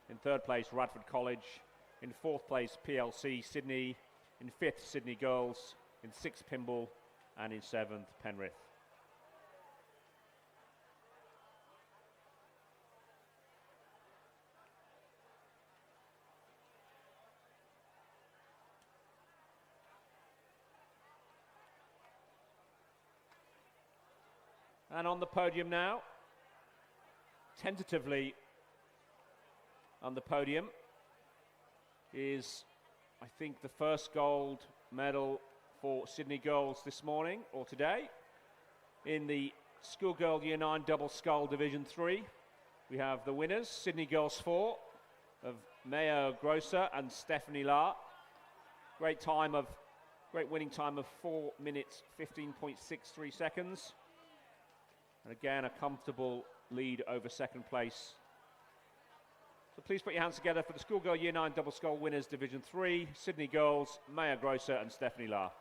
In third place, Radford College. In fourth place, PLC Sydney. In fifth, Sydney Girls. In sixth, Pymble. And in seventh, Penrith. And on the podium now, tentatively on the podium, is, I think, the first gold medal for Sydney Girls this morning, or today. In the Schoolgirl Year 9 Double Scull Division 3, we have the winners, Sydney Girls 4, of Maya Grosser and Stephanie La. Great winning time of 4 minutes, 15.63 seconds. And again, a comfortable lead over second place. So please put your hands together for the Schoolgirl Year 9 Double Scull winners Division 3, Sydney Girls, Maya Grosser and Stephanie La.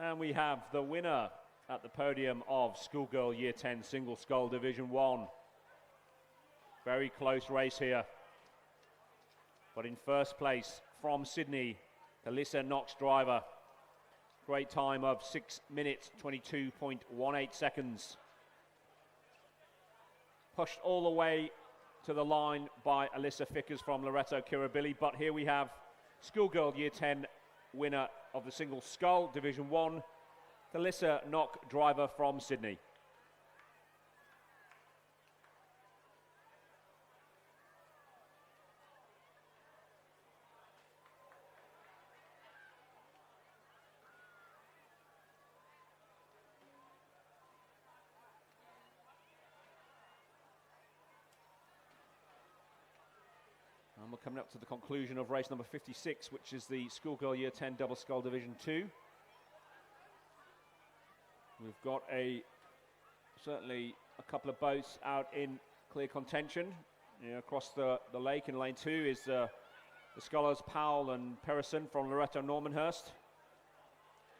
And we have the winner at the podium of Schoolgirl Year 10 Single Scull Division 1. Very close race here. But in first place from Sydney, Alyssa Knox driver. Great time of 6 minutes, 22.18 seconds. Pushed all the way to the line by Alyssa Fickers from Loreto Kirribilli. But here we have Schoolgirl Year 10 winner of the Single Scull Division 1, Alyssa Knox driver from Sydney. And we're coming up to the conclusion of race number 56, which is the Schoolgirl Year 10 Double Scull Division 2. We've got certainly a couple of boats out in clear contention. Across the lake in lane 2 is the scullers Powell and Perrison from Loreto Normanhurst.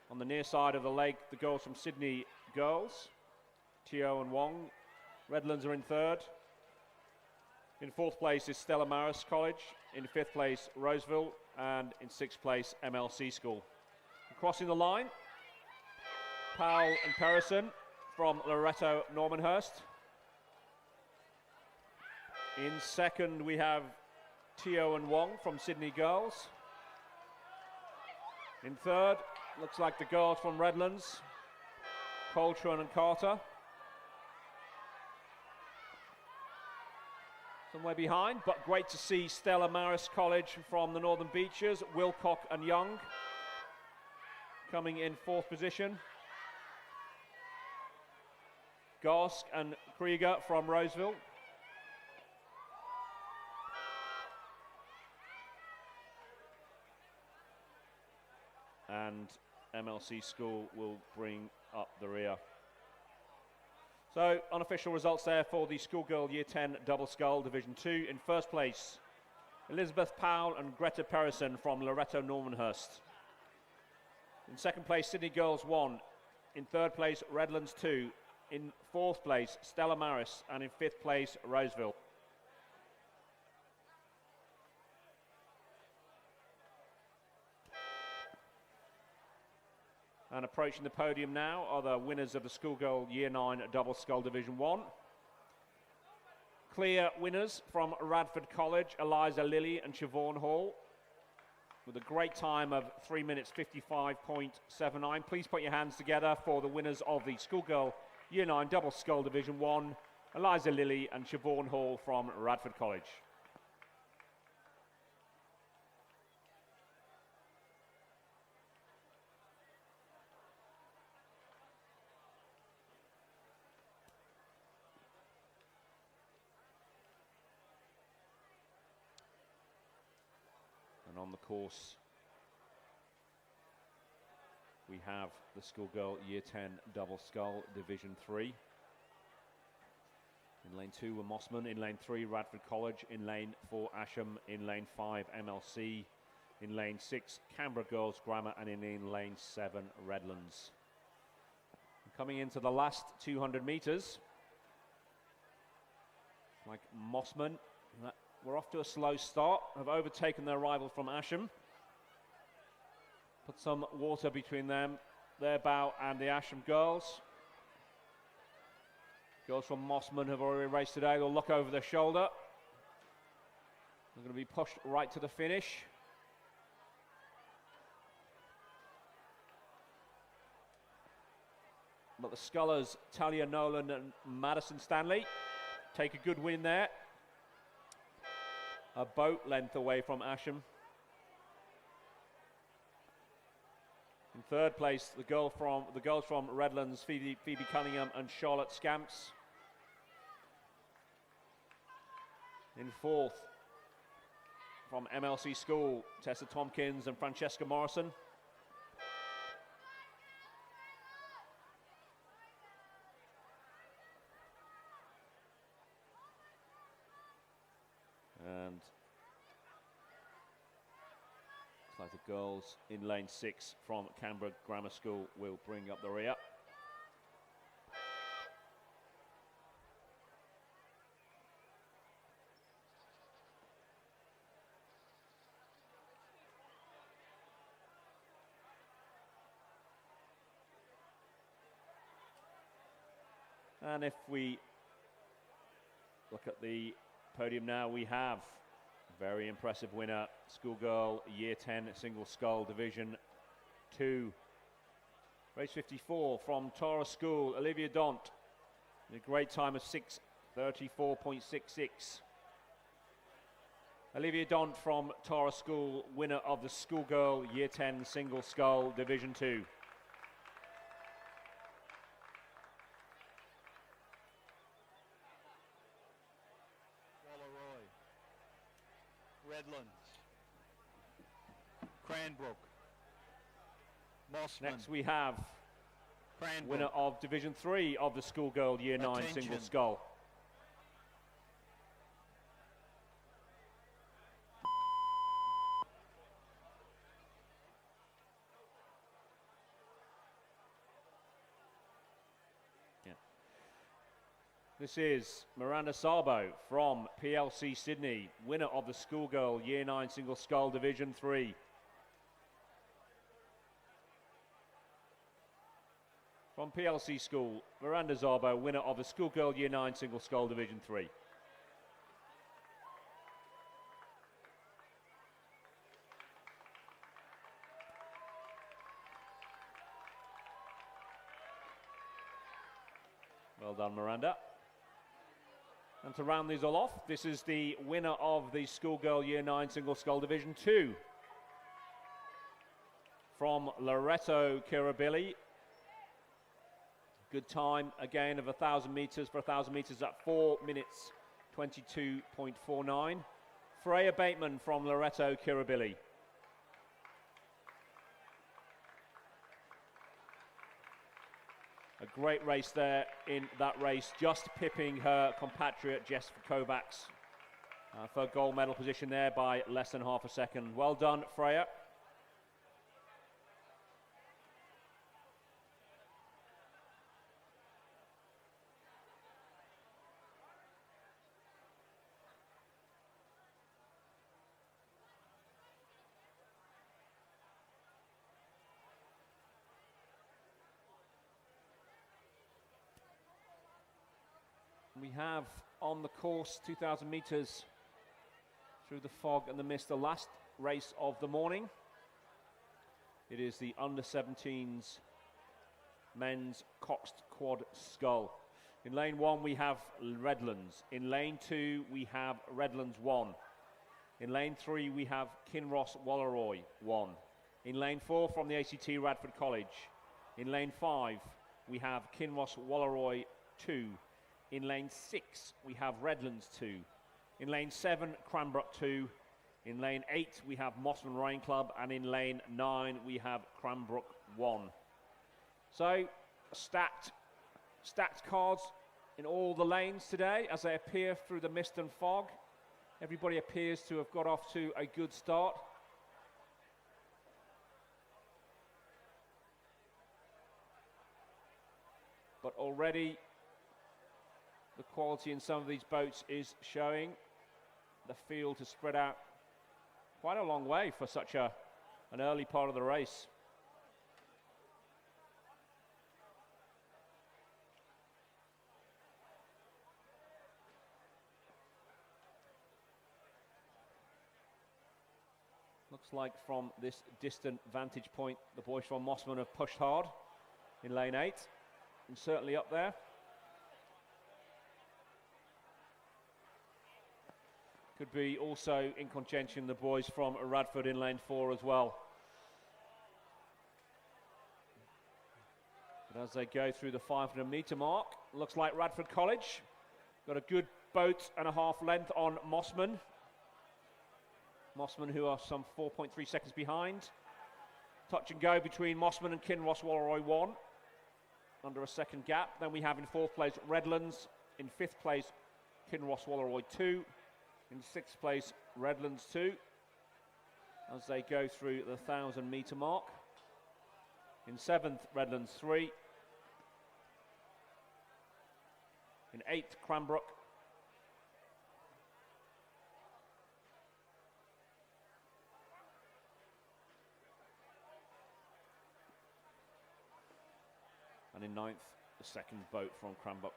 On the near side of the lake, the girls from Sydney Girls, Tio and Wong. Redlands are in third. In fourth place is Stella Maris College. In fifth place, Roseville. And in sixth place, MLC School. And crossing the line, Powell and Perrison from Loreto Normanhurst. In second, we have Teo and Wong from Sydney Girls. In third, looks like the girls from Redlands, Coltrane and Carter. Somewhere behind, but great to see Stella Maris College from the Northern Beaches, Wilcock and Young coming in fourth position. Gosk and Krieger from Roseville. And MLC School will bring up the rear. So unofficial results there for the Schoolgirl Year 10 Double Scull Division 2. In first place, Elizabeth Powell and Greta Perrison from Loretto Normanhurst. In second place, Sydney Girls 1. In third place, Redlands 2. In fourth place, Stella Maris. And in fifth place, Roseville. And approaching the podium now are the winners of the Schoolgirl Year 9 Double Scull Division 1. Clear winners from Radford College, Eliza Lilly and Siobhan Hall, with a great time of 3 minutes 55.79. Please put your hands together for the winners of the Schoolgirl Year 9 Double Scull Division 1, Eliza Lilly and Siobhan Hall from Radford College. And on the course, we have the Schoolgirl Year 10 Double Scull Division 3. In lane 2 were Mossman, in lane 3 Radford College, in lane 4 Asham, in lane 5 MLC, in lane 6 Canberra Girls Grammar, and in lane 7 Redlands. Coming into the last 200 metres, like Mossman, we're off to a slow start, have overtaken their rival from Asham. Put some water between them, their bow and the Asham girls. Girls from Mossman have already raced today. They'll look over their shoulder. They're going to be pushed right to the finish. But the scullers, Talia Nolan and Madison Stanley, take a good win there. A boat length away from Asham. In third place, the girls from Redlands, Phoebe Cunningham and Charlotte Scamps. In fourth, from MLC School, Tessa Tompkins and Francesca Morrison. And looks like the girls in lane 6 from Canberra Grammar School will bring up the rear. And if we look at the podium now, we have a very impressive winner, Schoolgirl Year 10 Single Scull Division 2. Race 54 from Tara School, Olivia Dont, a great time of 6:34.66. Olivia Dont from Tara School, winner of the Schoolgirl Year 10 Single Scull Division 2. Redlands, Cranbrook, Mossman. Next we have Cranbrook. Winner of Division 3 of the Schoolgirl Year 9 Attention. Single Scull. This is Miranda Sabo from PLC Sydney, winner of the Schoolgirl Year 9 Single Scull Division 3. From PLC School, Miranda Szabo, winner of the Schoolgirl Year 9 Single Scull Division 3. Well done, Miranda. And to round these all off, this is the winner of the Schoolgirl Year 9 Single Scull Division 2. From Loreto Kirribilli. Good time again of 1,000 metres for 1,000 metres at 4 minutes 22.49. Freya Bateman from Loreto Kirribilli. A great race there in that race, just pipping her compatriot Jessica Kovacs for gold medal position there by less than half a second. Well done, Freya. We have on the course 2,000 metres through the fog and the mist, the last race of the morning. It is the under-17s men's coxed quad scull. In lane 1 we have Redlands. In lane 2 we have Redlands 1. In lane 3 we have Kinross Walleroy 1. In lane 4 from the ACT Radford College. In lane 5 we have Kinross Walleroy 2. In lane 6, we have Redlands 2. In lane 7, Cranbrook 2. In lane 8, we have Mossman Rowing Club. And in lane 9, we have Cranbrook 1. So, stacked cards in all the lanes today as they appear through the mist and fog. Everybody appears to have got off to a good start. But already, the quality in some of these boats is showing. The field has spread out quite a long way for such an early part of the race. Looks like from this distant vantage point, the boys from Mossman have pushed hard in lane 8 and certainly up there. Could be also in contention the boys from Radford in lane 4 as well. But as they go through the 500 metre mark, looks like Radford College got a good boat and a half length on Mossman. Mossman, who are some 4.3 seconds behind. Touch and go between Mossman and Kinross Walleroy 1 under a second gap. Then we have in 4th place Redlands, in 5th place Kinross Walleroy 2. In 6th place, Redlands 2, as they go through the 1,000 metre mark. In 7th, Redlands 3. In 8th, Cranbrook. And in 9th, the second boat from Cranbrook.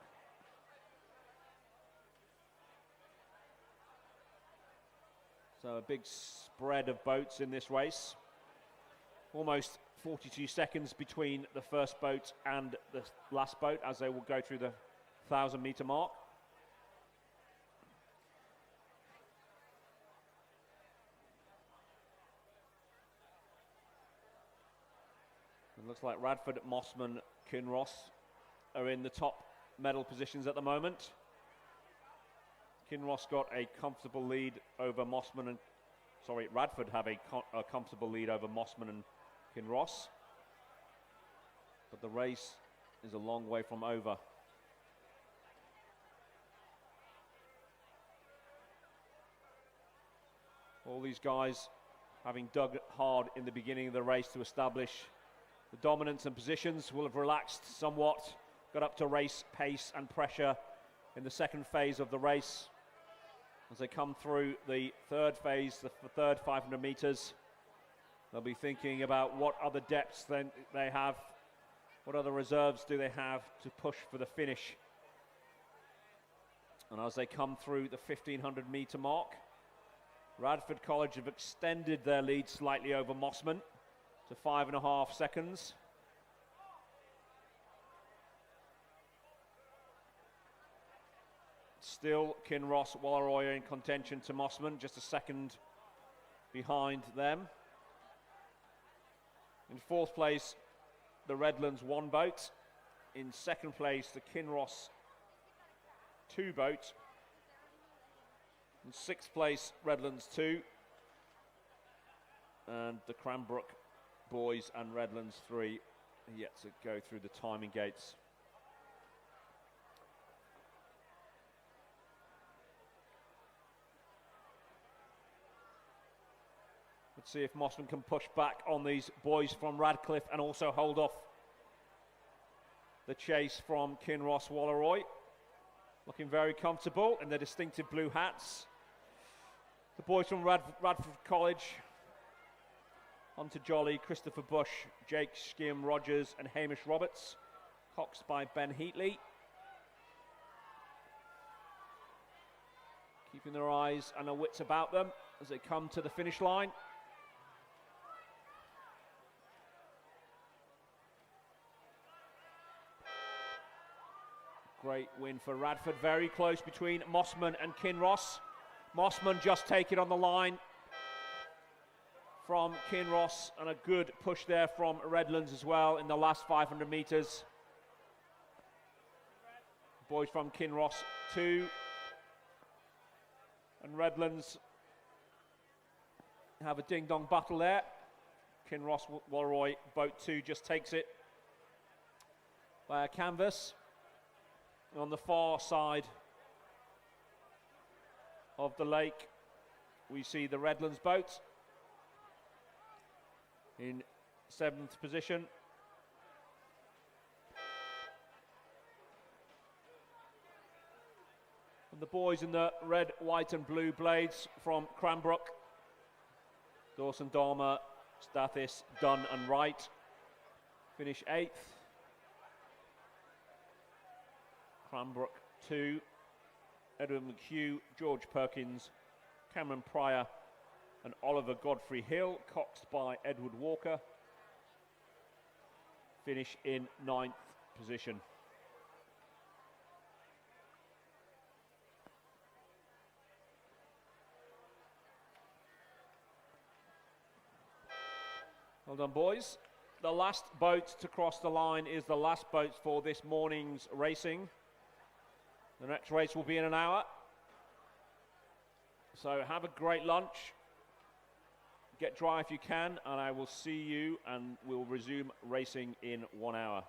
So a big spread of boats in this race. Almost 42 seconds between the first boat and the last boat as they will go through the 1,000 metre mark. It looks like Radford, Mossman, Kinross are in the top medal positions at the moment. Kinross got a comfortable lead over Mossman and, Radford have a comfortable lead over Mossman and Kinross. But the race is a long way from over. All these guys having dug hard in the beginning of the race to establish the dominance and positions will have relaxed somewhat, got up to race pace and pressure in the second phase of the race. As they come through the third phase, the third 500 metres, they'll be thinking about what other depths then they have, what other reserves do they have to push for the finish. And as they come through the 1,500 metre mark, Radford College have extended their lead slightly over Mossman to 5.5 seconds. Still Kinross, Walleroy in contention to Mossman, just a second behind them. In fourth place, the Redlands 1 boat. In second place, the Kinross 2 boat. In sixth place, Redlands 2. And the Cranbrook boys and Redlands 3 yet to go through the timing gates. Let's see if Mossman can push back on these boys from Radcliffe and also hold off the chase from Kinross Walleroy. Looking very comfortable in their distinctive blue hats. The boys from Radford College, Hunter Jolly, Christopher Bush, Jake Skim Rogers and Hamish Roberts, coxed by Ben Heatley. Keeping their eyes and their wits about them as they come to the finish line. Great win for Radford, very close between Mossman and Kinross. Mossman just take it on the line from Kinross, and a good push there from Redlands as well in the last 500 metres. Boys from Kinross 2 and Redlands have a ding-dong battle there. Kinross Walleroy, boat 2 just takes it by a canvas. On the far side of the lake, we see the Redlands boat in 7th position. And the boys in the red, white and blue blades from Cranbrook, Dawson, Dormer, Stathis, Dunn and Wright finish 8th. Cranbrook 2, Edward McHugh, George Perkins, Cameron Pryor and Oliver Godfrey Hill, coxed by Edward Walker, finish in 9th position. Well done, boys. The last boat to cross the line is the last boat for this morning's racing. The next race will be in an hour. So have a great lunch. Get dry if you can, and I will see you and we'll resume racing in 1 hour.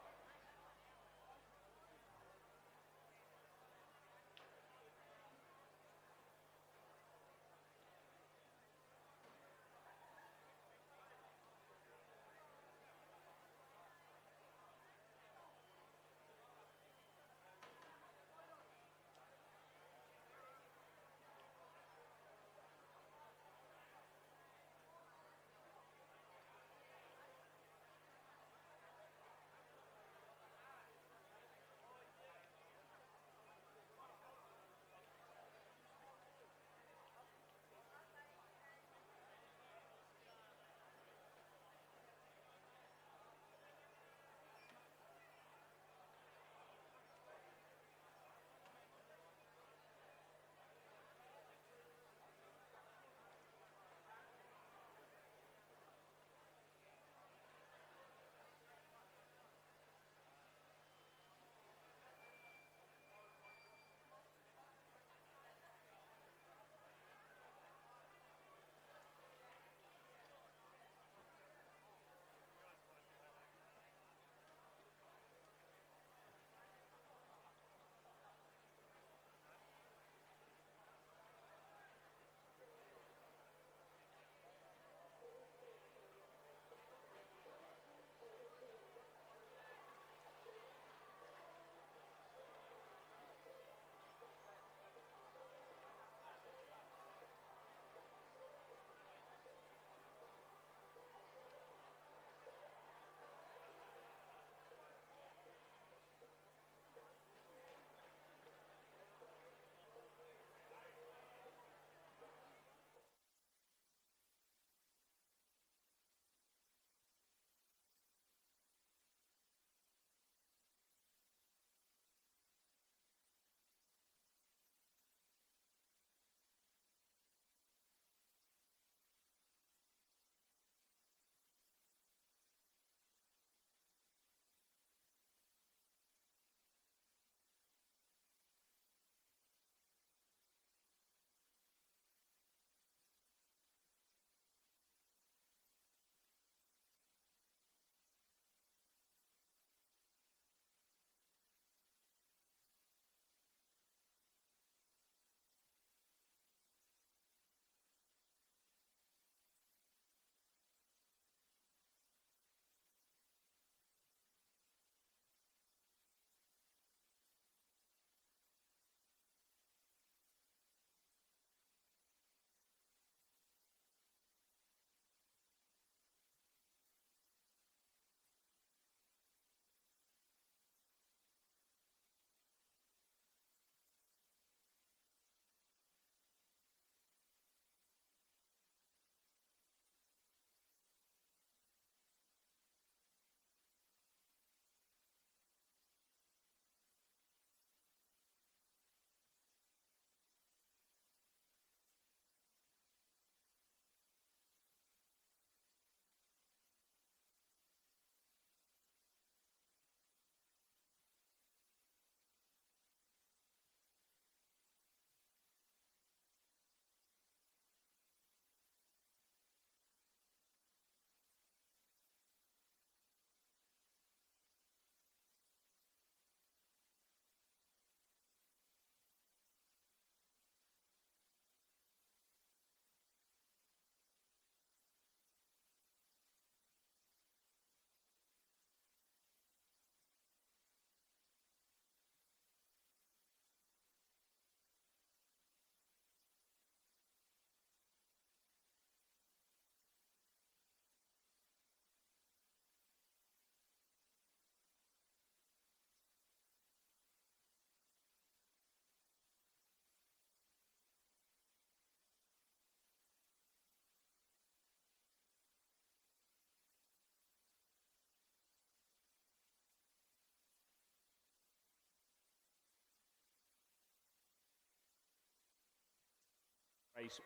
race,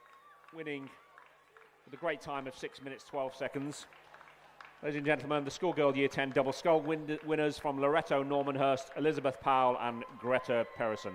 winning with a great time of 6 minutes 12 seconds. Ladies and gentlemen, the Schoolgirl Year 10 double scull winners from Loretto Normanhurst, Elizabeth Powell and Greta Perrison.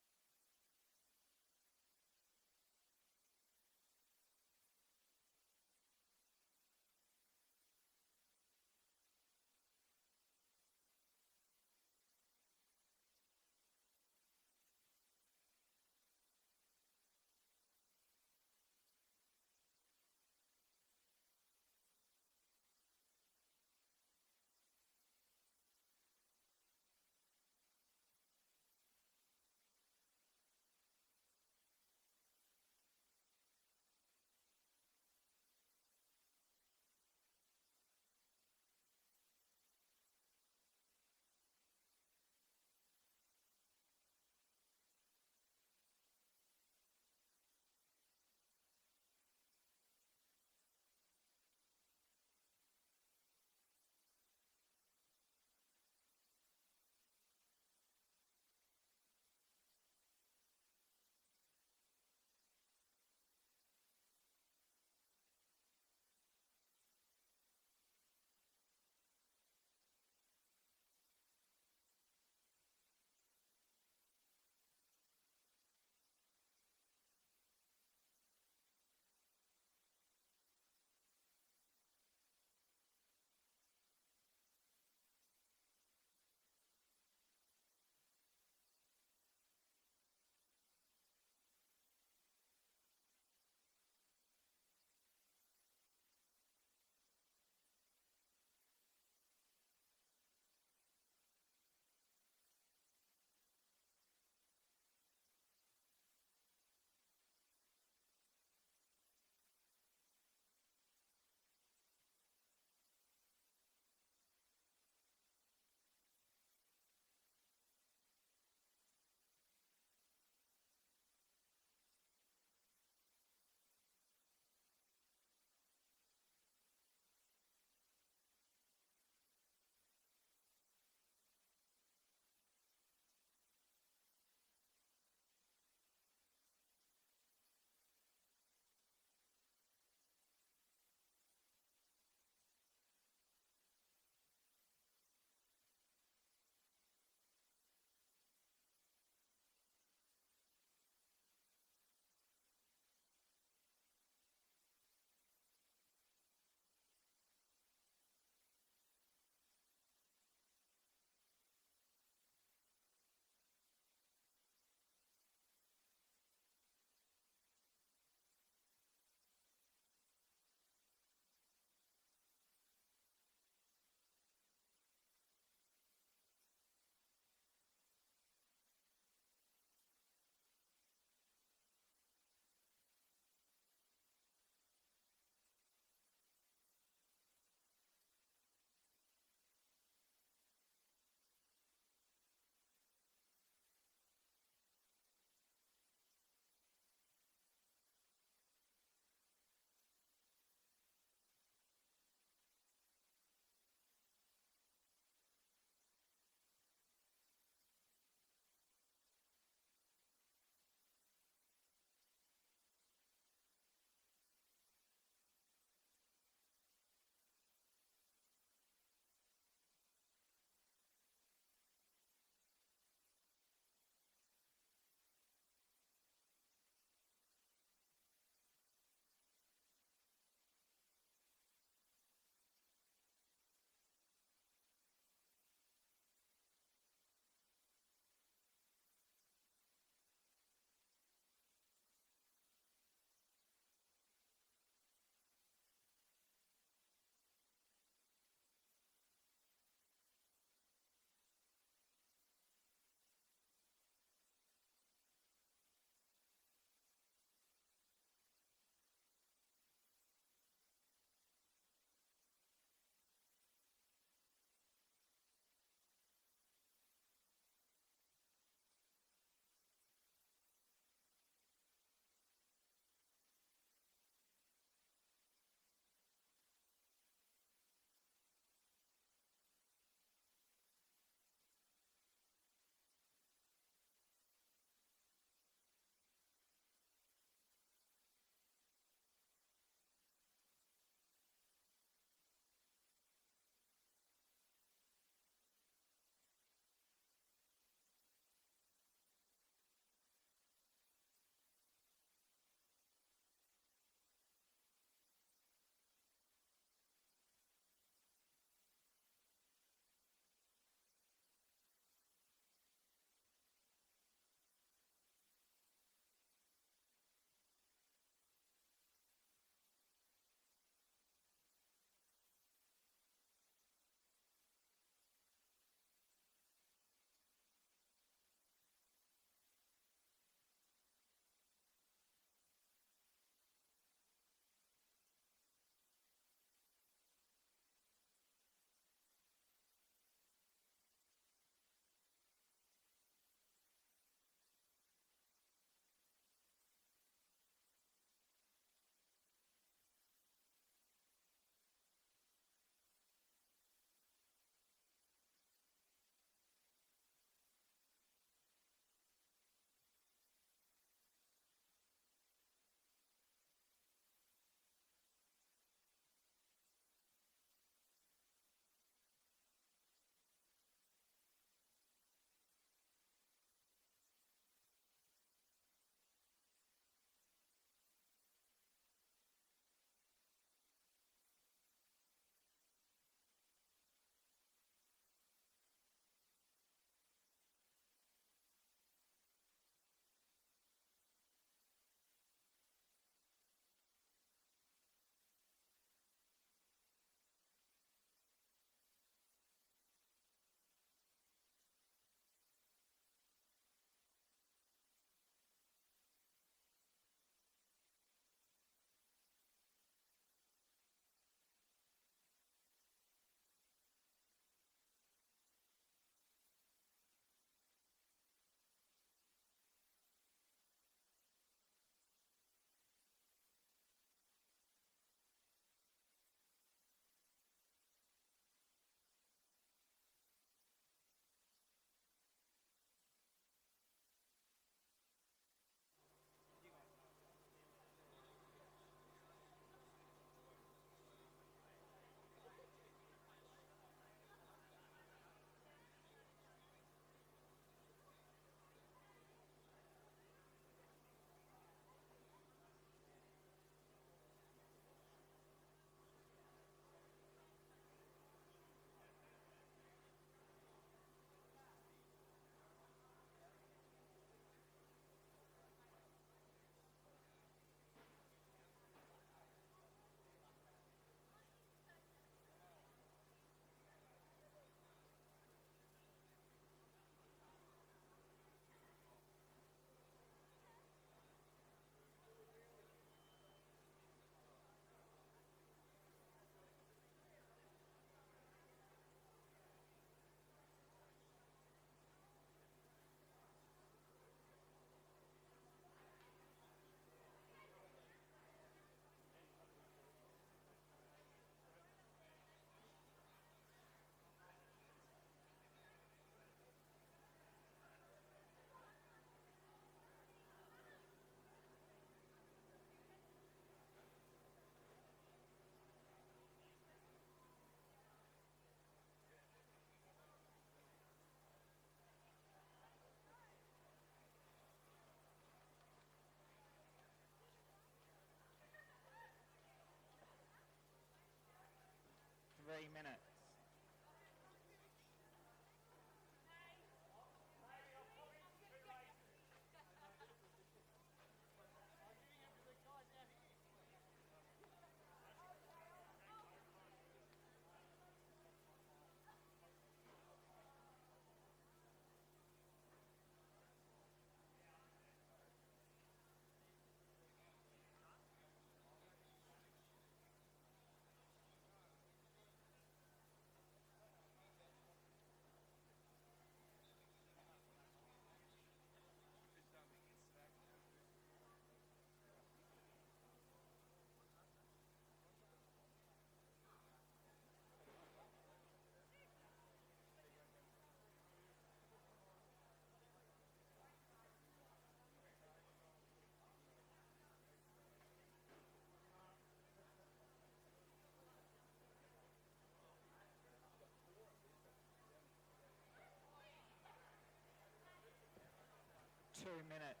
2 minutes.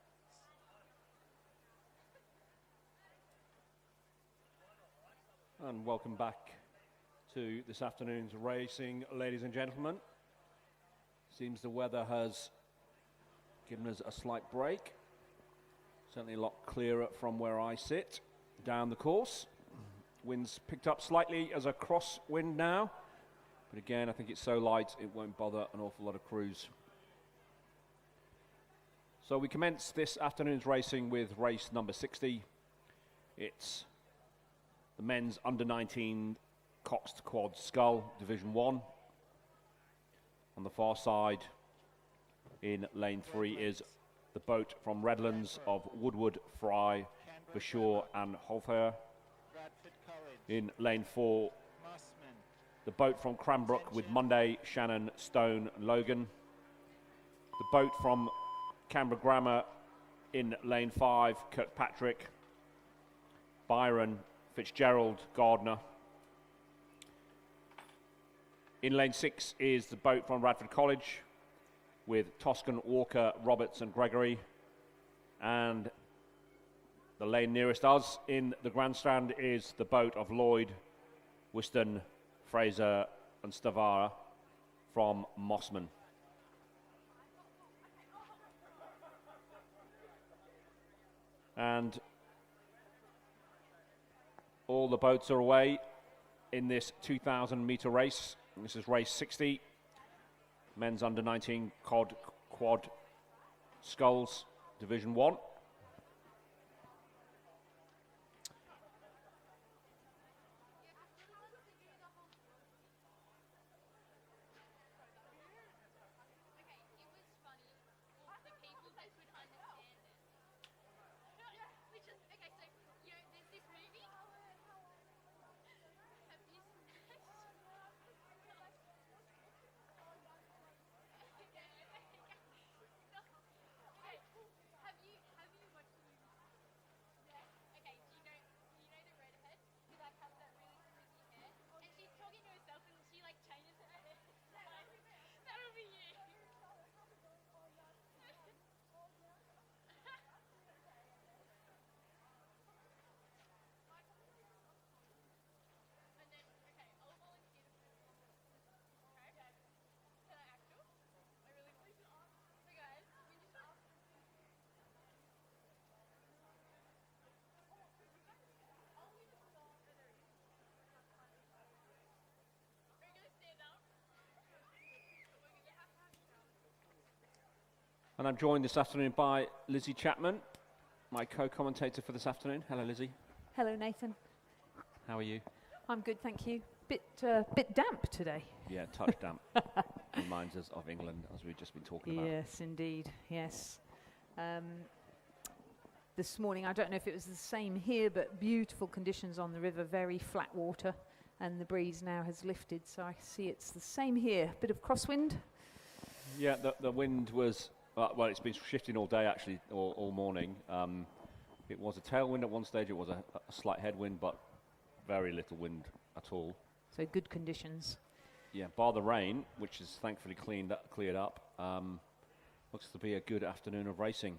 And welcome back to this afternoon's racing, ladies and gentlemen. Seems the weather has given us a slight break. Certainly a lot clearer from where I sit down the course. Wind's picked up slightly as a crosswind now. But again, I think it's so light it won't bother an awful lot of crews. So we commence this afternoon's racing with race number 60. It's the men's under 19 coxed quad scull, Division 1. On the far side in lane 3 is the boat from Redlands of Woodward, Fry, Bashaw and Holfair. In lane 4, the boat from Cranbrook with Monday, Shannon, Stone and Logan. The boat from Canberra Grammar in lane 5, Kirkpatrick, Byron, Fitzgerald, Gardner. In lane 6 is the boat from Radford College with Toscan, Walker, Roberts and Gregory. And the lane nearest us in the grandstand is the boat of Lloyd, Whiston, Fraser and Stavara from Mossman. And all the boats are away in this 2,000 metre race. This is race 60. Men's under 19 quad sculls, Division 1. And I'm joined this afternoon by Lizzie Chapman, my co-commentator for this afternoon. Hello, Lizzie. Hello, Nathan. How are you? I'm good, thank you. Bit damp today. Yeah, touch damp. Reminds us of England, as we've just been talking about. Yes, indeed. Yes. This morning, I don't know if it was the same here, but beautiful conditions on the river, very flat water, and the breeze now has lifted, so I see it's the same here. Bit of crosswind. Yeah, the wind was... well, it's been shifting all day, actually, all morning. It was a tailwind at one stage. It was a slight headwind, but very little wind at all. So good conditions. Yeah, bar the rain, which is thankfully cleared up. Looks to be a good afternoon of racing.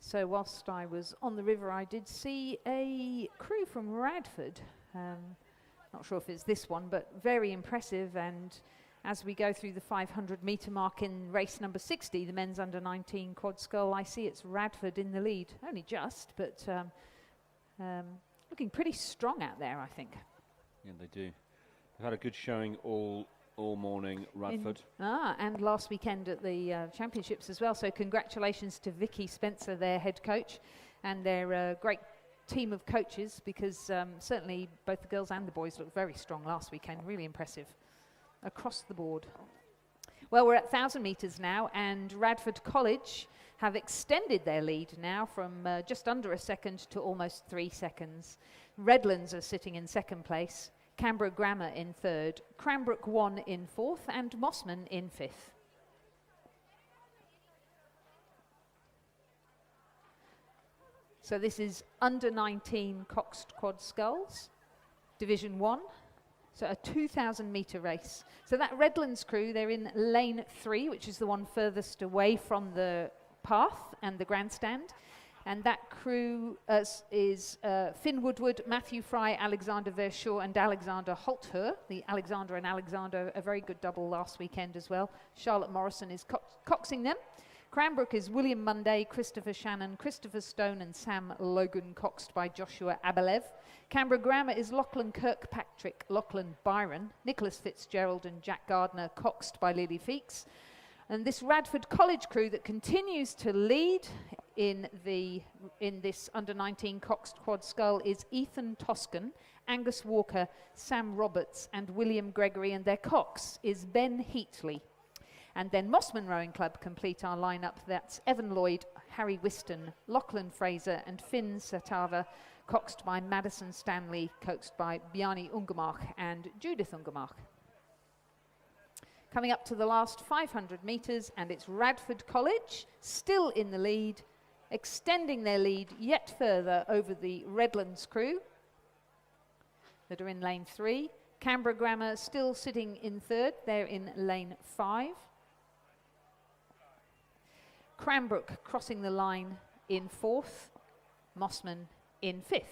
So whilst I was on the river, I did see a crew from Radford. Not sure if it's this one, but very impressive. And as we go through the 500 metre mark in race number 60, the men's under 19 quad scull, I see it's Radford in the lead. Only just, but looking pretty strong out there, I think. Yeah, they do. They've had a good showing all morning, Radford. And last weekend at the championships as well. So congratulations to Vicky Spencer, their head coach, and their great team of coaches, because certainly both the girls and the boys looked very strong last weekend. Really impressive across the board. Well, we're at 1,000 metres now, and Radford College have extended their lead now from just under a second to almost 3 seconds. Redlands are sitting in second place, Canberra Grammar in third, Cranbrook 1 in fourth, and Mossman in fifth. So this is under 19 coxed quad sculls, Division 1. So a 2,000 metre race. So that Redlands crew, they're in lane 3, which is the one furthest away from the path and the grandstand. And that crew is Finn Woodward, Matthew Fry, Alexander Verschaw and Alexander Holther. The Alexander and Alexander, a very good double last weekend as well. Charlotte Morrison is coxing them. Cranbrook is William Munday, Christopher Shannon, Christopher Stone and Sam Logan, coxed by Joshua Abelev. Canberra Grammar is Lachlan Kirkpatrick, Lachlan Byron, Nicholas Fitzgerald and Jack Gardner, coxed by Lily Feeks. And this Radford College crew that continues to lead in this under-19 coxed quad scull is Ethan Toscan, Angus Walker, Sam Roberts and William Gregory, and their cox is Ben Heatley. And then Mossman Rowing Club complete our lineup. That's Evan Lloyd, Harry Whiston, Lachlan Fraser and Finn Satava, coxed by Madison Stanley, coxed by Bjarni Ungermark and Judith Ungermark. Coming up to the last 500 metres, and it's Radford College still in the lead, extending their lead yet further over the Redlands crew that are in lane 3. Canberra Grammar still sitting in third, they're in lane 5. Cranbrook crossing the line in 4th, Mossman in 5th.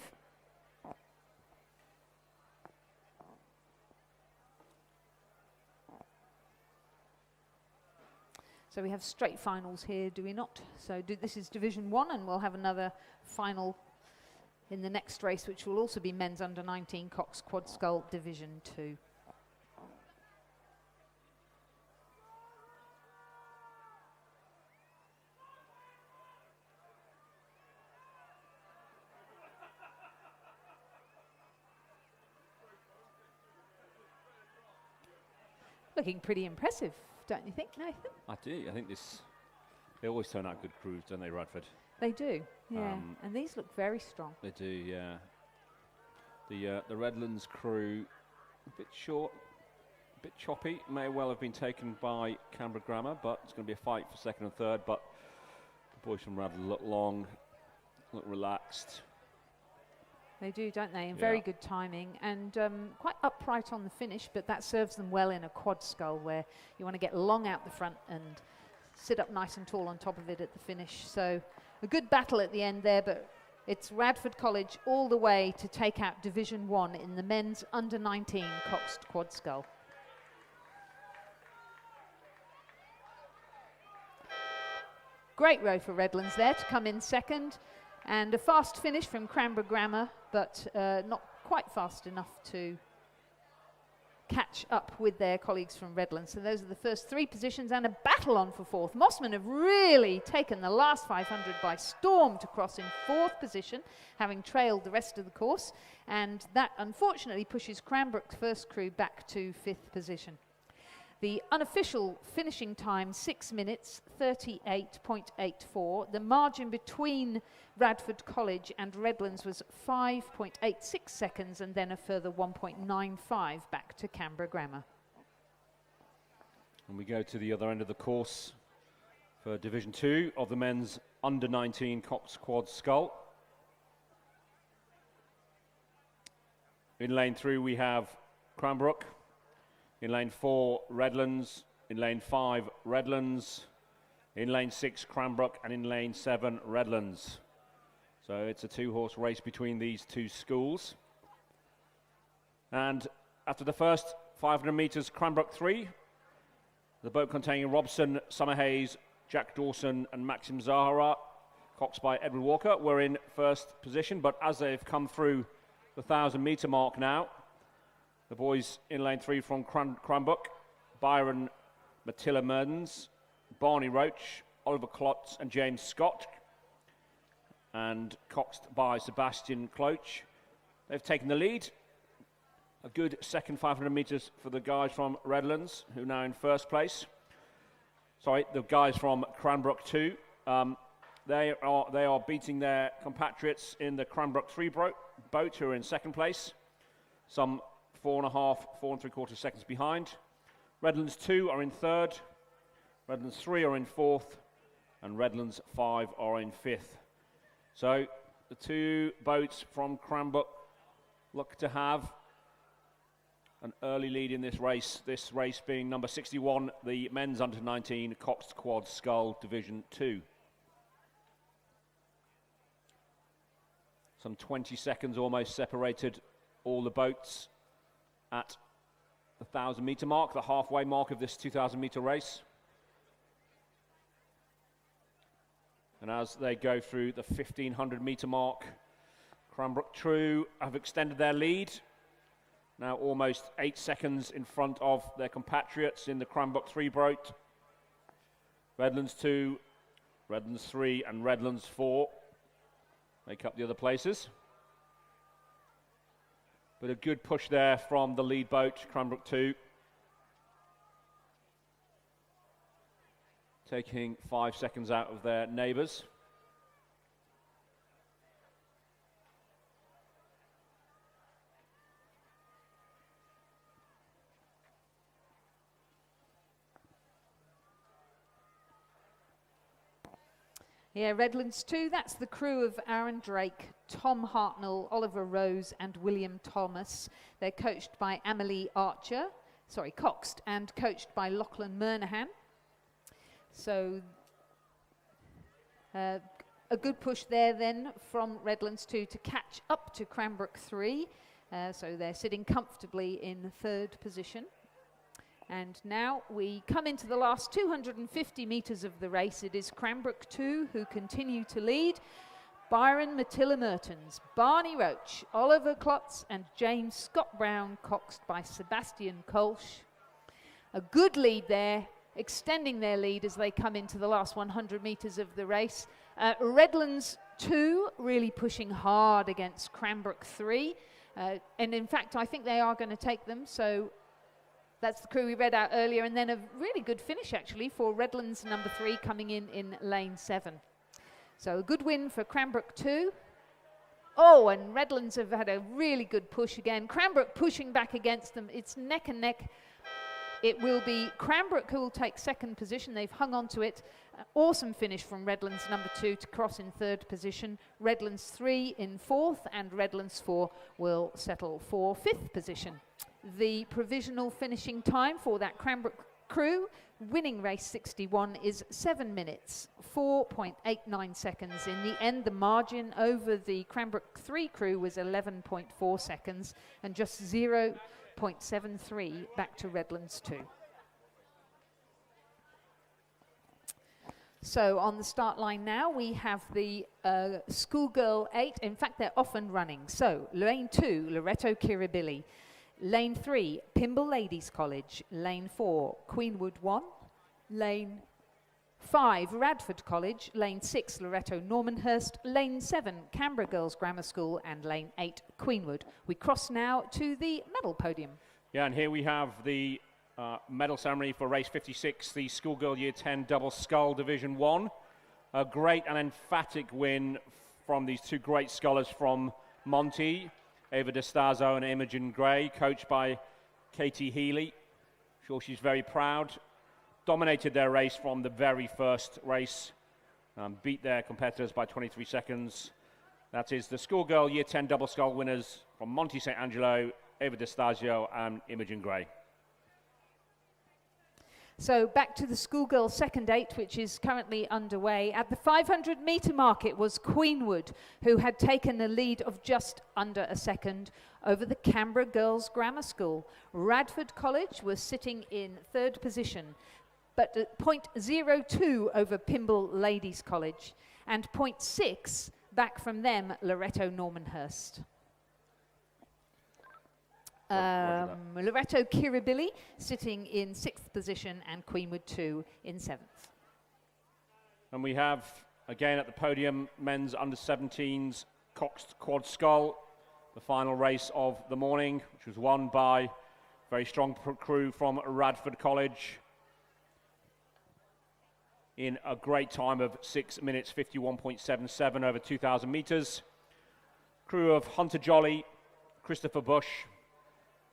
So we have straight finals here, do we not? So this is Division 1, and we'll have another final in the next race, which will also be men's under-19 cox quad scull Division 2. Looking pretty impressive, don't you think, Nathan? I do. I think they always turn out good crews, don't they, Radford? They do, yeah. And these look very strong. They do, yeah. The Redlands crew, a bit short, a bit choppy. May well have been taken by Canberra Grammar, but it's going to be a fight for second and third. But the boys from Radford look long, look relaxed. They do, don't they? And very good timing and quite upright on the finish, but that serves them well in a quad scull where you want to get long out the front and sit up nice and tall on top of it at the finish. So a good battle at the end there, but it's Radford College all the way to take out Division 1 in the men's under-19 coxed quad scull. Great row for Redlands there to come in second. And a fast finish from Cranbrook Grammar, but not quite fast enough to catch up with their colleagues from Redlands. So those are the first 3 positions, and a battle on for 4th. Mossman have really taken the last 500 by storm to cross in 4th position, having trailed the rest of the course. And that unfortunately pushes Cranbrook's first crew back to 5th position. The unofficial finishing time, 6 minutes, 38.84. The margin between Radford College and Redlands was 5.86 seconds, and then a further 1.95 back to Canberra Grammar. And we go to the other end of the course for Division 2 of the men's under-19 cox quad scull. In lane 3 we have Cranbrook. In lane 4, Redlands. In lane 5, Redlands. In lane 6, Cranbrook. And in lane 7, Redlands. So it's a 2-horse race between these 2 schools. And after the first 500 metres, Cranbrook 3. The boat containing Robson, Summerhays, Jack Dawson and Maxim Zahara, coxed by Edward Walker, were in first position. But as they've come through the 1,000-metre mark now, the boys in lane 3 from Cranbrook, Byron Mattila Merdens, Barney Roach, Oliver Klotz and James Scott, and coxed by Sebastian Cloach. They've taken the lead. A good second 500 metres for the guys from Redlands, who are now in first place. Sorry, the guys from Cranbrook 2. They are beating their compatriots in the Cranbrook 3 boat, who are in second place. Some 4 3/4 seconds behind. Redlands 2 are in third, Redlands 3 are in fourth, and Redlands 5 are in fifth. So the 2 boats from Cranbrook look to have an early lead in this race being number 61, the men's under-19 coxed quad scull Division 2. Some 20 seconds almost separated all the boats at the 1,000-meter mark, the halfway mark of this 2,000-meter race. And as they go through the 1,500-meter mark, Cranbrook True have extended their lead. Now almost 8 seconds in front of their compatriots in the Cranbrook 3 boat. Redlands 2, Redlands 3 and Redlands 4 make up the other places. But a good push there from the lead boat, Cranbrook 2. Taking 5 seconds out of their neighbours. Yeah, Redlands 2, that's the crew of Aaron Drake, Tom Hartnell, Oliver Rose and William Thomas. They're coached by Amelie Coxed, and coached by Lachlan Murnahan. So a good push there then from Redlands 2 to catch up to Cranbrook 3. So they're sitting comfortably in third position. And now we come into the last 250 metres of the race. It is Cranbrook 2 who continue to lead. Byron Mattila Mertens, Barney Roach, Oliver Klotz and James Scott Brown, coxed by Sebastian Kolsch. A good lead there, extending their lead as they come into the last 100 metres of the race. Redlands 2 really pushing hard against Cranbrook 3. And in fact, I think they are going to take them. So that's the crew we read out earlier, and then a really good finish actually for Redlands number 3 coming in lane 7. So a good win for Cranbrook 2. Oh, and Redlands have had a really good push again. Cranbrook pushing back against them. It's neck and neck. It will be Cranbrook who will take second position. They've hung on to it. Awesome finish from Redlands number 2 to cross in third position. Redlands 3 in fourth, and Redlands 4 will settle for fifth position. The provisional finishing time for that Cranbrook crew, winning race 61, is 7 minutes, 4.89 seconds. In the end, the margin over the Cranbrook 3 crew was 11.4 seconds, and just 0.73 back to Redlands 2. So on the start line now, we have the Schoolgirl 8. In fact, they're off and running. So lane 2, Loreto Kirribilli. Lane 3, Pymble Ladies College. Lane 4, Queenwood 1. Lane 5, Radford College. Lane 6, Loreto Normanhurst. Lane 7, Canberra Girls Grammar School. And lane 8, Queenwood. We cross now to the medal podium. Yeah, and here we have the medal ceremony for race 56, the Schoolgirl Year 10 Double Scull Division 1. A great and emphatic win from these two great scullers from Monty, Ava D'Estazo and Imogen Gray, coached by Katie Healy. Sure, she's very proud. Dominated their race from the very first race, beat their competitors by 23 seconds. That is the Schoolgirl Year 10 Double Scull winners from Monty St. Angelo, Ava D'Estazo and Imogen Gray. So back to the Schoolgirl second 8, which is currently underway. At the 500 metre mark, it was Queenwood who had taken a lead of just under a second over the Canberra Girls Grammar School. Radford College was sitting in third position, but at 0.02 over Pymble Ladies College, and 0.6 back from them, Loreto Normanhurst. Loreto Kirribilli sitting in 6th position, and Queenwood 2 in 7th. And we have, again at the podium, men's under-17s coxed quad scull, the final race of the morning, which was won by a very strong crew from Radford College in a great time of 6 minutes 51.77 over 2,000 metres. Crew of Hunter Jolly, Christopher Bush,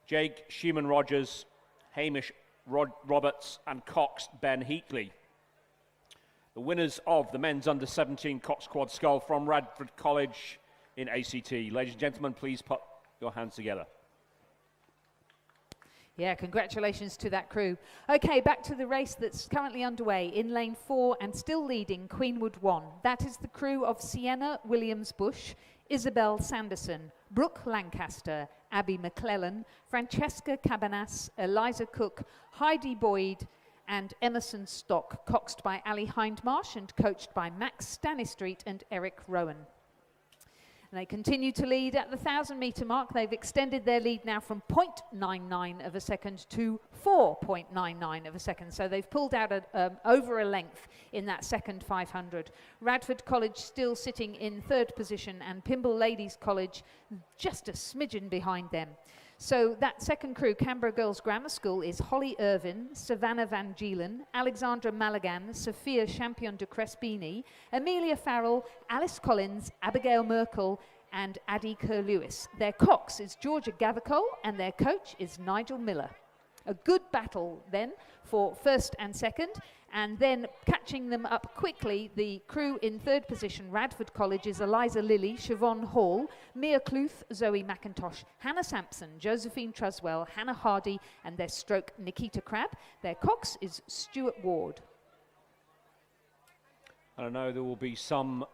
Jake Sheeman Rogers, Hamish Roberts and Cox Ben Heatley. The winners of the men's under-17 Cox Quad Scull from Radford College in ACT. Ladies and gentlemen, please put your hands together. Yeah, congratulations to that crew. Okay, back to the race that's currently underway in lane 4 and still leading, Queenwood 1. That is the crew of Sienna Williams-Bush, Isabel Sanderson, Brooke Lancaster, Abby McClellan, Francesca Cabanas, Eliza Cook, Heidi Boyd, and Emerson Stock, coxed by Ali Hindmarsh and coached by Max Stanistreet and Eric Rowan. And they continue to lead at the 1,000-metre mark. They've extended their lead now from 0.99 of a second to 4.99 of a second. So they've pulled out over a length in that second 500. Radford College still sitting in third position, and Pymble Ladies College just a smidgen behind them. So that second crew, Canberra Girls Grammar School, is Holly Irvin, Savannah Van Geelen, Alexandra Maligan, Sophia Champion de Crespini, Amelia Farrell, Alice Collins, Abigail Merkel, and Addie Kerr-Lewis. Their cox is Georgia Gavacol, and their coach is Nigel Miller. A good battle then for first and second, and then catching them up quickly, the crew in third position, Radford College, is Eliza Lilly, Siobhan Hall, Mia Cluth, Zoe McIntosh, Hannah Sampson, Josephine Truswell, Hannah Hardy, and their stroke, Nikita Crabb. Their cox is Stuart Ward. I don't know, there will be some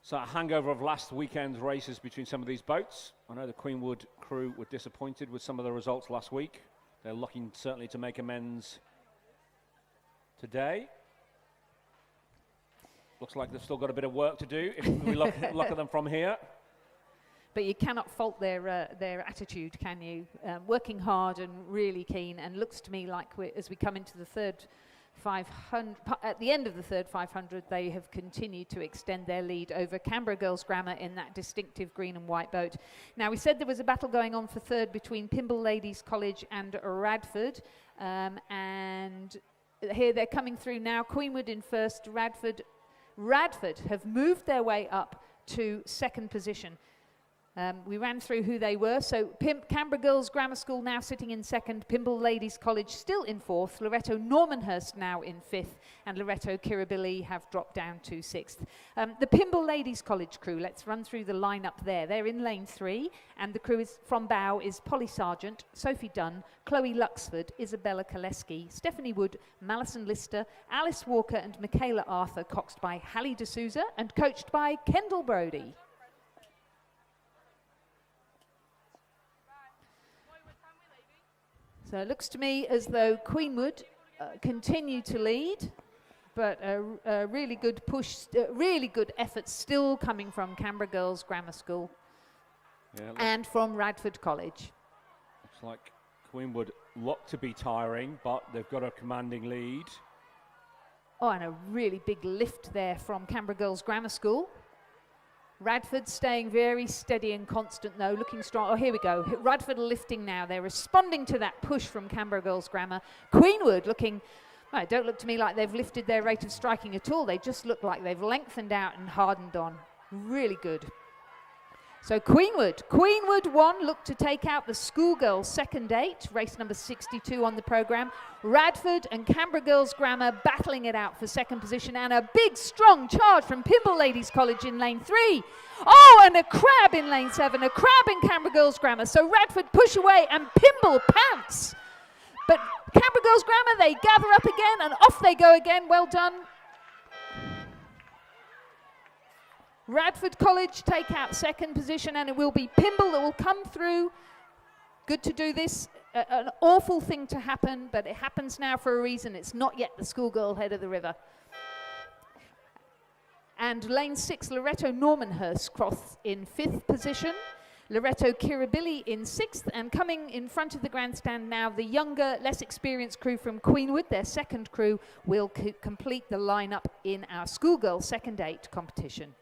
sort of hangover of last weekend's races between some of these boats. I know the Queenwood crew were disappointed with some of the results last week. They're looking certainly to make amends today. Looks like they've still got a bit of work to do if we look at them from here. But you cannot fault their attitude, can you? Working hard and really keen, and looks to me like as we come into the third 500, at the end of the third 500, they have continued to extend their lead over Canberra Girls Grammar in that distinctive green and white boat. Now, we said there was a battle going on for third between Pymble Ladies College and Radford, and here they're coming through now. Queenwood in first, Radford have moved their way up to second position. We ran through who they were. So Canberra Girls Grammar School now sitting in second, Pymble Ladies College still in fourth, Loretto Normanhurst now in fifth, and Loretto Kirribilli have dropped down to sixth. The Pymble Ladies College crew, let's run through the lineup there. They're in lane 3, and the crew is from bow is Polly Sargent, Sophie Dunn, Chloe Luxford, Isabella Koleski, Stephanie Wood, Malison Lister, Alice Walker, and Michaela Arthur, coxed by Hallie D'Souza and coached by Kendall Brody. So it looks to me as though Queenwood continue to lead, but a really good push, really good efforts still coming from Canberra Girls Grammar School and from Radford College. Looks like Queenwood look to be tiring, but they've got a commanding lead. Oh, and a really big lift there from Canberra Girls Grammar School. Radford staying very steady and constant though, looking strong. Oh, here we go. Radford are lifting now. They're responding to that push from Canberra Girls Grammar. Queenwood looking, well, it don't look to me like they've lifted their rate of striking at all. They just look like they've lengthened out and hardened on. Really good. So Queenwood won, looked to take out the Schoolgirls second 8, race number 62 on the programme. Radford and Canberra Girls Grammar battling it out for second position, and a big strong charge from Pymble Ladies College in lane 3. Oh, and a crab in lane 7, a crab in Canberra Girls Grammar. So Radford push away and Pymble pounce. But Canberra Girls Grammar, they gather up again and off they go again. Well done. Radford College take out second position, and it will be Pymble that will come through. Good to do this. An awful thing to happen, but it happens now for a reason. It's not yet the Schoolgirl head of the river. And lane 6, Loretto Normanhurst cross in 5th position. Loretto Kirribilli in 6th, and coming in front of the grandstand now, the younger, less experienced crew from Queenwood. Their second crew will complete the lineup in our Schoolgirl second 8 competition.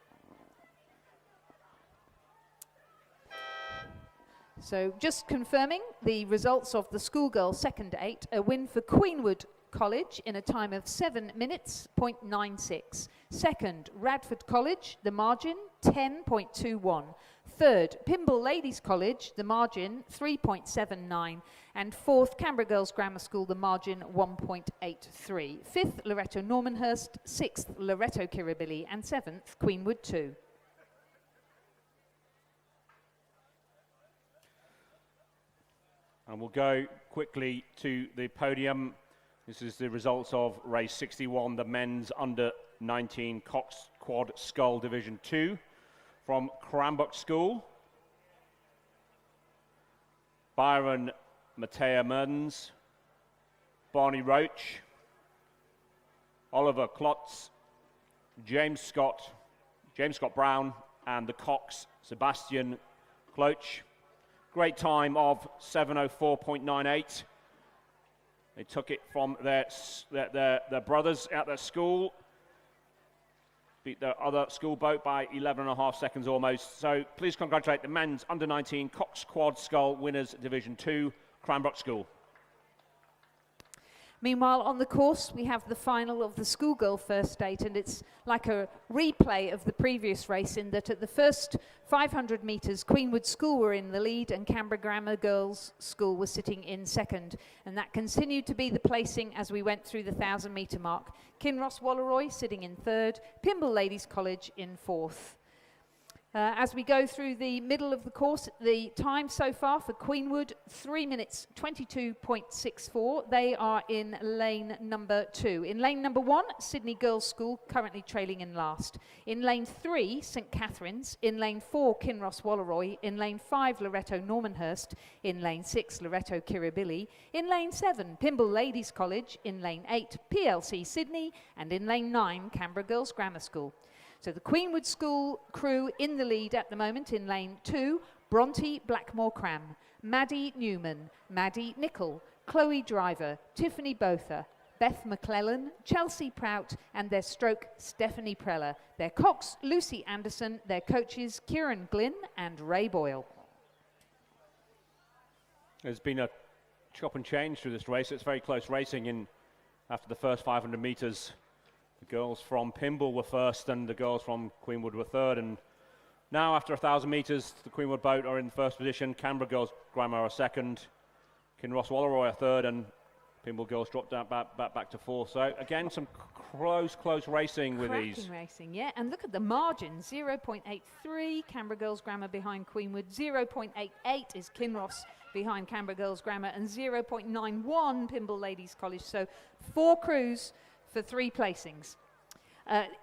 So just confirming the results of the Schoolgirl second 8, a win for Queenwood College in a time of 7 minutes, 0.96. Second, Radford College, the margin 10.21. Third, Pymble Ladies College, the margin 3.79. And fourth, Canberra Girls Grammar School, the margin 1.83. Fifth, Loretto Normanhurst. Sixth, Loretto Kirribilli. And seventh, Queenwood 2. And we'll go quickly to the podium. This is the results of race 61, the men's under 19 coxed quad scull division 2. from Cranbrook School. Byron Matea Mertens, Barney Roach, Oliver Klotz, James Scott Brown, and the Cox, Sebastian Cloach. Great time of 7:04.98. They took it from their brothers at their school. Beat the other school boat by 11.5 seconds almost. So please congratulate the men's under-19 Cox Quad Scull winners Division 2, Cranbrook School. Meanwhile, on the course, we have the final of the schoolgirl first eight, and it's like a replay of the previous race in that at the first 500 metres, Queenwood School were in the lead and Canberra Grammar Girls School was sitting in second. And that continued to be the placing as we went through the 1,000-metre mark. Kinross Walleroy sitting in third, Pymble Ladies College in fourth. As we go through the middle of the course, the time so far for Queenwood, 3 minutes 22.64. They are in lane number 2. In lane number 1, Sydney Girls School, currently trailing in last. In lane 3, St Catherine's. In lane 4, Kinross Walleroy. In lane 5, Loretto Normanhurst. In lane 6, Loretto Kirribilli. In lane 7, Pymble Ladies College. In lane 8, PLC Sydney. And in lane 9, Canberra Girls Grammar School. So the Queenwood School crew in the lead at the moment in lane 2, Bronte Blackmore Cram, Maddie Newman, Maddie Nicol, Chloe Driver, Tiffany Botha, Beth McClellan, Chelsea Prout, and their stroke, Stephanie Preller. Their cox, Lucy Anderson, their coaches, Kieran Glynn and Ray Boyle. There's been a chop and change through this race. It's very close racing in after the first 500 metres. The girls from Pymble were first and the girls from Queenwood were third. And now after 1,000 metres, the Queenwood boat are in first position. Canberra Girls Grammar are second. Kinross Walleroy are third and Pymble Girls dropped down back to fourth. So again, some close racing with these. Cracking racing, yeah. And look at the margin, 0.83, Canberra Girls Grammar behind Queenwood. 0.88 is Kinross behind Canberra Girls Grammar and 0.91 Pymble Ladies College. So 4 crews for 3 placings.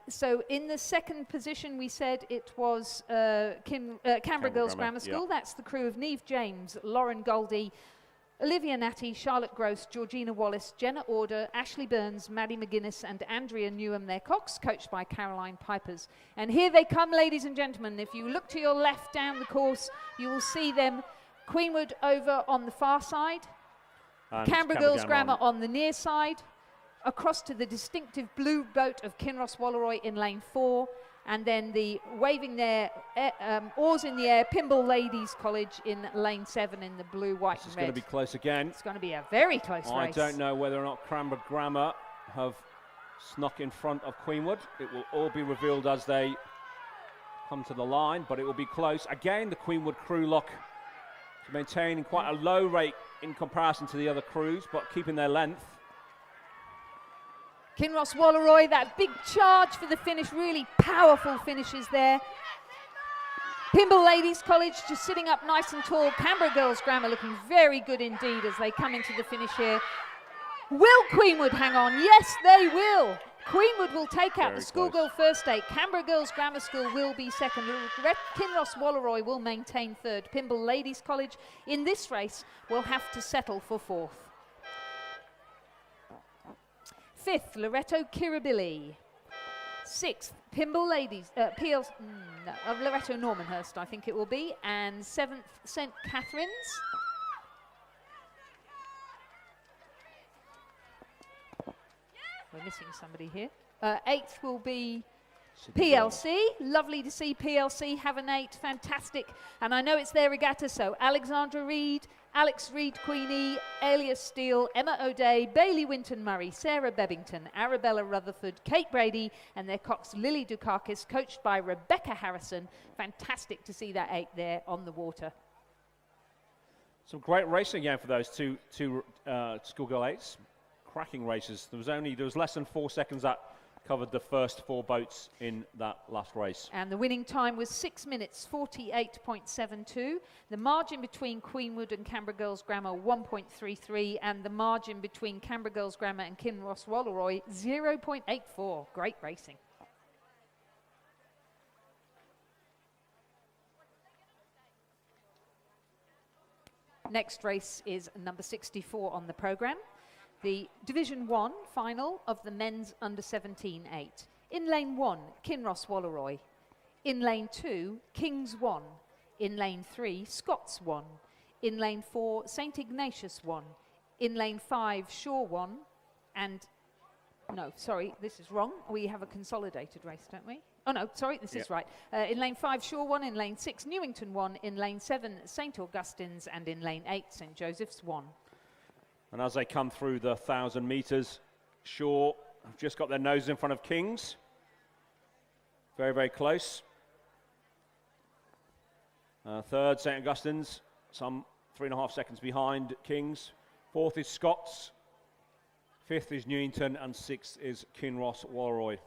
So in the second position, we said it was Canberra Girls Grammar School. Yep. That's the crew of Neve James, Lauren Goldie, Olivia Natty, Charlotte Gross, Georgina Wallace, Jenna Order, Ashley Burns, Maddie McGuinness and Andrea Newham, their cox, coached by Caroline Pipers. And here they come, ladies and gentlemen. If you look to your left down the course, you will see them. Queenwood over on the far side, and Canberra Girls Grammar on the near side, across to the distinctive blue boat of Kinross Walleroy in lane 4, and then the waving their oars in the air, Pymble Ladies College in lane 7 in the blue, white and red. It's going to be close again. It's going to be a very close race. I don't know whether or not Canberra Grammar have snuck in front of Queenwood. It will all be revealed as they come to the line, but it will be close. Again, the Queenwood crew look to maintain quite a low rate in comparison to the other crews, but keeping their length. Kinross Walleroy, that big charge for the finish, really powerful finishes there. Pymble Ladies College just sitting up nice and tall. Canberra Girls Grammar looking very good indeed as they come into the finish here. Will Queenwood hang on? Yes, they will. Queenwood will take out the schoolgirl first eight. Canberra Girls Grammar School will be second. Kinross Walleroy will maintain third. Pymble Ladies College in this race will have to settle for fourth. Fifth, Loretto Kirribilli. Sixth, Pymble Ladies, Loretto Normanhurst, I think it will be. And seventh, St Catherine's. We're missing somebody here. Eighth will be PLC. Lovely to see PLC have an 8. Fantastic. And I know it's their regatta, so Alexandra Reid, Alex Reid Queenie, Elias Steele, Emma O'Day, Bailey Winton Murray, Sarah Bebbington, Arabella Rutherford, Kate Brady, and their cox Lily Dukakis, coached by Rebecca Harrison. Fantastic to see that 8 there on the water. Some great racing again for those two schoolgirl 8s. Cracking races. There was less than 4 seconds that covered the first 4 boats in that last race. And the winning time was 6 minutes 48.72. The margin between Queenwood and Canberra Girls Grammar 1.33, and the margin between Canberra Girls Grammar and Kinross Walleroy 0.84. Great racing. next race is number 64 on the programme. The Division 1 final of the men's under 17-8. In lane 1, Kinross Walleroy. In lane 2, Kings 1. In lane 3, Scots 1. In lane 4, St Ignatius 1. In lane 5, Shaw 1. And, no, sorry, this is wrong. We have a consolidated race, don't we? Oh, no, sorry, this is right. In lane 5, Shaw 1. In lane 6, Newington 1. In lane 7, St Augustine's. And in lane 8, St Joseph's 1. And as they come through the 1,000 metres, Shaw have just got their nose in front of Kings. Very, very close. Third, St Augustine's, some 3.5 seconds behind Kings. Fourth is Scots. Fifth is Newington, and sixth is Kinross Walleroy.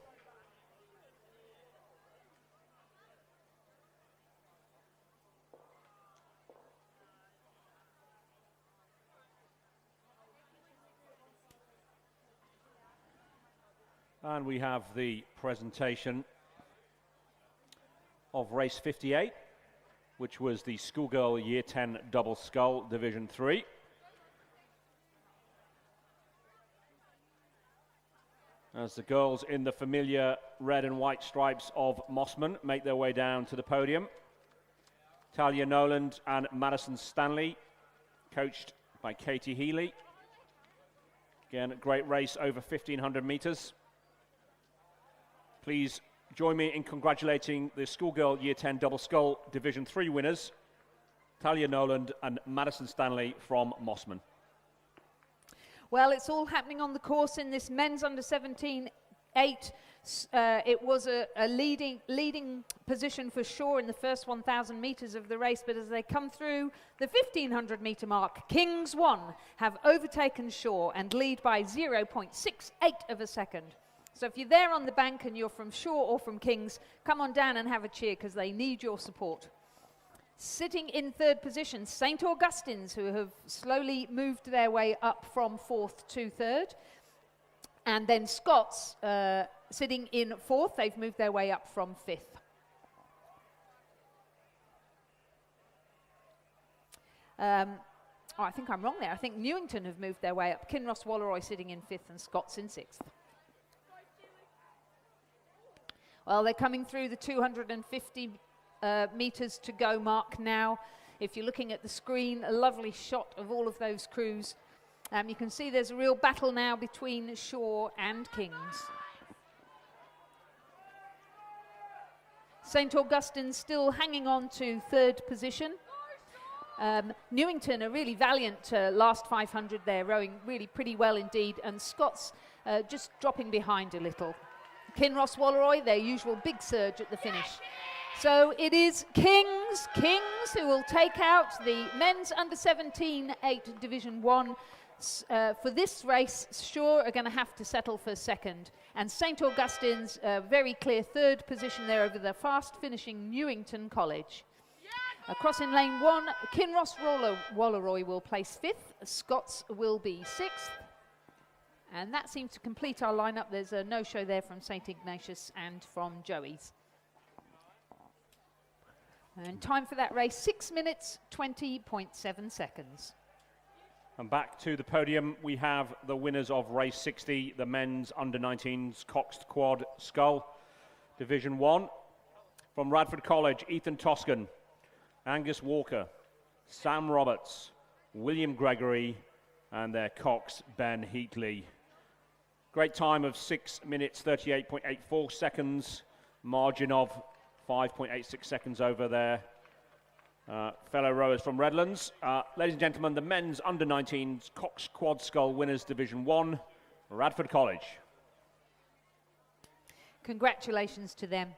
And we have the presentation of race 58, which was the Schoolgirl Year 10 Double Scull Division 3. As the girls in the familiar red and white stripes of Mossman make their way down to the podium. Talia Noland and Madison Stanley, coached by Katie Healy. Again, a great race over 1,500 metres. Please join me in congratulating the Schoolgirl Year 10 Double Scull Division 3 winners, Talia Noland and Madison Stanley from Mossman. Well, it's all happening on the course in this men's under 17-8. It was a leading position for Shaw in the first 1,000 metres of the race, but as they come through the 1,500 metre mark, Kings 1 have overtaken Shaw and lead by 0.68 of a second. So if you're there on the bank and you're from Shaw or from Kings, come on down and have a cheer because they need your support. Sitting in third position, St Augustine's, who have slowly moved their way up from fourth to third. And then Scots sitting in fourth. They've moved their way up from fifth. I think I'm wrong there. I think Newington have moved their way up. Kinross Walleroy sitting in fifth and Scots in sixth. Well, they're coming through the 250 metres to go mark now. If you're looking at the screen, a lovely shot of all of those crews. You can see there's a real battle now between Shaw and Kings. St Augustine still hanging on to third position. Newington, a really valiant last 500 there, rowing really pretty well indeed, and Scots just dropping behind a little. Kinross Walleroy, their usual big surge at the finish. So it is Kings who will take out the men's under 17-8 Division 1. For this race, Shaw are going to have to settle for second. And St Augustine's very clear third position there over the fast finishing Newington College. Across in lane 1, Kinross Walleroy will place fifth. Scots will be sixth. And that seems to complete our lineup. There's a no-show there from St Ignatius and from Joey's. And time for that race, 6 minutes, 20.7 seconds. And back to the podium, we have the winners of race 60, the men's under-19s coxed quad scull, Division 1. From Radford College, Ethan Toscan, Angus Walker, Sam Roberts, William Gregory, and their cox, Ben Heatley. Great time of 6 minutes, 38.84 seconds, margin of 5.86 seconds over there. Fellow rowers from Redlands. Ladies and gentlemen, the men's under-19s cox quad scull winners Division 1, Radford College. Congratulations to them.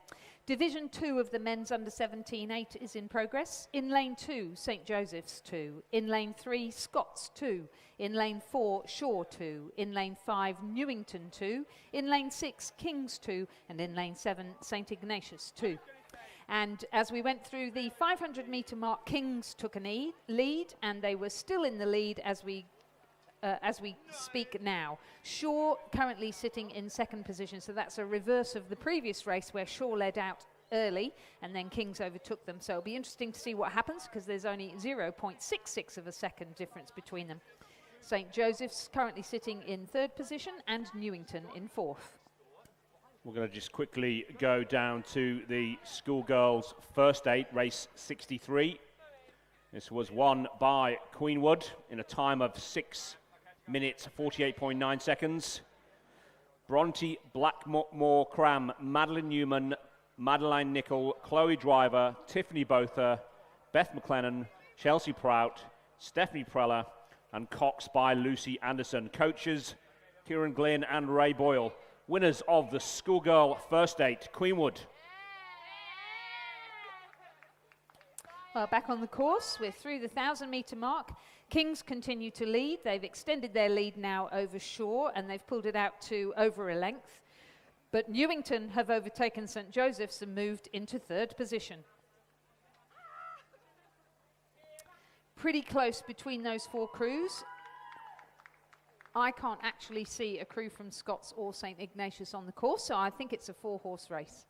Division 2 of the men's under 17-8 is in progress. In lane 2, St Joseph's 2. In lane 3, Scots 2. In lane 4, Shaw 2. In lane 5, Newington 2. In lane 6, Kings 2. And in lane 7, St Ignatius 2. And as we went through the 500 metre mark, Kings took a lead, and they were still in the lead as we speak now. Shaw currently sitting in second position, so that's a reverse of the previous race where Shaw led out early, and then Kings overtook them. So it'll be interesting to see what happens, because there's only 0.66 of a second difference between them. St. Joseph's currently sitting in 3rd position and Newington in 4th. We're going to just quickly go down to the schoolgirls' first 8, race 63. This was won by Queenwood in a time of 6 minutes 48.9 seconds. Bronte Blackmore Cram, Madeline Newman, Madeline Nicol, Chloe Driver, Tiffany Botha, Beth McLennan, Chelsea Prout, Stephanie Preller, and coxed by Lucy Anderson. Coaches Kieran Glynn and Ray Boyle. Winners of the schoolgirl first 8, Queenwood. Well, back on the course, we're through the 1,000-metre mark. Kings continue to lead. They've extended their lead now over Shaw, and they've pulled it out to over a length. But Newington have overtaken St. Joseph's and moved into 3rd position. Pretty close between those 4 crews. I can't actually see a crew from Scots or St. Ignatius on the course, so I think it's a 4-horse race.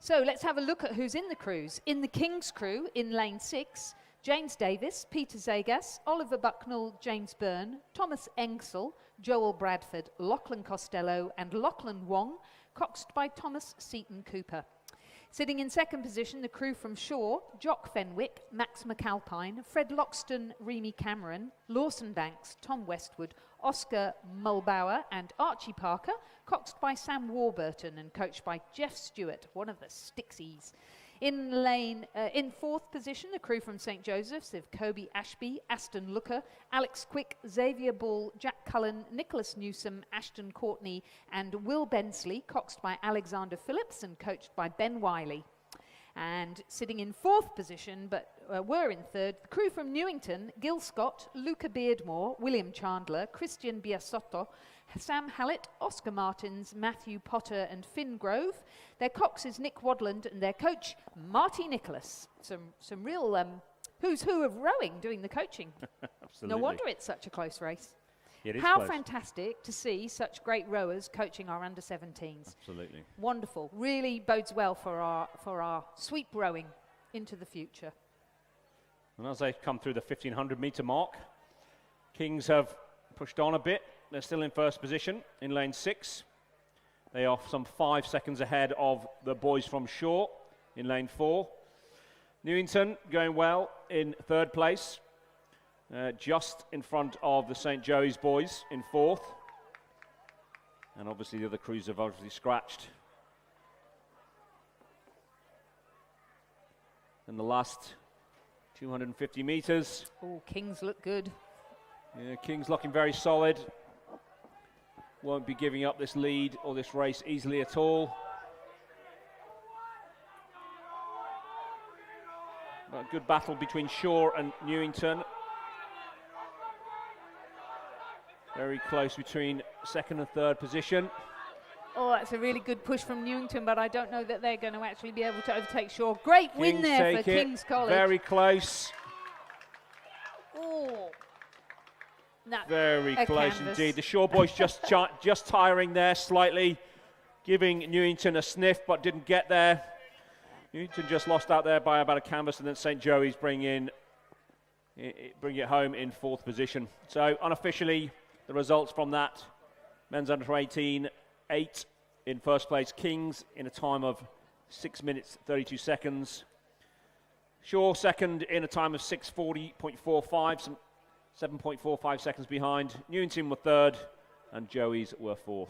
So let's have a look at who's in the crews. In the King's crew, in lane 6, James Davis, Peter Zagas, Oliver Bucknell, James Byrne, Thomas Engsel, Joel Bradford, Lachlan Costello, and Lachlan Wong, coxed by Thomas Seaton Cooper. Sitting in 2nd position, the crew from Shaw, Jock Fenwick, Max McAlpine, Fred Loxton, Remy Cameron, Lawson Banks, Tom Westwood, Oscar Mulbauer, and Archie Parker, coxed by Sam Warburton and coached by Jeff Stewart, one of the Stixies. In 4th position, the crew from St. Joseph's of Kobe Ashby, Aston Looker, Alex Quick, Xavier Bull, Jack Cullen, Nicholas Newsom, Ashton Courtney, and Will Bensley, coxed by Alexander Phillips and coached by Ben Wiley. And sitting in 4th position, but were in 3rd, the crew from Newington, Gil Scott, Luca Beardmore, William Chandler, Christian Biasotto, Sam Hallett, Oscar Martins, Matthew Potter and Finn Grove. Their cox is Nick Wadland and their coach, Marty Nicholas. Some real who's who of rowing doing the coaching. Absolutely. No wonder it's such a close race. It is How close. fantastic to see such great rowers coaching our under-17s. Absolutely. Wonderful. Really bodes well for our sweep rowing into the future. And as they come through the 1,500-metre mark, Kings have pushed on a bit. They're still in 1st position in lane 6. They are some 5 seconds ahead of the boys from Shaw in lane 4. Newington going well in 3rd place, just in front of the St. Joey's boys in 4th. And obviously the other crews have obviously scratched. In the last 250 metres. Oh, Kings look good. Yeah, Kings looking very solid. Won't be giving up this lead or this race easily at all. A good battle between Shaw and Newington. Very close between 2nd and 3rd position. Oh, that's a really good push from Newington, but I don't know that they're going to actually be able to overtake Shaw. Great win Kings there for take it. King's College. Very close. Oh. Very A close canvas. indeed. The Shaw boys just tiring there slightly, giving Newington a sniff, but didn't get there. Newington just lost out there by about a canvas, and then St. Joey's bring it home in 4th position. So unofficially, the results from that: men's under 18, 8 in 1st place. Kings in a time of 6 minutes 32 seconds. Shaw 2nd in a time of 6:40.45, some 7.45 seconds behind. Newington were 3rd, and Joey's were 4th.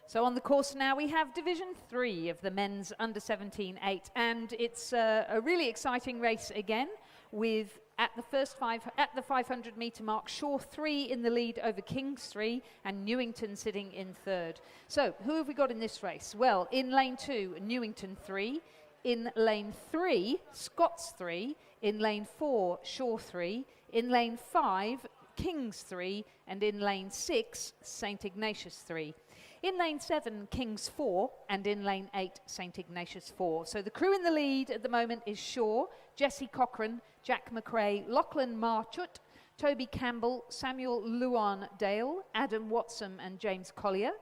So on the course now we have Division 3 of the men's under-17 8, and it's a really exciting race again, with at the 500-metre mark, Shaw 3 in the lead over Kings 3, and Newington sitting in 3rd. So who have we got in this race? Well, in lane 2, Newington 3. In lane 3, Scots 3. In lane 4, Shaw 3. In lane 5, Kings 3. And in lane 6, St. Ignatius 3. In lane 7, Kings 4, and in lane 8, St. Ignatius 4. So the crew in the lead at the moment is Shaw, Jesse Cochran, Jack McRae, Lachlan Marchut, Toby Campbell, Samuel Luan Dale, Adam Watson and James Collier.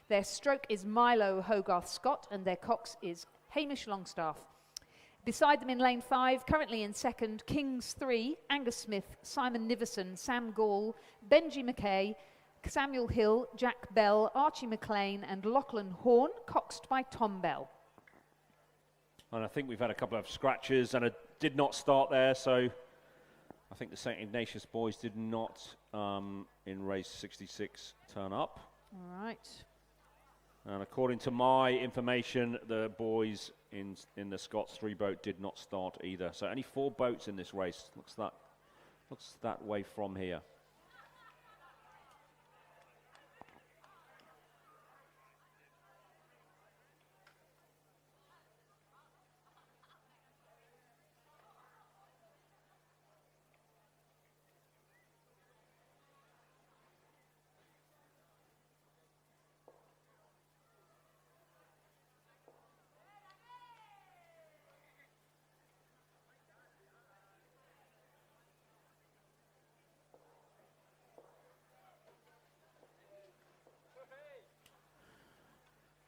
Their stroke is Milo Hogarth Scott, and their cox is Hamish Longstaff. Beside them in lane 5, currently in second, Kings 3, Angus Smith, Simon Niverson, Sam Gall, Benji McKay, Samuel Hill, Jack Bell, Archie McLean, and Lachlan Horn, coxed by Tom Bell. And I think we've had a couple of scratches, and it did not start there, so I think the St. Ignatius boys did not, in race 66, turn up. All right. And according to my information, the boys in the Scots 3 boat did not start either. So only 4 boats in this race. Looks that way from here.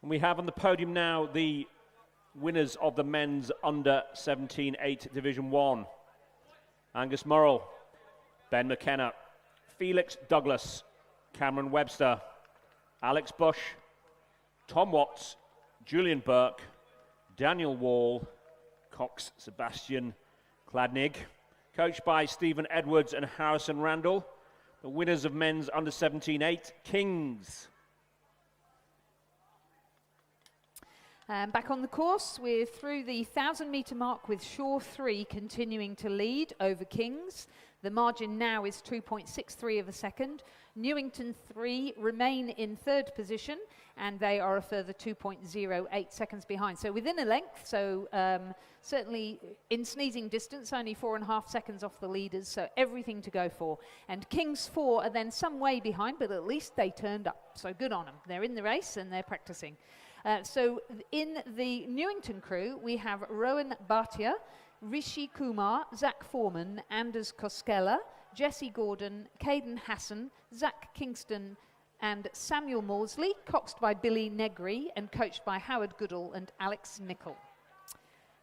And we have on the podium now the winners of the men's under 17-8 Division 1. Angus Murrell, Ben McKenna, Felix Douglas, Cameron Webster, Alex Bush, Tom Watts, Julian Burke, Daniel Wall, Cox Sebastian Kladnig, coached by Stephen Edwards and Harrison Randall. The winners of men's under 17-8 Kings. Back on the course, we're through the 1,000-metre mark with Shaw 3 continuing to lead over Kings. The margin now is 2.63 of a second. Newington 3 remain in third position, and they are a further 2.08 seconds behind. So within a length, so certainly in sneezing distance, only 4.5 seconds off the leaders, so everything to go for. And Kings 4 are then some way behind, but at least they turned up, so good on them. They're in the race and they're practicing. So in the Newington crew, we have Rowan Bhatia, Rishi Kumar, Zach Foreman, Anders Koskela, Jesse Gordon, Caden Hassan, Zach Kingston, and Samuel Morsley, coxed by Billy Negri and coached by Howard Goodall and Alex Nichol.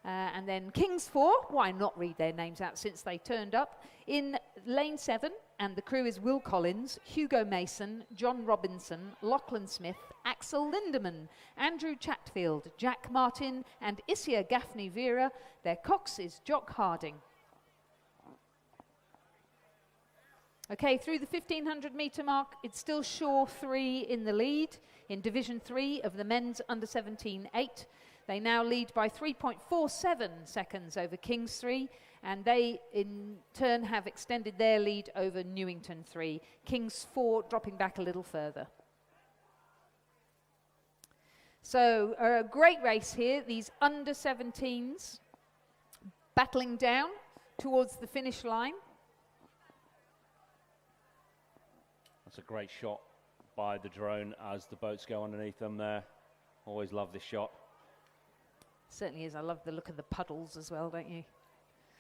And then Kings 4, why not read their names out since they turned up, in lane 7, and the crew is Will Collins, Hugo Mason, John Robinson, Lachlan Smith, Axel Lindemann, Andrew Chatfield, Jack Martin, and Isia Gaffney Vera. Their cox is Jock Harding. Okay, through the 1,500-metre mark, it's still Shaw 3 in the lead in Division 3 of the men's under 17-8. They now lead by 3.47 seconds over Kings 3, and they in turn have extended their lead over Newington 3. Kings 4 dropping back a little further. So a great race here, these under 17s battling down towards the finish line. That's a great shot by the drone as the boats go underneath them there. Always love this shot. Certainly is. I love the look of the puddles as well, don't you?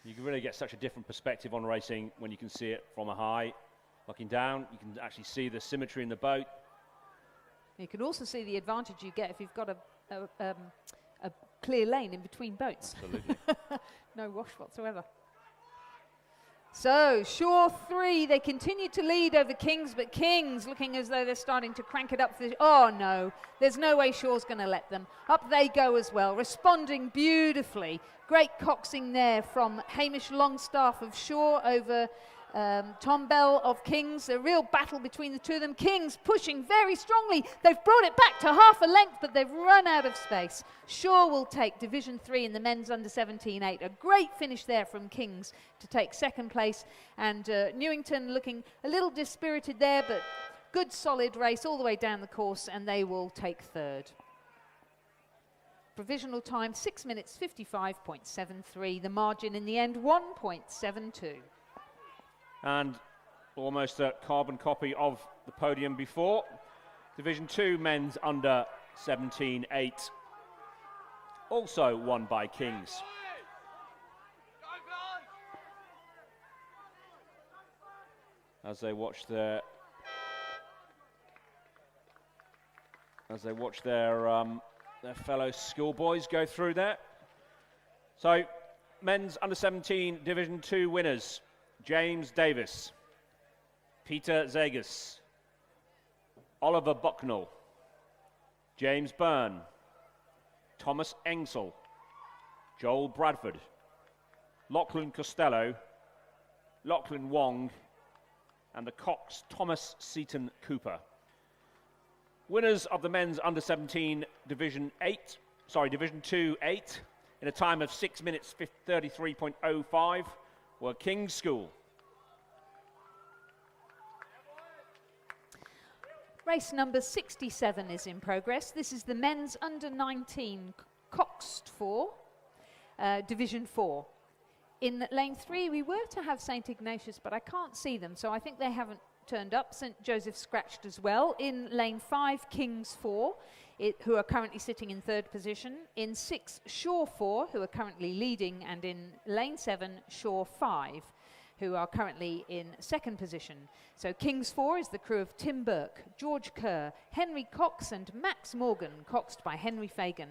You can really get such a different perspective on racing when you can see it from a high. Looking down, you can actually see the symmetry in the boat. You can also see the advantage you get if you've got a clear lane in between boats. Absolutely. No wash whatsoever. So, Shaw 3, they continue to lead over Kings, but Kings looking as though they're starting to crank it up. Oh no, there's no way Shaw's going to let them. Up they go as well, responding beautifully. Great coxing there from Hamish Longstaff of Shaw over Tom Bell of Kings. A real battle between the two of them. Kings pushing very strongly. They've brought it back to half a length, but they've run out of space. Shaw will take Division 3 in the men's under 17-8. A great finish there from Kings to take second place. And Newington looking a little dispirited there, but good solid race all the way down the course, and they will take third. Provisional time 6 minutes 55.73. The margin in the end 1.72. And almost a carbon copy of the podium before. Division 2 men's under 17-8. Also won by Kings. As they watch as they watch their fellow schoolboys go through there. So, men's under-17 Division 2 winners, James Davis, Peter Zagas, Oliver Bucknell, James Byrne, Thomas Engsel, Joel Bradford, Lachlan Costello, Lachlan Wong, and the Cox Thomas Seaton Cooper. Winners of the men's under-17 Division 2 8 in a time of 6 minutes 33.05 were King's School. Race number 67 is in progress. This is the men's under-19 coxed 4, Division 4. In lane 3, we were to have St. Ignatius, but I can't see them, so I think they haven't turned up. St. Joseph scratched as well. In lane 5, Kings 4, who are currently sitting in 3rd position. In 6, Shaw 4, who are currently leading. And in lane 7, Shaw 5, who are currently in 2nd position. So Kings 4 is the crew of Tim Burke, George Kerr, Henry Cox and Max Morgan, coxed by Henry Fagan.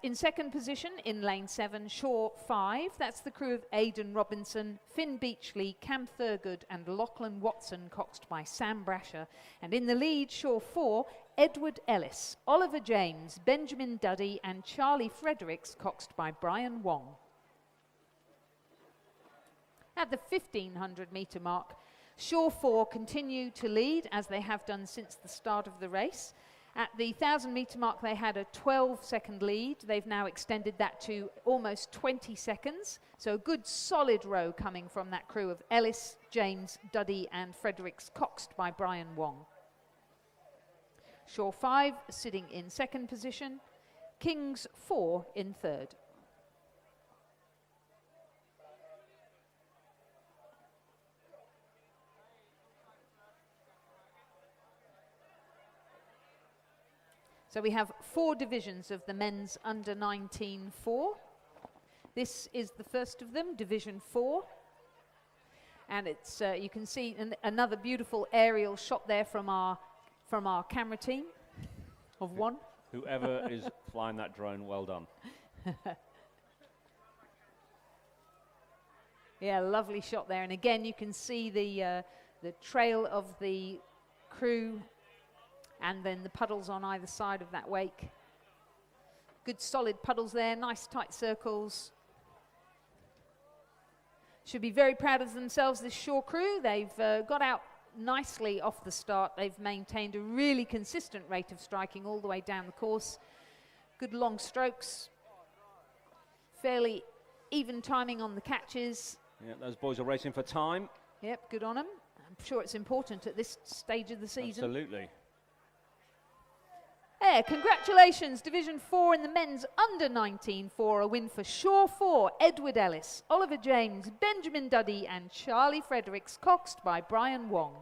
In 2nd position, in lane 7, Shaw 5. That's the crew of Aidan Robinson, Finn Beachley, Cam Thurgood and Lachlan Watson, coxed by Sam Brasher. And in the lead, Shaw 4, Edward Ellis, Oliver James, Benjamin Duddy and Charlie Fredericks, coxed by Brian Wong. At the 1500 metre mark, Shaw 4 continue to lead as they have done since the start of the race. At the 1000 metre mark, they had a 12-second lead. They've now extended that to almost 20 seconds. So a good solid row coming from that crew of Ellis, James, Duddy and Fredericks, coxed by Brian Wong. Shaw 5 sitting in 2nd position. Kings 4 in 3rd. So we have 4 divisions of the men's under-19 4. This is the first of them, Division 4. And it's you can see another beautiful aerial shot there from our camera team of 1. Whoever is flying that drone, well done. Yeah, lovely shot there. And again, you can see the trail of the crew and then the puddles on either side of that wake. Good solid puddles there, nice tight circles. Should be very proud of themselves, this Shaw crew. They've got out nicely off the start. They've maintained a really consistent rate of striking all the way down the course. Good long strokes. Fairly even timing on the catches. Yeah, those boys are racing for time. Yep, good on them. I'm sure it's important at this stage of the season. Absolutely. There, congratulations, Division 4 in the men's under-19 4, a win for Shaw 4, Edward Ellis, Oliver James, Benjamin Duddy and Charlie Fredericks, coxed by Brian Wong.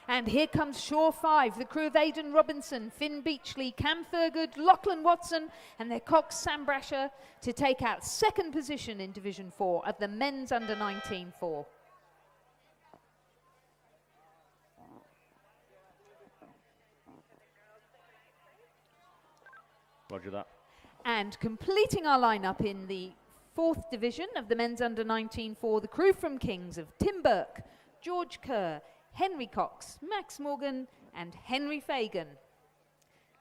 And here comes Shaw 5, the crew of Aidan Robinson, Finn Beachley, Cam Thurgood, Lachlan Watson and their cox Sam Brasher to take out 2nd position in Division 4 of the men's under-19 4. Roger that. And completing our lineup in the 4th division of the men's under-19 4, the crew from Kings of Tim Burke, George Kerr, Henry Cox, Max Morgan and Henry Fagan,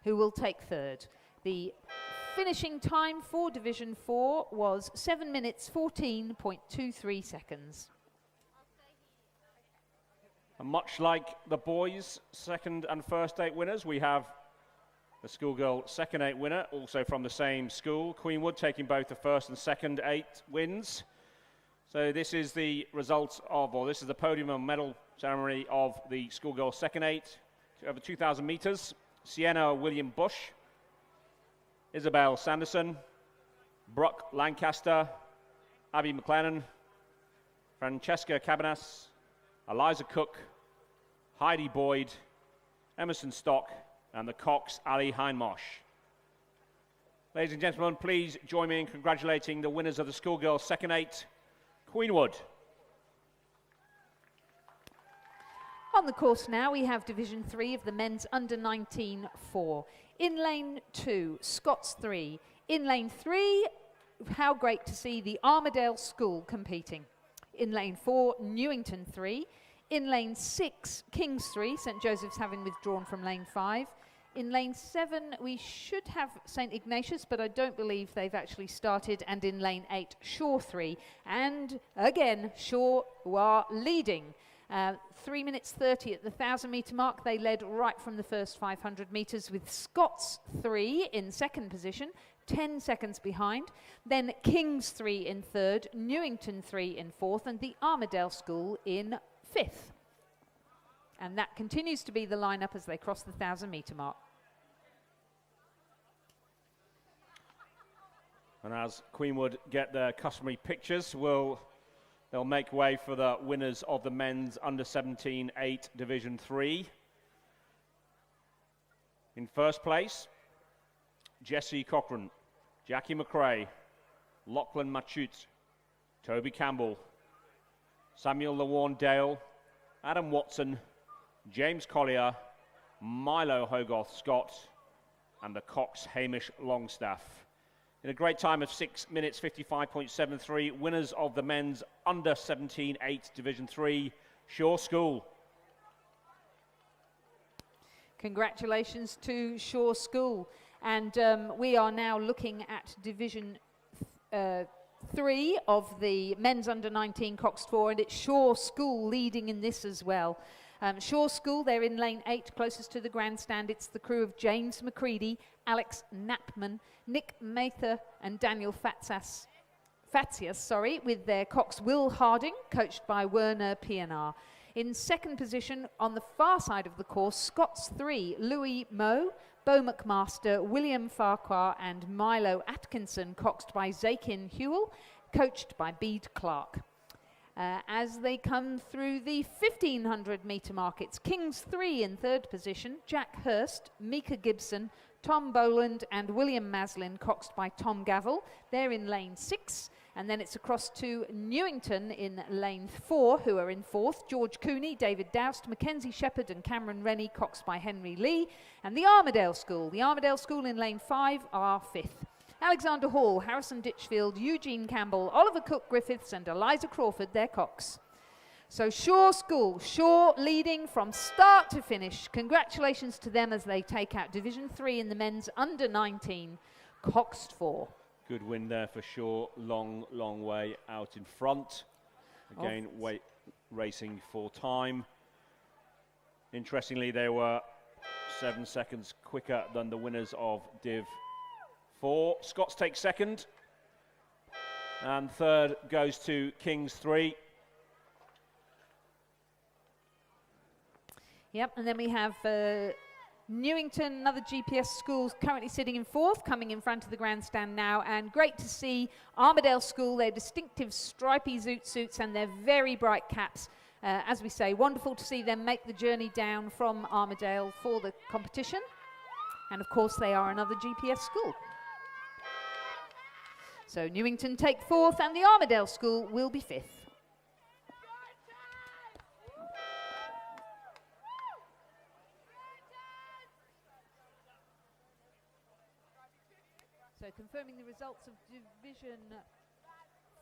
who will take 3rd. The finishing time for Division 4 was 7 minutes 14.23 seconds. And much like the boys' 2nd and 1st 8 winners, we have the schoolgirl 2nd 8 winner, also from the same school, Queenwood, taking both the 1st and 2nd 8 wins. So this is the result of, or this is the podium and medal ceremony of the schoolgirl 2nd 8, over 2,000 metres. Sienna William Bush, Isabel Sanderson, Brooke Lancaster, Abby McLennan, Francesca Cabanas, Eliza Cook, Heidi Boyd, Emerson Stock, and the Cox Ali Heinmosh. Ladies and gentlemen, please join me in congratulating the winners of the schoolgirls 2nd 8, Queenwood. On on the course now, we have Division 3 of the men's under-19 4. In lane 2, Scots 3. In lane 3, how great to see the Armadale School competing. In lane 4, Newington 3. In lane 6, Kings 3, St Joseph's having withdrawn from lane 5. In lane 7, we should have St Ignatius, but I don't believe they've actually started. And in lane 8, Shaw 3. And again, Shaw are leading. 3 minutes 30 at the 1,000 metre mark. They led right from the first 500 metres, with Scots 3 in second position, 10 seconds behind. Then Kings 3 in third, Newington 3 in fourth, and the Armadale School in fifth. And that continues to be the lineup as they cross the 1,000 metre mark. And as Queenwood get their customary pictures, they'll make way for the winners of the men's under-17 8 Division 3. In first place, Jesse Cochran, Jackie McRae, Lachlan Machut, Toby Campbell, Samuel Lawarne-Dale, Adam Watson, James Collier, Milo Hogarth Scott, and the Cox Hamish Longstaff. In a great time of 6 minutes 55.73, winners of the men's under-17 8 Division 3, Shaw School. Congratulations to Shaw School. And we are now looking at Division 3 of the men's under-19 Coxed 4, and it's Shaw School leading in this as well. Shaw School, they're in lane 8, closest to the grandstand. It's the crew of James McCready, Alex Knapman, Nick Mather, and Daniel Fatsias, with their Cox Will Harding, coached by Werner PNR. In second position, on the far side of the course, Scots 3, Louis Moe, Beau McMaster, William Farquhar, and Milo Atkinson, coxed by Zakin Hewell, coached by Bede Clark. As they come through the 1,500 metre mark, it's Kings 3 in third position, Jack Hurst, Mika Gibson, Tom Boland, and William Maslin, coxed by Tom Gavel. They're in lane 6. And then it's across to Newington in lane 4, who are in fourth. George Cooney, David Doust, Mackenzie Shepherd, and Cameron Rennie, coxed by Henry Lee. And the Armadale School in lane 5 are fifth. Alexander Hall, Harrison Ditchfield, Eugene Campbell, Oliver Cook Griffiths, and Eliza Crawford, their cox. So Shaw School, Shaw leading from start to finish. Congratulations to them as they take out Division 3 in the men's under-19 Coxed 4. Good win there for Shaw, long way out in front. Again, racing for time. Interestingly, they were 7 seconds quicker than the winners of Div 4. Scots take second, and third goes to Kings 3. Yep, and then we have Newington, another GPS school, currently sitting in fourth, coming in front of the grandstand now. And great to see Armadale School, their distinctive stripy zoot suits and their very bright caps. As we say, wonderful to see them make the journey down from Armadale for the competition. And of course, they are another GPS school. So Newington take fourth, and the Armadale School will be fifth. So confirming the results of Division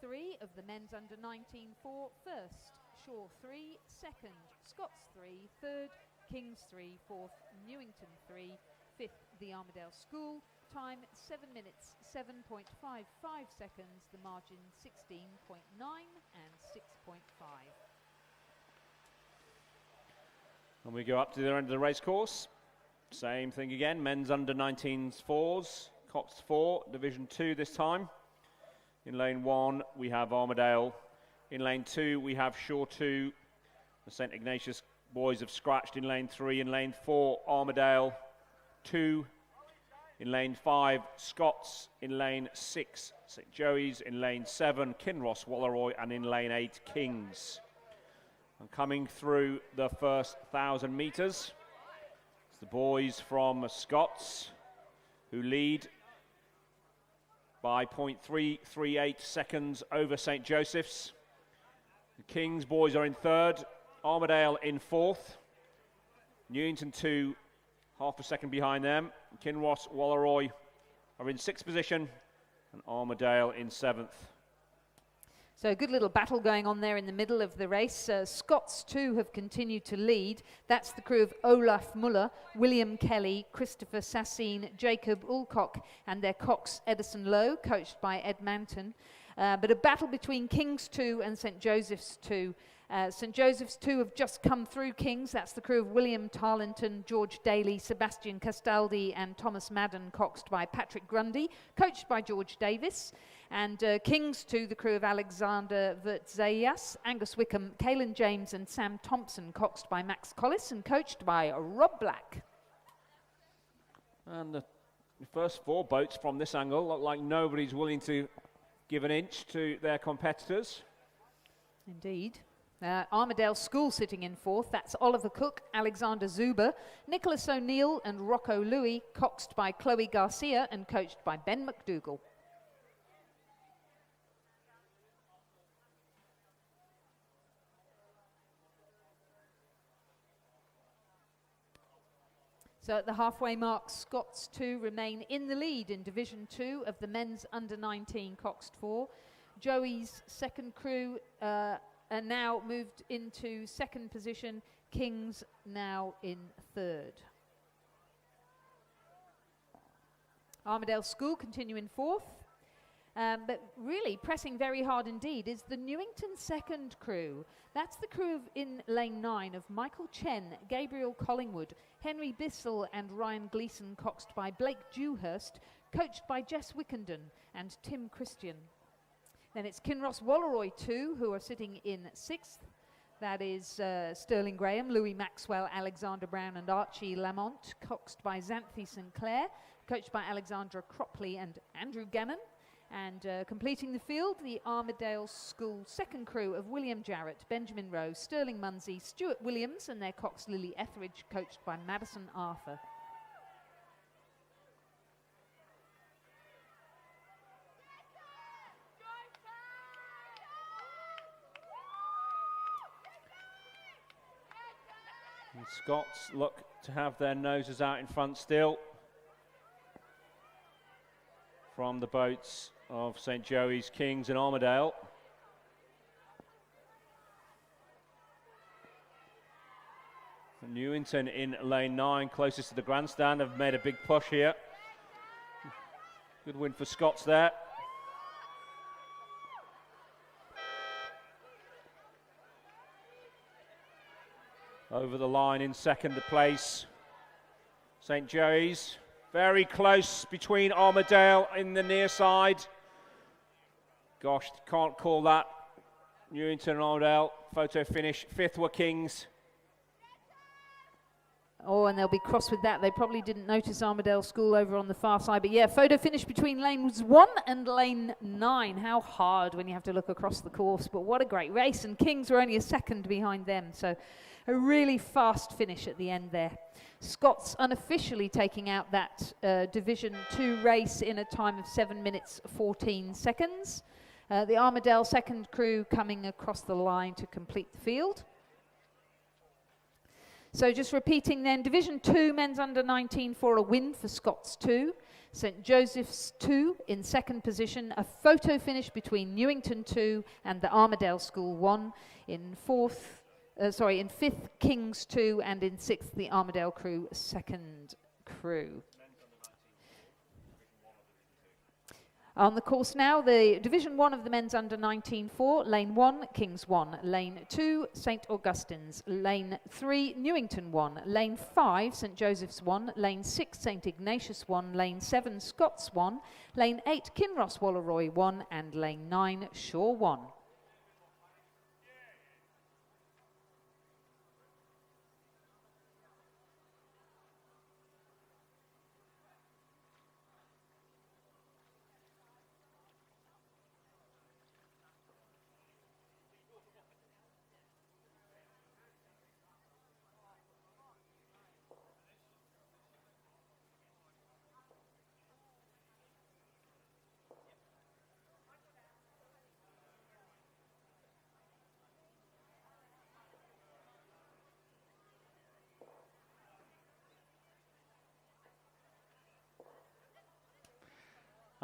3 of the men's under-19 4, first, Shaw 3, second, Scots 3, third, Kings 3, fourth, Newington 3, fifth, the Armadale School. Time 7 minutes, 7.55 seconds, the margin 16.9 and 6.5. And we go up to the end of the race course. Same thing again, men's under-19s 4s. Cox 4, Division 2 this time. In lane 1, we have Armadale. In lane 2, we have Shaw 2. The St Ignatius boys have scratched in lane 3. In lane 4, Armadale 2. In lane 5, Scots. In lane 6, St Joey's. In lane 7, Kinross Walleroy. And in lane 8, Kings. And coming through the first 1,000 metres, it's the boys from Scots who lead by 0.338 seconds over St Joseph's. The Kings boys are in third, Armadale in fourth, Newington 2, half a second behind them. Kinross, Walleroy are in 6th position, and Armadale in 7th. So a good little battle going on there in the middle of the race. Scots too have continued to lead. That's the crew of Olaf Muller, William Kelly, Christopher Sassine, Jacob Ulcock, and their cox Edison Lowe, coached by Ed Manton. But a battle between Kings 2 and St Joseph's 2. St Joseph's 2 have just come through Kings. That's the crew of William Tarlenton, George Daly, Sebastian Castaldi and Thomas Madden, coxed by Patrick Grundy, coached by George Davis. And Kings 2, the crew of Alexander Vertzayas, Angus Wickham, Caelan James and Sam Thompson, coxed by Max Collis and coached by Rob Black. And the first 4 boats from this angle look like nobody's willing to give an inch to their competitors. Indeed. Armadale School sitting in 4th. That's Oliver Cook, Alexander Zuber, Nicholas O'Neill and Rocco Louis, coxed by Chloe Garcia and coached by Ben McDougall. So at the halfway mark, Scots 2 remain in the lead in Division 2 of the men's under-19 coxed 4. Joey's second crew are now moved into 2nd position. Kings now in 3rd. Armadale School continue in 4th. But really pressing very hard indeed is the Newington second crew. That's the crew in lane 9 of Michael Chen, Gabriel Collingwood, Henry Bissell and Ryan Gleeson, coxed by Blake Dewhurst, coached by Jess Wickenden and Tim Christian. Then it's Kinross Walleroy 2 who are sitting in 6th. That is Sterling Graham, Louis Maxwell, Alexander Brown and Archie Lamont, coxed by Xanthi Sinclair, coached by Alexandra Cropley and Andrew Gannon. And completing the field, the Armadale School second crew of William Jarrett, Benjamin Rowe, Sterling Munsey, Stuart Williams and their cox Lily Etheridge, coached by Madison Arthur. And Scots look to have their noses out in front still from the boats of St Joey's, Kings and Armadale. Newington in lane 9, closest to the grandstand, have made a big push here. Good win for Scots there. Over the line in second place, St Joey's. Very close between Armadale in the near side. Gosh, can't call that. Newington and Armadale, photo finish. 5th were Kings. Oh, and they'll be cross with that. They probably didn't notice Armadale School over on the far side. But yeah, photo finish between lanes 1 and lane 9. How hard when you have to look across the course. But what a great race. And Kings were only a second behind them. So a really fast finish at the end there. Scots unofficially taking out that Division 2 race in a time of 7 minutes 14 seconds. The Armadale second crew coming across the line to complete the field. So just repeating then, Division 2 men's under 19 for a win for Scots 2. St Joseph's 2 in second position. A photo finish between Newington 2 and the Armadale School 1 in 5th, Kings 2, and in 6th, the Armadale crew, second crew. On the course now, the Division 1 of the men's under 19 4, lane 1, Kings 1, lane 2, St Augustine's, lane 3, Newington 1, lane 5, St Joseph's 1, lane 6, St Ignatius 1, lane 7, Scots 1, lane 8, Kinross Walleroy 1, and lane 9, Shaw 1.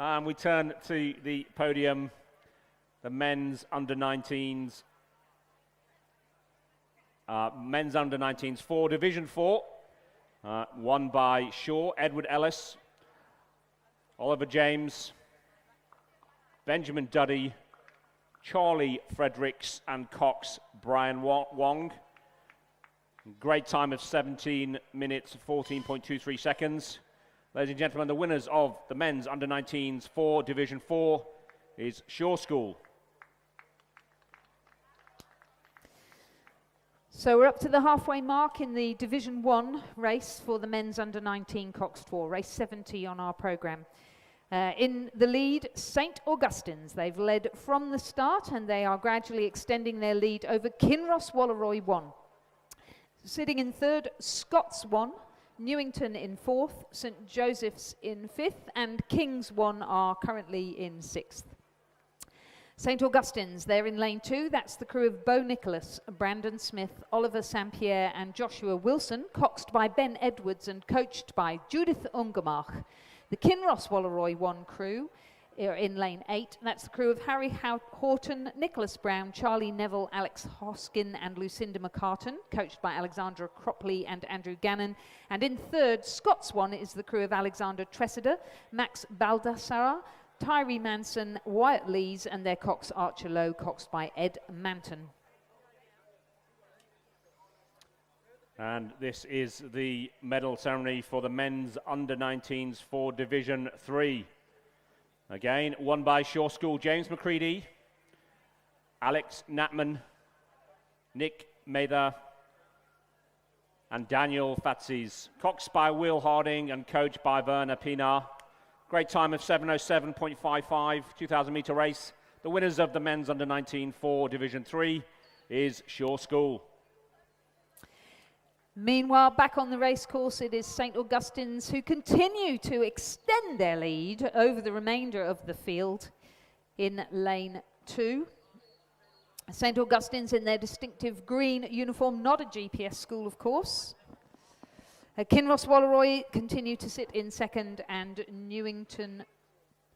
And we turn to the podium, the men's under-19s. Men's under-19s for Division 4, won by Shaw, Edward Ellis, Oliver James, Benjamin Duddy, Charlie Fredericks, and Cox Brian Wong. Great time of 17 minutes, 14.23 seconds. Ladies and gentlemen, the winners of the men's under-19s for Division 4 is Shaw School. So we're up to the halfway mark in the Division 1 race for the men's under-19 coxed 4, race 70 on our programme. In the lead, St Augustine's. They've led from the start and they are gradually extending their lead over Kinross Walleroy 1. Sitting in third, Scots 1, Newington in fourth, St Joseph's in fifth, and King's 1 are currently in sixth. St Augustine's, they're in lane 2. That's the crew of Bo Nicholas, Brandon Smith, Oliver St-Pierre and Joshua Wilson, coxed by Ben Edwards and coached by Judith Ungemach. The Kinross Walleroy 1 crew are in lane 8. That's the crew of Harry Horton, Nicholas Brown, Charlie Neville, Alex Hoskin and Lucinda McCartan, coached by Alexandra Cropley and Andrew Gannon. And in third, Scots 1 is the crew of Alexander Tressida, Max Baldassara, Tyree Manson, Wyatt Lees, and their cox Archer Low, coxed by Ed Manton. And this is the medal ceremony for the men's under-19s for Division 3. Again, won by Shaw School, James McCready, Alex Natman, Nick Mather, and Daniel Fatzis. Coxed by Will Harding and coached by Werner Pinar. Great time of 7:07.55, 2,000 metre race. The winners of the men's under-19 for Division 3 is Shaw School. Meanwhile, back on the racecourse, it is St Augustine's who continue to extend their lead over the remainder of the field in lane 2. St Augustine's in their distinctive green uniform, not a GPS school, of course. Kinross Walleroy continue to sit in second, and Newington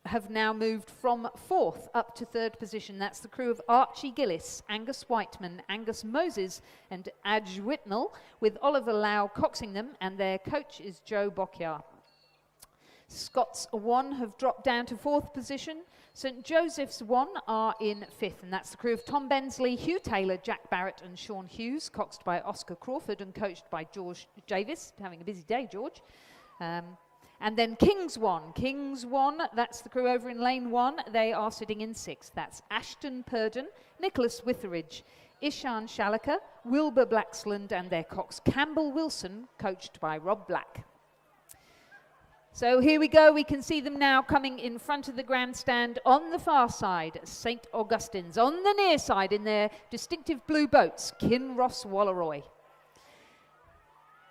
have now moved from fourth up to third position. That's the crew of Archie Gillis, Angus Whiteman, Angus Moses and Adge Whitnell, with Oliver Lau coxing them, and their coach is Joe Bocchiar. Scots 1 have dropped down to fourth position. St Joseph's 1 are in fifth, and that's the crew of Tom Bensley, Hugh Taylor, Jack Barrett and Sean Hughes, coxed by Oscar Crawford and coached by George Javis. Having a busy day, George. And then King's 1. King's 1, that's the crew over in lane 1. They are sitting in sixth. That's Ashton Purdon, Nicholas Witheridge, Ishan Shalaka, Wilbur Blacksland and their cox Campbell Wilson, coached by Rob Black. So here we go, we can see them now coming in front of the grandstand on the far side, St Augustine's. On the near side in their distinctive blue boats, Kinross Walleroy.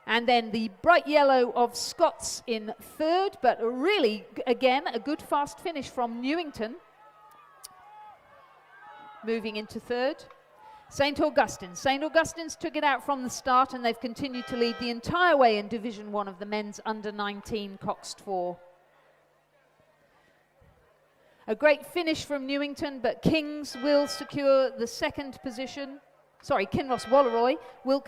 And then the bright yellow of Scots in third, but really, again, a good fast finish from Newington. Moving into third. St Augustine's. St Augustine's took it out from the start and they've continued to lead the entire way in Division 1 of the men's under-19 coxed 4. A great finish from Newington, but Kings will secure the second position. Sorry, Kinross Walleroy will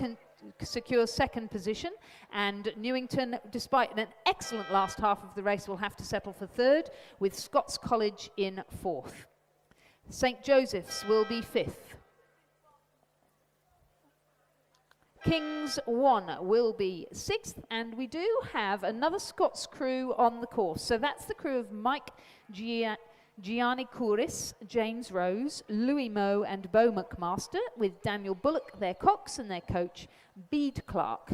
secure second position, and Newington, despite an excellent last half of the race, will have to settle for third, with Scots College in fourth. St Joseph's will be fifth. Kings 1 will be sixth, and we do have another Scots crew on the course. So that's the crew of Mike Gianni Couris, James Rose, Louis Moe and Beau McMaster, with Daniel Bullock, their cox, and their coach, Bede Clark.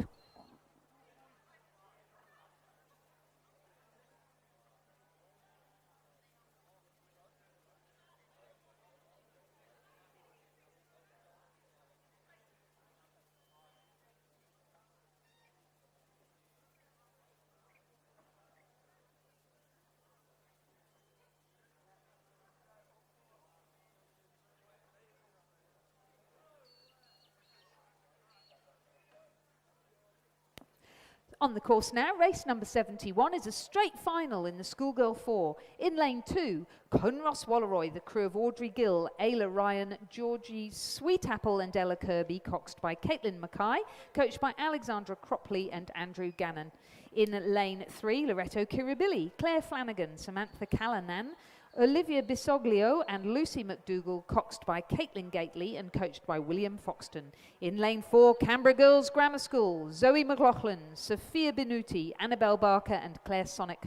On the course now, race number 71 is a straight final in the Schoolgirl 4. In lane 2, Conross Walleroy, the crew of Audrey Gill, Ayla Ryan, Georgie Sweetapple and Ella Kirby, coxed by Caitlin Mackay, coached by Alexandra Cropley and Andrew Gannon. In lane 3, Loretto Kirribilli, Claire Flanagan, Samantha Callanan, Olivia Bisoglio and Lucy McDougall, coxed by Caitlin Gately and coached by William Foxton. In lane 4, Canberra Girls Grammar School, Zoe McLaughlin, Sophia Benuti, Annabelle Barker and Claire Sonic,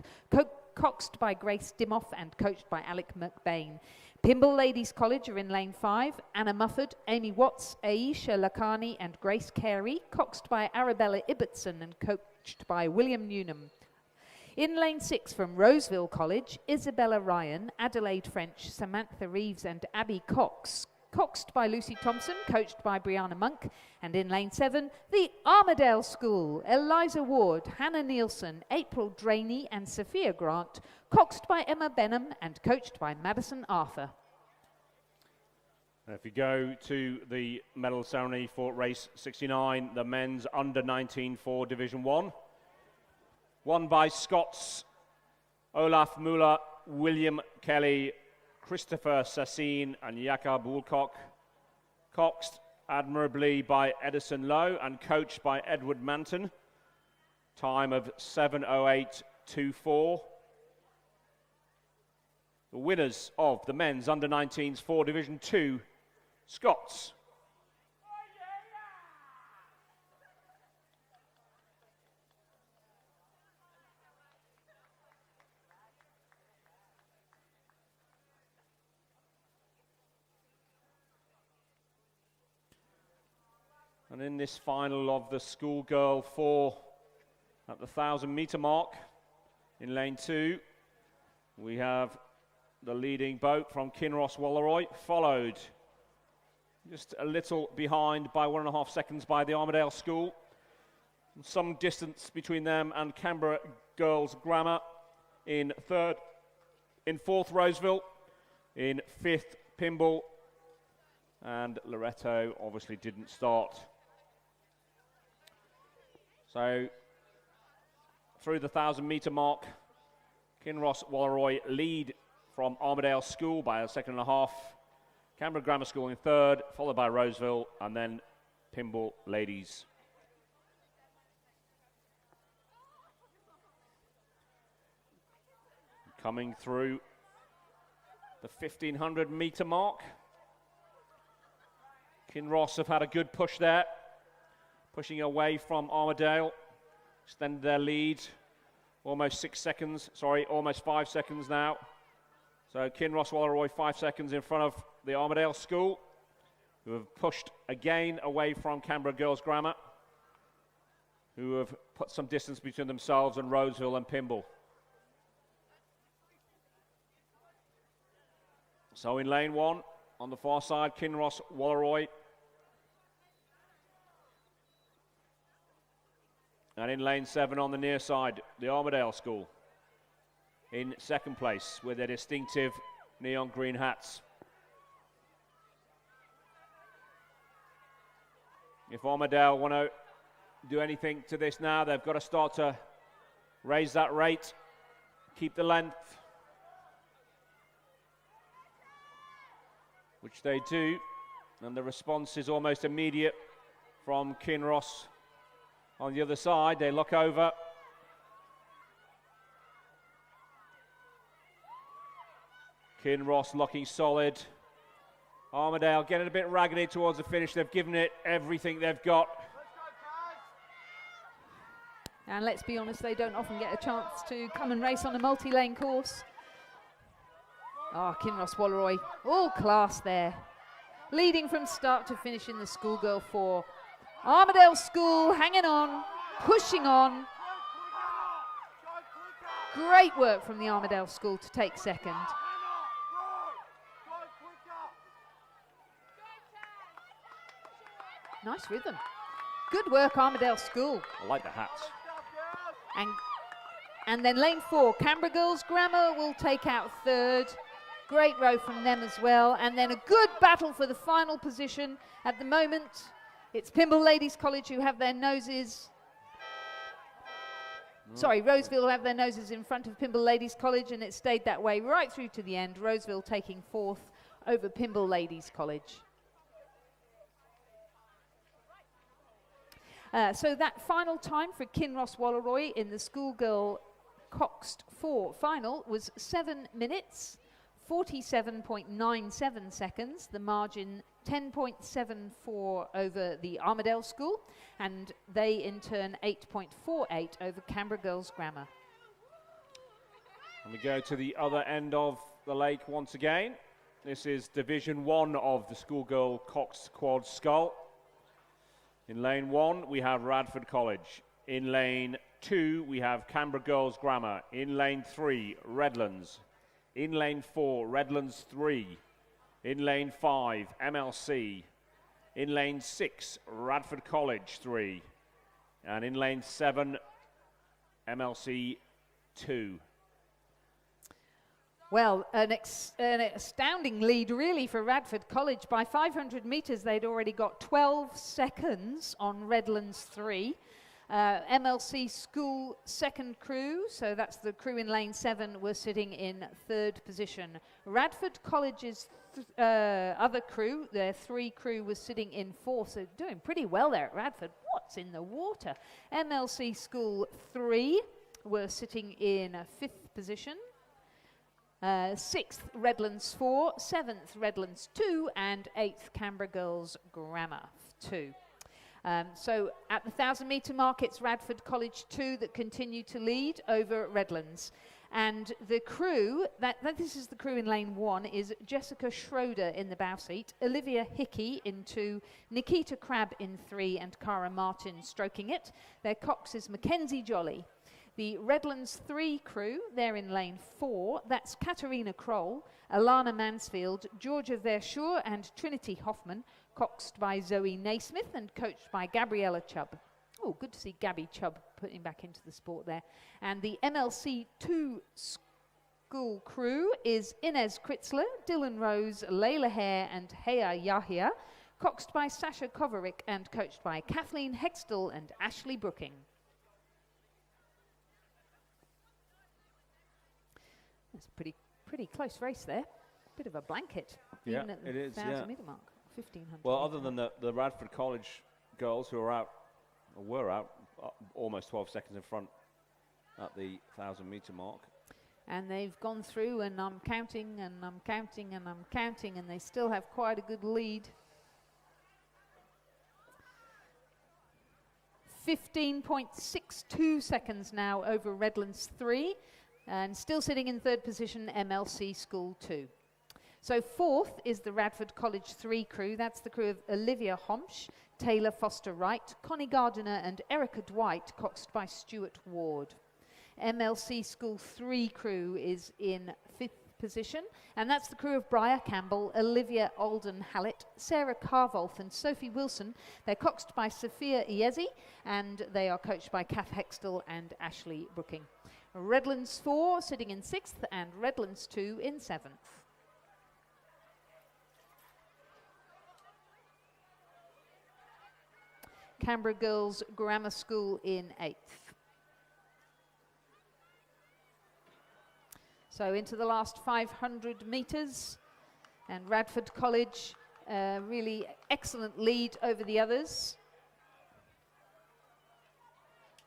coxed by Grace Dimoff and coached by Alec McBain. Pimble Ladies College are in lane 5, Anna Mufford, Amy Watts, Aisha Lakani and Grace Carey, coxed by Arabella Ibbotson and coached by William Newnham. In lane 6 from Roseville College, Isabella Ryan, Adelaide French, Samantha Reeves and Abby Cox, coxed by Lucy Thompson, coached by Brianna Monk. And in lane 7, the Armadale School, Eliza Ward, Hannah Nielsen, April Draney and Sophia Grant, coxed by Emma Benham and coached by Madison Arthur. If you go to the medal ceremony for race 69, the men's under 19 for Division 1. Won by Scots, Olaf Muller, William Kelly, Christopher Sassine and Jakob Woolcock. Coxed admirably by Edison Lowe and coached by Edward Manton. Time of 7:08.24. The winners of the men's under 19s for Division 2, Scots. And in this final of the Schoolgirl 4 at the 1,000-metre mark, in lane 2, we have the leading boat from Kinross Walleroy, followed just a little behind by 1.5 seconds by the Armadale School. Some distance between them and Canberra Girls Grammar in third, in fourth Roseville, in fifth Pimble, and Loretto obviously didn't start. So, through the 1,000-metre mark, Kinross Walleroy lead from Armadale School by 1.5 seconds. Canberra Grammar School in third, followed by Roseville, and then Pimble Ladies. Coming through the 1,500-metre mark. Kinross have had a good push there, pushing away from Armadale, extended their lead, almost 5 seconds now. So Kinross Walleroy 5 seconds in front of the Armadale School, who have pushed again away from Canberra Girls Grammar, who have put some distance between themselves and Roseville and Pimble. So in lane 1, on the far side, Kinross Walleroy. And in lane 7 on the near side, the Armadale School in second place with their distinctive neon green hats. If Armadale want to do anything to this now, they've got to start to raise that rate, keep the length, which they do, and the response is almost immediate from Kinross. On the other side, they look over. Kinross looking solid. Armadale getting a bit raggedy towards the finish. They've given it everything they've got. And let's be honest, they don't often get a chance to come and race on a multi-lane course. Oh, Kinross Walleroy, all class there. Leading from start to finish in the Schoolgirl 4. Armadale School hanging on, pushing on. Great work from the Armadale School to take second. Nice rhythm. Good work, Armadale School. I like the hats. And then lane 4, Canberra Girls Grammar will take out third. Great row from them as well. And then a good battle for the final position. At the moment, it's Pimble Ladies College who have their noses Sorry, Roseville have their noses in front of Pymble Ladies College, and it stayed that way right through to the end. Roseville taking 4th over Pymble Ladies College. So that final time for Kinross Walleroy in the schoolgirl coxed 4 final was 7 minutes, 47.97 seconds. The margin 10.74 over the Armadale School, and they in turn 8.48 over Canberra Girls Grammar. And we go to the other end of the lake once again. This is Division 1 of the schoolgirl coxed quad scull. In lane 1, we have Radford College. In lane 2, we have Canberra Girls Grammar. In lane 3, Redlands. In lane 4, Redlands 3. In lane 5, MLC. In lane 6, Radford College 3. And in lane 7, MLC 2. Well, an astounding lead really for Radford College. By 500 metres, they'd already got 12 seconds on Redlands 3. MLC School second crew, so that's the crew in lane 7, were sitting in 3rd position. Radford College's other crew, their 3 crew, was sitting in 4th, so doing pretty well there at Radford. What's in the water? MLC School 3 were sitting in 5th position. 6th, Redlands 4, 7th, Redlands 2, and 8th, Canberra Girls Grammar 2. So at the 1,000 metre mark, it's Radford College 2 that continue to lead over Redlands. And the crew, this is the crew in lane 1, is Jessica Schroeder in the bow seat, Olivia Hickey in 2, Nikita Crabb in 3, and Cara Martin stroking it. Their cox is Mackenzie Jolly. The Redlands 3 crew, they're in lane 4. That's Katarina Kroll, Alana Mansfield, Georgia Verschoor, and Trinity Hoffman, coxed by Zoe Naismith and coached by Gabriella Chubb. Oh, good to see Gabby Chubb putting back into the sport there. And the MLC 2 school crew is Inez Kritzler, Dylan Rose, Layla Hare, and Hea Yahia, coxed by Sasha Kovarik and coached by Kathleen Hextall and Ashley Brooking. That's a pretty close race there. Bit of a blanket. Yeah, even at the it is, 1,000 yeah. metre mark, 1,500. Well, other than the Radford College girls who are out, or were out, almost 12 seconds in front at the 1,000 metre mark. And they've gone through, and I'm counting, and I'm counting, and I'm counting, and they still have quite a good lead. 15.62 seconds now over Redlands 3. And still sitting in 3rd position, MLC School 2. So 4th is the Radford College 3 crew. That's the crew of Olivia Homsch, Taylor Foster Wright, Connie Gardiner, and Erica Dwight, coxed by Stuart Ward. MLC School 3 crew is in 5th position, and that's the crew of Briar Campbell, Olivia Alden Hallett, Sarah Carvolth, and Sophie Wilson. They're coxed by Sophia Iezi, and they are coached by Kath Hextall and Ashley Brooking. Redlands 4 sitting in 6th, and Redlands 2 in 7th. Canberra Girls Grammar School in 8th. So into the last 500 metres, and Radford College, really excellent lead over the others,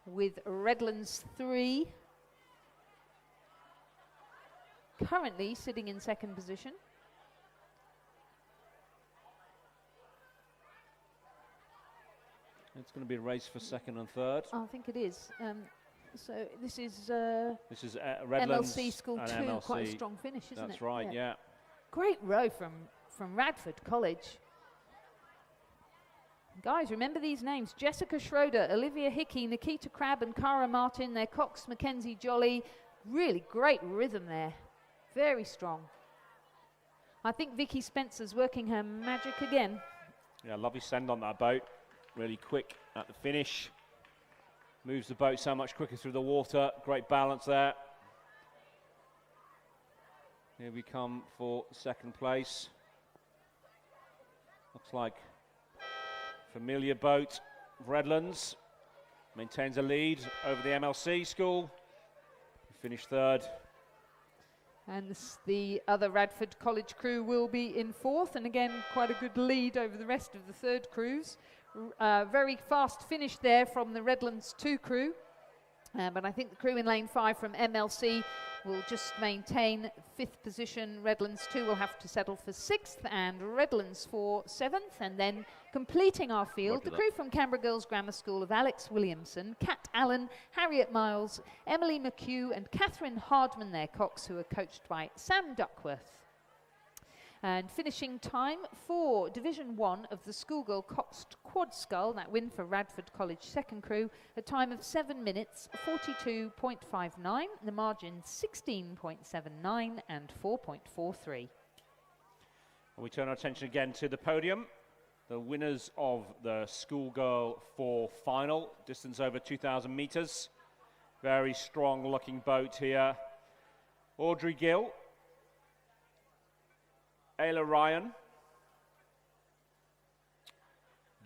with Redlands 3 currently sitting in 2nd position. It's going to be a race for 2nd and 3rd. I think it is. So this is Redlands MLC School 2, MLC. quite a strong finish, isn't it? That's right, yeah. Great row from Radford College. Guys, remember these names: Jessica Schroeder, Olivia Hickey, Nikita Crabb, and Cara Martin. Their cox, Mackenzie Jolly. Really great rhythm there. Very strong. I think Vicky Spencer's working her magic again. Yeah, lovely send on that boat. Really quick at the finish. Moves the boat so much quicker through the water. Great balance there. Here we come for 2nd place. Looks like familiar boat, Redlands. maintains a lead over the MLC school. Finished third. And the other Radford College crew will be in fourth, and again quite a good lead over the rest of the third crews. Very fast finish there from the Redlands 2 crew, but I think the crew in lane 5 from MLC will just maintain 5th position. Redlands 2 will have to settle for 6th, and Redlands for 7th, and then completing our field, the crew from Canberra Girls Grammar School of Alex Williamson, Kat Allen, Harriet Miles, Emily McHugh and Catherine Hardman, their cocks, who are coached by Sam Duckworth. And finishing time for Division 1 of the schoolgirl coxed quad scull, that win for Radford College second crew, a time of 7 minutes 42.59, the margin 16.79 and 4.43. We turn our attention again to the podium. The winners of the schoolgirl 4 final, distance over 2,000 metres. Very strong looking boat here. Audrey Gill, Ayla Ryan,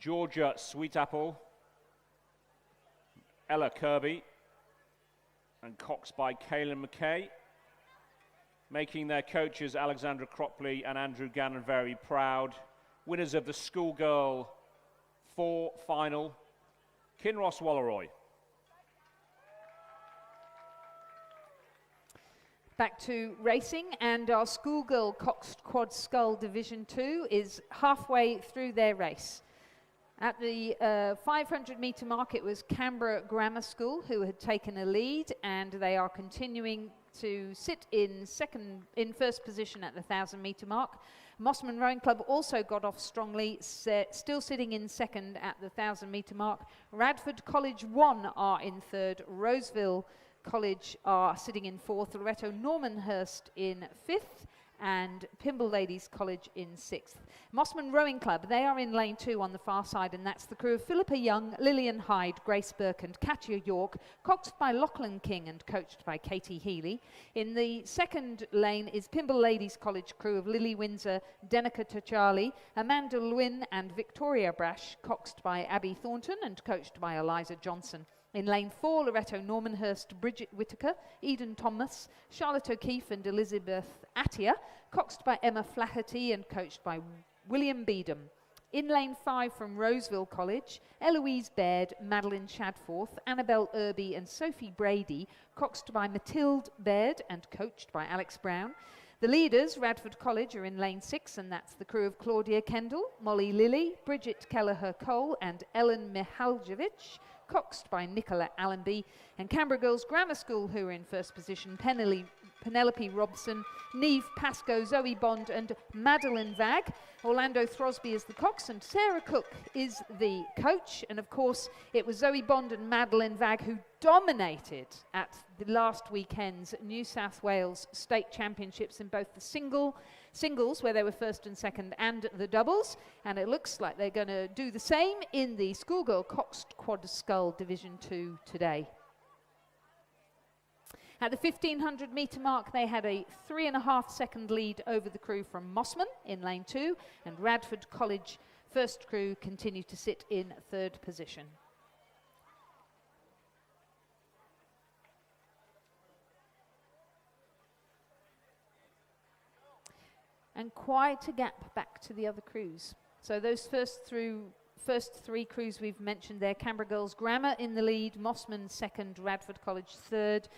Georgia Sweetapple, Ella Kirby, and coxed by Kaylin McKay, making their coaches Alexandra Cropley and Andrew Gannon very proud. Winners of the schoolgirl 4 final, Kinross Walleroy. Back to racing, and our schoolgirl coxed quad scull Division 2 is halfway through their race. At the 500 metre mark, it was Canberra Grammar School who had taken a lead, and they are continuing to sit in first position at the 1,000 metre mark. Mossman Rowing Club also got off strongly, still sitting in second at the 1,000 metre mark. Radford College 1 are in third, Roseville College are sitting in fourth, Loretto Normanhurst in fifth, and Pymble Ladies College in sixth. Mossman Rowing Club, they are in lane 2 on the far side, and that's the crew of Philippa Young, Lillian Hyde, Grace Burke and Katia York, coxed by Lachlan King and coached by Katie Healy. In the second lane is Pymble Ladies College crew of Lily Windsor, Denica Tachali, Amanda Lewin and Victoria Brash, coxed by Abby Thornton and coached by Eliza Johnson. In lane 4, Loretto Normanhurst, Bridget Whitaker, Eden Thomas, Charlotte O'Keefe and Elizabeth Attia, coxed by Emma Flaherty and coached by William Beedham. In lane 5 from Roseville College, Eloise Baird, Madeline Shadforth, Annabelle Irby and Sophie Brady, coxed by Matilde Baird and coached by Alex Brown. The leaders, Radford College, are in lane 6, and that's the crew of Claudia Kendall, Molly Lilly, Bridget Kelleher-Cole and Ellen Mihaljevic, coxed by Nicola Allenby, and Canberra Girls Grammar School, who are in first position, Penelope Robson, Neve Pascoe, Zoe Bond and Madeline Vag. Orlando Throsby is the cox and Sarah Cook is the coach, and of course it was Zoe Bond and Madeline Vag who dominated at the last weekend's New South Wales State Championships in both the singles, where they were first and second, and the doubles, and it looks like they're going to do the same in the schoolgirl coxed quad scull Division 2 today. At the 1,500 metre mark, they had a 3.5 second lead over the crew from Mossman in lane 2, and Radford College first crew continued to sit in third position. And quite a gap back to the other crews. So those first 3 crews we've mentioned there, Canberra Girls Grammar in the lead, Mossman second, Radford College third,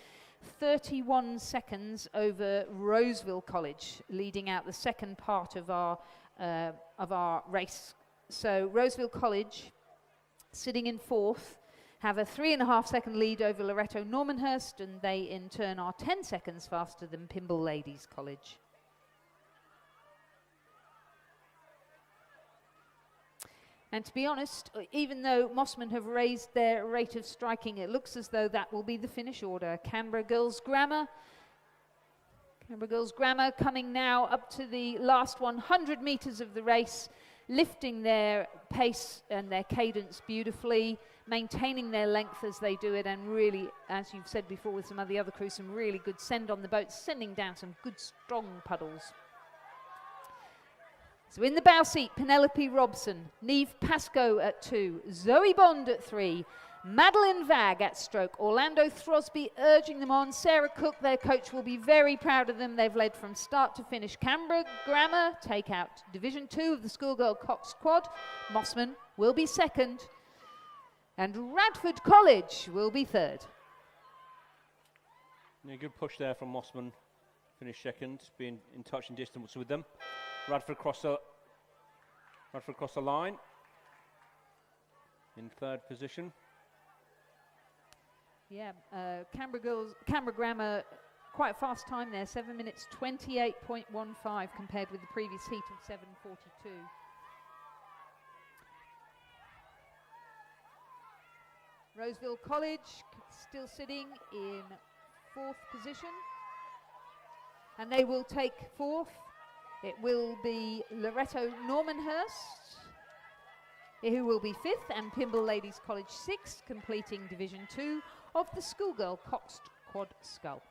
31 seconds over Roseville College, leading out the second part of our race. So Roseville College, sitting in fourth, have a 3.5 second lead over Loretto Normanhurst, and they in turn are 10 seconds faster than Pymble Ladies College. And to be honest, even though Mossman have raised their rate of striking, it looks as though that will be the finish order. Canberra Girls Grammar coming now up to the last 100 metres of the race, lifting their pace and their cadence beautifully, maintaining their length as they do it, and really, as you've said before with some of the other crews, some really good send on the boat, sending down some good strong puddles. So in the bow seat, Penelope Robson, Neve Pascoe at 2, Zoe Bond at 3, Madeline Vag at stroke. Orlando Throsby urging them on. Sarah Cook, their coach, will be very proud of them. They've led from start to finish. Canberra Grammar take out Division 2 of the schoolgirl coxed quad. Mossman will be second. And Radford College will be third. Yeah, good push there from Mossman. Finished second, being in touch and distance with them. Radford cross the line in third position. Yeah, Canberra Grammar, quite a fast time there, 7 minutes 28.15 compared with the previous heat of 7:42. Roseville College still sitting in fourth position, and they will take fourth. It will be Loretto Normanhurst, who will be fifth, and Pymble Ladies College sixth, completing Division 2 of the schoolgirl coxed quad scull.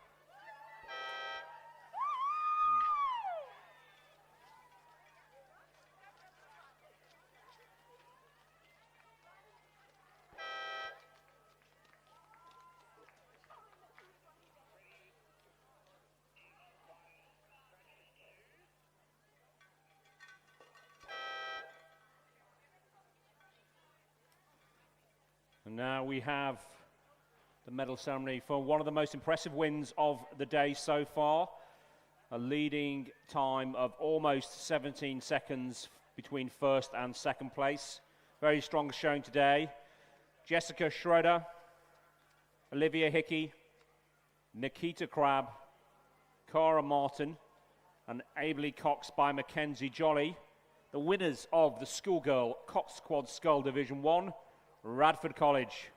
And now we have the medal ceremony for one of the most impressive wins of the day so far. A leading time of almost 17 seconds between first and second place. Very strong showing today. Jessica Schroeder, Olivia Hickey, Nikita Crabb, Cara Martin, and ably coxed by Mackenzie Jolly. The winners of the schoolgirl coxed quad scull Division 1, Radford College.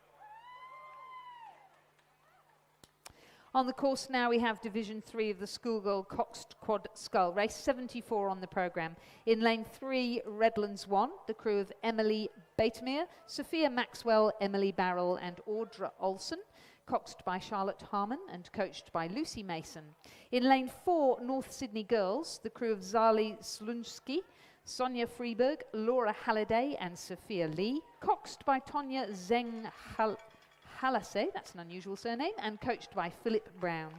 On the course now we have Division 3 of the schoolgirl coxed quad scull, race 74 on the programme. In lane 3, Redlands 1, the crew of Emily Batemere, Sophia Maxwell, Emily Barrell and Audra Olsen, coxed by Charlotte Harmon and coached by Lucy Mason. In lane 4, North Sydney Girls, the crew of Zali Slunski, Sonia Freeberg, Laura Halliday and Sophia Lee, coxed by Tonya Zeng Halase, that's an unusual surname, and coached by Philip Brown.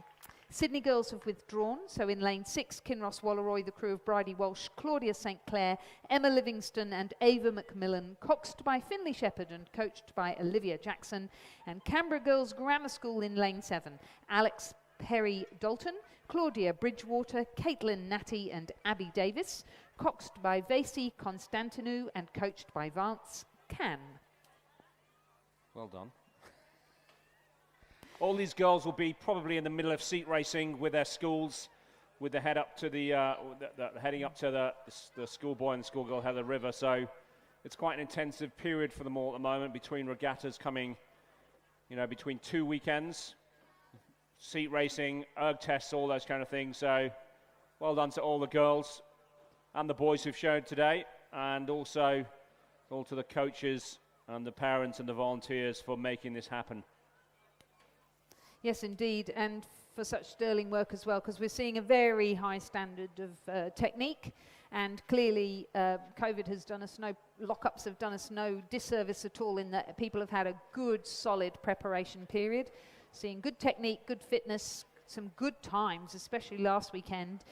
Sydney Girls have withdrawn, so in lane 6, Kinross Walleroy, the crew of Bridie Walsh, Claudia St. Clair, Emma Livingston and Ava McMillan, coxed by Finley Shepherd and coached by Olivia Jackson, and Canberra Girls Grammar School in lane 7, Alex Perry Dalton, Claudia Bridgewater, Caitlin Natty and Abby Davis, coxed by Vasey Constantinou and coached by Vance Can. Well done. All these girls will be probably in the middle of seat racing with their schools, with the head up to heading up to the schoolboy and schoolgirl Heather River. So it's quite an intensive period for them all at the moment, between regattas coming, between 2 weekends, seat racing, erg tests, all those kind of things. So well done to all the girls and the boys who've shown today, and also all to the coaches and the parents and the volunteers for making this happen. Yes, indeed, and for such sterling work as well, because we're seeing a very high standard of technique, and clearly COVID has done us lockups have done us no disservice at all, in that people have had a good, solid preparation period, seeing good technique, good fitness, some good times, especially last weekend.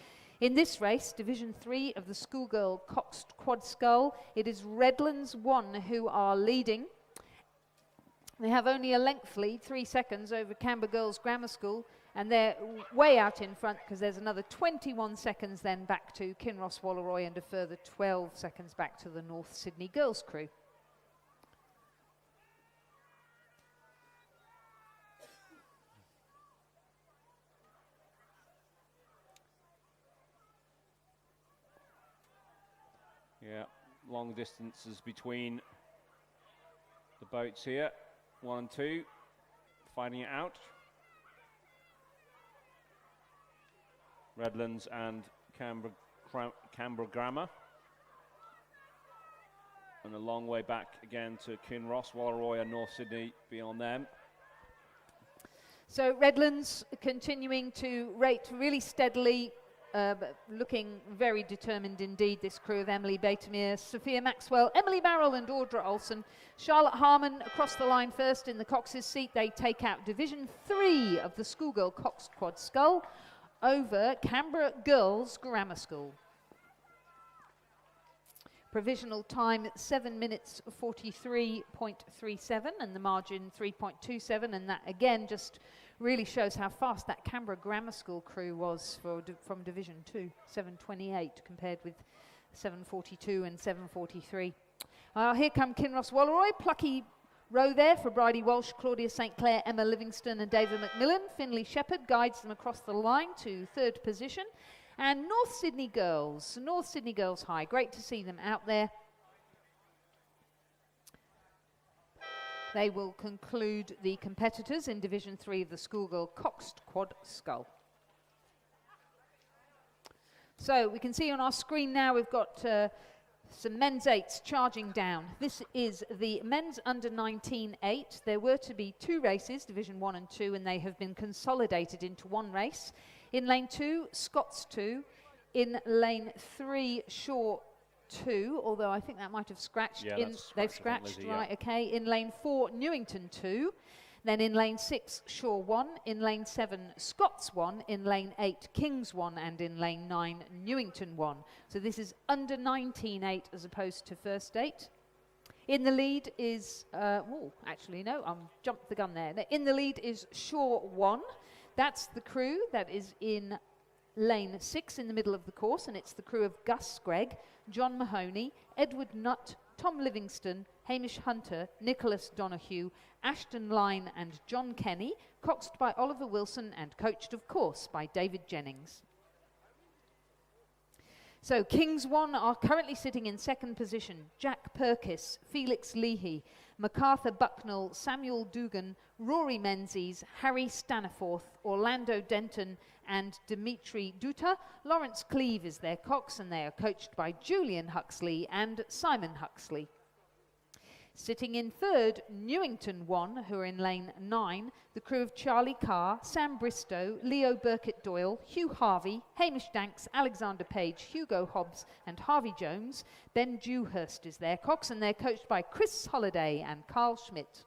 In this race, Division 3 of the schoolgirl coxed quad scull, it is Redlands 1 who are leading. They have only a lengthy 3 seconds over Canberra Girls Grammar School, and they're way out in front because there's another 21 seconds then back to Kinross Walleroy and a further 12 seconds back to the North Sydney Girls crew. Yeah, long distances between the boats here. 1 and 2, fighting it out. Redlands and Canberra Grammar. And a long way back again to Kinross, Walleroy and North Sydney beyond them. So Redlands continuing to rate really steadily, looking very determined indeed, this crew of Emily Batemere, Sophia Maxwell, Emily Barrell and Audra Olsen. Charlotte Harmon across the line first in the Cox's seat. They take out Division 3 of the Schoolgirl Coxed Quad Scull over Canberra Girls Grammar School. Provisional time 7 minutes 43.37 and the margin 3.27, and that again just really shows how fast that Canberra Grammar School crew was from Division 2, 7:28 compared with 7:42 and 7:43. Here come Kinross Walleroy, plucky row there for Bridie Walsh, Claudia St Clair, Emma Livingston and David McMillan. Finlay Shepherd guides them across the line to third position. And North Sydney Girls High, great to see them out there. They will conclude the competitors in Division 3 of the Schoolgirl Coxed Quad Scull. So we can see on our screen now we've got some men's 8s charging down. This is the men's under 19 8. There were to be 2 races, Division 1 and 2, and they have been consolidated into 1 race. In lane 2, Scots 2. In lane 3, Shaw 2, although I think that might have scratched. Yeah, They've scratched, Lizzie, right, yeah. okay. In lane 4, Newington 2. Then in lane 6, Shaw 1. In lane 7, Scots 1. In lane 8, Kings 1. And in lane 9, Newington 1. So this is under 19 8 as opposed to first 8. In the lead is, actually no, jumped the gun there. In the lead is Shaw 1. That's the crew that is in lane 6 in the middle of the course, and it's the crew of Gus Gregg, John Mahoney, Edward Nutt, Tom Livingston, Hamish Hunter, Nicholas Donoghue, Ashton Lyne and John Kenny, coxed by Oliver Wilson and coached, of course, by David Jennings. So Kings 1 are currently sitting in second position. Jack Perkis, Felix Leahy, MacArthur Bucknell, Samuel Dugan, Rory Menzies, Harry Staniforth, Orlando Denton and Dimitri Duta. Lawrence Cleave is their cox and they are coached by Julian Huxley and Simon Huxley. Sitting in third, Newington 1, who are in lane 9, the crew of Charlie Carr, Sam Bristow, Leo Burkitt-Doyle, Hugh Harvey, Hamish Danks, Alexander Page, Hugo Hobbs and Harvey Jones. Ben Dewhurst is their cox and they're coached by Chris Holliday and Carl Schmidt.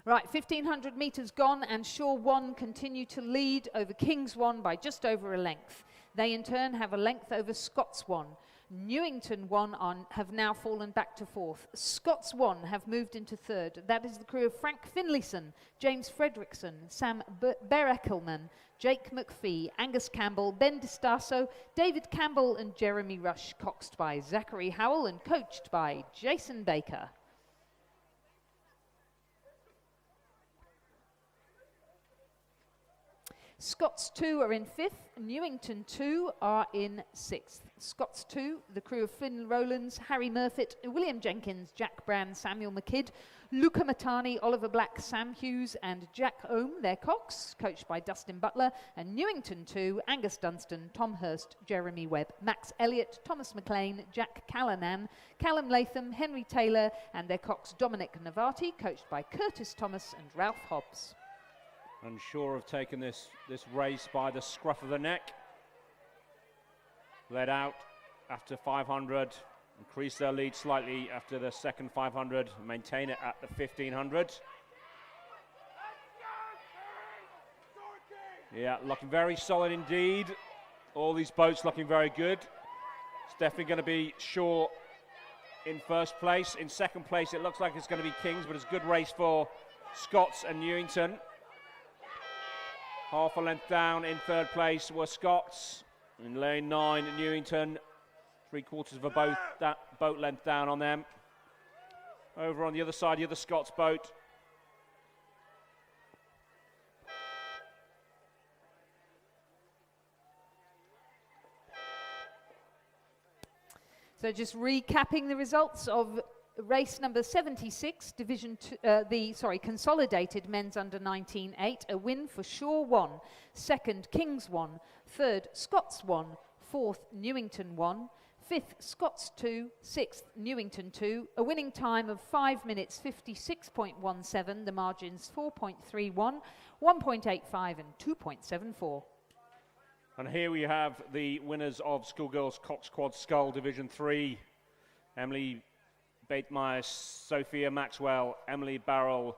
Right, 1,500 metres gone and Shaw 1 continue to lead over Kings 1 by just over a length. They in turn have a length over Scots 1. Newington 1 have now fallen back to fourth. Scots 1 have moved into third. That is the crew of Frank Finlayson, James Fredrickson, Sam Bereckelman, Jake McPhee, Angus Campbell, Ben Distasso, David Campbell and Jeremy Rush, coxed by Zachary Howell and coached by Jason Baker. Scots 2 are in 5th, Newington 2 are in 6th. Scots 2, the crew of Finn Rowlands, Harry Murfitt, William Jenkins, Jack Brand, Samuel McKidd, Luca Matani, Oliver Black, Sam Hughes and Jack Ohm, their cox, coached by Dustin Butler, and Newington 2, Angus Dunstan, Tom Hurst, Jeremy Webb, Max Elliott, Thomas McLean, Jack Callanan, Callum Latham, Henry Taylor and their cox Dominic Navati, coached by Curtis Thomas and Ralph Hobbs. Unsure of taking this race by the scruff of the neck. Led out after 500, increase their lead slightly after the second 500, maintain it at the 1,500. Yeah, looking very solid indeed. All these boats looking very good. It's definitely going to be Shaw in first place. In second place, it looks like it's going to be Kings, but it's a good race for Scots and Newington. Half a length down in third place were Scots. In lane 9, Newington, 3/4 of a boat length down on them. Over on the other side, the other Scots boat. So just recapping the results of race number 76, consolidated men's under 19-8, a win for Shaw 1, second Kings 1, third Scots 1, fourth Newington 1, fifth Scots 2, sixth Newington 2, a winning time of 5 minutes 56.17, the margins 4.31, 1.85 and 2.74. And here we have the winners of Schoolgirls Cox Quad Scull Division 3. Emily Batemeyer, Sophia Maxwell, Emily Barrell,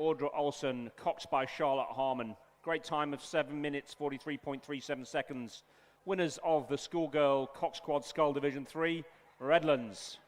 Audra Olsen, coxed by Charlotte Harmon. Great time of 7 minutes, 43.37 seconds. Winners of the Schoolgirl Cox Quad Scull Division 3, Redlands.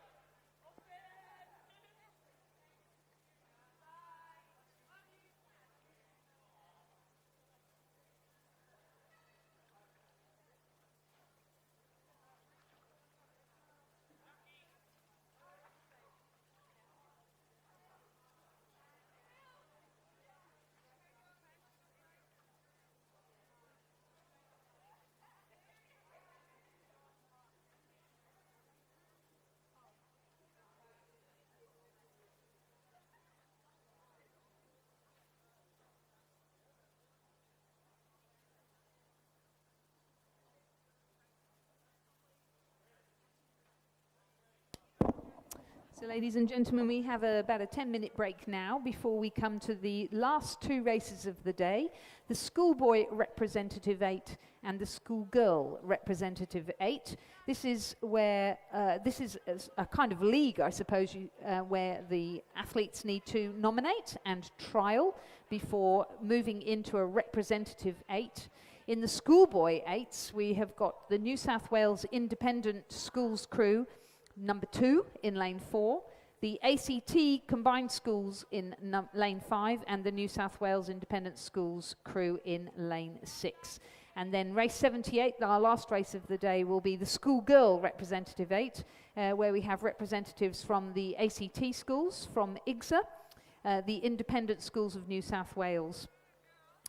So ladies and gentlemen, we have about a 10-minute break now before we come to the last two races of the day, the Schoolboy Representative 8 and the Schoolgirl Representative 8. This is where, this is a kind of league, I suppose, where the athletes need to nominate and trial before moving into a Representative 8. In the Schoolboy 8s, we have got the New South Wales Independent Schools crew, number 2 in lane 4, the ACT Combined Schools in lane 5, and the New South Wales Independent Schools crew in lane 6. And then race 78, our last race of the day, will be the Schoolgirl Representative 8, where we have representatives from the ACT schools, from IGSA, the Independent Schools of New South Wales.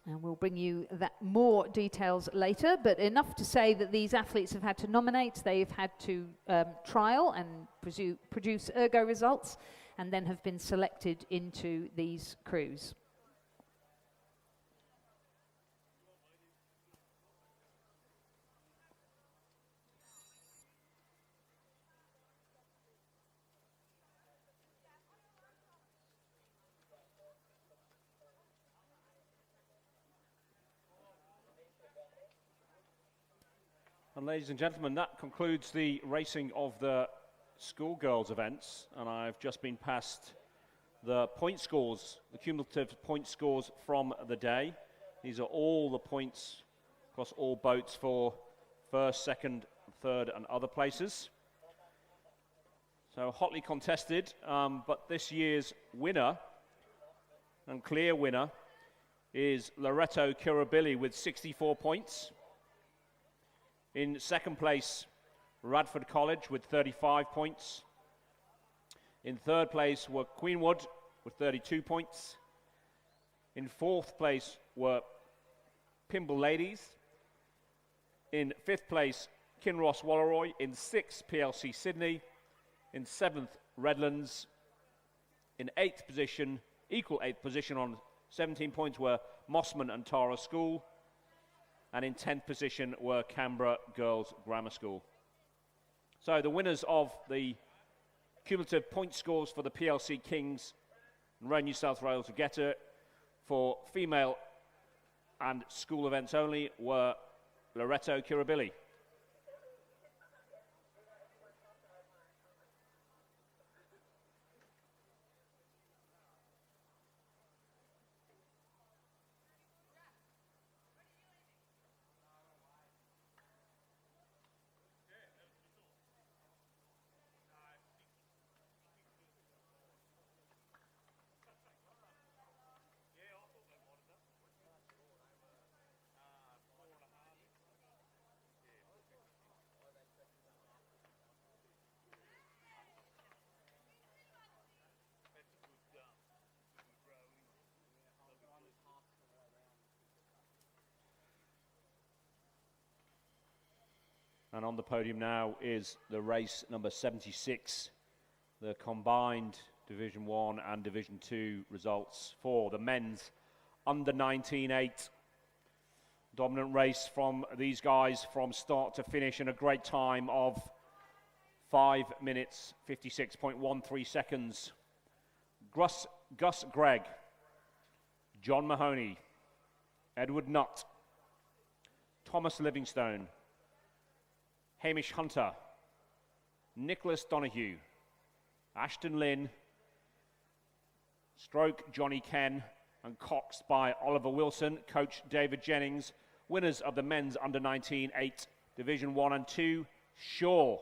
And we'll bring you that more details later, but enough to say that these athletes have had to nominate, they've had to trial and produce ergo results, and then have been selected into these crews. And ladies and gentlemen, that concludes the racing of the schoolgirls events, and I've just been past the point scores, the cumulative point scores from the day. These are all the points across all boats for first, second, third and other places. So hotly contested, but this year's winner and clear winner is Loretto Kirribilli with 64 points. In second place, Radford College with 35 points. In third place were Queenwood with 32 points. In fourth place were Pimble Ladies. In fifth place, Kinross Walleroy. In sixth, PLC Sydney. In seventh, Redlands. In eighth position, equal eighth position on 17 points were Mossman and Tara School. And in 10th position were Canberra Girls Grammar School. So the winners of the cumulative point scores for the PLC Kings and Royal New South Wales Regatta for female and school events only were Loretto Kirribilli. And on the podium now is the race number 76, the combined Division 1 and Division 2 results for the men's under 19-8. Dominant race from these guys from start to finish in a great time of 5 minutes, 56.13 seconds. Gus Gregg, John Mahoney, Edward Nutt, Thomas Livingstone, Hamish Hunter, Nicholas Donahue, Ashton Lynn, stroke Johnny Ken, and coxed by Oliver Wilson, coach David Jennings. Winners of the men's under-19 8 Division 1 and 2, Shaw.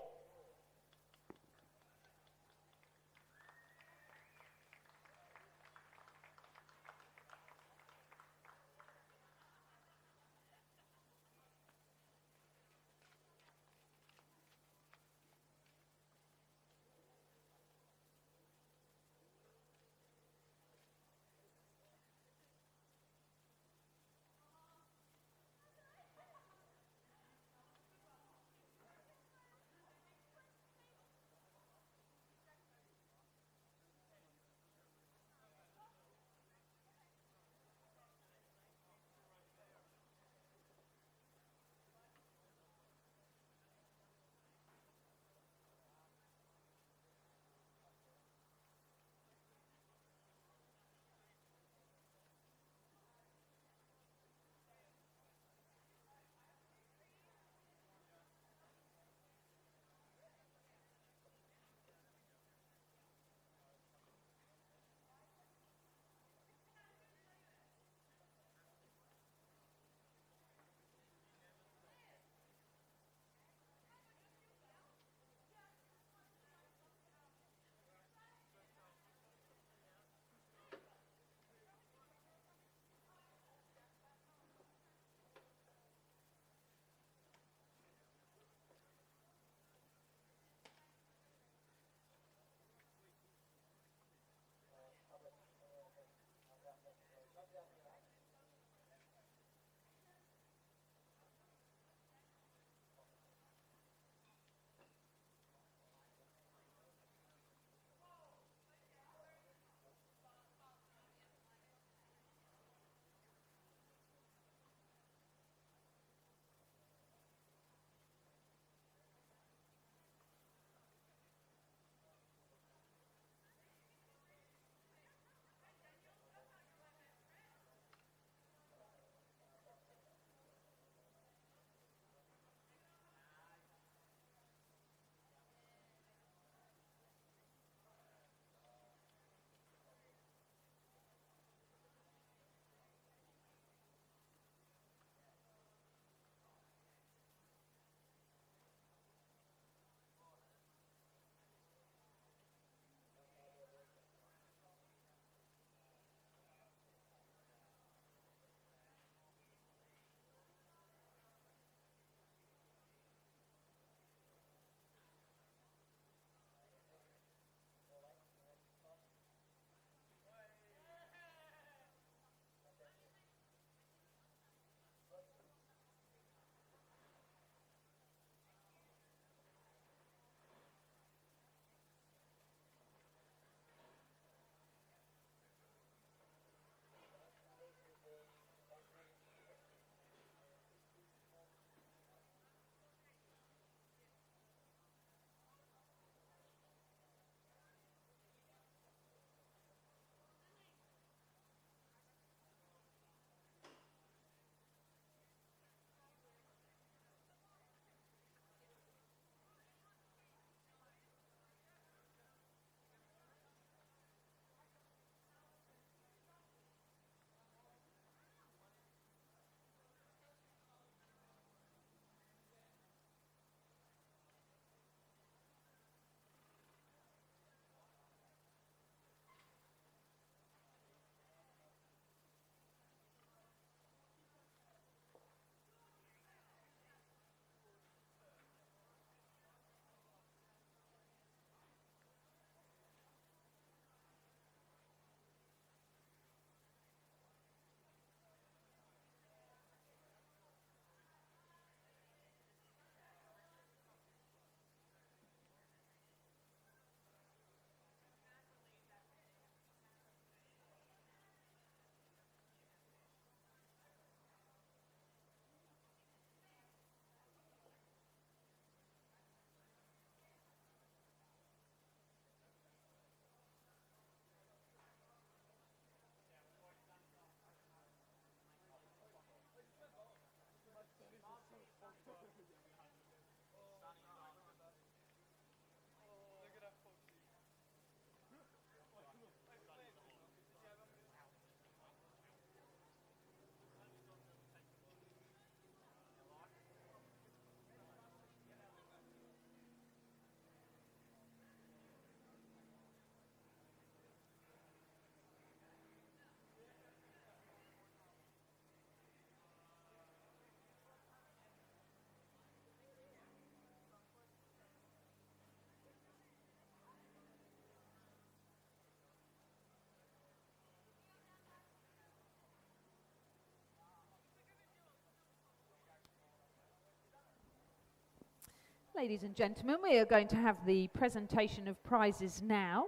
ladies and gentlemen, we are going to have the presentation of prizes now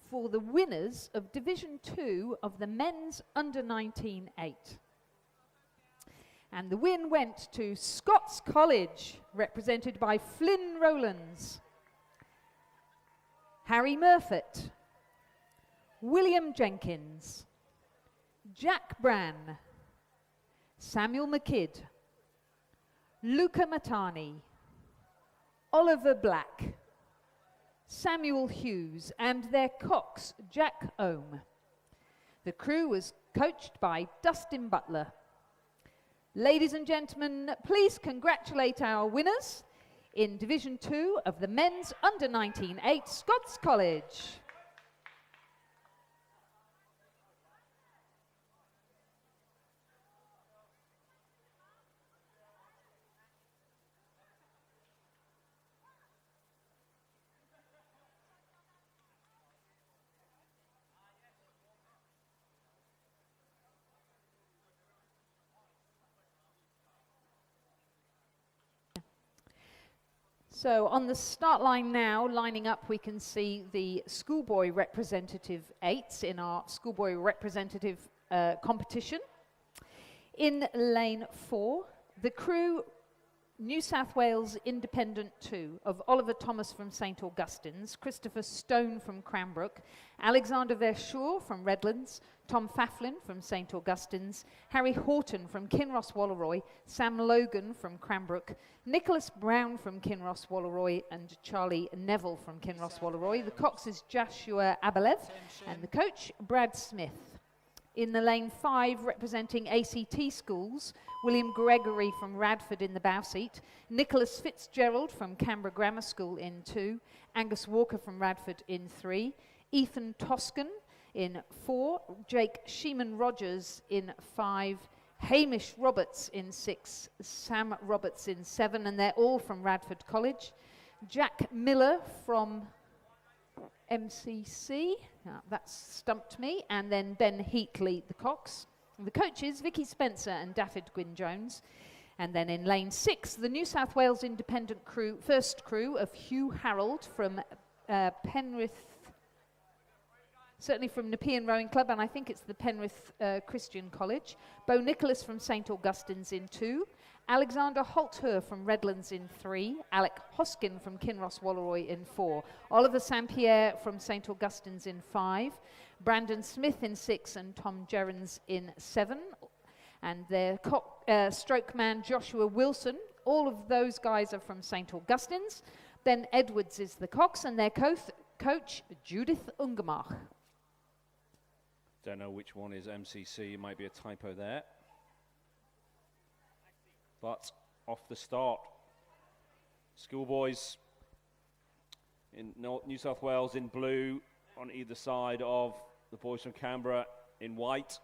for the winners of Division 2 of the men's under-19 8. And the win went to Scots College, represented by Flynn Rowlands, Harry Murfitt, William Jenkins, Jack Brann, Samuel McKidd, Luca Matani, Oliver Black, Samuel Hughes, and their cox, Jack Ohm. The crew was coached by Dustin Butler. Ladies and gentlemen, please congratulate our winners in Division 2 of the men's under-19 8 Scots College. So on the start line now, lining up, we can see the schoolboy representative 8s in our schoolboy representative competition. In lane 4, the crew New South Wales Independent 2 of Oliver Thomas from St Augustine's, Christopher Stone from Cranbrook, Alexander Verschoor from Redlands, Tom Faflin from St Augustine's, Harry Horton from Kinross Walleroy, Sam Logan from Cranbrook, Nicholas Brown from Kinross Walleroy, and Charlie Neville from Kinross Walleroy. The cox is Joshua Abelev, and the coach Brad Smith. In the lane 5, representing ACT schools, William Gregory from Radford in the bow seat, Nicholas Fitzgerald from Canberra Grammar School in 2, Angus Walker from Radford in 3, Ethan Toscan in 4, Jake Sheeman Rogers in 5, Hamish Roberts in 6, Sam Roberts in 7, and they're all from Radford College, Jack Miller from MCC, that stumped me, and then Ben Heatley, the cox. The coaches, Vicky Spencer and Daffyd Gwyn-Jones. And then in lane 6, the New South Wales Independent crew, first crew of Hugh Harold from Penrith, certainly from Nepean Rowing Club, and I think it's the Penrith Christian College. Bo Nicholas from St Augustine's in 2. Alexander Holther from Redlands in 3, Alec Hoskin from Kinross Walleroy in 4, Oliver St Pierre from St Augustine's in 5, Brandon Smith in 6, and Tom Gerrans in 7, and their stroke man Joshua Wilson. All of those guys are from St Augustine's. Ben Edwards is the cox, and their coach Judith Ungemach. Don't know which one is MCC, it might be a typo there. But off the start, schoolboys in New South Wales in blue on either side of the boys from Canberra in white.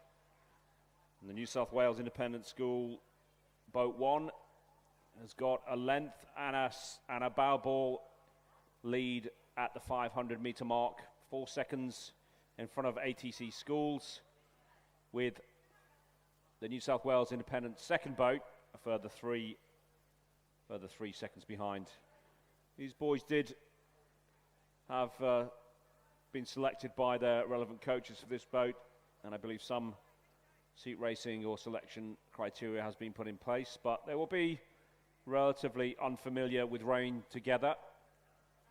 And the New South Wales Independent School boat 1 has got a length and a bow ball lead at the 500 metre mark, 4 seconds in front of ATC Schools, with the New South Wales Independent second boat a further three seconds behind. These boys did have been selected by their relevant coaches for this boat, and I believe some seat racing or selection criteria has been put in place, but they will be relatively unfamiliar with rowing together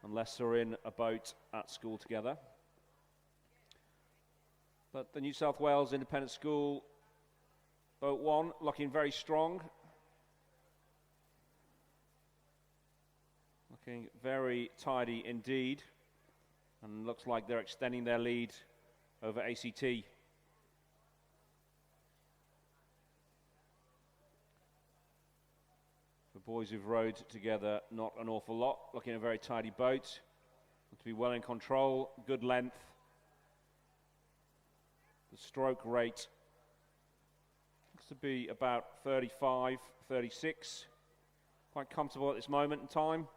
unless they're in a boat at school together. But the New South Wales Independent School boat 1 looking very strong. Looking very tidy indeed, and looks like they're extending their lead over ACT. The boys who've rowed together not an awful lot, looking a very tidy boat, look to be well in control, good length. The stroke rate looks to be about 35, 36, quite comfortable at this moment in time.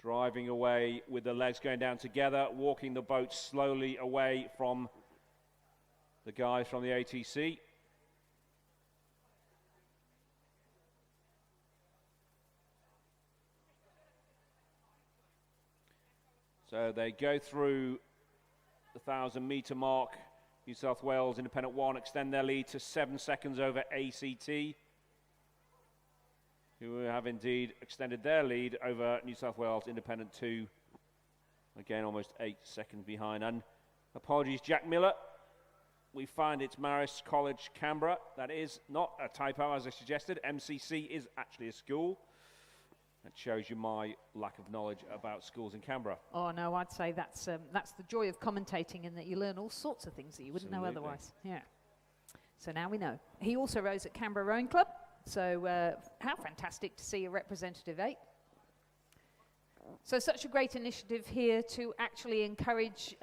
Driving away with the legs going down together, walking the boat slowly away from the guys from the ATC. So they go through the 1,000-metre mark. New South Wales Independent 1 extend their lead to 7 seconds over ACT, who have indeed extended their lead over New South Wales Independent 2. Again, almost 8 seconds behind. And apologies, Jack Miller. We find it's Marist College, Canberra. That is not a typo, as I suggested. MCC is actually a school. That shows you my lack of knowledge about schools in Canberra. Oh no, I'd say that's the joy of commentating, in that you learn all sorts of things that you wouldn't know otherwise. Yeah. So now we know. He also rows at Canberra Rowing Club. So how fantastic to see a representative 8. So such a great initiative here to actually encourage,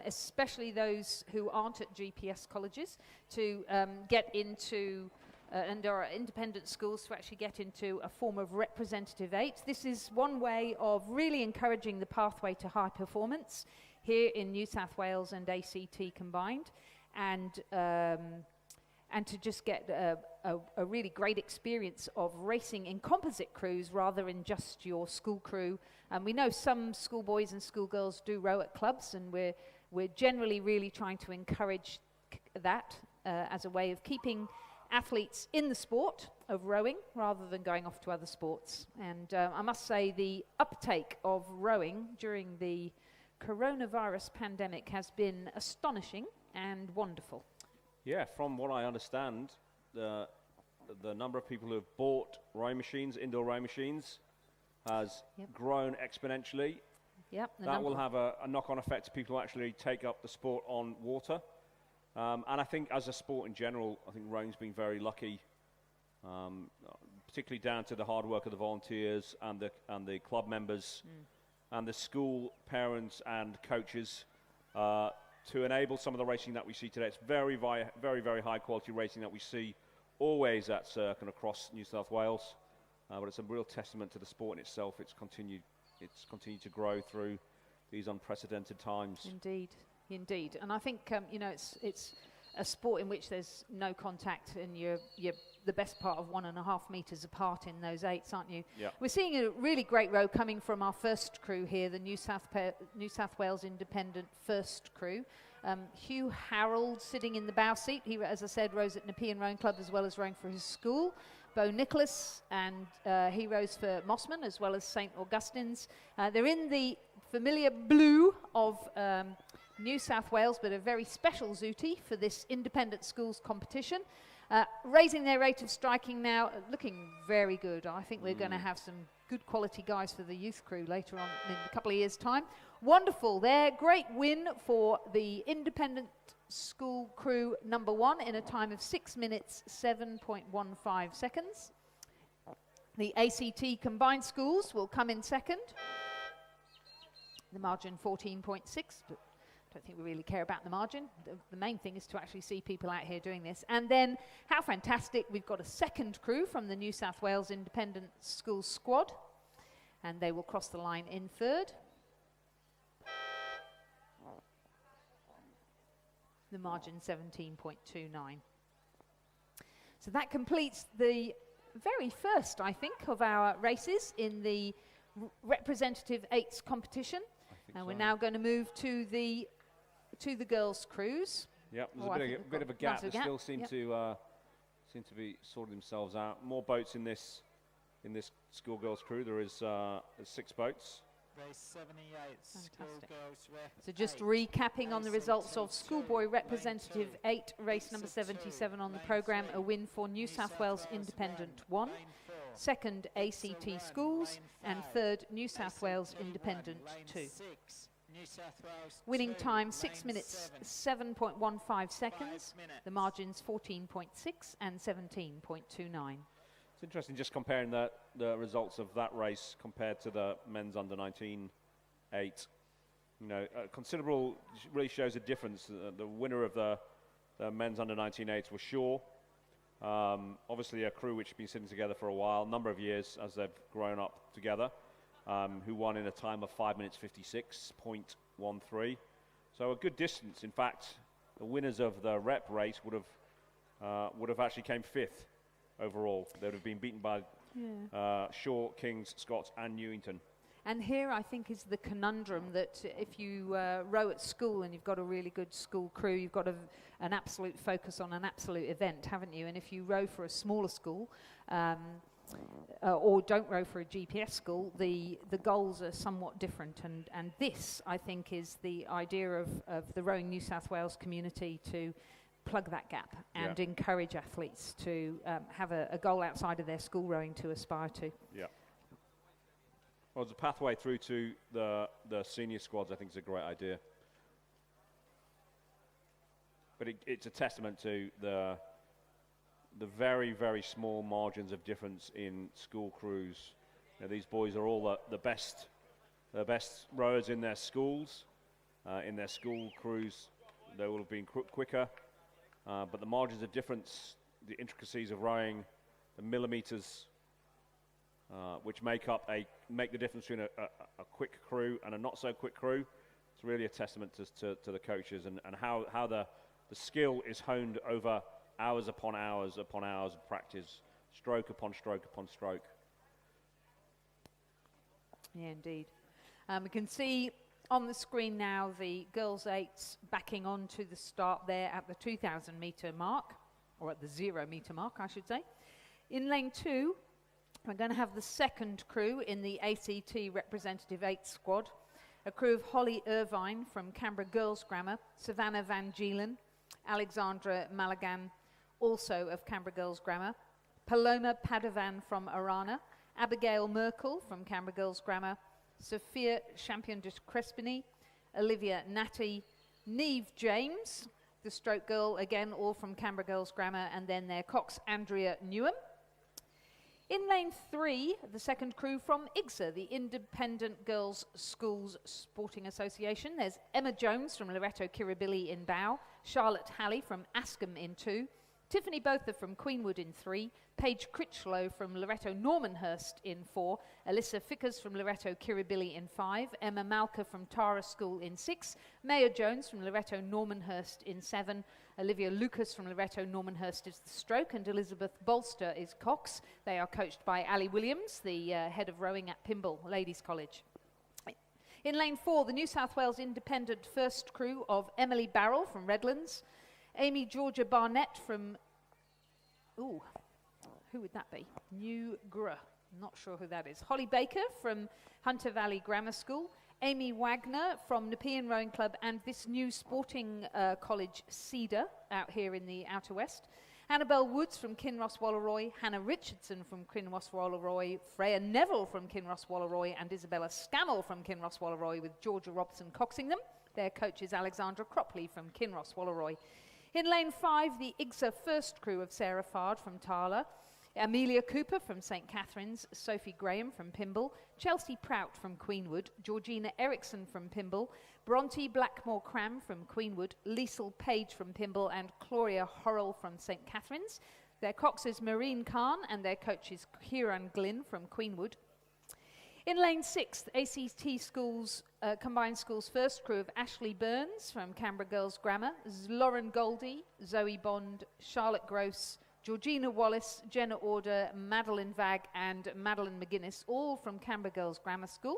especially those who aren't at GPS colleges, to get into, and are independent schools, to actually get into a form of representative 8. This is one way of really encouraging the pathway to high performance here in New South Wales and ACT combined, and to just get a really great experience of racing in composite crews rather than just your school crew. And we know some schoolboys and schoolgirls do row at clubs, and we're generally really trying to encourage that as a way of keeping athletes in the sport of rowing rather than going off to other sports. And I must say the uptake of rowing during the coronavirus pandemic has been astonishing and wonderful. Yeah, from what I understand, the number of people who have bought rowing machines, indoor rowing machines, has grown exponentially. Yep. That will have a knock-on effect to people who actually take up the sport on water. And I think as a sport in general, I think rowing's been very lucky, particularly down to the hard work of the volunteers and the club members and the school parents and coaches to enable some of the racing that we see today. It's very, very high quality racing that we see always at Cirque and across New South Wales. But it's a real testament to the sport in itself. It's continued to grow through these unprecedented times. Indeed. And I think it's a sport in which there's no contact, and you're the best part of 1.5 meters apart in those 8s, aren't you? Yeah. We're seeing a really great row coming from our first crew here, the New South Wales Independent first crew. Hugh Harold sitting in the bow seat. He, as I said, rows at Nepean Rowing Club as well as rowing for his school. Bo Nicholas, and he rows for Mossman as well as St. Augustine's. They're in the familiar blue of New South Wales, but a very special zooty for this independent schools competition. Raising their rate of striking now, looking very good. I think we're going to have some good quality guys for the youth crew later on in a couple of years' time. Wonderful there. Great win for the independent school crew number 1 in a time of 6 minutes, 7.15 seconds. The ACT combined schools will come in second. The margin 14.6, but I don't think we really care about the margin. The main thing is to actually see people out here doing this. And then, how fantastic, we've got a second crew from the New South Wales Independent School Squad, and they will cross the line in third. The margin 17.29. So that completes the very first, I think, of our races in the representative 8s competition. And we're now going to move to the girls' crews. Yep, there's a bit of a gap. They still seem to be sorting themselves out. More boats in this schoolgirls crew. There is 6 boats. Race 78, schoolgirls rep. So just recapping on the results of schoolboy representative 8, race number 77 on the programme. A win for New South Wales Independent 1, second ACT Schools, and third New South Wales Independent 2. Winning time 6 minutes 7.15 seconds. The margins 14.6 and 17.29. It's interesting just comparing the results of that race compared to the men's under 19 8. You know, considerable, really shows a difference. The winner of the men's under 19 8 was Shaw. Obviously a crew which has been sitting together for a while, number of years as they've grown up together, who won in a time of 5 minutes 56.13. So a good distance. In fact, the winners of the rep race would have actually came 5th overall. They would have been beaten by Shaw, Kings, Scots and Newington. And here I think is the conundrum that if you row at school and you've got a really good school crew, you've got an absolute focus on an absolute event, haven't you? And if you row for a smaller school, or don't row for a GPS school, the goals are somewhat different. And this, I think, is the idea of the Rowing New South Wales community to plug that gap and encourage athletes to have a goal outside of their school rowing to aspire to. Yeah. Well, the pathway through to the senior squads, I think, is a great idea. But it's a testament to the very, very small margins of difference in school crews. You know, these boys are all the best rowers in their schools. In their school crews, they will have been quicker. But the margins of difference, the intricacies of rowing, the millimeters, which make the difference between a quick crew and a not so quick crew, it's really a testament to the coaches and how the skill is honed over hours upon hours upon hours of practice, stroke upon stroke upon stroke. Yeah, indeed. We can see on the screen now the girls' eights backing on to the start there at the 2,000 metre mark, or at the 0 metre mark, I should say. In lane 2, we're going to have the second crew in the ACT representative 8 squad, a crew of Holly Irvine from Canberra Girls Grammar, Savannah Van Geelen, Alexandra Malagan, also of Canberra Girls Grammar, Paloma Padovan from Arana, Abigail Merkel from Canberra Girls Grammar, Sophia Champion de Crespini, Olivia Natty, Neve James, the stroke girl, again, all from Canberra Girls Grammar, and then their cox, Andrea Newham. In lane 3, the second crew from IGSA, the Independent Girls Schools Sporting Association. There's Emma Jones from Loreto Kirribilli in bow, Charlotte Halley from Askham in 2, Tiffany Botha from Queenwood in 3, Paige Critchlow from Loreto Normanhurst in 4, Alyssa Fickers from Loreto Kirribilli in 5, Emma Malka from Tara School in 6, Maya Jones from Loreto Normanhurst in 7, Olivia Lucas from Loreto Normanhurst is the stroke, and Elizabeth Bolster is cox. They are coached by Ali Williams, the head of rowing at Pymble Ladies College. In lane 4, the New South Wales Independent first crew of Emily Barrell from Redlands, Amy Georgia Barnett from, who would that be? New Gra, not sure who that is. Holly Baker from Hunter Valley Grammar School, Amy Wagner from Nepean Rowing Club and this new sporting college, Cedar, out here in the Outer West. Annabelle Woods from Kinross Wallaroy, Hannah Richardson from Kinross Wallaroy, Freya Neville from Kinross Wallaroy, and Isabella Scammell from Kinross Wallaroy, with Georgia Robson coxing them. Their coach is Alexandra Cropley from Kinross Wallaroy. In lane 5, the IGSA first crew of Sarah Fard from Tala, Amelia Cooper from St Catherine's, Sophie Graham from Pymble, Chelsea Prout from Queenwood, Georgina Erickson from Pymble, Bronte Blackmore Cram from Queenwood, Liesl Page from Pymble, and Gloria Horrell from St Catherine's. Their cox is Maureen Khan, and their coach is Kieran Glynn from Queenwood. In lane 6, ACT Schools, Combined Schools first crew of Ashley Burns from Canberra Girls Grammar, Lauren Goldie, Zoe Bond, Charlotte Gross, Georgina Wallace, Jenna Order, Madeline Vag, and Madeline McGuinness, all from Canberra Girls Grammar School.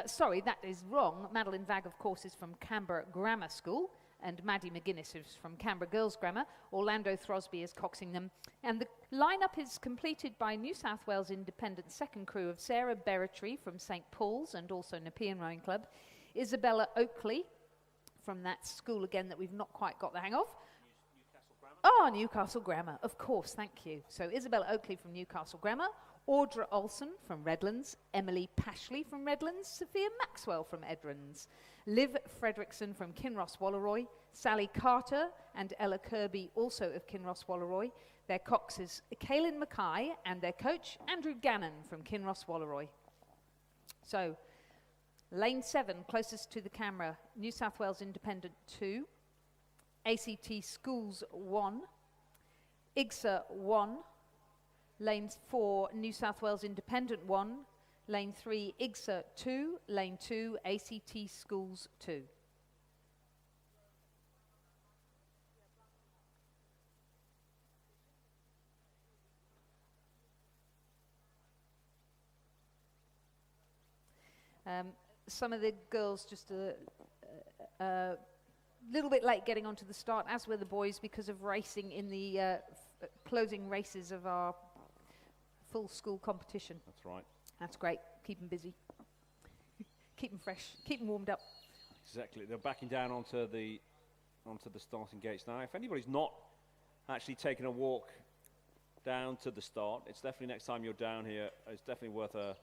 Sorry, that is wrong. Madeline Vag, of course, is from Canberra Grammar School, and Maddie McGuinness is from Canberra Girls Grammar. Orlando Throsby is coxing them. And the lineup is completed by New South Wales Independent second crew of Sarah Berretry from St Paul's and also Nepean Rowing Club, Isabella Oakley from that school again that we've not quite got the hang of. Newcastle Grammar, of course, thank you. So Isabella Oakley from Newcastle Grammar, Audra Olsen from Redlands, Emily Pashley from Redlands, Sophia Maxwell from Edmonds, Liv Fredrickson from Kinross Wallaroy, Sally Carter and Ella Kirby, also of Kinross Wallaroy. Their cox is Kaylin Mackay, and their coach, Andrew Gannon from Kinross Wallaroy. So, lane 7, closest to the camera, New South Wales Independent 2, ACT Schools 1, IGSA 1, lane 4, New South Wales Independent 1, lane 3, IGSA 2, lane 2, ACT Schools 2. Some of the girls just a little bit late getting onto the start, as were the boys, because of racing in the closing races of our full school competition. That's right. That's great. Keep them busy. Keep them fresh. Keep them warmed up. Exactly. They're backing down onto the starting gates now. If anybody's not actually taken a walk down to the start, it's definitely next time you're down here, it's definitely worth a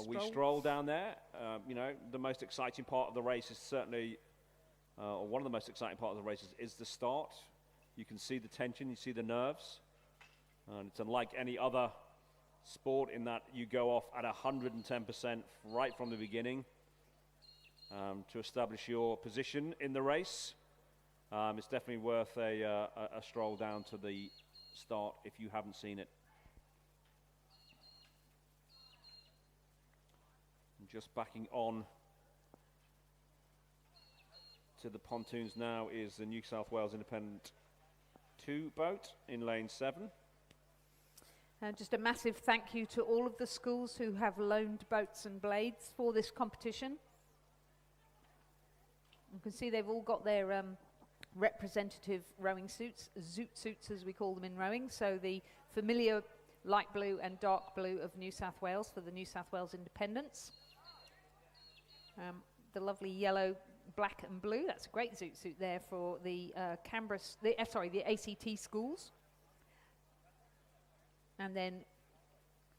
wee stroll down there. You know, the most exciting part of the race is certainly, or one of the most exciting parts of the race is the start. You can see the tension, you see the nerves, and it's unlike any other sport in that you go off at 110% right from the beginning to establish your position in the race. It's definitely worth a stroll down to the start if you haven't seen it. Just backing on to the pontoons now is the New South Wales Independent 2 boat in lane 7. Just a massive thank you to all of the schools who have loaned boats and blades for this competition. You can see they've all got their representative rowing suits, zoot suits as we call them in rowing. So the familiar light blue and dark blue of New South Wales for the New South Wales Independents. The lovely yellow, black and blue, that's a great zoot suit there for the the ACT schools. And then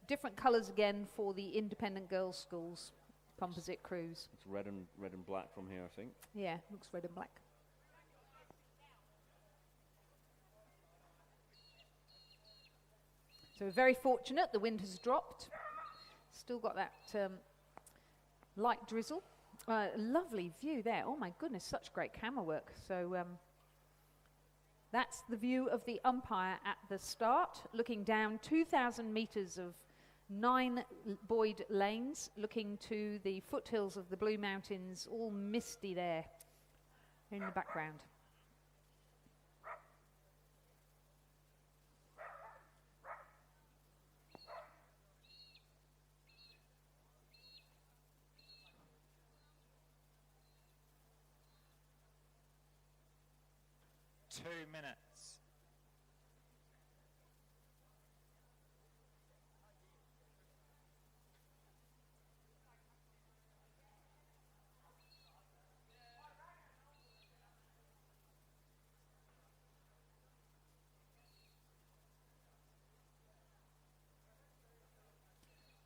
different colours again for the independent girls schools composite crews. It's red and black from here, I think. Yeah, looks red and black. So we're very fortunate, the wind has dropped. Still got that light drizzle. Lovely view there. Oh my goodness, such great camera work. So that's the view of the umpire at the start, looking down 2,000 metres of 9 buoyed lanes, looking to the foothills of the Blue Mountains, all misty there in the background. Minutes.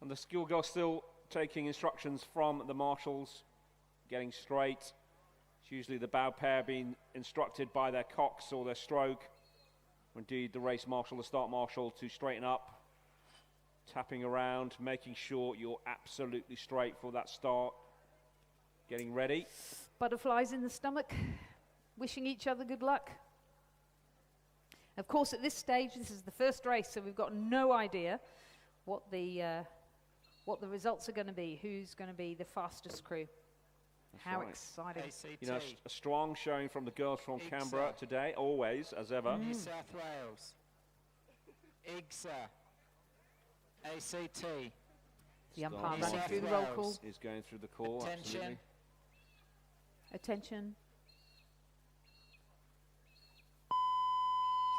And the schoolgirl still taking instructions from the marshals, getting straight. It's usually the bow pair being instructed by their cox or their stroke. Indeed, the race marshal, the start marshal, to straighten up, tapping around, making sure you're absolutely straight for that start. Getting ready. Butterflies in the stomach, wishing each other good luck. Of course, at this stage, this is the first race, so we've got no idea what the results are going to be, who's going to be the fastest crew. That's How right. exciting. ACT. You know, a strong showing from the girls from Canberra today, always, as ever. New South Wales. IGSA. ACT. The umpire Start running through the roll call. is going through the call. Attention. Absolutely. Attention.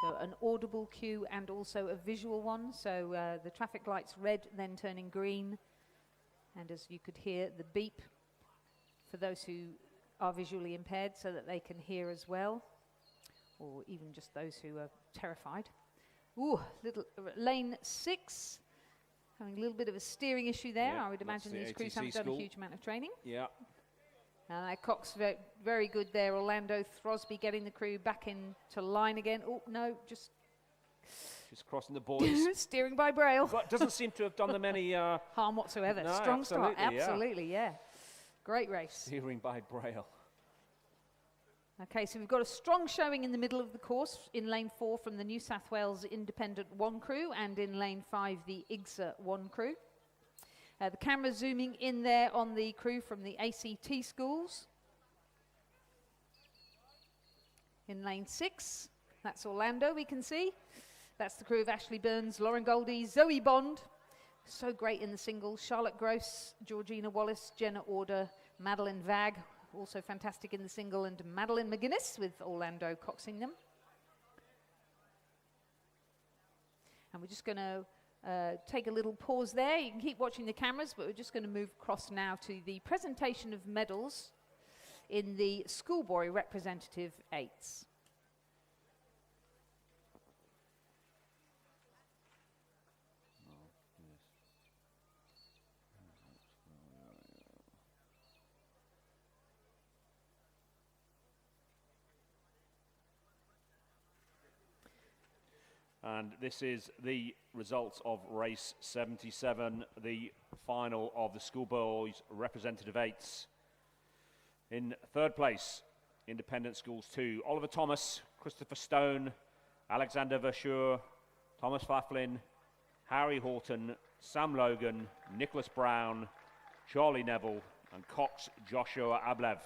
So an audible cue and also a visual one. So the traffic lights red, then turning green. And as you could hear, the beep for those who are visually impaired so that they can hear as well. Or even just those who are terrified. Ooh, lane 6. Having a little bit of a steering issue there. Yeah, I would imagine the these crews ATC haven't done a school. huge amount of training. Yeah. Cox very good there. Orlando Throsby getting the crew back into line again. Oh, no, just crossing the boys. steering by Braille. But doesn't seem to have done them any Harm whatsoever. No, Strong start. absolutely, yeah. Absolutely, yeah. Great race. steering by Braille. Okay, so we've got a strong showing in the middle of the course in lane 4 from the New South Wales Independent 1 crew, and in lane 5 the IGSA 1 crew. The camera zooming in there on the crew from the ACT schools. In lane 6, that's Orlando we can see. That's the crew of Ashley Burns, Lauren Goldie, Zoe Bond, so great in the singles. Charlotte Gross, Georgina Wallace, Jenna Order, Madeline Vag, also fantastic in the single, and Madeline McGuinness with Orlando coxing them. And we're just going to take a little pause there. You can keep watching the cameras, but we're just going to move across now to the presentation of medals in the schoolboy representative eights. And this is the results of race 77, the final of the schoolboys representative eights. In third place, Independent Schools 2, Oliver Thomas, Christopher Stone, Alexander Verschure, Thomas Faflin, Harry Horton, Sam Logan, Nicholas Brown, Charlie Neville, and Cox Joshua Ablev.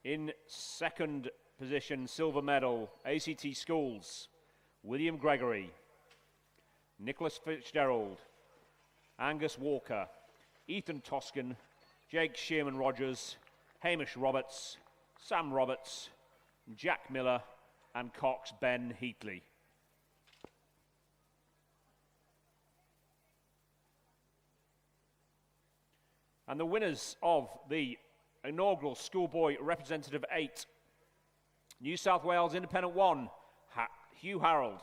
In second position, silver medal, ACT Schools, William Gregory, Nicholas Fitzgerald, Angus Walker, Ethan Toscan, Jake Shearman Rogers, Hamish Roberts, Sam Roberts, Jack Miller, and Cox Ben Heatley. And the winners of the inaugural schoolboy representative 8, New South Wales Independent 1, Hugh Harold,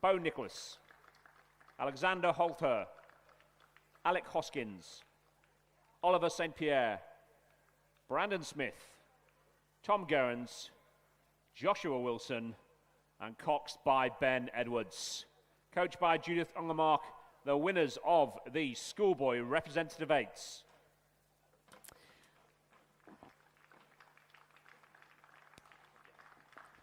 Bo Nicholas, Alexander Holter, Alec Hoskins, Oliver St. Pierre, Brandon Smith, Tom Gerrans, Joshua Wilson, and coxed by Ben Edwards. Coached by Judith Ungermark, the winners of the schoolboy representative 8s.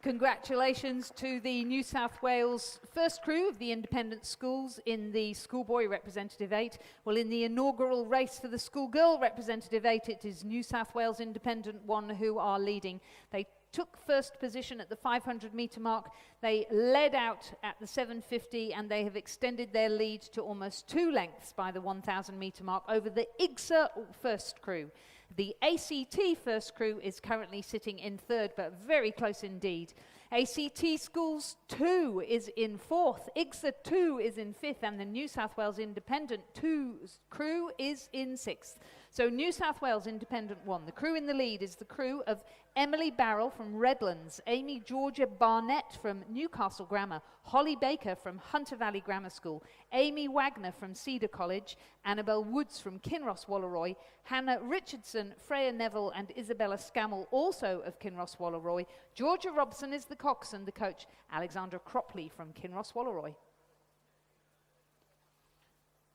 Congratulations to the New South Wales first crew of the independent schools in the schoolboy representative 8. Well, in the inaugural race for the schoolgirl representative 8, it is New South Wales Independent 1 who are leading. They took first position at the 500 metre mark. They led out at the 750, and they have extended their lead to almost 2 lengths by the 1,000 metre mark over the IGSA first crew. The ACT first crew is currently sitting in third, but very close indeed. ACT Schools 2 is in fourth, IGSA 2 is in fifth, and the New South Wales Independent 2 crew is in sixth. So New South Wales Independent 1, the crew in the lead is the crew of Emily Barrell from Redlands, Amy Georgia Barnett from Newcastle Grammar, Holly Baker from Hunter Valley Grammar School, Amy Wagner from Cedar College, Annabelle Woods from Kinross Wallaroy, Hannah Richardson, Freya Neville, and Isabella Scammell, also of Kinross Wallaroy. Georgia Robson is the coxswain, the coach, Alexandra Cropley from Kinross Wallaroy.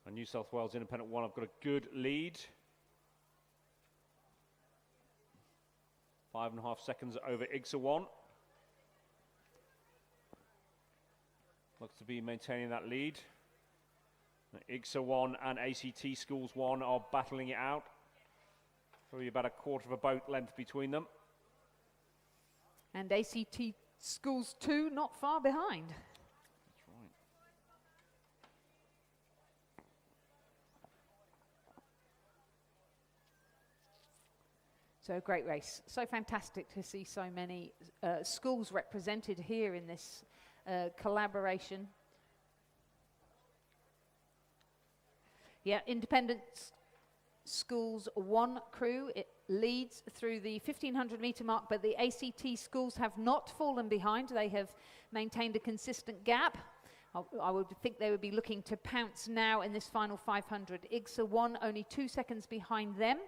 And New South Wales Independent 1 have got a good lead. 5.5 seconds over IGSA 1. Looks to be maintaining that lead. IGSA 1 and ACT Schools 1 are battling it out. Probably about a quarter of a boat length between them. And ACT Schools 2 not far behind. That's right. So a great race. So fantastic to see so many schools represented here in this collaboration. Yeah, Independent Schools 1 crew, it leads through the 1,500 metre mark, but the ACT schools have not fallen behind. They have maintained a consistent gap. I would think they would be looking to pounce now in this final 500. IGSA 1 only 2 seconds behind them.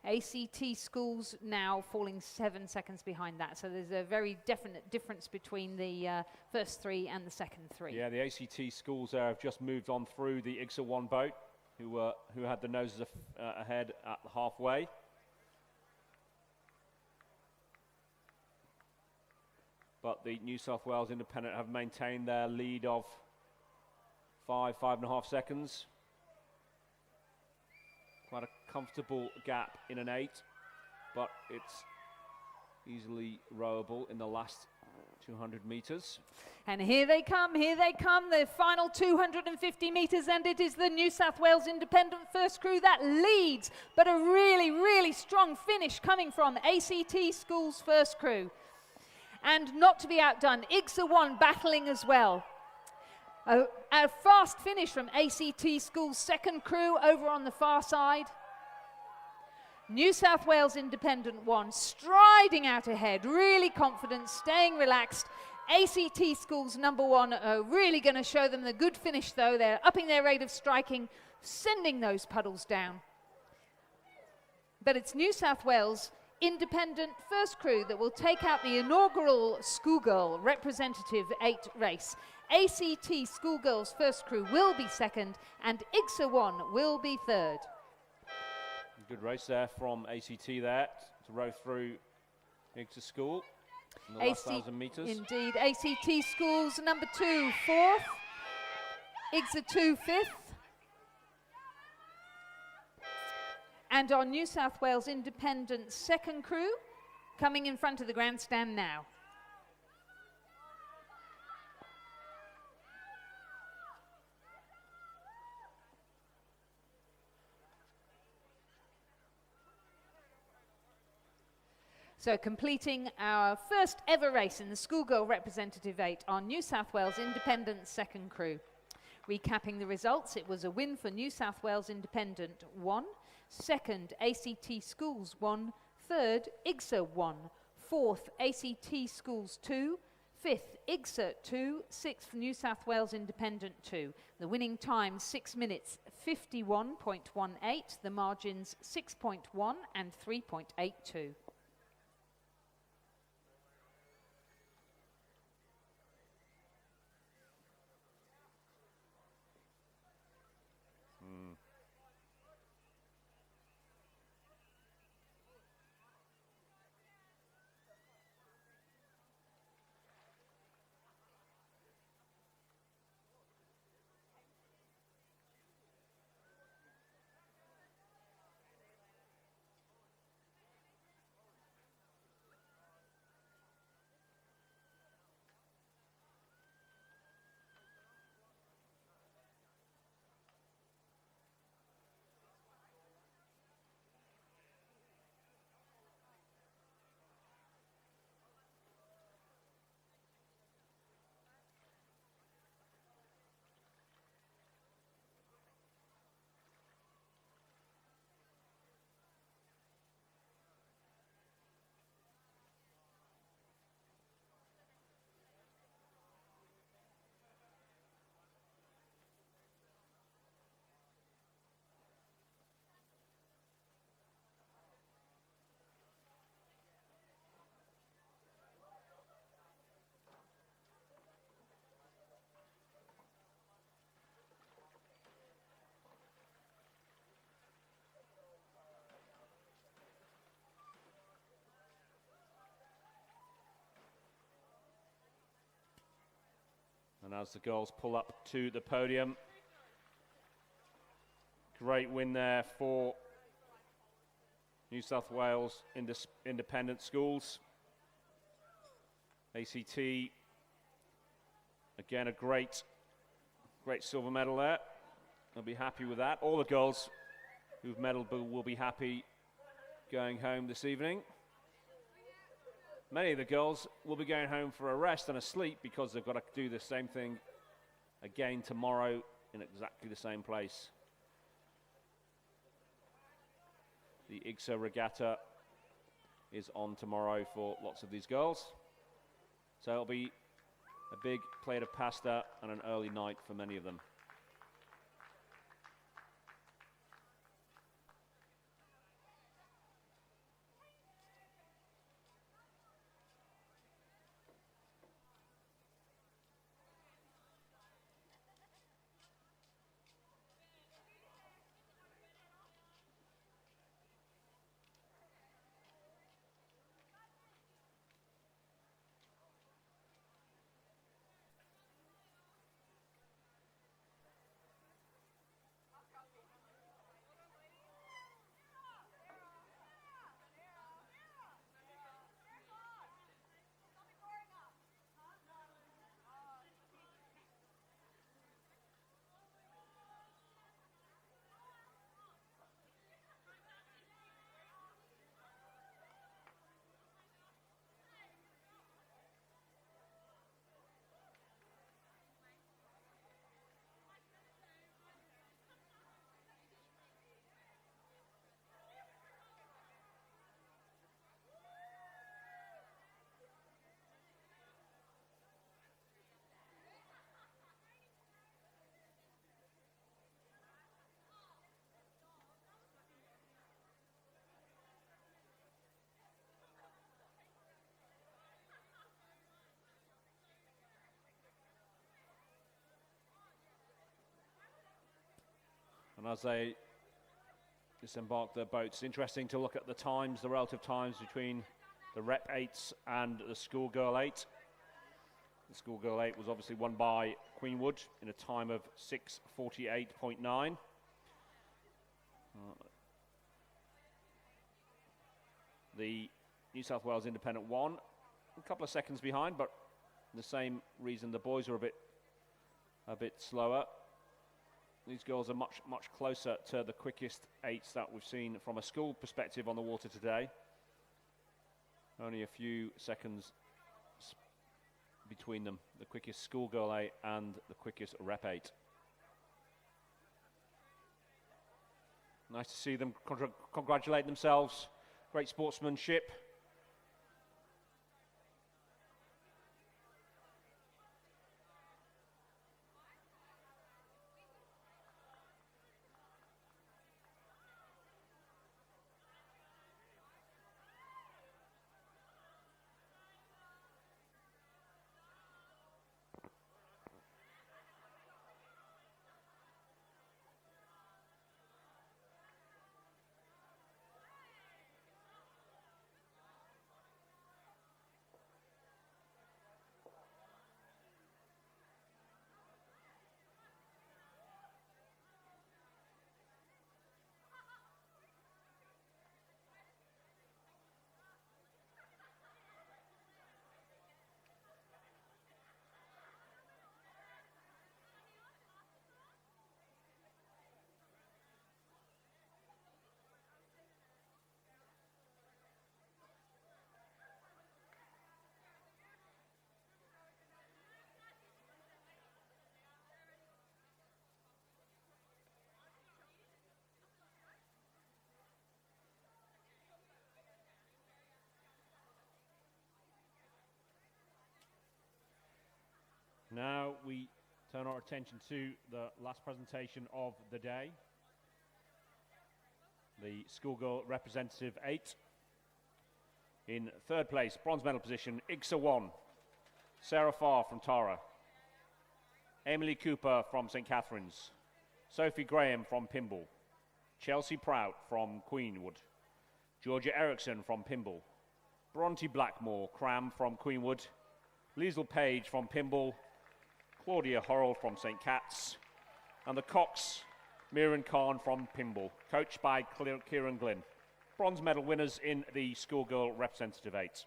ACT schools now falling 7 seconds behind that. So there's a very definite difference between the first 3 and the second 3. Yeah, the ACT schools there have just moved on through the IGSA 1 boat, who had the noses ahead at the halfway. But the New South Wales Independent have maintained their lead of 5.5 seconds. Quite a comfortable gap in an 8, but it's easily rowable in the last 200 meters. And here they come, the final 250 metres, and it is the New South Wales Independent First Crew that leads, but a really, really strong finish coming from ACT Schools First Crew. And not to be outdone, IGSA 1 battling as well. A fast finish from ACT Schools Second Crew over on the far side. New South Wales Independent 1 striding out ahead, really confident, staying relaxed. ACT Schools number 1 are really going to show them the good finish though. They're upping their rate of striking, sending those puddles down. But it's New South Wales Independent First Crew that will take out the inaugural Schoolgirl Representative 8 race. ACT Schoolgirls First Crew will be second and IGSA 1 will be third. Good race there from ACT there to row through IGSA School in the last 1,000 metres. Indeed, ACT Schools number 2 fourth, IGSA 2 fifth. And our New South Wales Independent Second Crew coming in front of the grandstand now. So completing our first ever race in the Schoolgirl Representative 8, our New South Wales Independent Second Crew. Recapping the results, it was a win for New South Wales Independent 1, second ACT Schools 1, third IGSA 1, fourth ACT Schools 2, fifth IGSA 2, sixth New South Wales Independent 2. The winning time 6 minutes 51.18, the margins 6.1 and 3.82. And as the girls pull up to the podium, great win there for New South Wales Independent Schools. ACT, again a great silver medal there. They'll be happy with that. All the girls who've medalled will be happy going home this evening. Many of the girls will be going home for a rest and a sleep because they've got to do the same thing again tomorrow in exactly the same place. The IGSA Regatta is on tomorrow for lots of these girls. So it'll be a big plate of pasta and an early night for many of them. And as they disembark their boats, interesting to look at the times, the relative times between the Rep 8s and the Schoolgirl 8. The Schoolgirl 8 was obviously won by Queenwood in a time of 6:48.9. The New South Wales Independent 1, a couple of seconds behind, but the same reason the boys are a bit slower. These girls are much closer to the quickest 8s that we've seen from a school perspective on the water today. Only a few seconds between them, the quickest Schoolgirl 8 and the quickest Rep 8. Nice to see them congratulate themselves. Great sportsmanship. Now we turn our attention to the last presentation of the day. The Schoolgirl Representative 8. In third place, bronze medal position, Igsa 1, Sarah Farr from Tara, Emily Cooper from St Catherine's, Sophie Graham from Pimble, Chelsea Prout from Queenwood, Georgia Erickson from Pimble, Bronte Blackmore, Cram from Queenwood, Liesl Page from Pimble, Claudia Horrell from St Cat's, and the Cox, Miran Khan from Pimble, coached by Kieran Glynn. Bronze medal winners in the Schoolgirl Representative 8.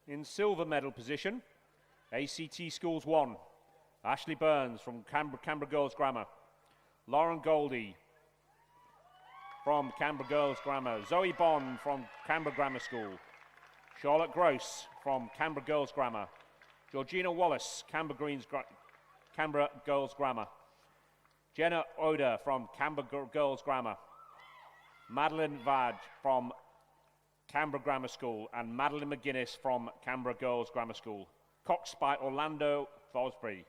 In silver medal position, ACT Schools 1, Ashley Burns from Canberra Girls Grammar, Lauren Goldie from Canberra Girls Grammar, Zoe Bond from Canberra Grammar School, Charlotte Gross from Canberra Girls Grammar, Georgina Wallace, Canberra Girls Grammar, Jenna Oda from Canberra Girls Grammar, Madeline Vad from Canberra Grammar School, and Madeline McGuinness from Canberra Girls Grammar School, coxed by Orlando Fosbury.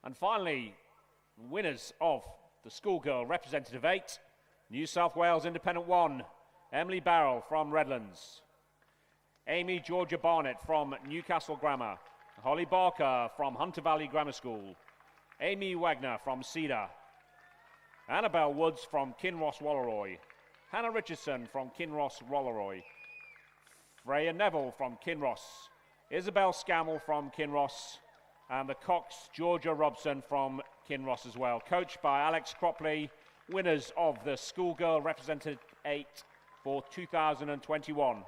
And finally, winners of the Schoolgirl Representative 8, New South Wales Independent 1, Emily Barrell from Redlands, Amy Georgia Barnett from Newcastle Grammar, Holly Barker from Hunter Valley Grammar School, Amy Wagner from Cedar, Annabelle Woods from Kinross Walleroy, Hannah Richardson from Kinross Walleroy, Freya Neville from Kinross, Isabel Scammell from Kinross, and the Cox, Georgia Robson from Kinross as well, coached by Alex Cropley, winners of the Schoolgirl Representative 8 for 2021.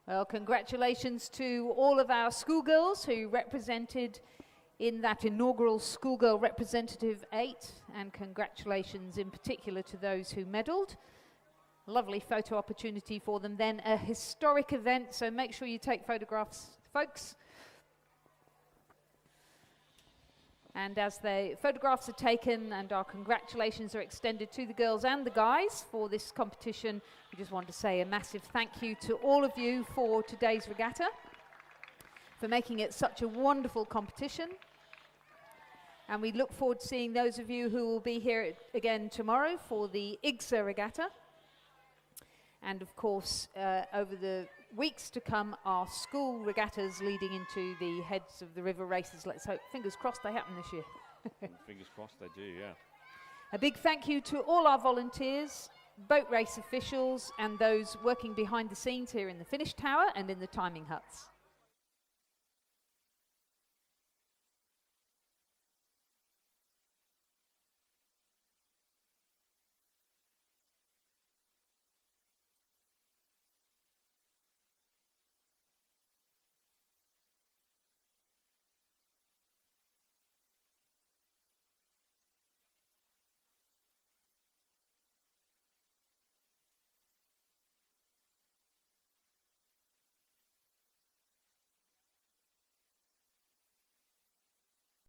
Well, congratulations to all of our schoolgirls who represented in that inaugural Schoolgirl Representative 8, and congratulations in particular to those who medalled. Lovely photo opportunity for them then. A historic event, so make sure you take photographs, folks. And as the photographs are taken and our congratulations are extended to the girls and the guys for this competition, we just want to say a massive thank you to all of you for today's regatta, for making it such a wonderful competition. And we look forward to seeing those of you who will be here again tomorrow for the IGSA regatta. And of course, over the weeks to come, our school regattas leading into the heads of the river races. Let's hope, fingers crossed, they happen this year. Fingers crossed they do, yeah. A big thank you to all our volunteers, boat race officials, and those working behind the scenes here in the finish tower and in the timing huts.